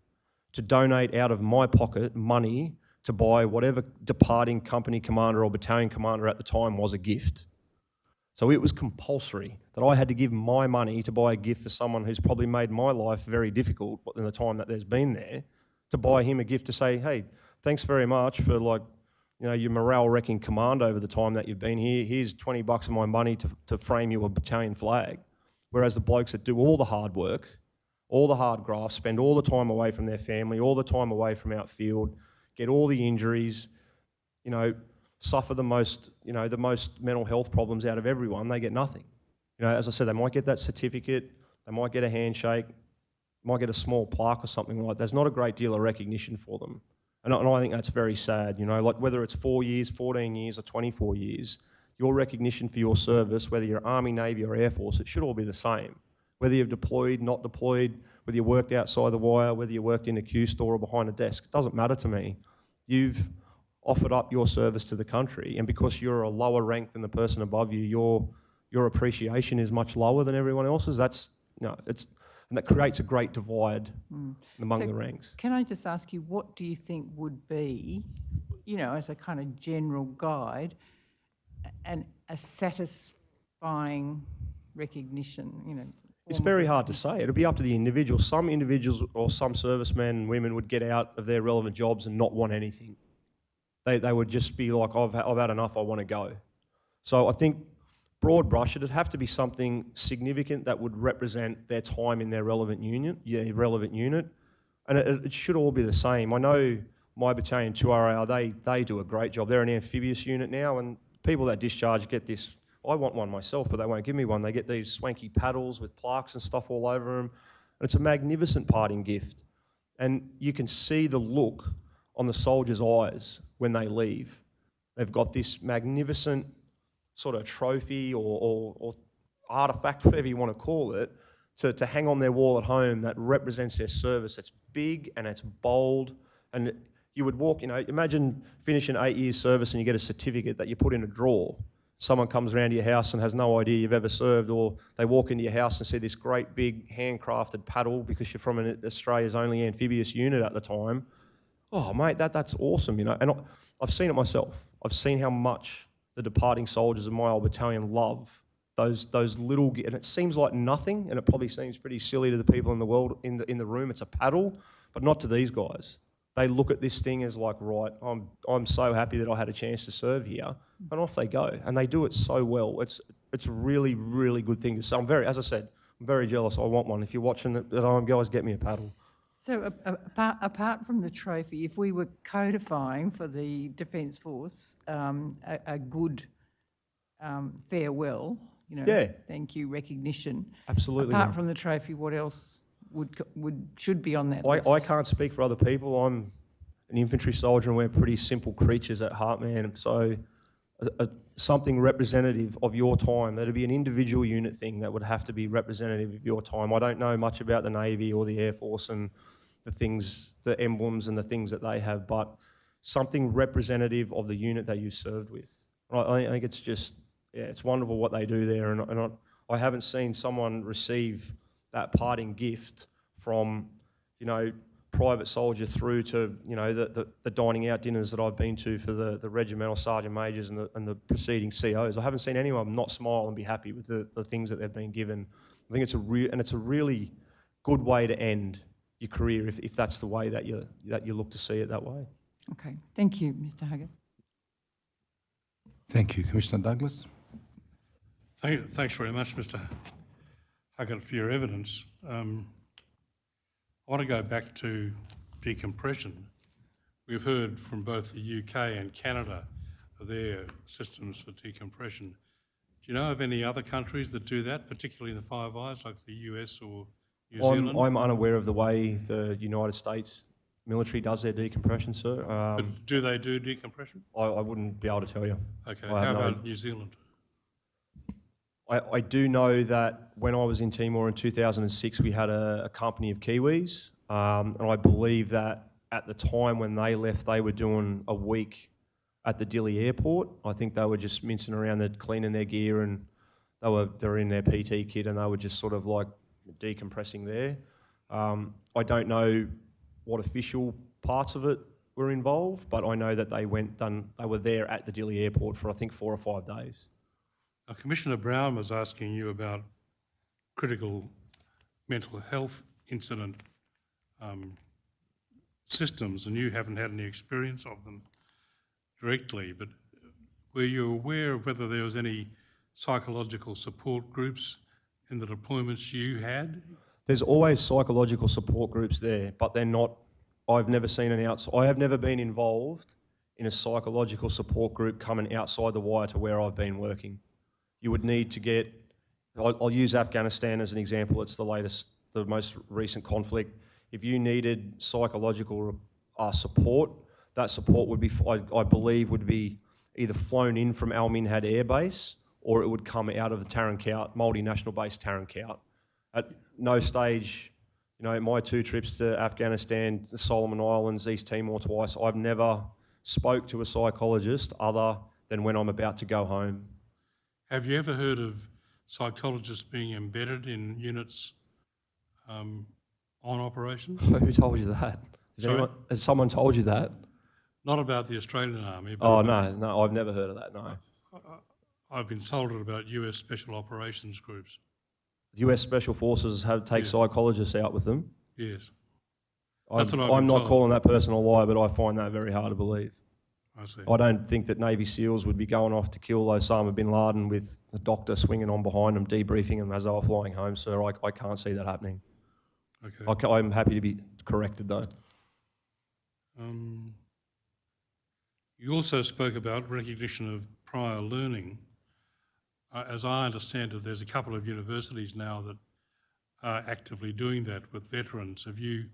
to donate out of my pocket money to buy whatever departing company commander or battalion commander at the time was a gift. So it was compulsory that I had to give my money to buy a gift for someone who's probably made my life very difficult in the time that there's been there, to buy him a gift to say, hey, thanks very much for your morale-wrecking command over the time that you've been here. Here's $20 of my money to frame you a battalion flag. Whereas the blokes that do all the hard work, all the hard graft, spend all the time away from their family, all the time away from outfield, get all the injuries, suffer the most mental health problems out of everyone, they get nothing. As I said, they might get that certificate, they might get a handshake, might get a small plaque or something like that. There's not a great deal of recognition for them. And I think that's very sad, whether it's 4 years, 14 years or 24 years, your recognition for your service, whether you're Army, Navy or Air Force, it should all be the same. Whether you've deployed, not deployed, whether you worked outside the wire, whether you worked in a queue store or behind a desk, it doesn't matter to me. You've offered up your service to the country, and because you're a lower rank than the person above you, your appreciation is much lower than everyone else's. And that creates a great divide among the ranks. Can I just ask you, what do you think would be, as a kind of general guide, and a satisfying recognition, It's very hard to say. It'll be up to the individual. Some individuals or some servicemen and women would get out of their relevant jobs and not want anything. They would just be like, I've had enough, I want to go. So I think broad brush, it'd have to be something significant that would represent their time in their relevant unit. And it should all be the same. I know my battalion, 2RAR, they do a great job. They're an amphibious unit now, and people that discharge get this. I want one myself, but they won't give me one. They get these swanky paddles with plaques and stuff all over them. And it's a magnificent parting gift. And you can see the look on the soldiers' eyes when they leave. They've got this magnificent sort of trophy or artifact, whatever you want to call it, to hang on their wall at home that represents their service. It's big and it's bold. And you would walk, imagine finishing 8 years service and you get a certificate that you put in a drawer. Someone comes around to your house and has no idea you've ever served, or they walk into your house and see this great big handcrafted paddle because you're from Australia's only amphibious unit at the time. Oh, mate, that's awesome, And I've seen it myself. I've seen how much the departing soldiers of my old battalion love those little, and it seems like nothing, and it probably seems pretty silly to the people in the world in the room. It's a paddle, but not to these guys. They look at this thing as like, right, I'm so happy that I had a chance to serve here, and off they go, and they do it so well. It's a really, really good thing to see. As I said, I'm very jealous. I want one. If you're watching it at home, guys, get me a paddle. So apart from the trophy, if we were codifying for the Defence Force a good farewell, thank you, recognition. Absolutely. Apart from the trophy, what else should be on that list? I can't speak for other people. I'm an infantry soldier and we're pretty simple creatures at heart, man. So something representative of your time, that'd be an individual unit thing that would have to be representative of your time. I don't know much about the Navy or the Air Force and the emblems and the things that they have, but something representative of the unit that you served with. I think it's just, it's wonderful what they do there, and I haven't seen someone receive that parting gift from, private soldier through to, the dining out dinners that I've been to for the regimental sergeant majors and the preceding COs. I haven't seen anyone not smile and be happy with the things that they've been given. I think it's a really good way to end your career if that's the way that you look to see it that way. Okay, thank you, Mr. Huggett. Thank you. Commissioner Douglas? Thanks very much, Mr. Huggett, for your evidence. I want to go back to decompression. We've heard from both the UK and Canada of their systems for decompression. Do you know of any other countries that do that, particularly in the Five Eyes, like the US or New Zealand? I'm unaware of the way the United States military does their decompression, sir. But do they do decompression? I wouldn't be able to tell you. Okay, how about New Zealand? I do know that when I was in Timor in 2006, we had a company of Kiwis, and I believe that at the time when they left, they were doing a week at the Dili airport. I think they were just mincing around, cleaning their gear, and they were in their PT kit, and they were just sort of like decompressing there. I don't know what official parts of it were involved, but I know that they were there at the Dili airport for I think 4 or 5 days. Now, Commissioner Brown was asking you about critical mental health incident systems, and you haven't had any experience of them directly, but were you aware of whether there was any psychological support groups in the deployments you had? There's always psychological support groups there, but they're not, I've never seen I have never been involved in a psychological support group coming outside the wire to where I've been working. You would need to get, I'll use Afghanistan as an example, it's the most recent conflict. If you needed psychological support, that support would be, I believe, would be either flown in from Al Minhad Air Base or it would come out of the Tarankout, multinational base Tarankout. At no stage, my 2 trips to Afghanistan, the Solomon Islands, East Timor twice, I've never spoke to a psychologist other than when I'm about to go home. Have you ever heard of psychologists being embedded in units on operation? Who told you that? Has someone told you that? Not about the Australian Army. But oh, no, I've never heard of that, no. I've been told it about US Special Operations groups. US Special Forces take psychologists out with them? Yes. I'm not calling that person a liar, but I find that very hard to believe. I see. I don't think that Navy SEALs would be going off to kill Osama bin Laden with the doctor swinging on behind them, debriefing them as they were flying home, sir. I can't see that happening. Okay. I'm happy to be corrected, though. You also spoke about recognition of prior learning. As I understand it, there's a couple of universities now that are actively doing that with veterans. Have you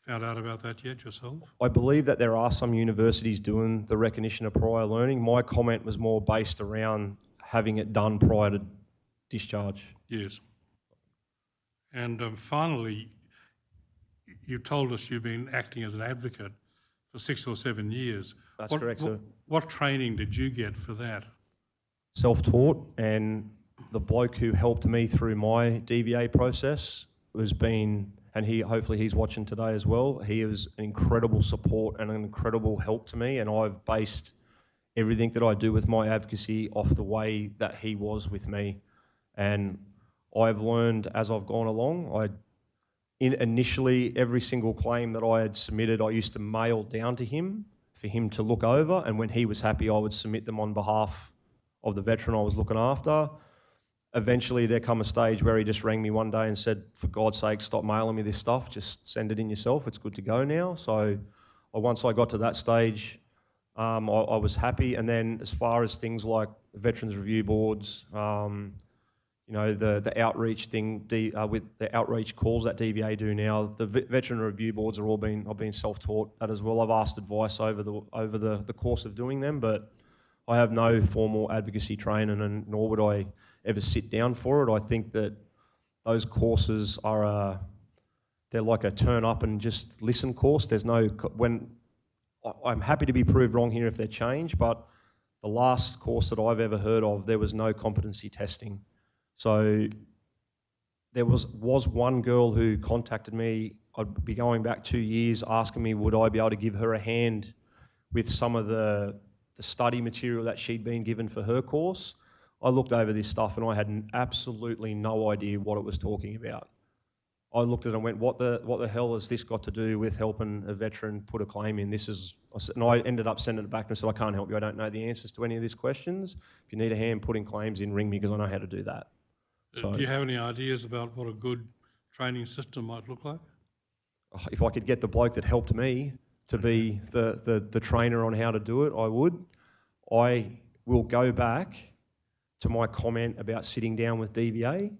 found out about that yet yourself? I believe that there are some universities doing the recognition of prior learning. My comment was more based around having it done prior to discharge. Yes. And finally, you told us you've been acting as an advocate for 6 or 7 years. That's correct, sir. What training did you get for that? Self-taught, and the bloke who helped me through my DVA process and hopefully he's watching today as well. He was an incredible support and an incredible help to me, and I've based everything that I do with my advocacy off the way that he was with me. And I've learned as I've gone along. Initially, every single claim that I had submitted, I used to mail down to him for him to look over, and when he was happy, I would submit them on behalf of the veteran I was looking after. Eventually, there come a stage where he just rang me one day and said, for God's sake, stop mailing me this stuff, just send it in yourself, it's good to go now. So once I got to that stage, I was happy. And then as far as things like Veterans Review Boards, the outreach thing, with the outreach calls that DVA do now, the Veteran Review Boards I've been self-taught that as well. I've asked advice over the course of doing them, but I have no formal advocacy training, and nor would I ever sit down for it. I think that those courses they're like a turn up and just listen course. I'm happy to be proved wrong here if they're changed, but the last course that I've ever heard of, there was no competency testing. So there was one girl who contacted me, I'd be going back 2 years, asking me would I be able to give her a hand with some of the study material that she'd been given for her course. I looked over this stuff and I had absolutely no idea what it was talking about. I looked at it and went, what the hell has this got to do with helping a veteran put a claim in? And I ended up sending it back and said, I can't help you, I don't know the answers to any of these questions. If you need a hand putting claims in, ring me because I know how to do that. So, do you have any ideas about what a good training system might look like? If I could get the bloke that helped me to be the trainer on how to do it, I would. I will go back to my comment about sitting down with DVA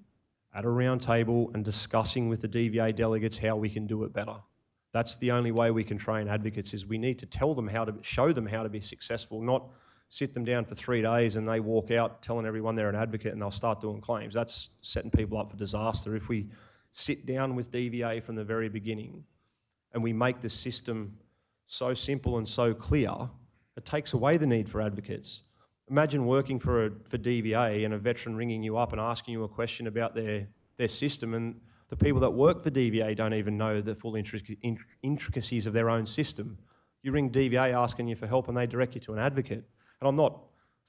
at a round table and discussing with the DVA delegates how we can do it better. That's the only way we can train advocates, is we need to show them how to be successful, not sit them down for 3 days and they walk out telling everyone they're an advocate and they'll start doing claims. That's setting people up for disaster. If we sit down with DVA from the very beginning and we make the system so simple and so clear, it takes away the need for advocates. Imagine working for DVA and a veteran ringing you up and asking you a question about their system, and the people that work for DVA don't even know the full intricacies of their own system. You ring DVA asking you for help and they direct you to an advocate. And I'm not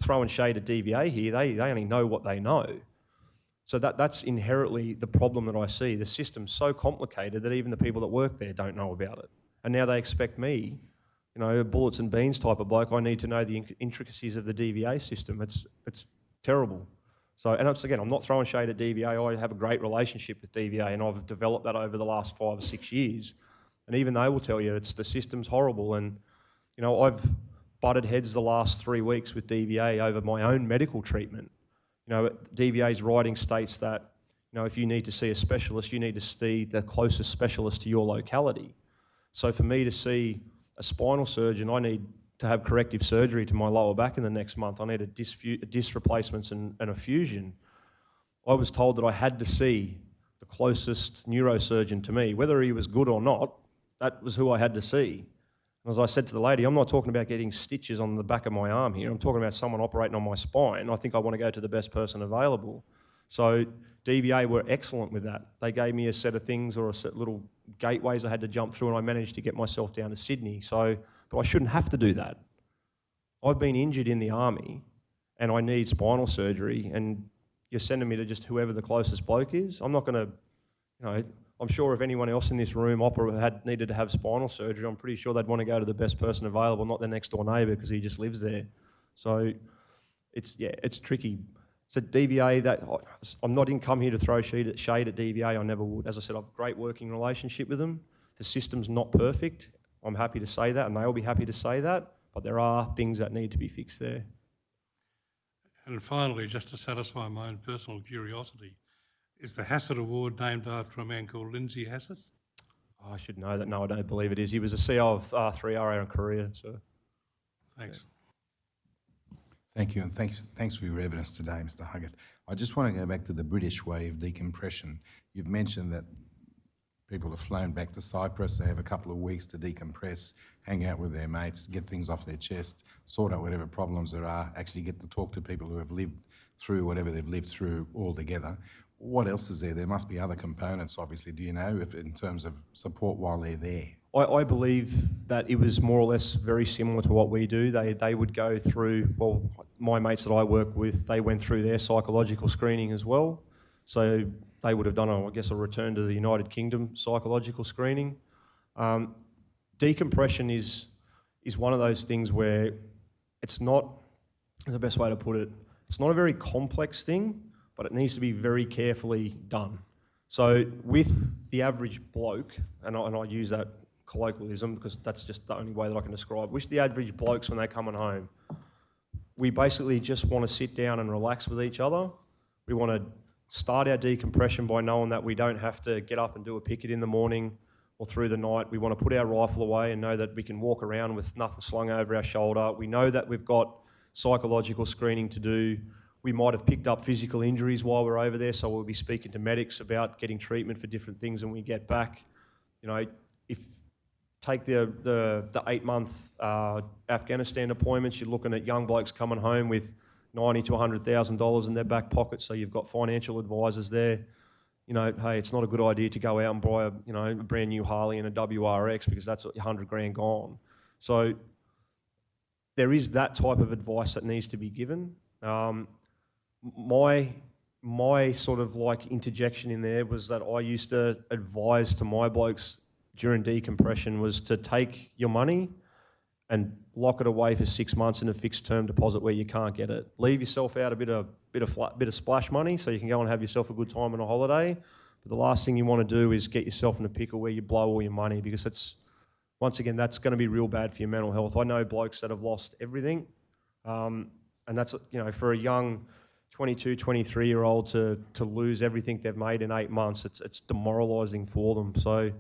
throwing shade at DVA here, they only know what they know. So that's inherently the problem that I see. The system's so complicated that even the people that work there don't know about it. And now they expect me, a bullets and beans type of bloke, I need to know the intricacies of the DVA system. It's terrible. So, and again, I'm not throwing shade at DVA. I have a great relationship with DVA and I've developed that over the last 5 or 6 years. And even they will tell you the system's horrible. And, I've butted heads the last 3 weeks with DVA over my own medical treatment. DVA's writing states that, if you need to see a specialist, you need to see the closest specialist to your locality. So for me to see a spinal surgeon, I need to have corrective surgery to my lower back in the next month. I need a disc replacements and a fusion. I was told that I had to see the closest neurosurgeon to me. Whether he was good or not, that was who I had to see. And as I said to the lady, I'm not talking about getting stitches on the back of my arm here. I'm talking about someone operating on my spine. I think I want to go to the best person available. So DVA were excellent with that. They gave me a set of things or a set little gateways I had to jump through, and I managed to get myself down to Sydney. But I shouldn't have to do that. I've been injured in the army and I need spinal surgery, and you're sending me to just whoever the closest bloke is. I'm not going to, I'm sure if anyone else in this room needed to have spinal surgery, I'm pretty sure they'd want to go to the best person available, not their next door neighbour because he just lives there. So it's tricky. It's a DVA that I'm not come here to throw shade at DVA. I never would. As I said, I've a great working relationship with them. The system's not perfect. I'm happy to say that, and they'll be happy to say that. But there are things that need to be fixed there. And finally, just to satisfy my own personal curiosity, is the Hassett Award named after a man called Lindsay Hassett? Oh, I should know that. No, I don't believe it is. He was a CEO of R3RA in Korea, so. Thanks. Thank you, and thanks for your evidence today, Mr. Huggett. I just want to go back to the British way of decompression. You've mentioned that people have flown back to Cyprus, they have a couple of weeks to decompress, hang out with their mates, get things off their chest, sort out whatever problems there are, actually get to talk to people who have lived through whatever they've lived through all together. What else is there? There must be other components, obviously. Do you know, if in terms of support while they're there? I believe that it was more or less very similar to what we do. They would go through, well, my mates that I work with, they went through their psychological screening as well. So they would have done, I guess, a return to the United Kingdom psychological screening. Decompression is one of those things where it's not, the best way to put it, it's not a very complex thing, but it needs to be very carefully done. So with the average bloke, and I use that colloquialism because that's just the only way that I can describe, with the average blokes when they're coming home, we basically just want to sit down and relax with each other. We want to start our decompression by knowing that we don't have to get up and do a picket in the morning or through the night. We want to put our rifle away and know that we can walk around with nothing slung over our shoulder. We know that we've got psychological screening to do. We might have picked up physical injuries while we're over there, so we'll be speaking to medics about getting treatment for different things when we get back. You know, if take the 8-month Afghanistan deployments, you're looking at young blokes coming home with $90,000 to $100,000 in their back pocket, so you've got financial advisors there. You know, hey, it's not a good idea to go out and buy a brand new Harley and a WRX because that's $100,000 gone. So there is that type of advice that needs to be given. My sort of like interjection in there was that I used to advise to my blokes during decompression was to take your money and lock it away for 6 months in a fixed term deposit where you can't get it. Leave yourself out a bit of splash money so you can go and have yourself a good time on a holiday. But the last thing you want to do is get yourself in a pickle where you blow all your money because it's, once again, that's going to be real bad for your mental health. I know blokes that have lost everything, and that's, for a young 22, 23-year-old to lose everything they've made in 8 months, it's demoralising for them. So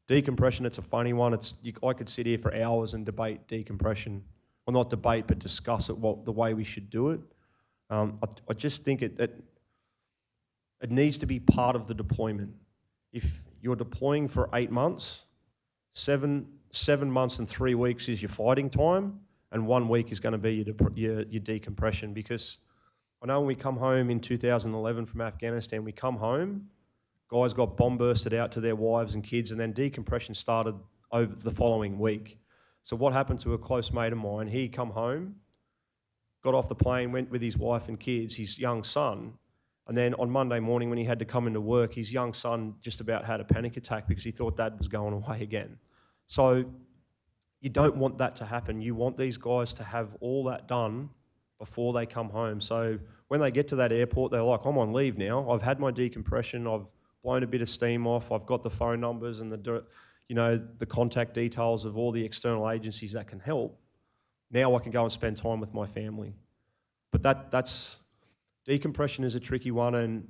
decompression, it's a funny one. I could sit here for hours and debate decompression. Well, not debate, but discuss it, the way we should do it. I just think it needs to be part of the deployment. If you're deploying for 8 months, 7 months and 3 weeks is your fighting time, and 1 week is going to be your decompression. Because I know when we come home in 2011 from Afghanistan, we come home, guys got bomb bursted out to their wives and kids, and then decompression started over the following week. So what happened to a close mate of mine, he come home, got off the plane, went with his wife and kids, his young son, and then on Monday morning when he had to come into work, his young son just about had a panic attack because he thought dad was going away again. So you don't want that to happen. You want these guys to have all that done before they come home. So when they get to that airport, they're like, I'm on leave now. I've had my decompression. I've blown a bit of steam off. I've got the phone numbers and the contact details of all the external agencies that can help. Now I can go and spend time with my family. But that's decompression is a tricky one. And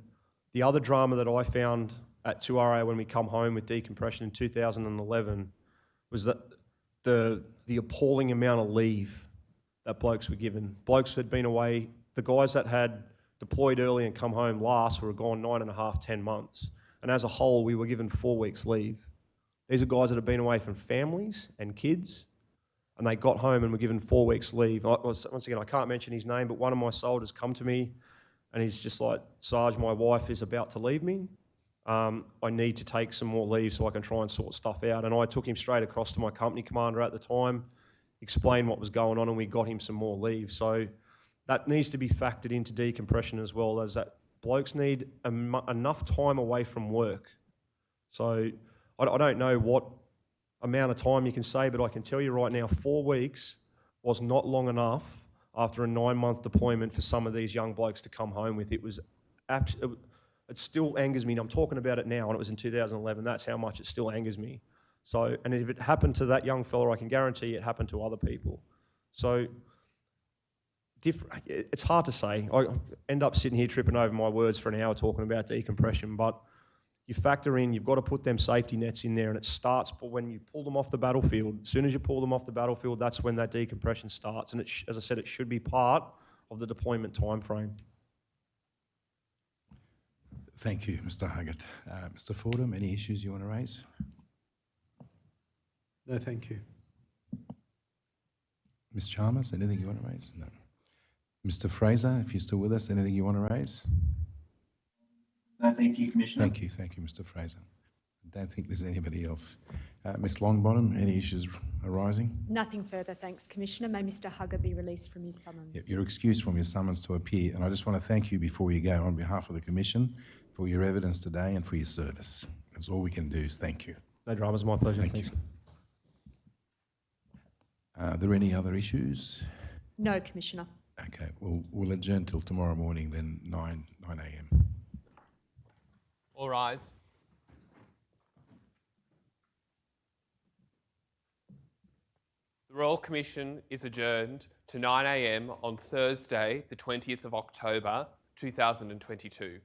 the other drama that I found at 2RA when we come home with decompression in 2011 was that the appalling amount of leave that blokes were given. Blokes had been away, the guys that had deployed early and come home last were gone 9.5, 10 months. And as a whole, we were given 4 weeks leave. These are guys that have been away from families and kids, and they got home and were given 4 weeks leave. Once again, I can't mention his name, but one of my soldiers come to me and he's just like, Sarge, my wife is about to leave me. I need to take some more leave so I can try and sort stuff out. And I took him straight across to my company commander at the time, explained what was going on, and we got him some more leave. So that needs to be factored into decompression as well, as that blokes need enough time away from work So I don't know what amount of time you can say, but I can tell you right now, 4 weeks was not long enough after a 9-month deployment for some of these young blokes to come home with. It was it still angers me, and I'm talking about it now, and it was in 2011. That's how much it still angers me. So, and if it happened to that young fella, I can guarantee it happened to other people. So, it's hard to say. I end up sitting here tripping over my words for an hour talking about decompression, but you factor in, you've got to put them safety nets in there, and it starts when you pull them off the battlefield. As soon as you pull them off the battlefield, that's when that decompression starts, and as I said, it should be part of the deployment time frame. Thank you, Mr. Huggett. Mr. Fordham, any issues you want to raise? No, thank you. Ms. Chalmers, anything you want to raise? No. Mr. Fraser, if you're still with us, anything you want to raise? No, thank you, Commissioner. Thank you, Mr. Fraser. I don't think there's anybody else. Ms. Longbottom, any issues arising? Nothing further, thanks, Commissioner. May Mr Huggett be released from his summons. You're excused from your summons to appear, and I just want to thank you before you go on behalf of the Commission for your evidence today and for your service. That's all we can do is thank you. No dramas, my pleasure. Thank you. Are there any other issues? No, Commissioner. Okay, we'll adjourn till tomorrow morning, then 9 a.m. All rise. The Royal Commission is adjourned to 9 a.m. on Thursday, the 20th of October, 2022.